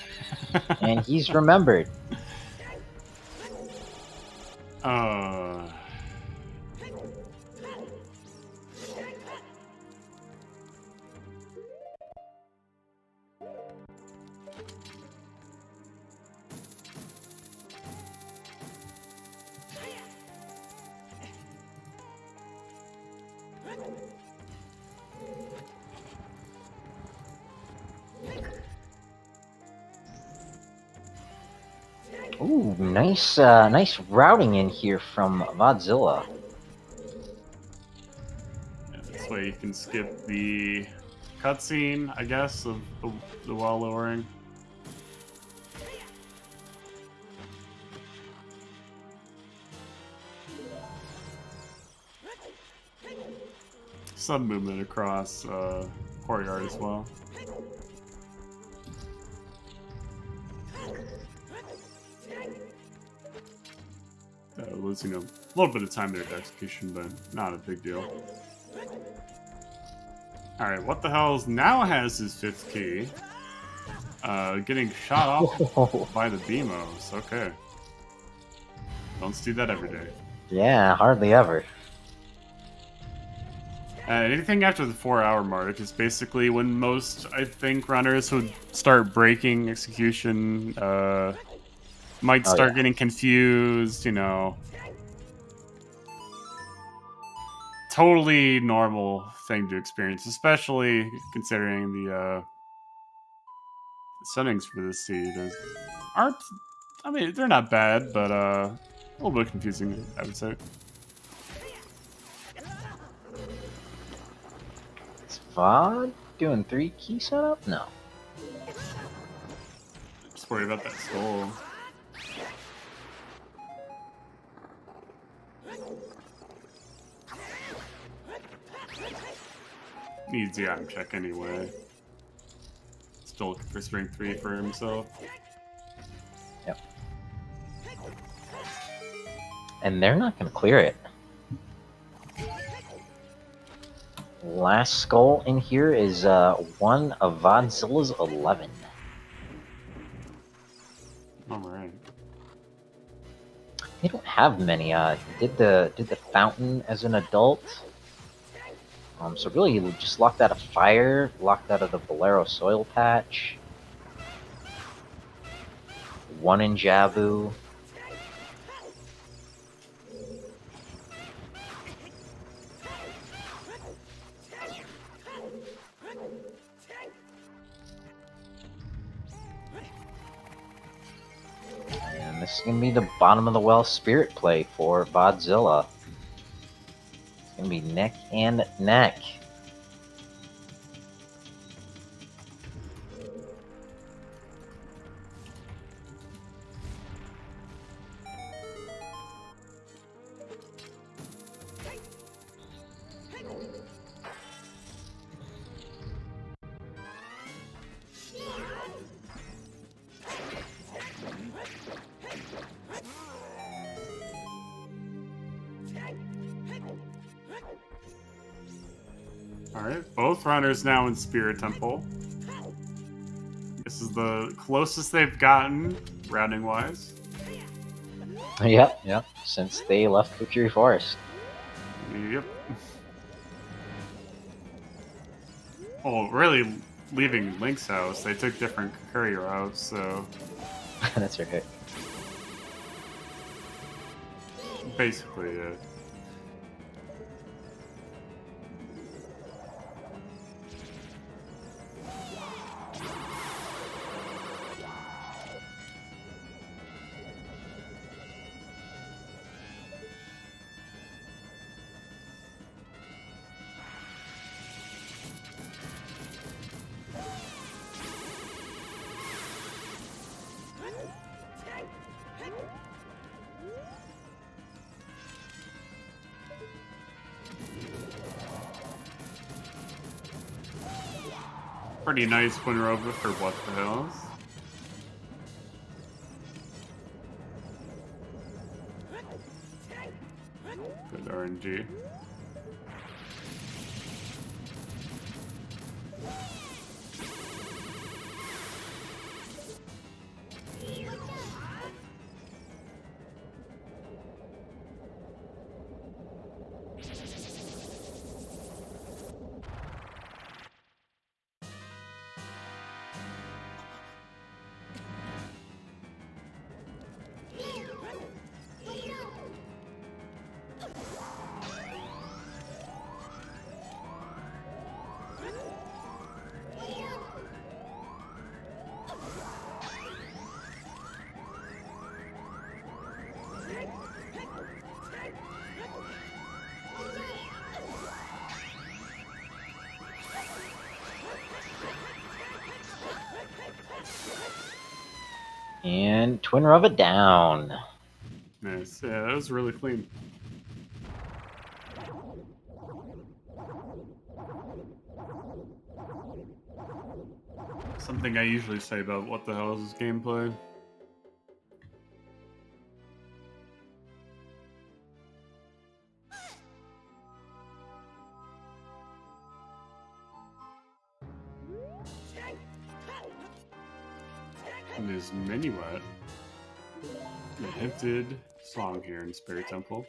And he's remembered. Ooh, nice routing in here from Vodzilla. Yeah, this way you can skip the cutscene, I guess, of the wall lowering. Some movement across courtyard as well. Losing a little bit of time there to execution, but not a big deal. Alright, what the hell's now has his 5th key? Getting shot off by the Beamos. Okay. Don't see that every day. Yeah, hardly ever. Anything after the 4-hour mark is basically when most, I think, runners would start breaking execution, might start getting confused, you know. Totally normal thing to experience, especially considering the settings for this seed aren't, I mean, they're not bad, but a little bit confusing, I would say. Is Vod doing 3 key setup? No. Just worry about that skull. Needs the item check anyway. Still looking for strength 3 for himself. Yep. And they're not going to clear it. Last skull in here is one of Vodzilla's 11. Alright. They don't have many. Did the fountain as an adult. So really, you just locked out of fire, locked out of the Bolero soil patch. 1 in Jabu. And this is gonna be the bottom of the well spirit play for Vodzilla. It's gonna be neck and neck. Alright, both runners now in Spirit Temple. This is the closest they've gotten, routing-wise. Yep. Since they left Fury Forest. Yep. Well, really, leaving Link's house, they took different curry routes, so That's right. basically, pretty nice Twin Rover for what the hell? Good RNG. And Twin Rubber down. Nice. Yeah, that was really clean. Something I usually say about what the hell is this gameplay. And there's Minuet. A hinted song here in Spirit Temple.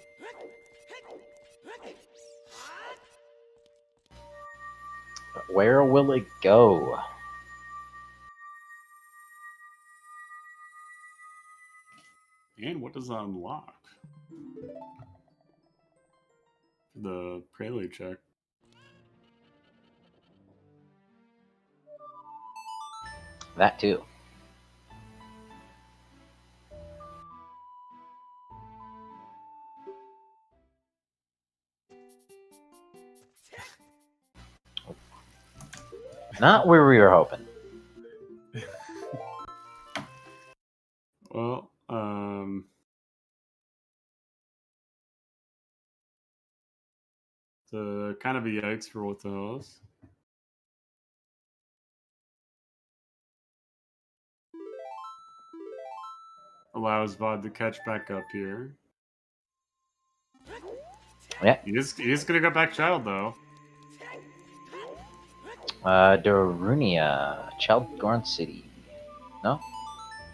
But where will it go? And what does that unlock? The prelude check. That too. Not where we were hoping. Well, it's kind of a yikes for what the hell is. Allows Vod to catch back up here. Yeah. He is gonna go back child though. Darunia, Chalgorn City. No?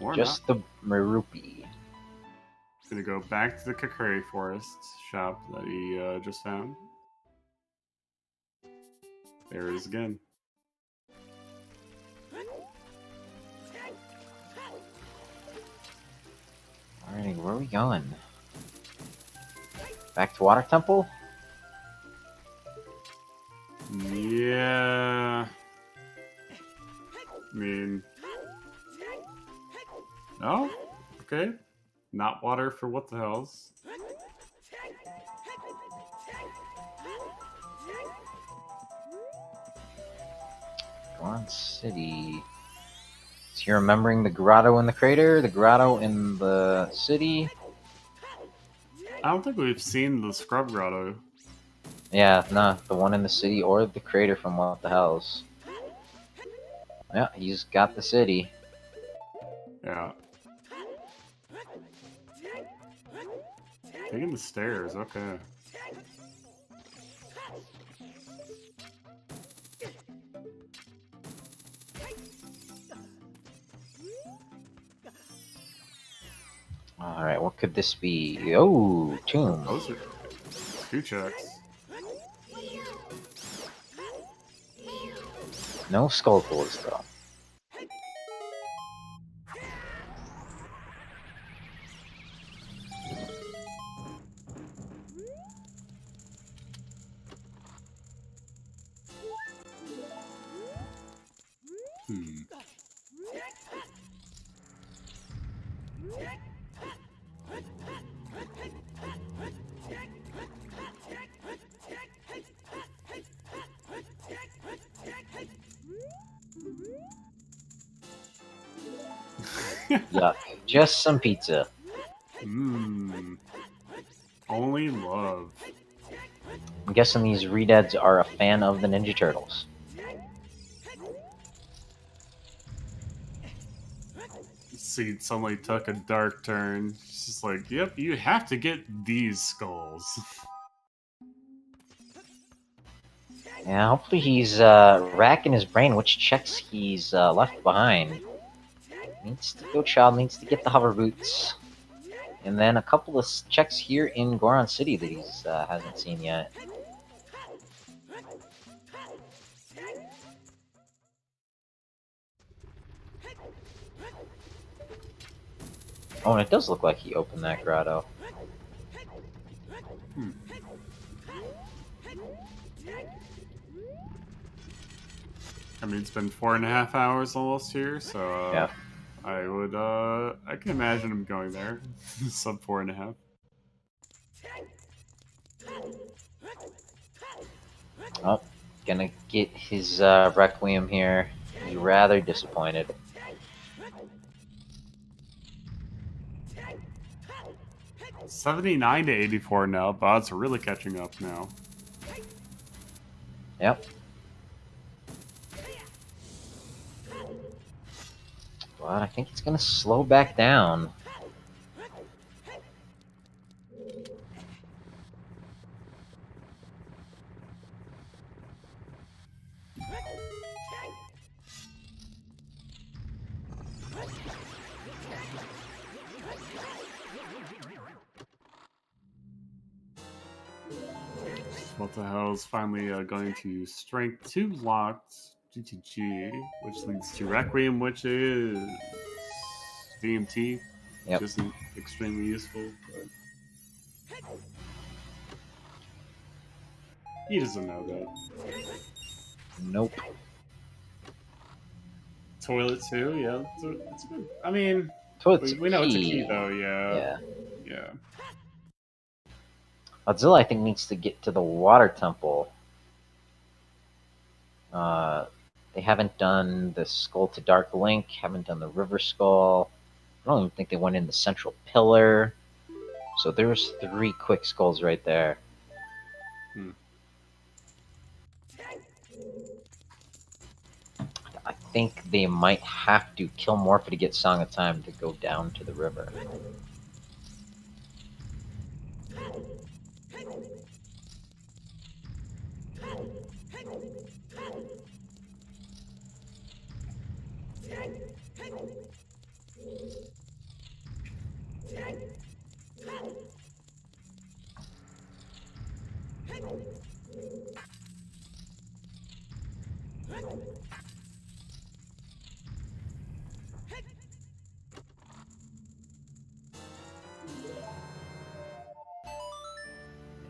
Or Just not. the Merupi. He's gonna go back to the Kakuri Forest shop that he just found. There it is again. Alrighty, where are we going? Back to Water Temple? Yeah. I mean. No? Okay. Not water for what the hell's. Dawn City. So you're remembering the grotto in the crater, the grotto in the city? I don't think we've seen the Scrub Grotto. Yeah, no, the one in the city or the crater from What the Hells. Yeah, he's got the city. Yeah. Taking the stairs, okay. Alright, what could this be? Oh, tomb. Those are 2 checks. No skull tools though. Yuck. Just some pizza. Only love. I'm guessing these Redeads are a fan of the Ninja Turtles. See, suddenly took a dark turn. It's just like, yep, you have to get these skulls. Yeah, hopefully he's racking his brain which checks he's left behind. Needs to go child, needs to get the hover boots. And then a couple of checks here in Goron City that he's hasn't seen yet. Oh, and it does look like he opened that grotto. I mean, it's been 4.5 hours almost here, so Yeah. I can imagine him going there. Sub 4.5. Oh, gonna get his Requiem here. He's rather disappointed. $79 to 84 now. Bots are really catching up now. Yep. But I think it's gonna slow back down. What the hell is finally going to Strength 2 locked GTG, which leads to Requiem, which is VMT, Yep. which isn't extremely useful, but he doesn't know that. Nope. Toilet 2, yeah, it's good. I mean, Toilet's we know it's a key. key though, yeah. Vodzilla, I think, needs to get to the water temple. They haven't done the Skull to Dark Link, haven't done the River Skull. I don't even think they went in the Central Pillar. So there's 3 quick skulls right there. I think they might have to kill Morpha to get Song of Time to go down to the river.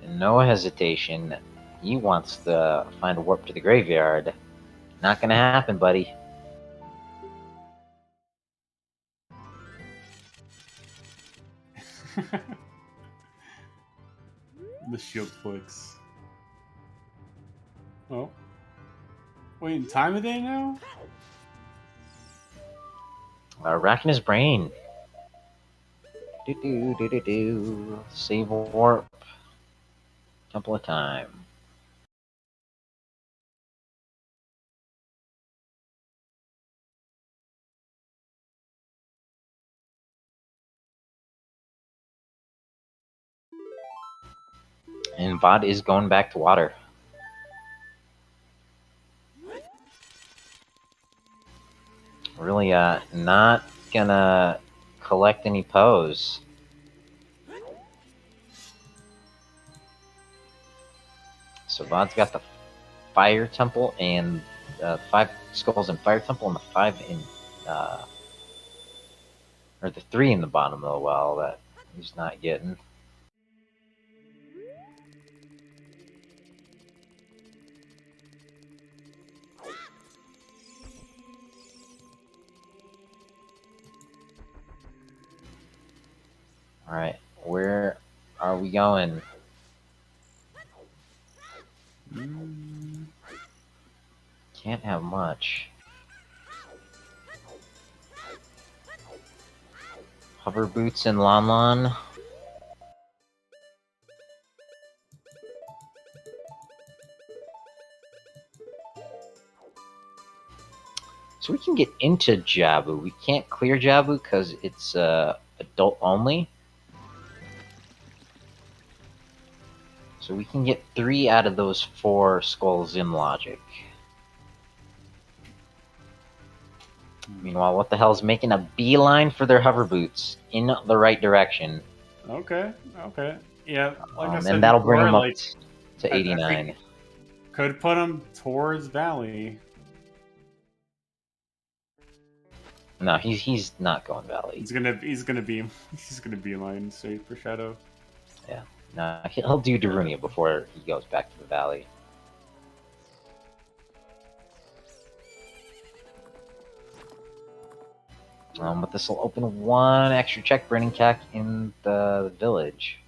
No hesitation. He wants to find a warp to the graveyard. Not gonna happen, buddy. The shield flicks. Oh. Wait, time of day now? Racking his brain. Do. Save a warp. Temple of Time. And Vod is going back to water. Really, not gonna collect any pose. So Vod's got the Fire Temple and 5 skulls in Fire Temple and the 5 in, or the 3 in the bottom of the well that he's not getting. All right, where are we going? Can't have much. Hover boots and Lon Lon. So we can get into Jabu. We can't clear Jabu because it's adult only. So we can get 3 out of those 4 skulls in logic. Meanwhile, what the hell is making a beeline for their hover boots in the right direction? Okay. Yeah, like I said and that'll before, bring him up like, to 89. I think could put him towards Valley. No, he's not going Valley. He's gonna be line straight for Shadow. Yeah, no, he'll do Darunia before he goes back to the Valley. But this will open 1 extra check burning cack in the village.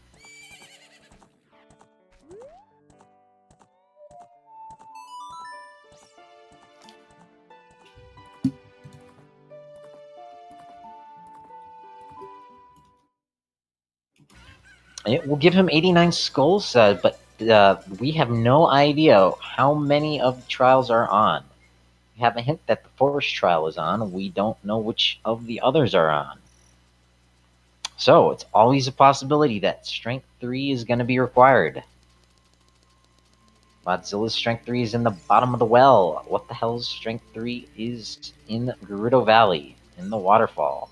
It will give him 89 skulls, but we have no idea how many of the trials are on. We have a hint that the forest trial is on. We don't know which of the others are on. So it's always a possibility that Strength 3 is going to be required. Vodzilla's Strength 3 is in the bottom of the well. What the hell's Strength 3 is in Gerudo Valley, in the waterfall,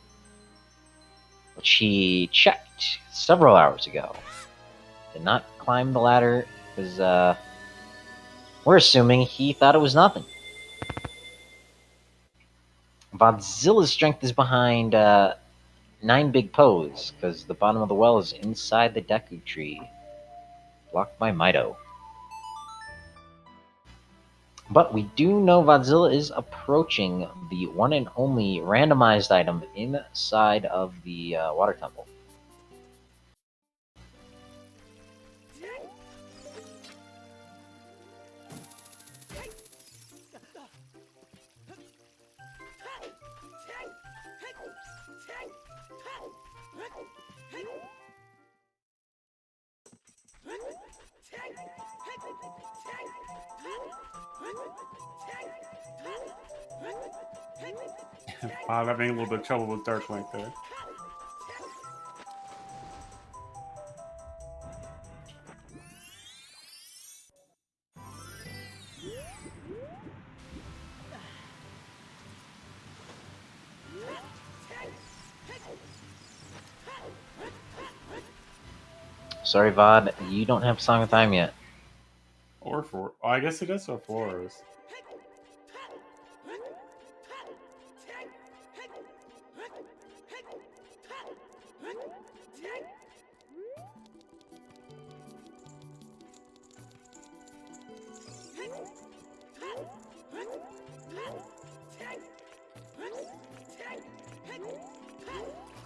which he checked several hours ago. Did not climb the ladder because we're assuming he thought it was nothing. Vodzilla's strength is behind 9 big Poes because the bottom of the well is inside the Deku tree, blocked by Mido. But we do know Vodzilla is approaching the one and only randomized item inside of the water temple. I'm having a little bit of trouble with Dark Link there. Sorry, Vod, you don't have Song of Time yet. Or 4. Oh, I guess he does have 4s.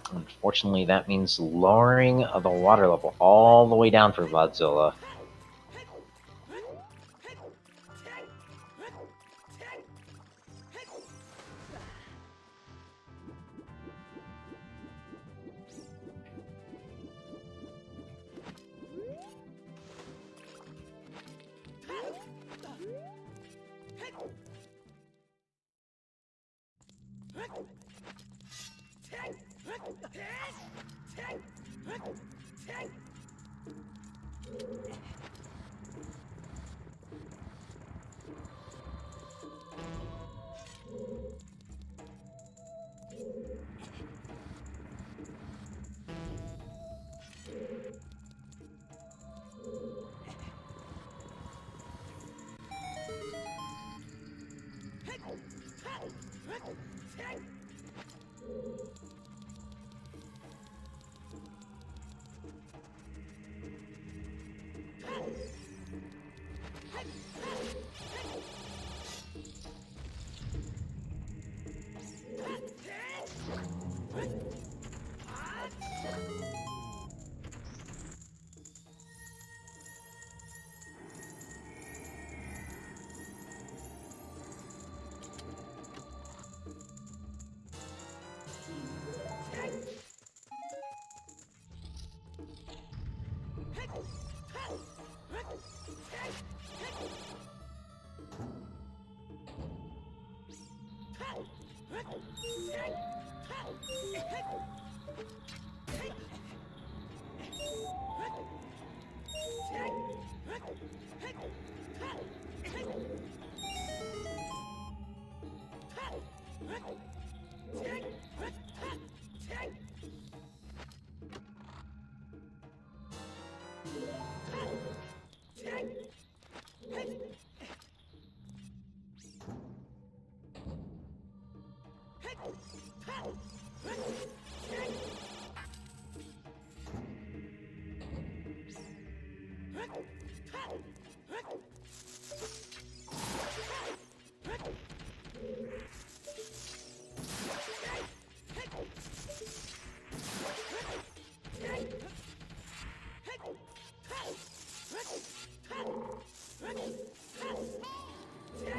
Unfortunately, that means lowering of the water level all the way down for Vodzilla.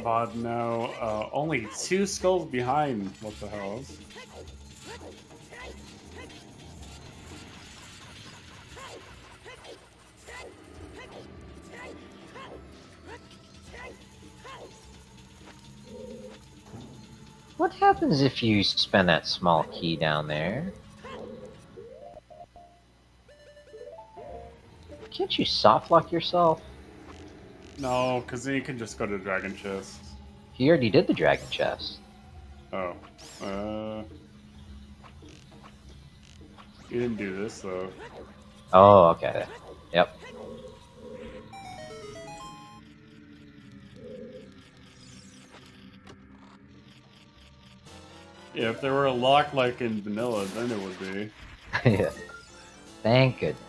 Vod now only 2 skulls behind. What the hell? What happens if you spend that small key down there? Can't you soft lock yourself? No, because then you can just go to Dragon Chest. He already did the dragon chest. Oh. You didn't do this, though. Oh, okay. Yep. Yeah, if there were a lock like in vanilla, then it would be. Yeah. Thank goodness.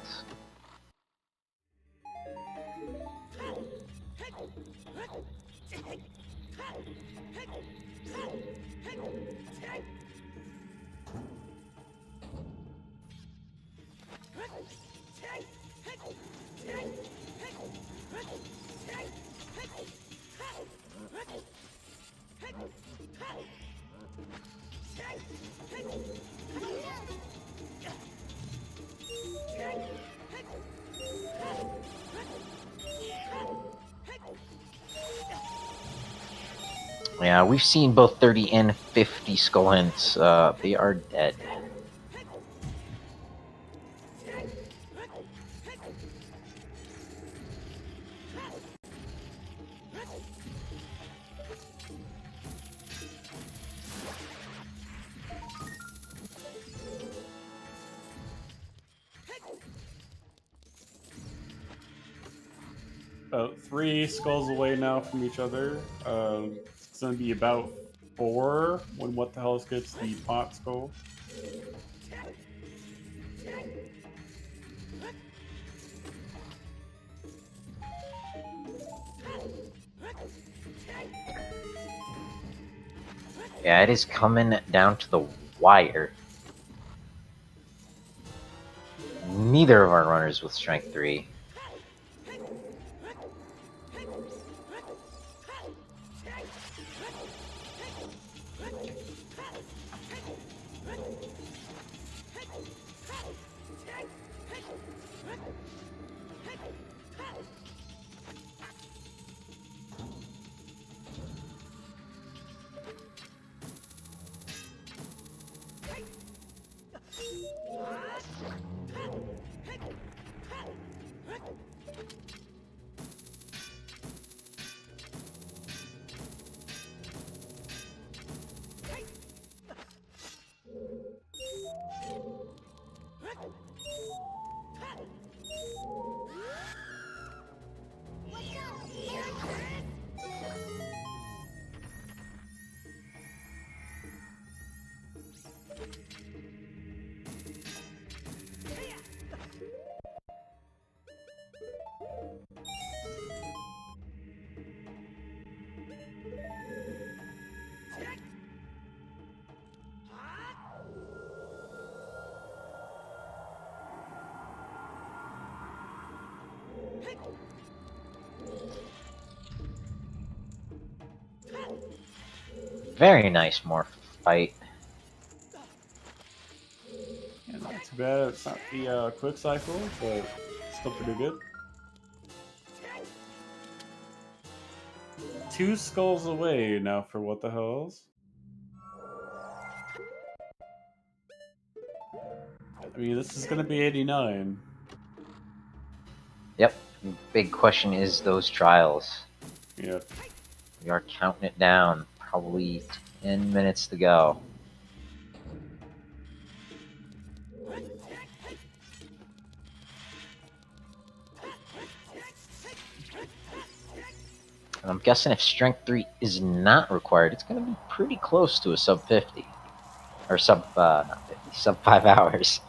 Yeah, we've seen both 30 and 50 skull hints. They are dead. About 3 skulls away now from each other. It's going to be about 4 when What the Hell gets the pot skull. Yeah, it is coming down to the wire. Neither of our runners with strength 3. Very nice morph fight. Yeah, not too bad. It's not the quick cycle, but still pretty good. 2 skulls away now for what the hells. I mean, this is gonna be 89. Yep. Big question is those trials. Yep. We are counting it down. Probably 10 minutes to go. And I'm guessing if Strength 3 is not required, it's going to be pretty close to a sub 50. Or not 50, sub 5 hours.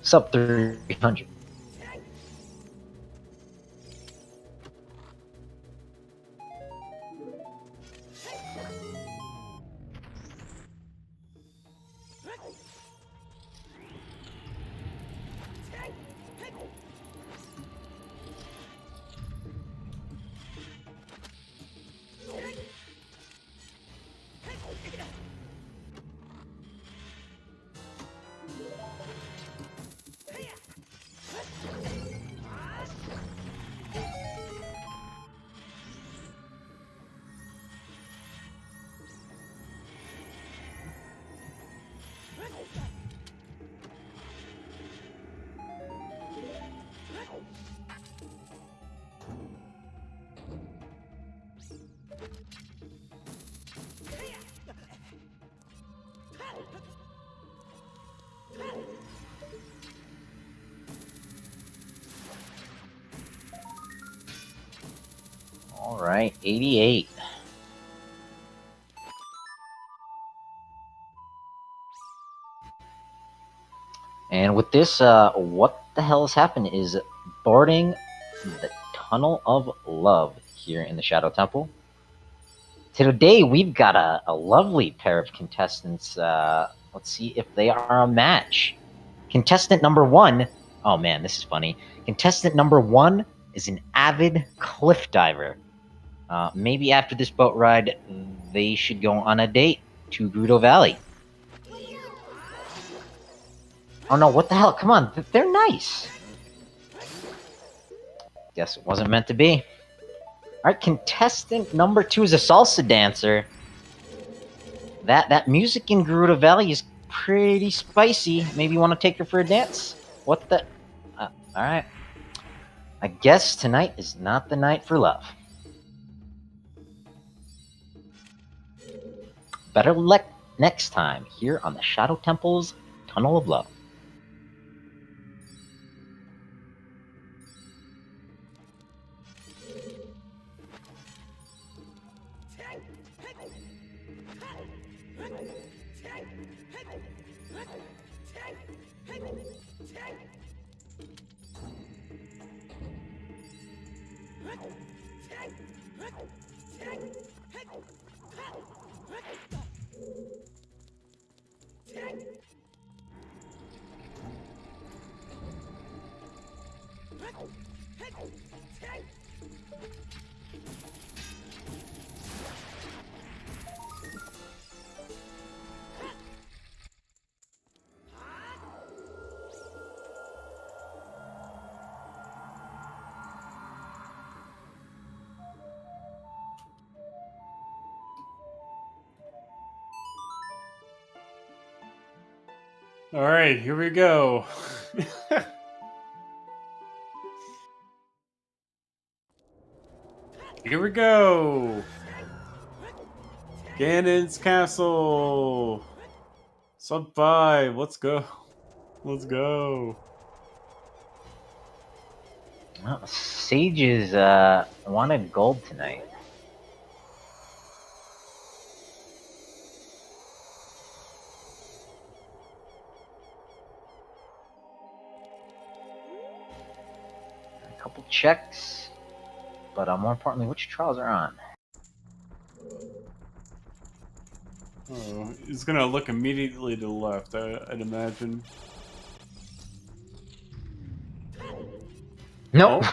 Sub 300. All right, 88. And with this, what the hell has happened is boarding the Tunnel of Love here in the Shadow Temple. Today, we've got a lovely pair of contestants. Let's see if they are a match. Contestant number 1, oh man, this is funny. Contestant number 1 is an avid cliff diver. Maybe after this boat ride, they should go on a date to Gerudo Valley. Oh no, what the hell? Come on, they're nice. Guess it wasn't meant to be. Alright, contestant number 2 is a salsa dancer. That music in Gerudo Valley is pretty spicy. Maybe you want to take her for a dance? What the... Alright. I guess tonight is not the night for love. Better luck next time here on the Shadow Temple's Tunnel of Love. All right, here we go. Here we go. Ganon's castle. Sub 5. Let's go. Let's go. Well, Sages wanted gold tonight. A couple checks, but more importantly, which trials are on? Oh, he's gonna look immediately to the left, I'd imagine. Nope.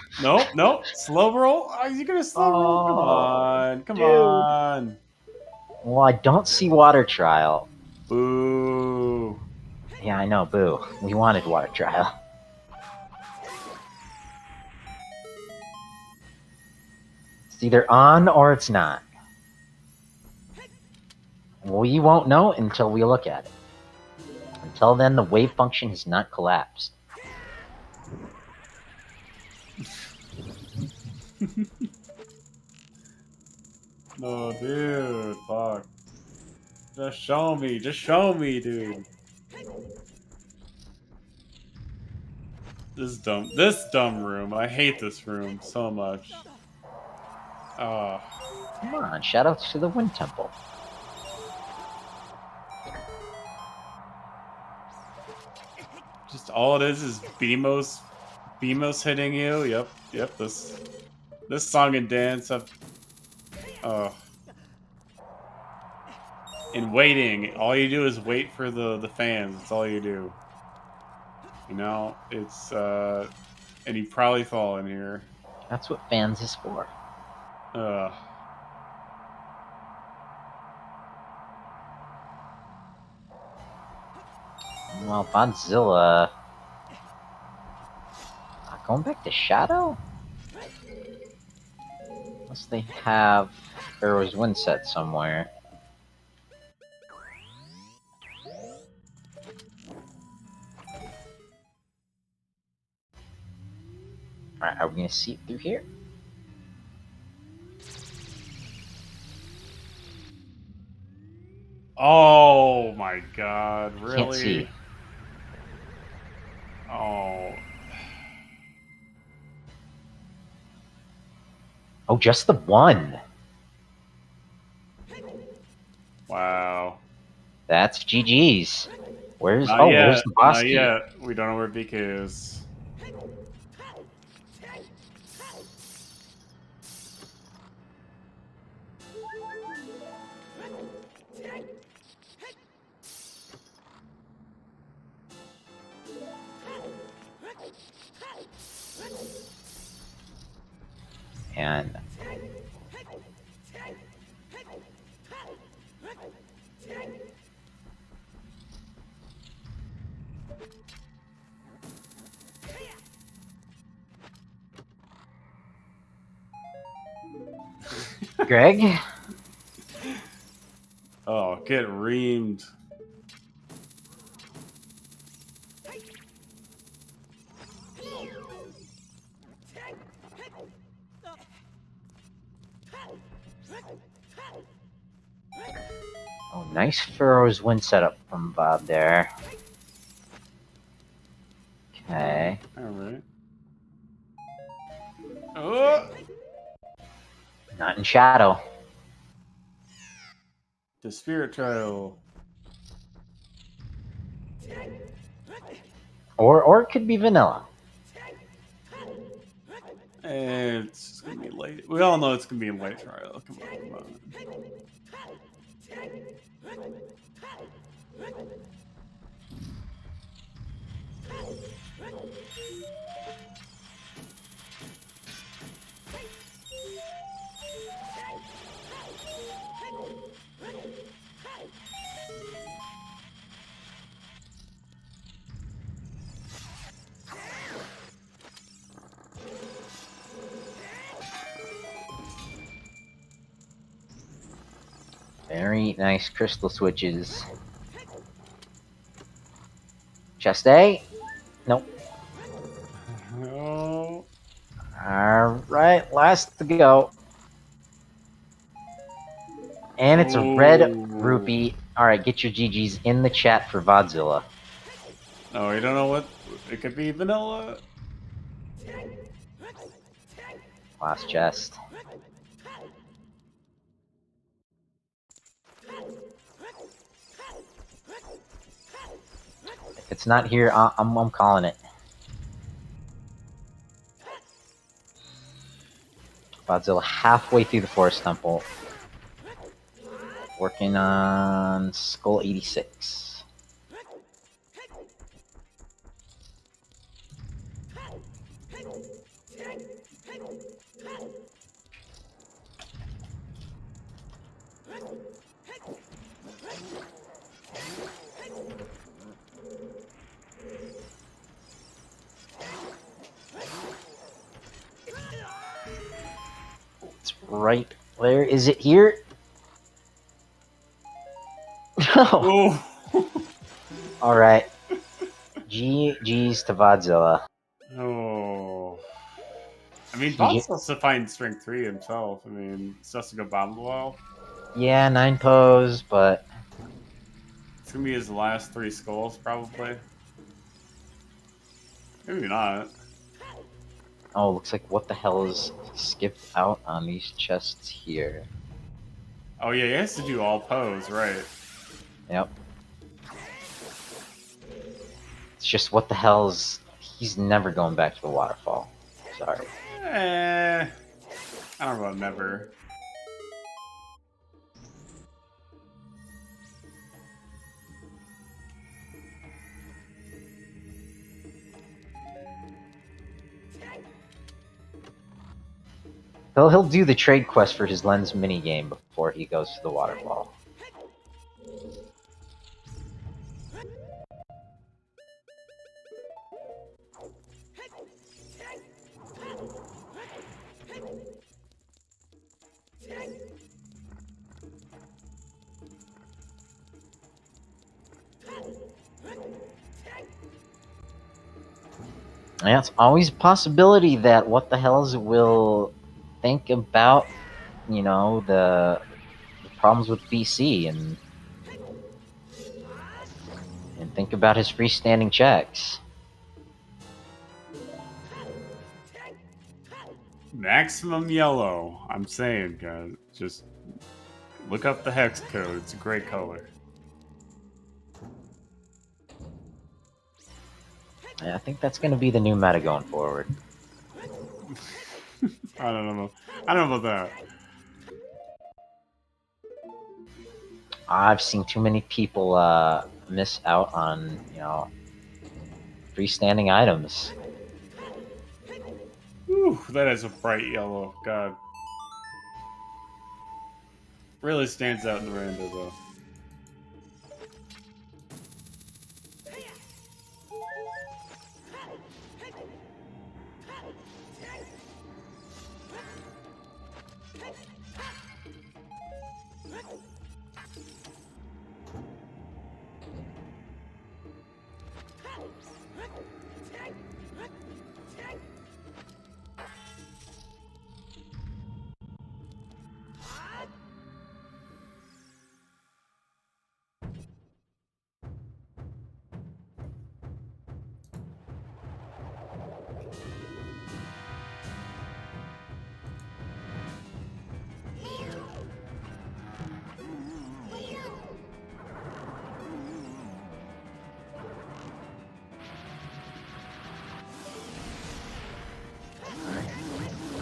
Nope. Slow roll? Are you gonna slow roll? Come on. Come dude. on. Well, I don't see water trial. Boo. Yeah, I know, boo. We wanted water trial. It's either on or it's not. We won't know until we look at it. Until then, the wave function has not collapsed. No, dude. Fuck. Just show me. Just show me, dude. This dumb room. I hate this room so much. Ah. Come on, shout out to the Wind Temple. Just all it is BMOS hitting you. Yep. This song and dance have. And waiting. All you do is wait for the fans. That's all you do. You know, it's and you probably fall in here. That's what fans is for. Well, Vodzilla... Going back to Shadow? Unless they have Pharaoh's Wind set somewhere. Alright, are we gonna see it through here? Oh my god, really? Can't see. Oh. Oh, just the one. Wow. That's GG's. Where's Not yet. where's the boss Not key? yet. We don't know where BK is. And Greg? Oh, get reamed. Oh, nice Pharaoh's Wind setup from Bob there. Okay. Alright. Oh! Not in Shadow. The Spirit Trial. Or it could be vanilla. And it's just gonna be late. We all know it's gonna be a late trial. Come on. Very nice crystal switches. Chest A? Nope. Oh. Alright, last to go. And it's a red rupee. Alright, get your GGs in the chat for Vodzilla. No, we don't know what. It could be vanilla. Last chest. If it's not here, I'm calling it. Vodzilla halfway through the Forest Temple. Working on Skull 86. It's right there. Is it here? No. Oh. All right. GG's to Vodzilla. Oh. I mean, GG. Bob's supposed to find strength 3 himself. I mean, it's just to go bomb the wall. Yeah, 9 pose, but It's gonna be his last 3 skulls, probably. Maybe not. oh, looks like what the hell is skipped out on these chests here. Oh yeah, he has to do all pose, right? Yep. It's just what the hell's. He's never going back to the waterfall. Sorry. I don't know about never. He'll do the trade quest for his lens minigame before he goes to the waterfall. Yeah, it's always a possibility that what the hells will think about, you know, the problems with BC and think about his freestanding checks. Maximum yellow. I'm saying, guys, just look up the hex code. It's a great color. Yeah, I think that's going to be the new meta going forward. I don't know. I don't know about that. I've seen too many people miss out on, you know, freestanding items. Whew, that is a bright yellow. God. Really stands out in the rando, though.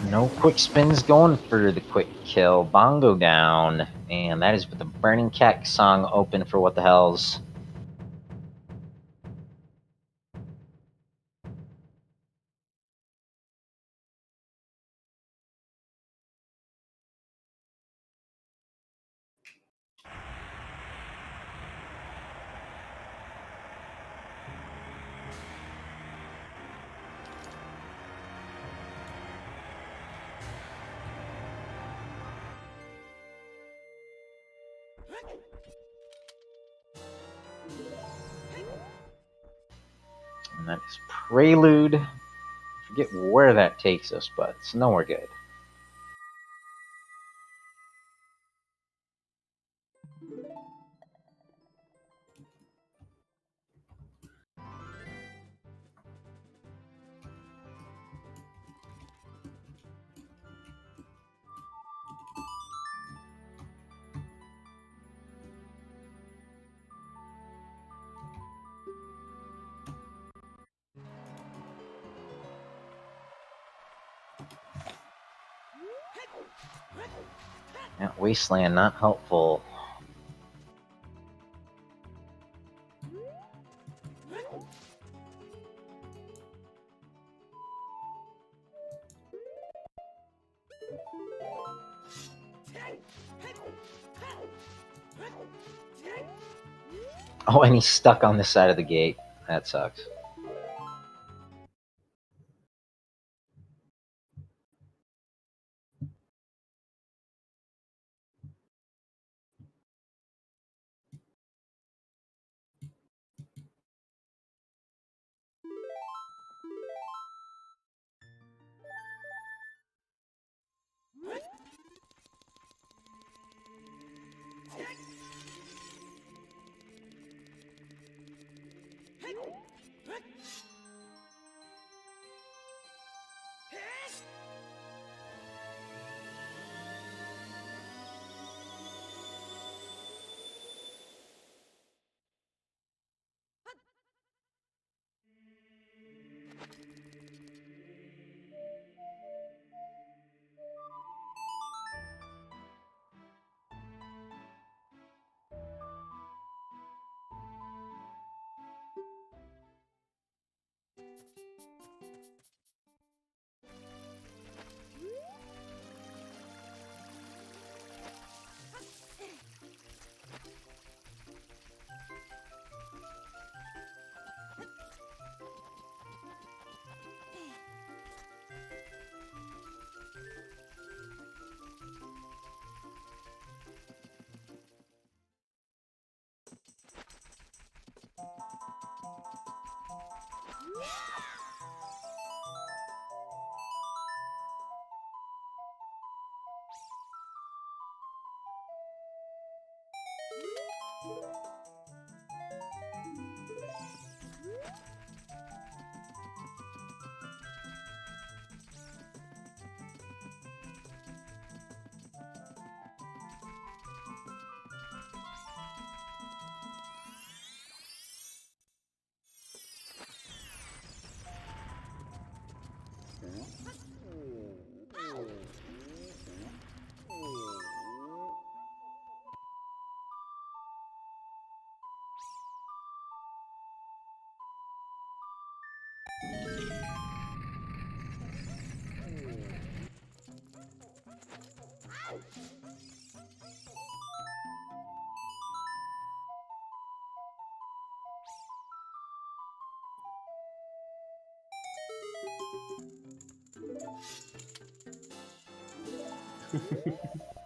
No quick spins going for the quick kill. Bongo down. And that is with the Burning Cat song open for what the hells. And that is Prelude. Forget where that takes us, but it's nowhere good. Yeah, Wasteland, not helpful. Oh, and he's stuck on this side of the gate. That sucks.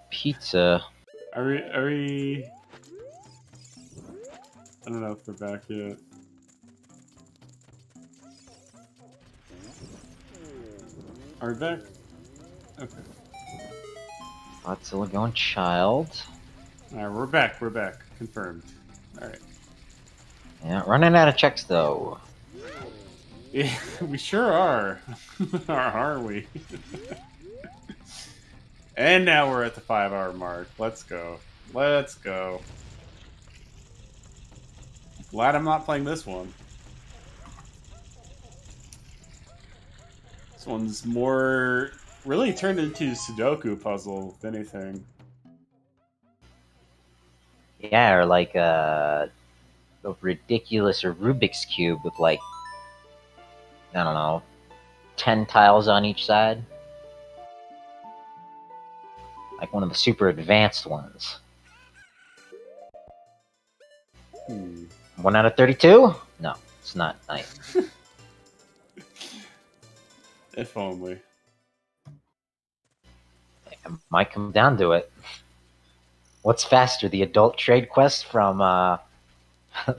Pizza. Are we? I don't know if we're back yet. Are we back? Okay. Vodzilla going child. Alright, we're back. We're back. Confirmed. Alright. Yeah, running out of checks though. Yeah, we sure are. Are we? And now we're at the 5-hour mark. Let's go. Let's go. Glad I'm not playing this one. This one's more really turned into a Sudoku puzzle, if anything. Yeah, or like a ridiculous or Rubik's Cube with like, I don't know, 10 tiles on each side. Like one of the super advanced ones. 1 out of 32? No, it's not nice. If only. It might come down to it. What's faster, the adult trade quest from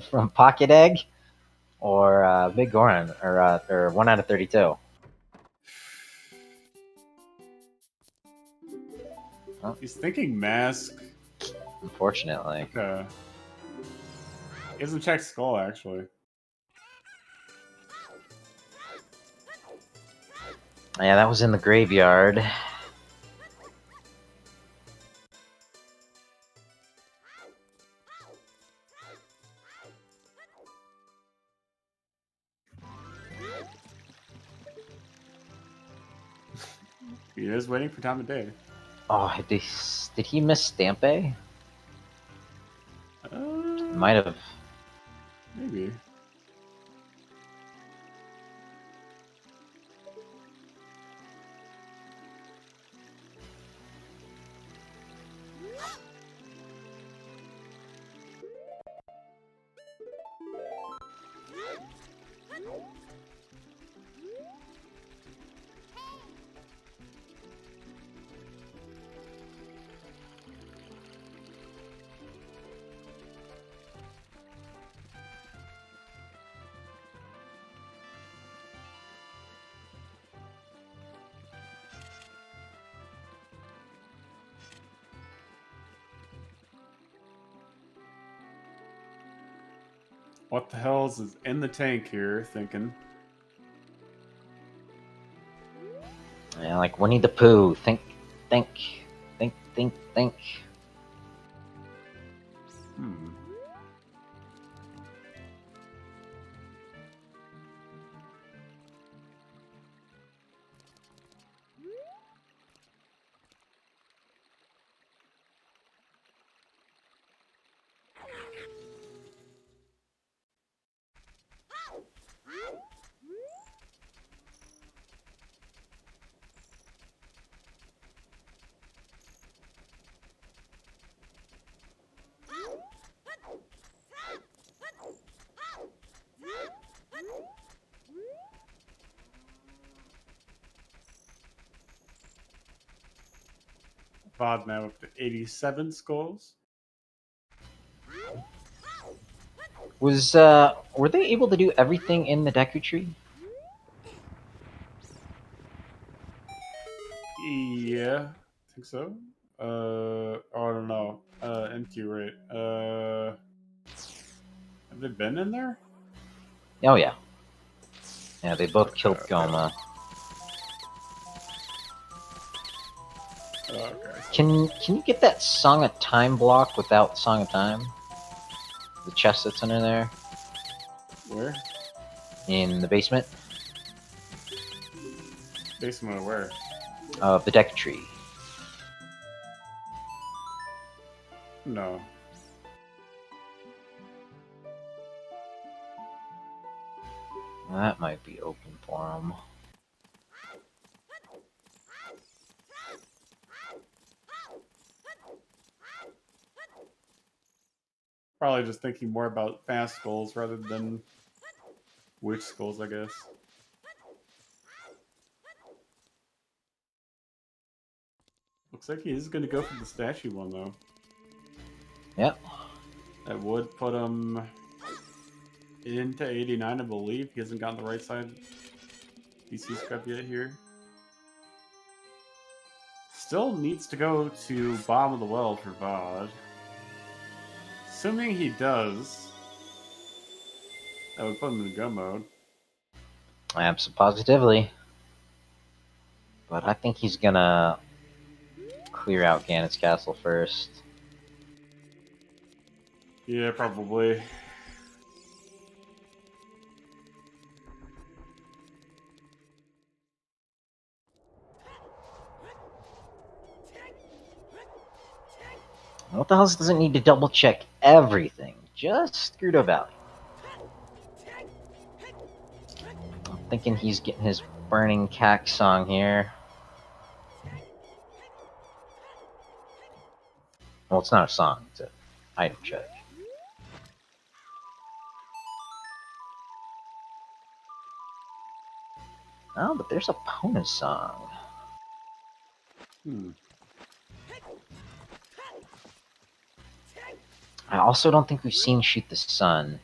from Pocket Egg, or Big Goron, or 1 out of 32? He's thinking mask. Unfortunately. Okay. He hasn't checked skull, actually. Yeah, that was in the graveyard. He is waiting for time of day. Oh, did he miss Stampe? Might have. Maybe. What the hell's is in the tank here? Thinking. Yeah, like Winnie the Pooh. Think, think, think, think, think. Hmm. VOD now up to 87 skulls. Were they able to do everything in the Deku Tree? Yeah, I think so. I don't know. MQ, right? Have they been in there? Oh yeah. Yeah, they both killed Okay. Goma. Okay. Can you get that Song of Time block without Song of Time? The chest that's under there Where? in the basement Basement of where? of the Deku Tree. No. Well, that might be open for him. Probably just thinking more about fast skulls rather than witch skulls, I guess. Looks like he is going to go for the statue one, though. Yep. That would put him into 89, I believe. He hasn't gotten the right side DC scrub yet here. Still needs to go to bottom of the well for VOD. Assuming he does, that would put him in go mode. Positively. But I think he's gonna clear out Ganon's castle first. Yeah, probably. What the hell doesn't need to double check everything? Just Gerudo Valley. I'm thinking he's getting his burning cack song here. Well, it's not a song, it's an item check. Oh, but there's a Pona song. I also don't think we've seen Shoot the Sun.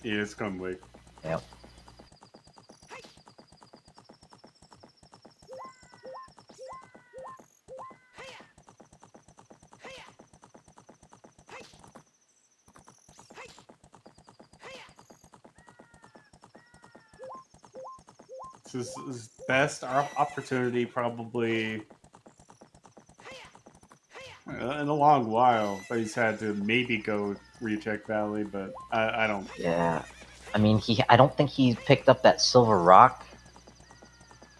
Yeah, it's come late. Yep. This is his best opportunity, probably in a long while, that he's had to maybe go recheck Valley, but I don't. Yeah. I mean, I don't think he picked up that silver rock.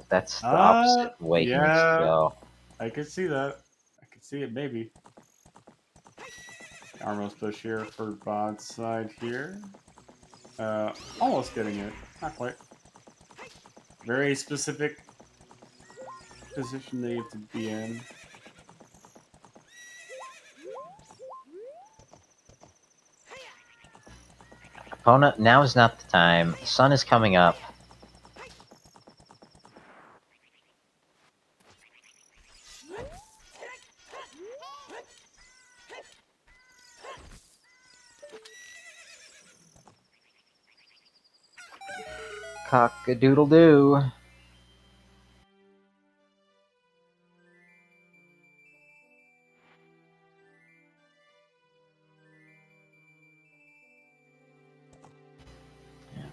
That's the opposite way he needs to go. I could see that. I could see it maybe. Armos push here for Bod's side here. Almost getting it. Not quite. Very specific position they have to be in. Pona, now is not the time. The sun is coming up. Cock-a-doodle-doo.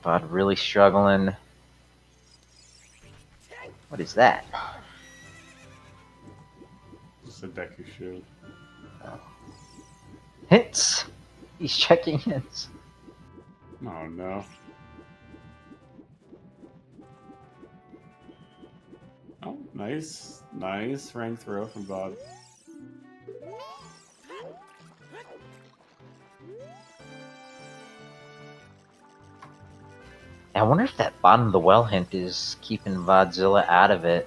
Bod really struggling. What is that? Just a Deku shield. Hints! He's checking hints. Oh no. Oh, nice. Nice rank throw from Bob. I wonder if that bottom of the well hint is keeping Vodzilla out of it.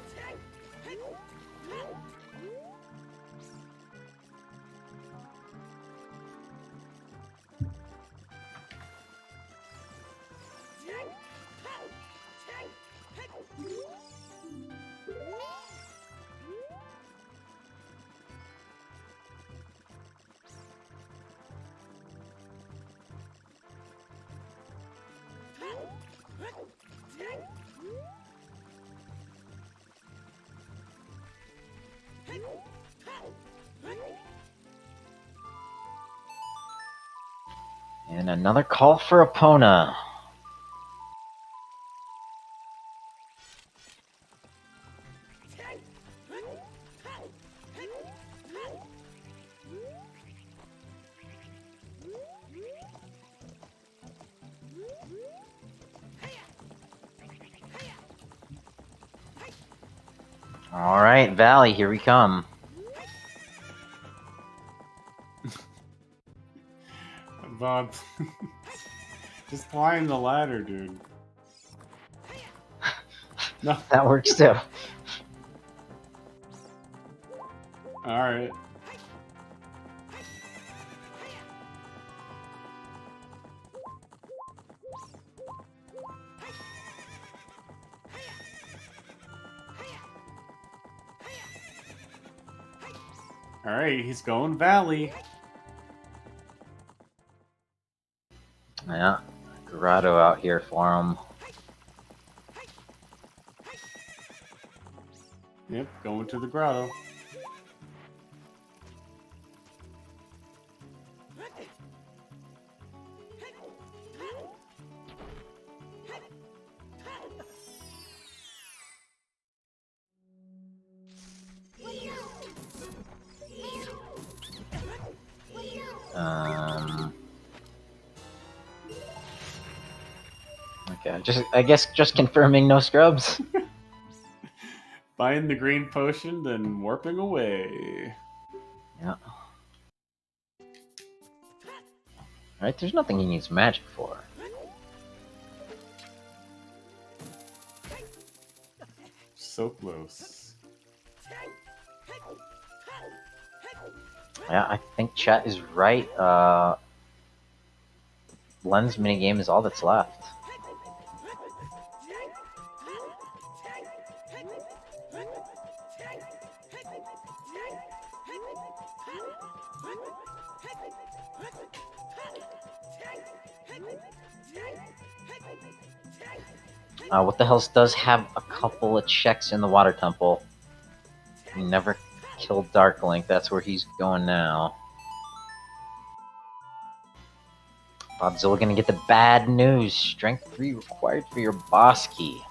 And another call for Epona. Alright, Valley, here we come. Bob. Just climb the ladder, dude. No. That works too. Alright. Alright, he's going Valley. Yeah, Grotto out here for him. Yep, going to the grotto. Okay, I guess just confirming no scrubs. Buying the green potion, then warping away. Yeah. Alright, there's nothing he needs magic for. So close. Yeah, I think chat is right. Lens minigame is all that's left. What the Hells does have a couple of checks in the Water Temple. He never killed Dark Link, that's where he's going now. Vodzilla gonna get the bad news. Strength 3 required for your boss key.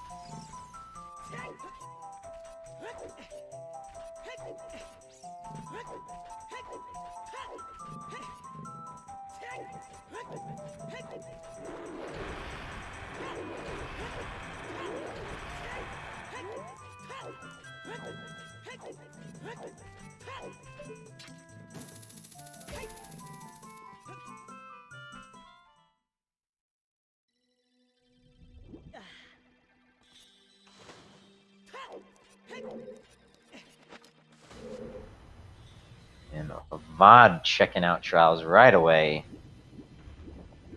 And Vod checking out trials right away.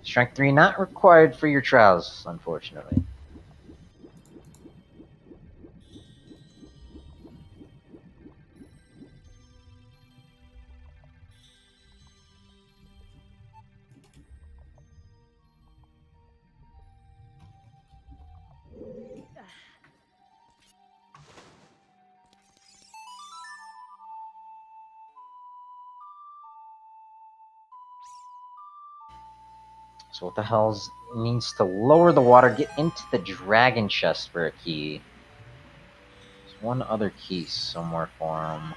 Strength 3 not required for your trials, unfortunately. So what the hell's needs to lower the water, get into the dragon chest for a key. There's one other key somewhere for him.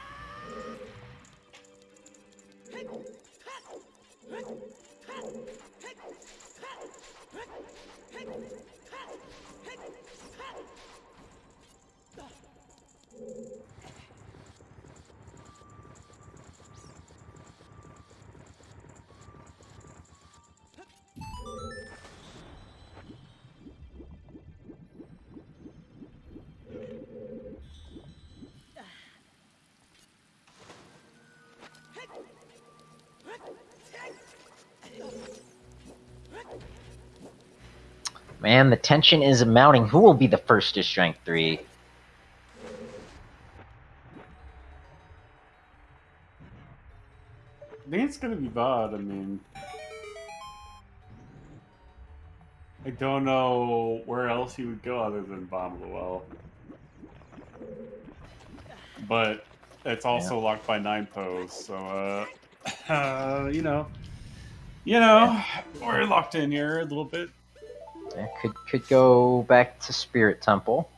Man, the tension is mounting. Who will be the first to Strength 3? I think it's gonna be Bod. I mean, I don't know where else he would go other than Bomb Luell. But it's also locked by 9 pose, so you know, we're locked in here a little bit. Yeah, could go back to Spirit Temple.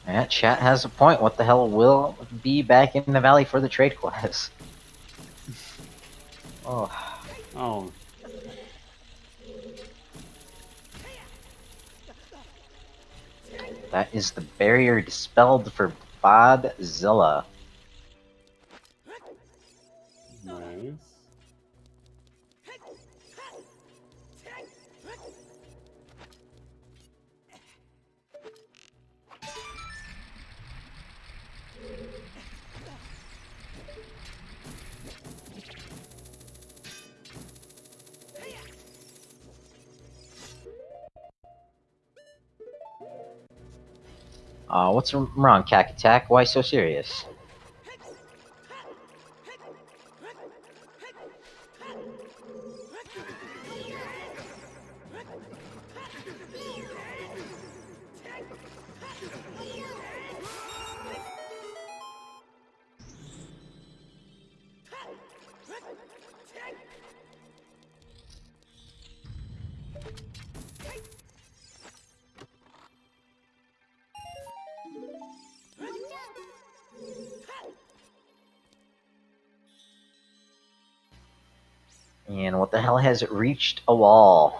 Yeah, chat has a point. What the hell will be back in the valley for the trade quest? Oh. That is the barrier dispelled for Vodzilla. Nice. What's wrong, Cack Attack? Why so serious? And what the hell has it reached a wall?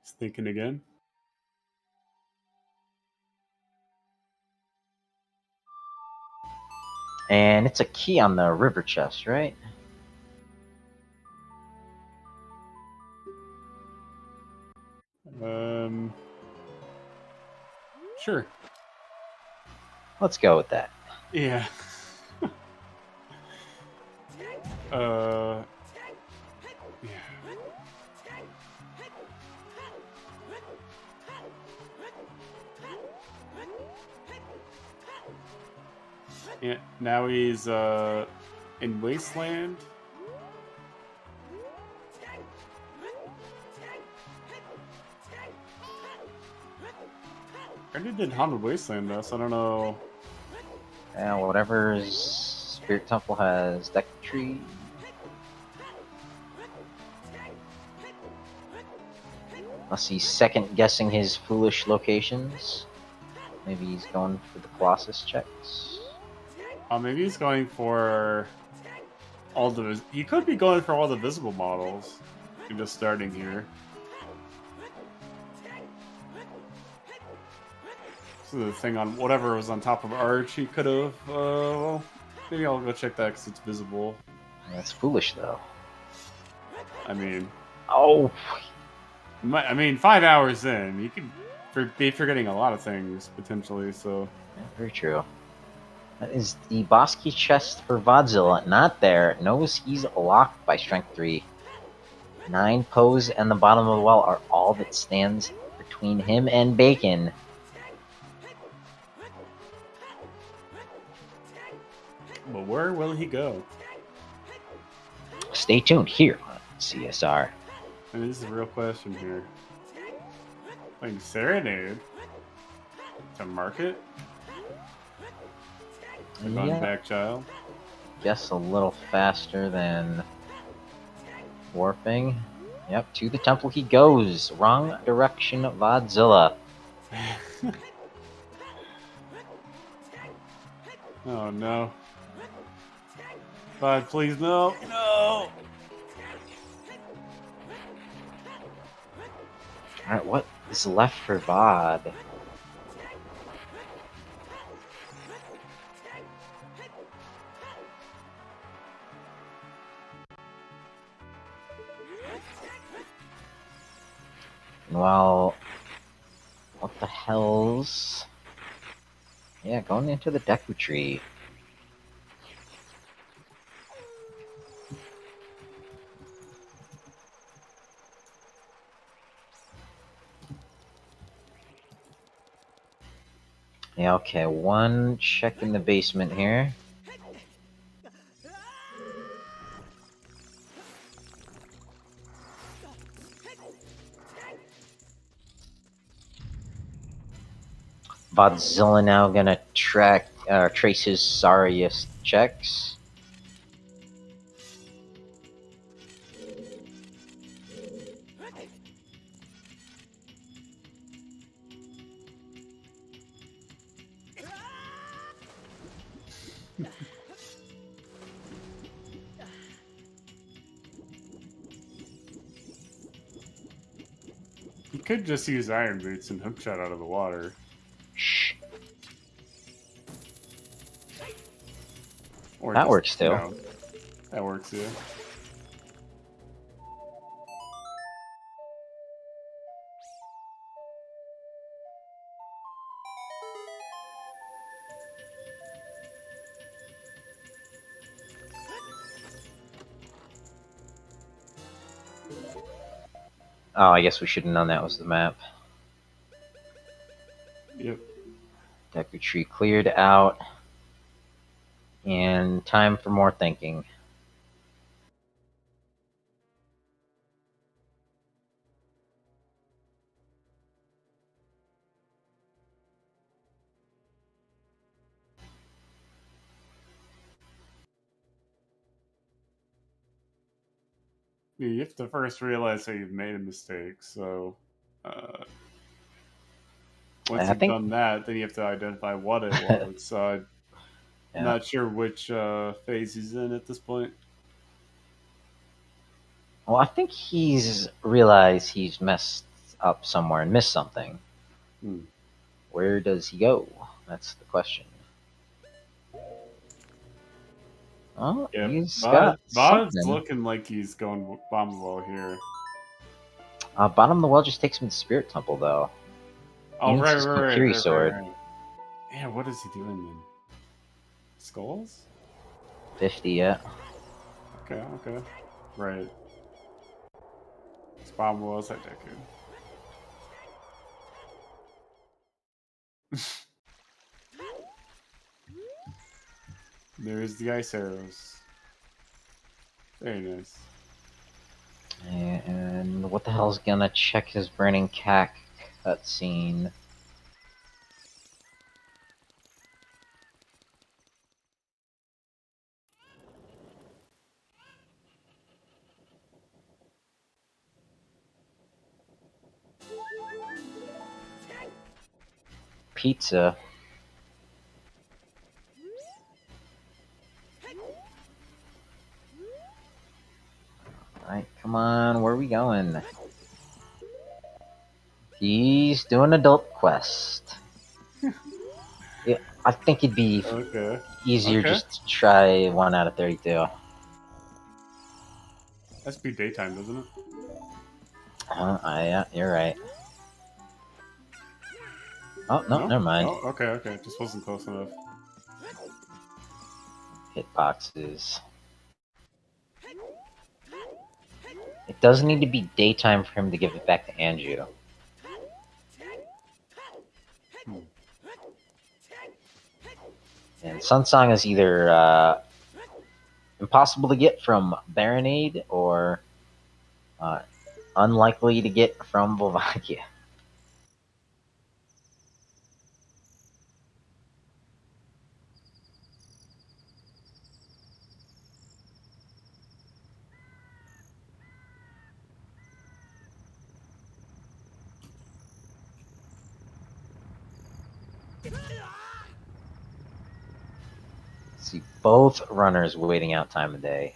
He's thinking again. And it's a key on the river chest, right? Sure. Let's go with that. Yeah. Yeah. Yeah, now he's in Wasteland. I already did Haunted Wasteland though, so I don't know. Yeah, whatever's Spirit Temple has deck tree. Unless he's second guessing his foolish locations. Maybe he's going for the Colossus checks. Maybe he's going for all the. He could be going for all the visible models. I'm just starting here. So the thing on whatever was on top of Arch, he could have. Well, maybe I'll go check that because it's visible. That's foolish, though. I mean, Oh, 5 hours in, you could be forgetting a lot of things potentially. So yeah, very true. That is the boss key chest for Vodzilla. Not there. Knows he's locked by Strength 3. 9 pose and the bottom of the well are all that stands between him and Bacon. but where will he go? Stay tuned here on CSR. I mean, this is a real question here. Like Serenade to market? Gone Yeah, back, child. guess a little faster than warping. Yep, to the temple he goes. Wrong direction, Vodzilla. Oh no. God, please no. No! Alright, what is left for Vod? Well, what the hell's... Yeah, going into the Deku Tree. Yeah, okay, one check in the basement here. Vodzilla now gonna trace his sorriest checks. You could just use Iron Boots and hookshot out of the water. Shh. Or That just, works too. That works, yeah. Oh, I guess we should have known that was the map. Yep. Deku Tree cleared out. And time for more thinking. You have to first realize that you've made a mistake, so once I you've think- done that, then you have to identify what it was. So I'm Yeah. not sure which phase he's in at this point. Well, I think he's realized he's messed up somewhere and missed something. Hmm. Where does he go? That's the question. Oh, Yeah, he's got Vod's something. looking like he's going bomb low here. Bottom of the well just takes him to Spirit Temple, though. Oh, He needs right, his right, Valkyrie right, sword. right. Yeah, what is he doing then? Skulls? 50, yeah. Okay, okay. Right. It's bomb low, it's like Deku. There's the ice arrows. Very nice. And what the hell's gonna check his burning cack cutscene? Pizza. Alright, come on, where are we going? He's doing Adult Quest. I think it'd be Okay. easier Okay. just to try 1 out of 32. Has to be daytime, doesn't it? Yeah, you're right. Oh, no, never mind. Oh, okay, okay. Just wasn't close enough. Hitboxes. It doesn't need to be daytime for him to give it back to Anju. And Sunsong is either impossible to get from Baronade or unlikely to get from Volvagia. See, both runners waiting out time of day.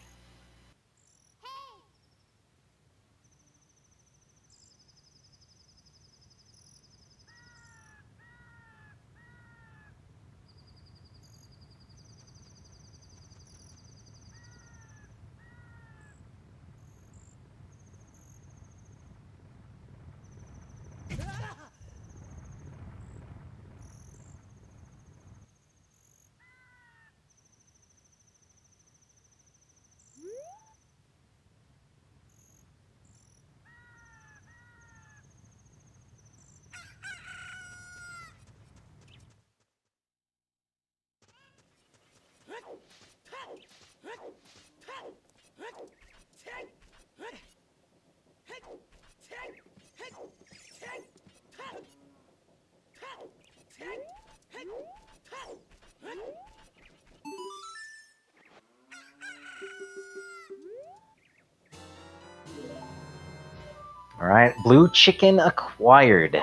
Alright, blue chicken acquired.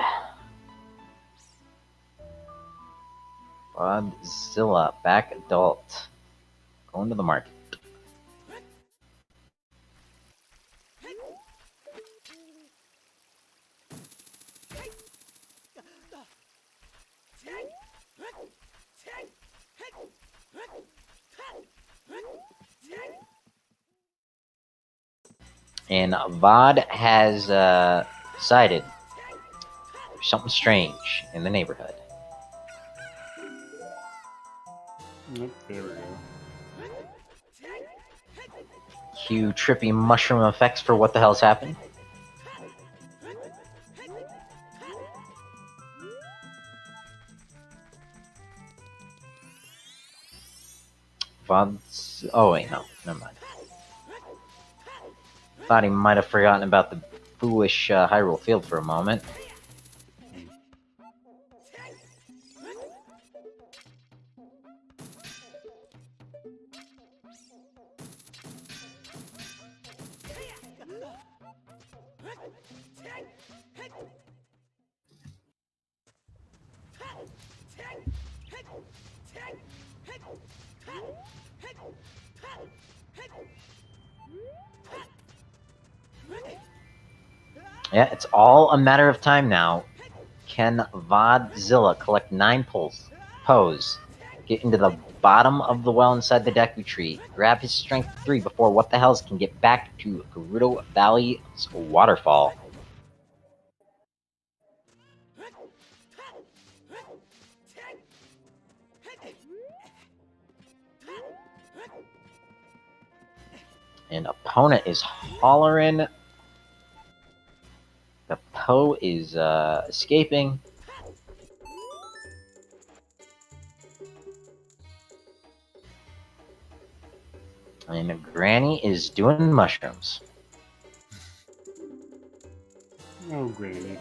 Vodzilla, back adult. Going to the market. And Vod has decided there's something strange in the neighborhood. Yep, there we go. Cue trippy mushroom effects for what the hell's happened. Vod's... Oh wait, no, never mind. Thought he might have forgotten about the foolish Hyrule Field for a moment. Yeah, it's all a matter of time now. Can Vodzilla collect 9 pose, get into the bottom of the well inside the Deku Tree, grab his strength 3 before What the Hells can get back to Gerudo Valley's waterfall? And opponent is hollering. The Poe is escaping. And Granny is doing mushrooms. Oh, Granny.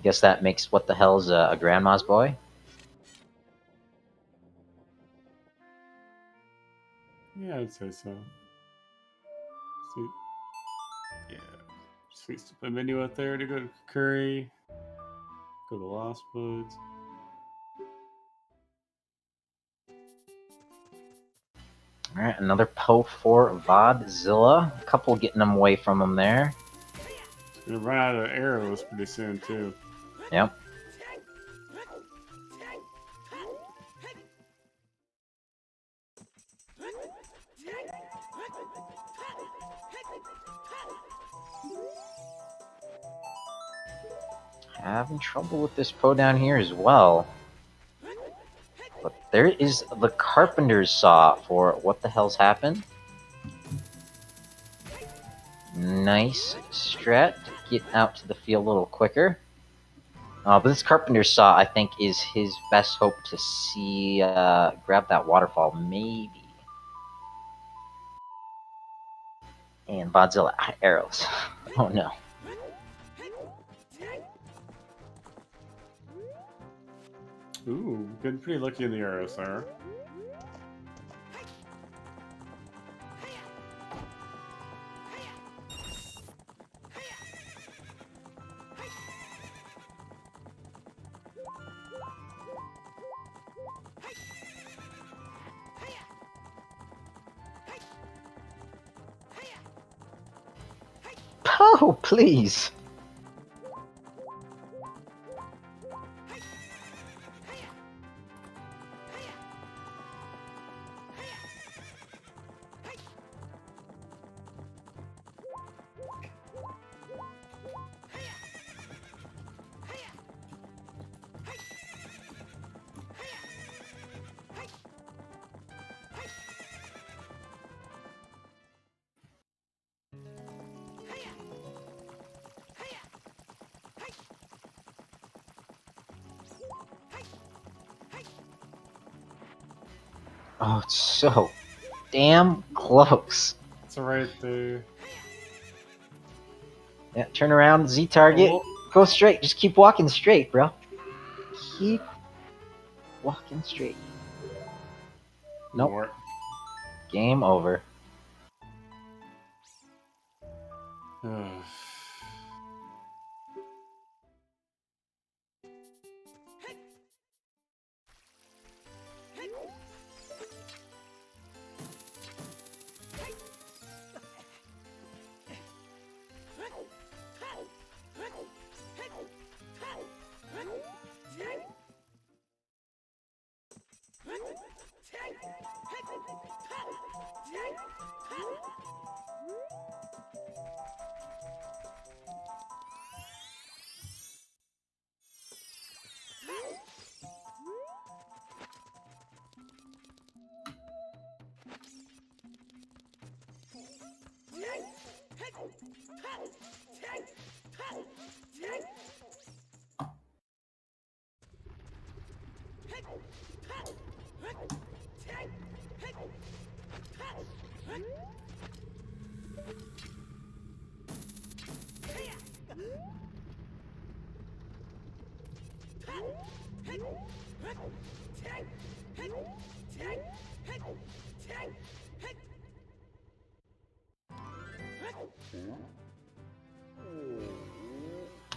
Guess that makes What the Hell's a grandma's boy? Yeah, I'd say so. Sweet. Yeah. Sweet to put menu out there to go to Curry. Go to Lost Woods. Alright, another Poe for Vodzilla. A couple getting them away from him there. Gonna run out of arrows pretty soon too. Yep. Having trouble with this Poe down here as well. But there is the Carpenter's Saw for what the hell's happened. Nice strat to get out to the field a little quicker. But this Carpenter's Saw, I think, is his best hope to see grab that waterfall, maybe. And Vodzilla arrows. Oh no. Ooh, getting pretty lucky in the arrows there. Oh, please. Oh, it's so damn close. It's right there. Yeah, turn around, Z target. Oh. Go straight. Just keep walking straight, bro. Keep walking straight. Nope. More. Game over.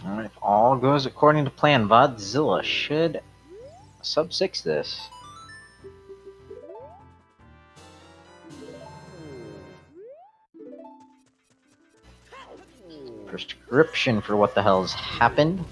Alright, if all goes according to plan, Vodzilla should sub-6 this. Prescription for what the hell's happened.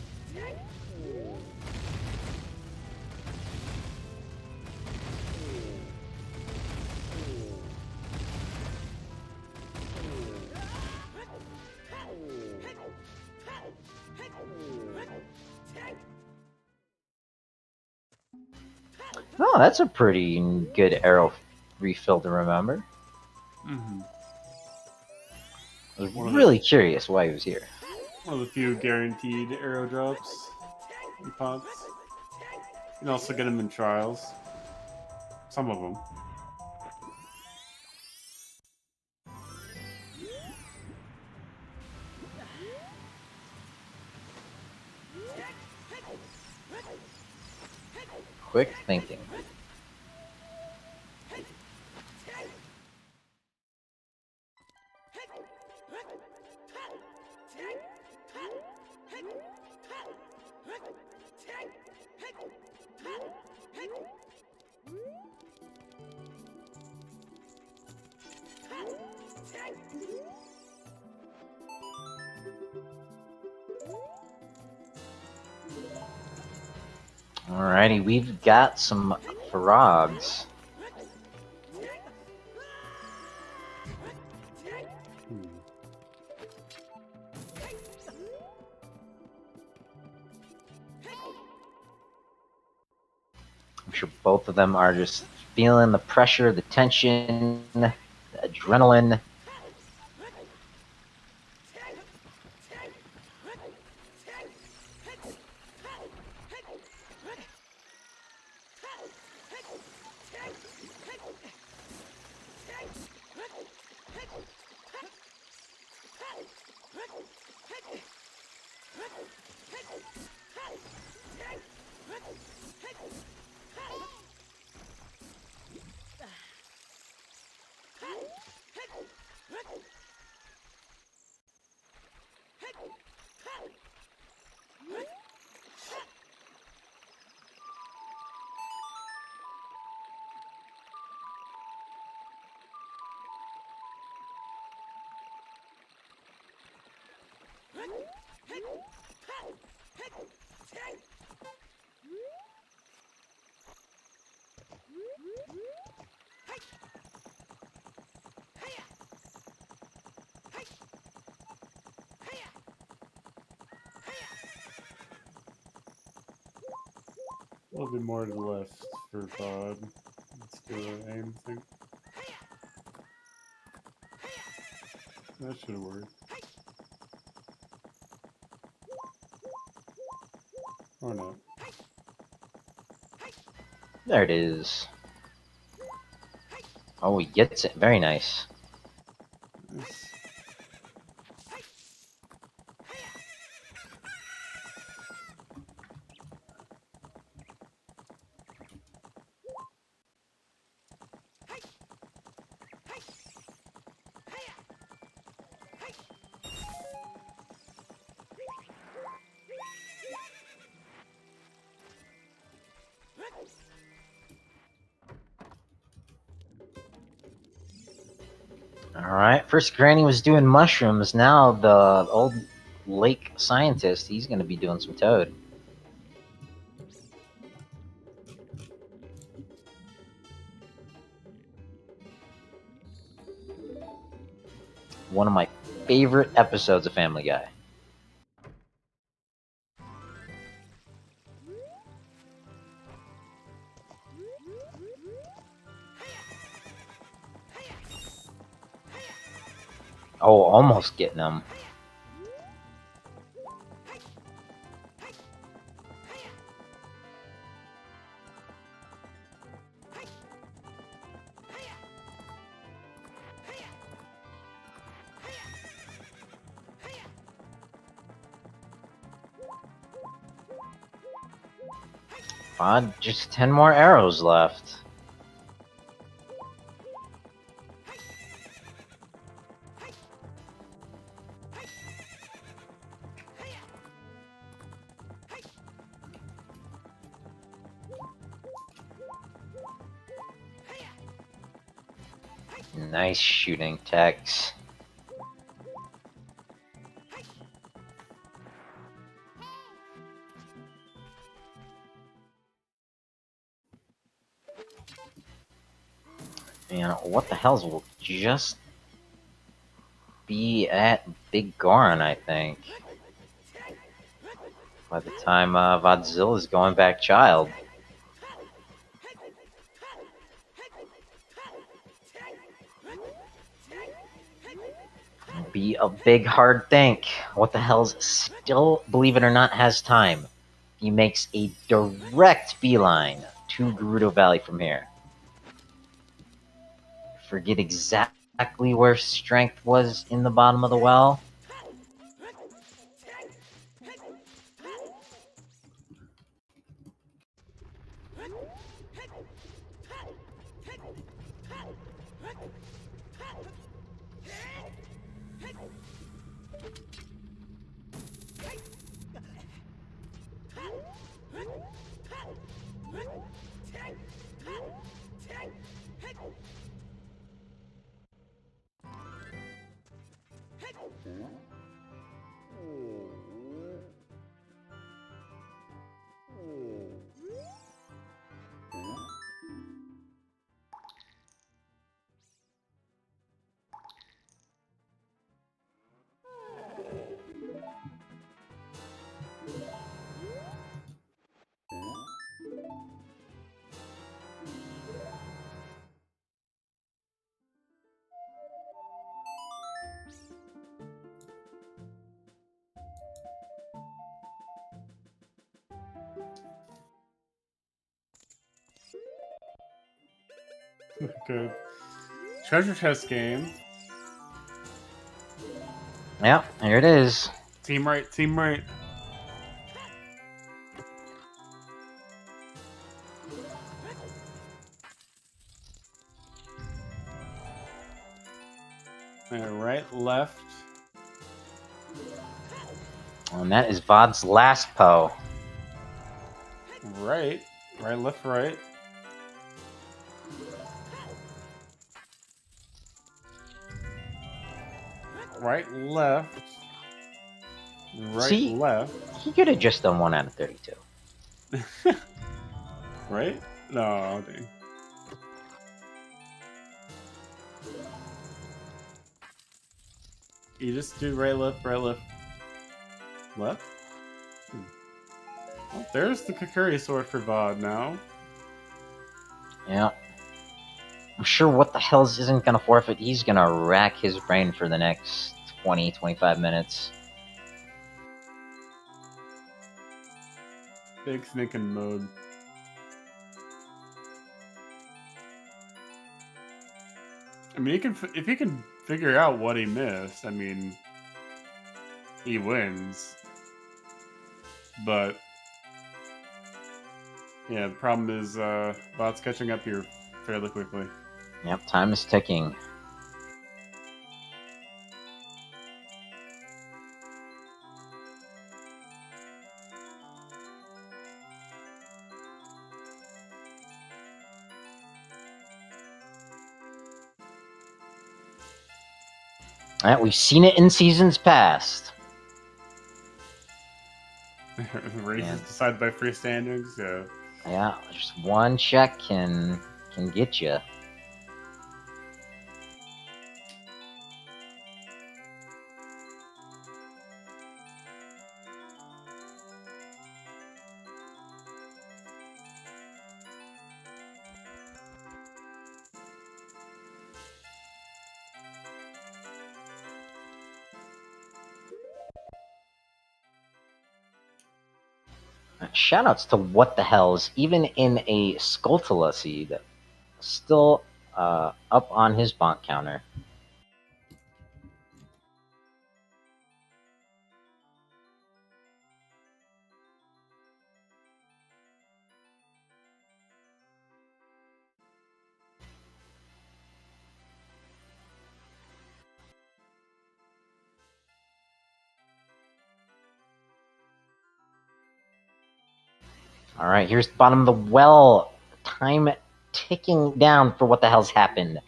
Oh, that's a pretty good arrow refill to remember. Mm-hmm. I was really curious why he was here. One of the few guaranteed arrow drops in pots. You can also get them in trials. Some of them. Quick thinking. Alrighty, we've got some frogs. I'm sure both of them are just feeling the pressure, the tension, the adrenaline. A little bit more to the left for Bod. Let's do an aim thing. That should work. Or not. There it is. Oh, he gets it. Very nice. Nice. Alright, first Granny was doing mushrooms, now the old lake scientist, he's gonna be doing some toad. One of my favorite episodes of Family Guy. Oh, almost getting him. Just 10 more arrows left. Nice shooting, Tex. Man, what the hell's will just be at Big Goron, I think. By the time Vodzilla is going back child. Be a big hard think. What the hell's still, believe it or not, has time. He makes a direct beeline to Gerudo Valley from here. Forget exactly where strength was in the bottom of the well. Good. Treasure chest game. Yep, here it is. Team right, team right. Right, left. And that is Vod's last Poe. Right, left, right. Right, left. Right, See? left. He could have just done 1 out of 32. Right? No, dang. You just do right, left, left. Left? Well, there's the Kakuri sword for Vod now. Yeah. I'm sure what the hell's isn't gonna forfeit. He's gonna rack his brain for the next 20, 25 minutes. Big thinking mode. I mean, if he can figure out what he missed, I mean, he wins. But yeah, the problem is Vod's catching up here fairly quickly. Yep, time is ticking. Alright, we've seen it in seasons past. Races Yeah. decided by freestandings. Yeah. Yeah, just one check can get you. Shoutouts to What the Hells, even in a Skulltula seed, still up on his bonk counter. All right, here's the bottom of the well. Time ticking down for what the hell's happened.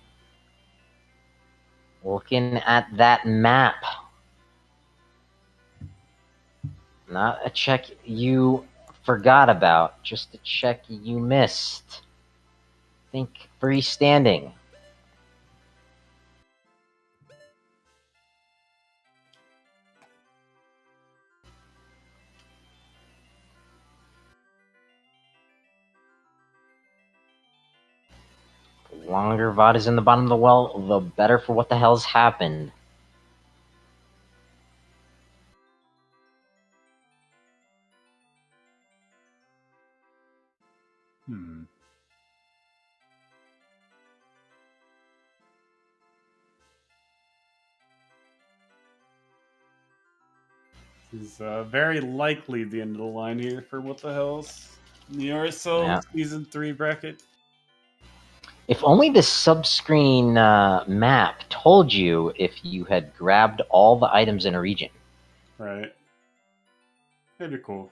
Looking at that map. Not a check you forgot about, just a check you missed. Think freestanding. The longer Vod is in the bottom of the well, the better for what the hell's happened. This is very likely the end of the line here for What the Hells. The RSL Yeah. Season 3 bracket. If only the subscreen map told you if you had grabbed all the items in a region. Right. That'd be cool.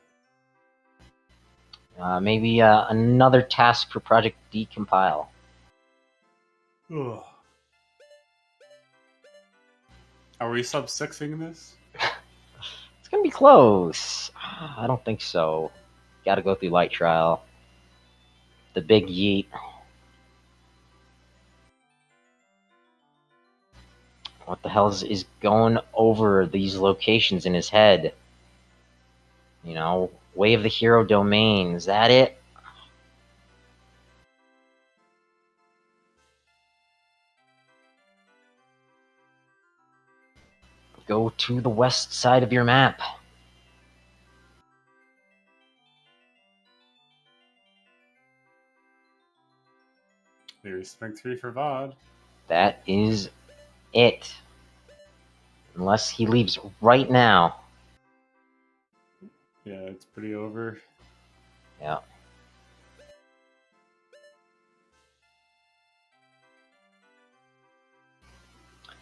Maybe another task for Project Decompile. Ugh. Are we sub-6ing this? It's gonna be close. I don't think so. Gotta go through light trial. The big yeet. What the hell is going over these locations in his head? You know, Way of the Hero Domain. Is that it? Go to the west side of your map. There's Strength 3 for Vod. That is it. Unless he leaves right now. Yeah, it's pretty over. Yeah.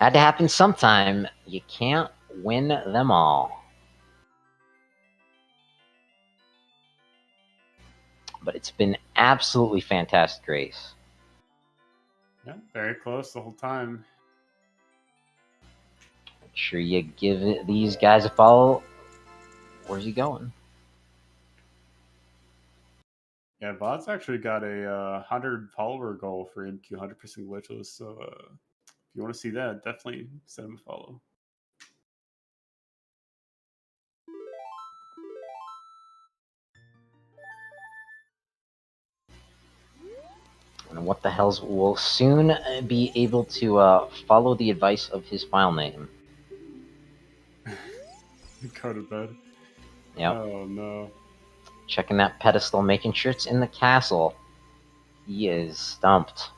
Had to happen sometime. You can't win them all. But it's been absolutely fantastic race. Yeah, very close the whole time. Make sure you give these guys a follow. Where's he going? Yeah, Vod's actually got a 100 follower goal for MQ 100% glitchless. So if you want to see that, definitely send him a follow. And what the hells will soon be able to follow the advice of his file name. Go to bed. Yep. Oh no. Checking that pedestal, making sure it's in the castle. He is stumped.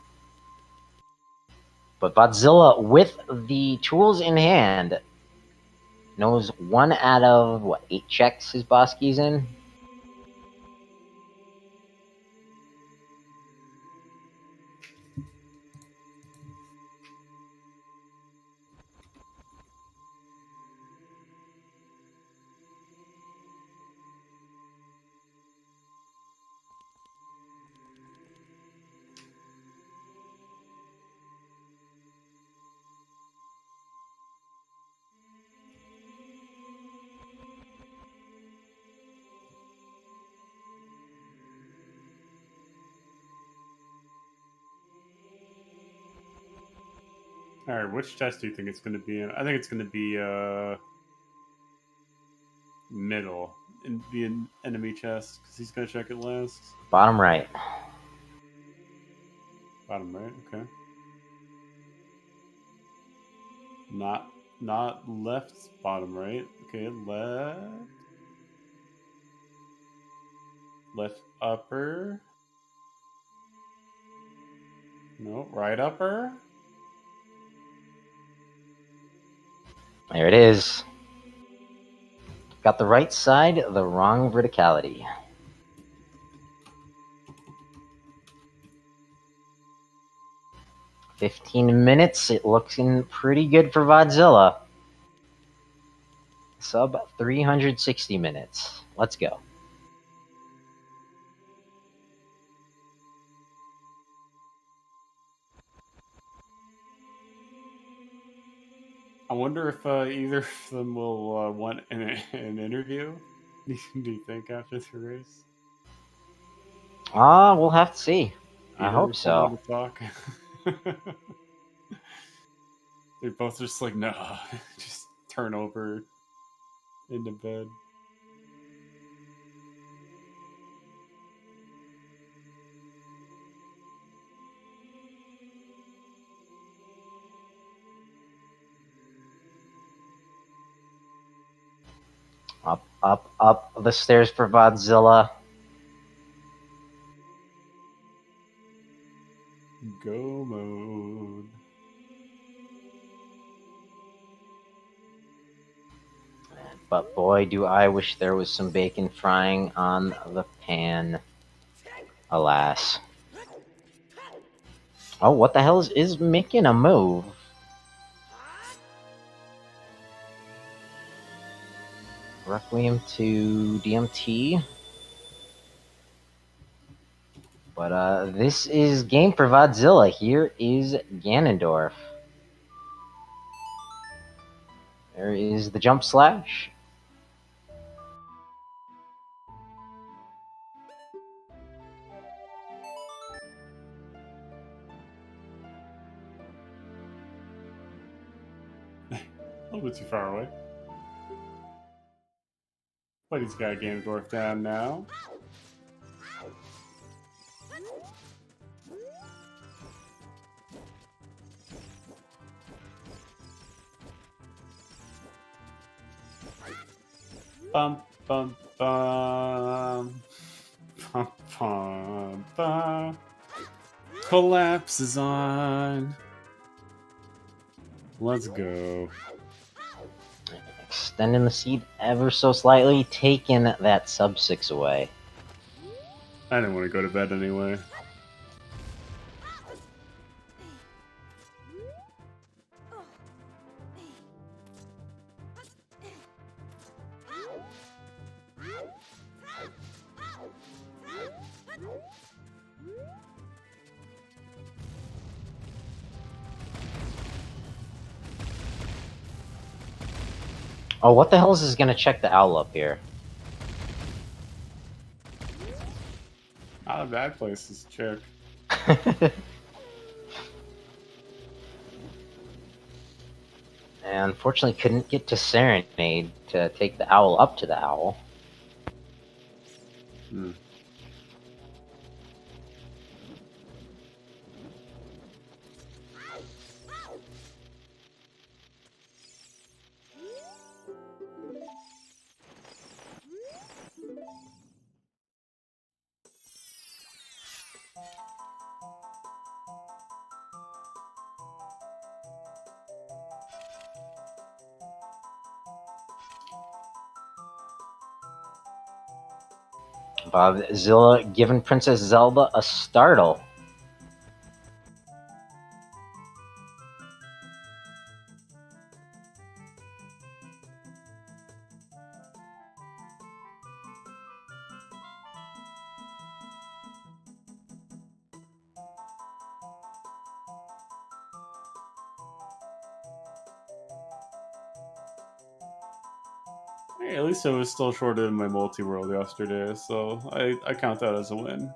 But Vodzilla, with the tools in hand, knows 1 out of, what, 8 checks his boss keys in? All right, which chest do you think it's going to be in? I think it's going to be middle in the enemy chest because he's going to check it last. Bottom right. Bottom right. Okay. Not left. Bottom right. Okay. Left upper. No, right upper. There it is. Got the right side, the wrong verticality. $15 it looking pretty good for Vodzilla. Sub 360 minutes. Let's go. I wonder if either of them will want an interview. Do you think after the race? We'll have to see. I Either hope so. want to talk. They're both just like, no, just turn over into bed. Up the stairs for Vodzilla. Go mode. But boy, do I wish there was some bacon frying on the pan. Alas. Oh, what the hell is making a move? Requiem to DMT. But this is game for Vodzilla. Here is Ganondorf. There is the jump slash. A little bit too far away. Lady's got Ganondorf down now. Bum bum bum bum bum bum. Collapse is on. Let's go. Extending the seed ever so slightly, taking that sub 6 away. I didn't want to go to bed anyway. Oh, what the hell is this gonna check the owl up here? Not a bad place to check. And unfortunately couldn't get to Serenade to take the owl up to the owl. Hmm. Vodzilla giving Princess Zelda a startle. Hey, at least I was still shorter than my multi-world yesterday, so I count that as a win.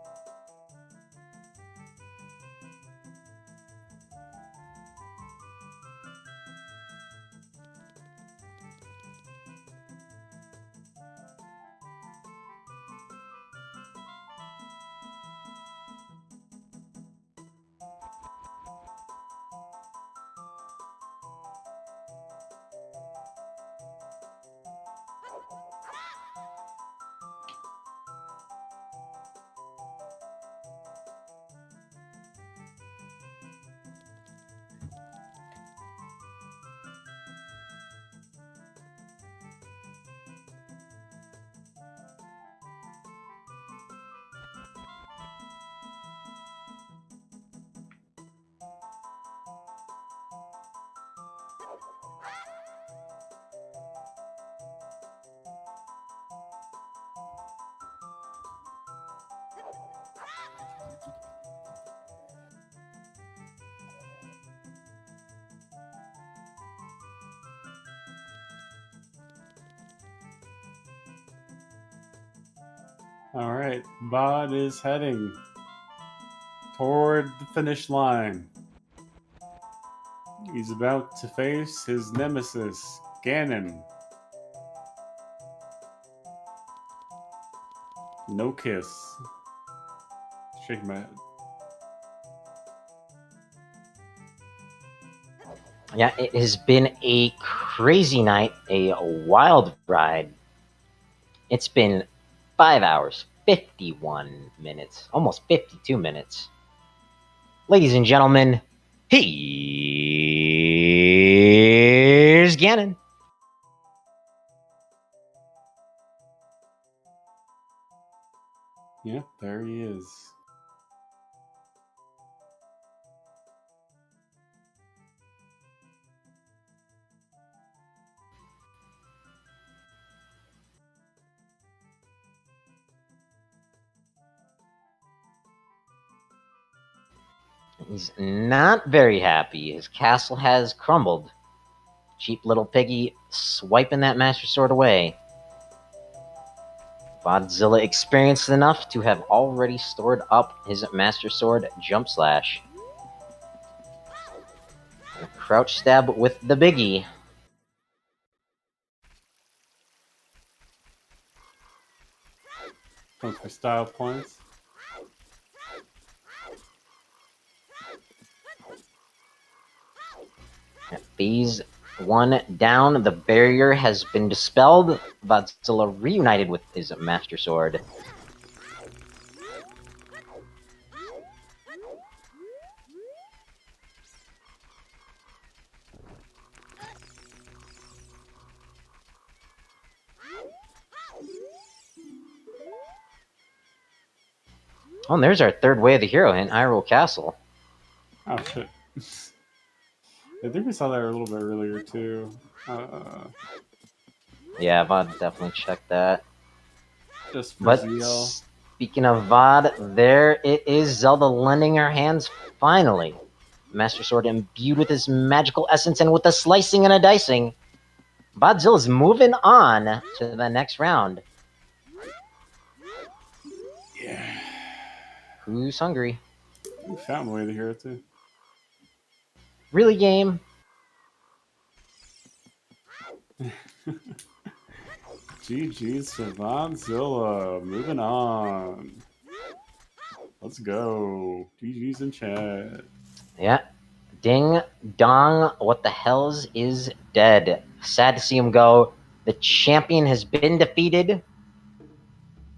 Alright, Bod is heading toward the finish line. He's about to face his nemesis, Ganon. No kiss. Shake my head. Yeah, it has been a crazy night, a wild ride. It's been 5 hours, 51 minutes, almost 52 minutes. Ladies and gentlemen, here's Ganon. Yeah, there he is. He's not very happy. His castle has crumbled. Cheap little piggy swiping that Master Sword away. Vodzilla experienced enough to have already stored up his Master Sword Jump Slash. And a crouch stab with the biggie. Going for style points. Phase 1 down. The barrier has been dispelled. Vodzilla reunited with his Master Sword. Oh, and there's our third Way of the Hero in Hyrule Castle. Oh shit! I think we saw that a little bit earlier too. Yeah, VOD definitely checked that. Just for But zeal. speaking of VOD, there it is, Zelda lending her hands finally. Master Sword imbued with his magical essence and with a slicing and a dicing. Vodzilla's moving on to the next round. Yeah. Who's hungry? We found a way to hear it too. Really, game? GG's to Vodzilla. Moving on. Let's go. GG's in chat. Yeah. Ding dong, what the hells is dead. Sad to see him go. The champion has been defeated,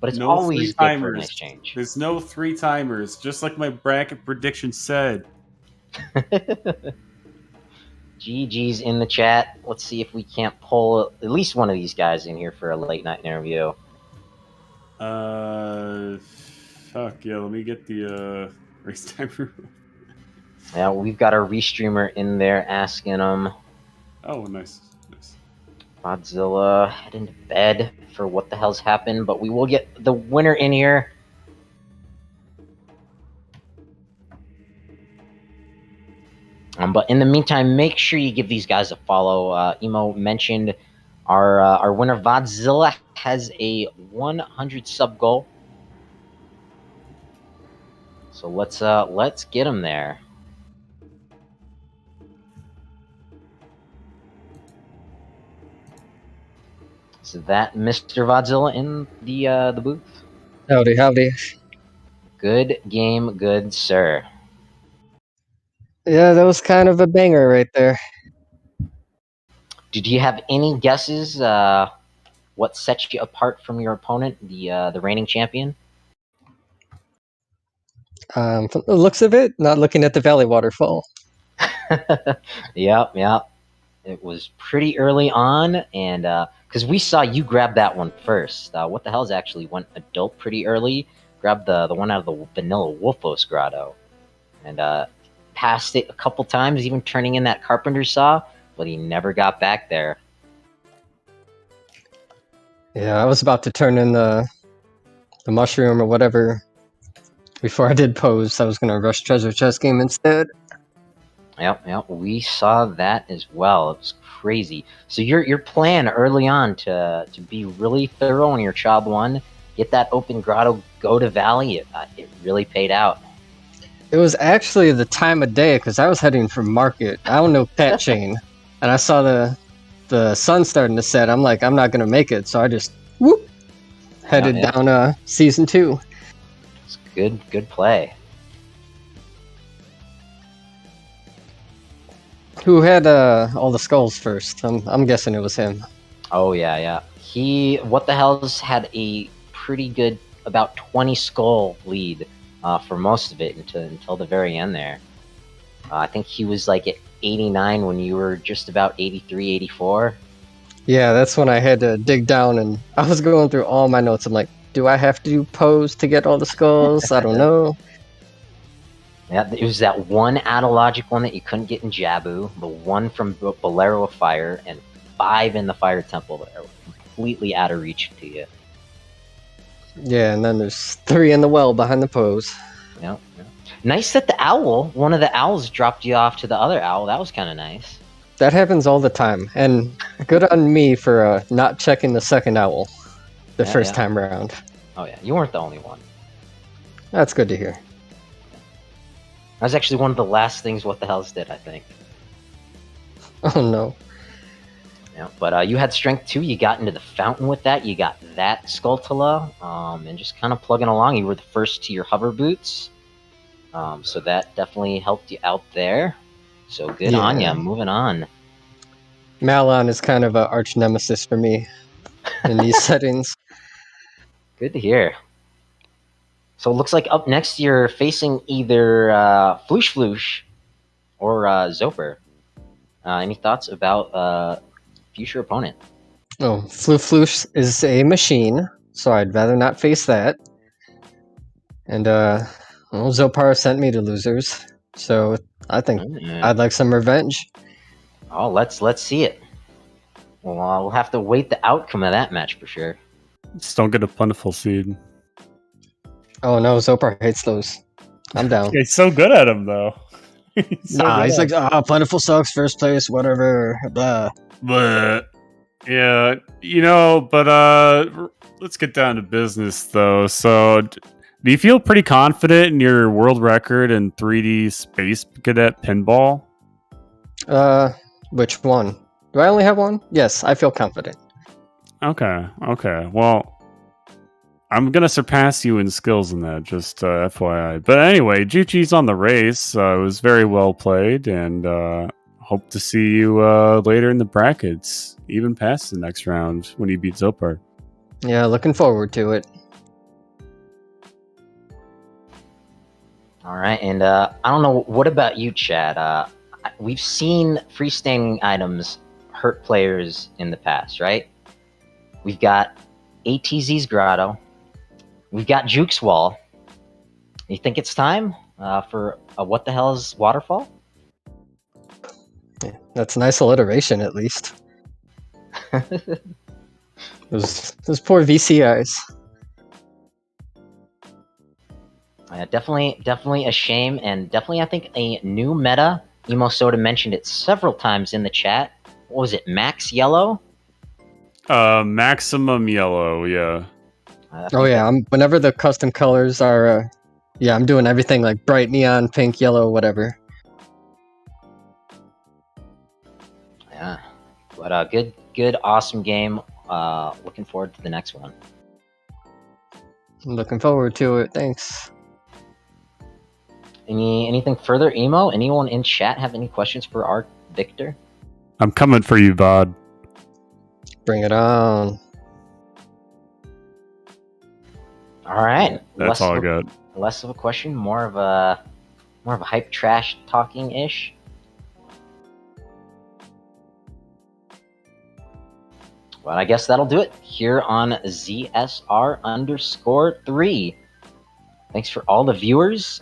but it's No always three good for a timers. nice change. There's no 3 timers, just like my bracket prediction said. GG's in the chat. Let's see if we can't pull at least one of these guys in here for a late night interview. Fuck yeah, let me get the race timer. Yeah, we've got our restreamer in there asking him. Oh, nice. Nice. Vodzilla heading to bed for what the hell's happened, but we will get the winner in here. But in the meantime, make sure you give these guys a follow. Emo mentioned our winner Vodzilla has a 100 sub goal, so let's get him there. So that Mr. Vodzilla in the booth. Howdy, howdy. Good game, good sir. Yeah, that was kind of a banger right there. Did you have any guesses what sets you apart from your opponent, the reigning champion? From the looks of it, not looking at the valley waterfall. Yep. It was pretty early on, and because we saw you grab that one first. What the Hell's actually went adult pretty early, grabbed the one out of the vanilla Wolfos grotto, and passed it a couple times, even turning in that carpenter saw, but he never got back there. Yeah, I was about to turn in the mushroom or whatever before I did pose. I was going to rush treasure chest game instead. Yep, we saw that as well. It was crazy. So your plan early on to be really thorough on your Chob 1, get that open grotto, go to Valley, it really paid out. It was actually the time of day because I was heading for market. I don't know Cat Chain, and I saw the sun starting to set. I'm like, I'm not going to make it, so I just headed down season 2. It's good play. Who had all the skulls first? I'm guessing it was him. Oh yeah. He what the hell's had a pretty good about 20 skull lead for most of it until the very end there. I think he was like at 89 when you were just about 83, 84. Yeah, that's when I had to dig down, and I was going through all my notes. I'm like, do I have to do pose to get all the skulls? I don't know. Yeah, it was that one out of logic one that you couldn't get in Jabu, the one from Bolero of Fire, and 5 in the Fire Temple that are completely out of reach to you. Yeah, and then there's 3 in the well behind the pose. Yep. Nice that one of the owls dropped you off to the other owl. That was kind of nice. That happens all the time, and good on me for not checking the second owl the first time around. Oh yeah, you weren't the only one. That's good to hear. That was actually one of the last things What the Hells did, I think. Oh no. Yeah, but you had strength too. You got into the fountain with that. You got that Skulltula, and just kind of plugging along. You were the first to your hover boots, so that definitely helped you out there. So good on ya. Moving on. Malon is kind of an arch nemesis for me in these settings. Good to hear. So it looks like up next you're facing either Floosh or Zoper. Any thoughts about future opponent? Oh, Floosh is a machine, so I'd rather not face that. And well, Zopar sent me to losers, so I think I'd like some revenge. Oh, let's see it. Well, we'll have to wait the outcome of that match for sure. Just don't get a plentiful seed. Oh no, Zopar hates those. I'm down. He's so good at him though. He's like, plentiful sucks, first place, whatever, blah. But yeah, let's get down to business though. So, do you feel pretty confident in your world record in 3D Space Cadet pinball? Which one? Do I only have one? Yes, I feel confident. Okay. Well, I'm gonna surpass you in skills in that, just FYI. But anyway, Juchi's on the race. It was very well played, and hope to see you later in the brackets, even past the next round when you beat Zopar. Yeah, looking forward to it. All right, and I don't know, what about you, Chad? We've seen freestanding items hurt players in the past, right? We've got ATZ's Grotto. We've got Juke's Wall. You think it's time for a What the Hell's Waterfall? Yeah, that's a nice alliteration, at least. those poor VCIs. Definitely a shame, and definitely I think a new meta. Emo Soda mentioned it several times in the chat. What was it, Max Yellow? Maximum Yellow, yeah. Oh yeah, whenever the custom colors are, I'm doing everything like bright neon, pink, yellow, whatever. Yeah, but good, awesome game. Looking forward to the next one. I'm looking forward to it. Thanks. Anything further, Emo? Anyone in chat have any questions for our Victor? I'm coming for you, Bod. Bring it on. All right, That's all I got. Less of a question, more of a hype trash talking ish. Well, I guess that'll do it here on ZSR_3. Thanks for all the viewers.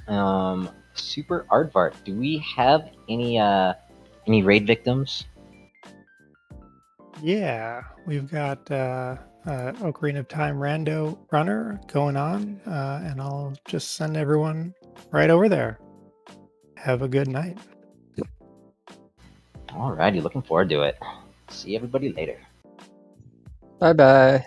Super Aardvark, do we have any raid victims? Yeah, we've got Ocarina of Time Rando Runner going on, and I'll just send everyone right over there. Have a good night. Alrighty, looking forward to it. See everybody later. Bye-bye.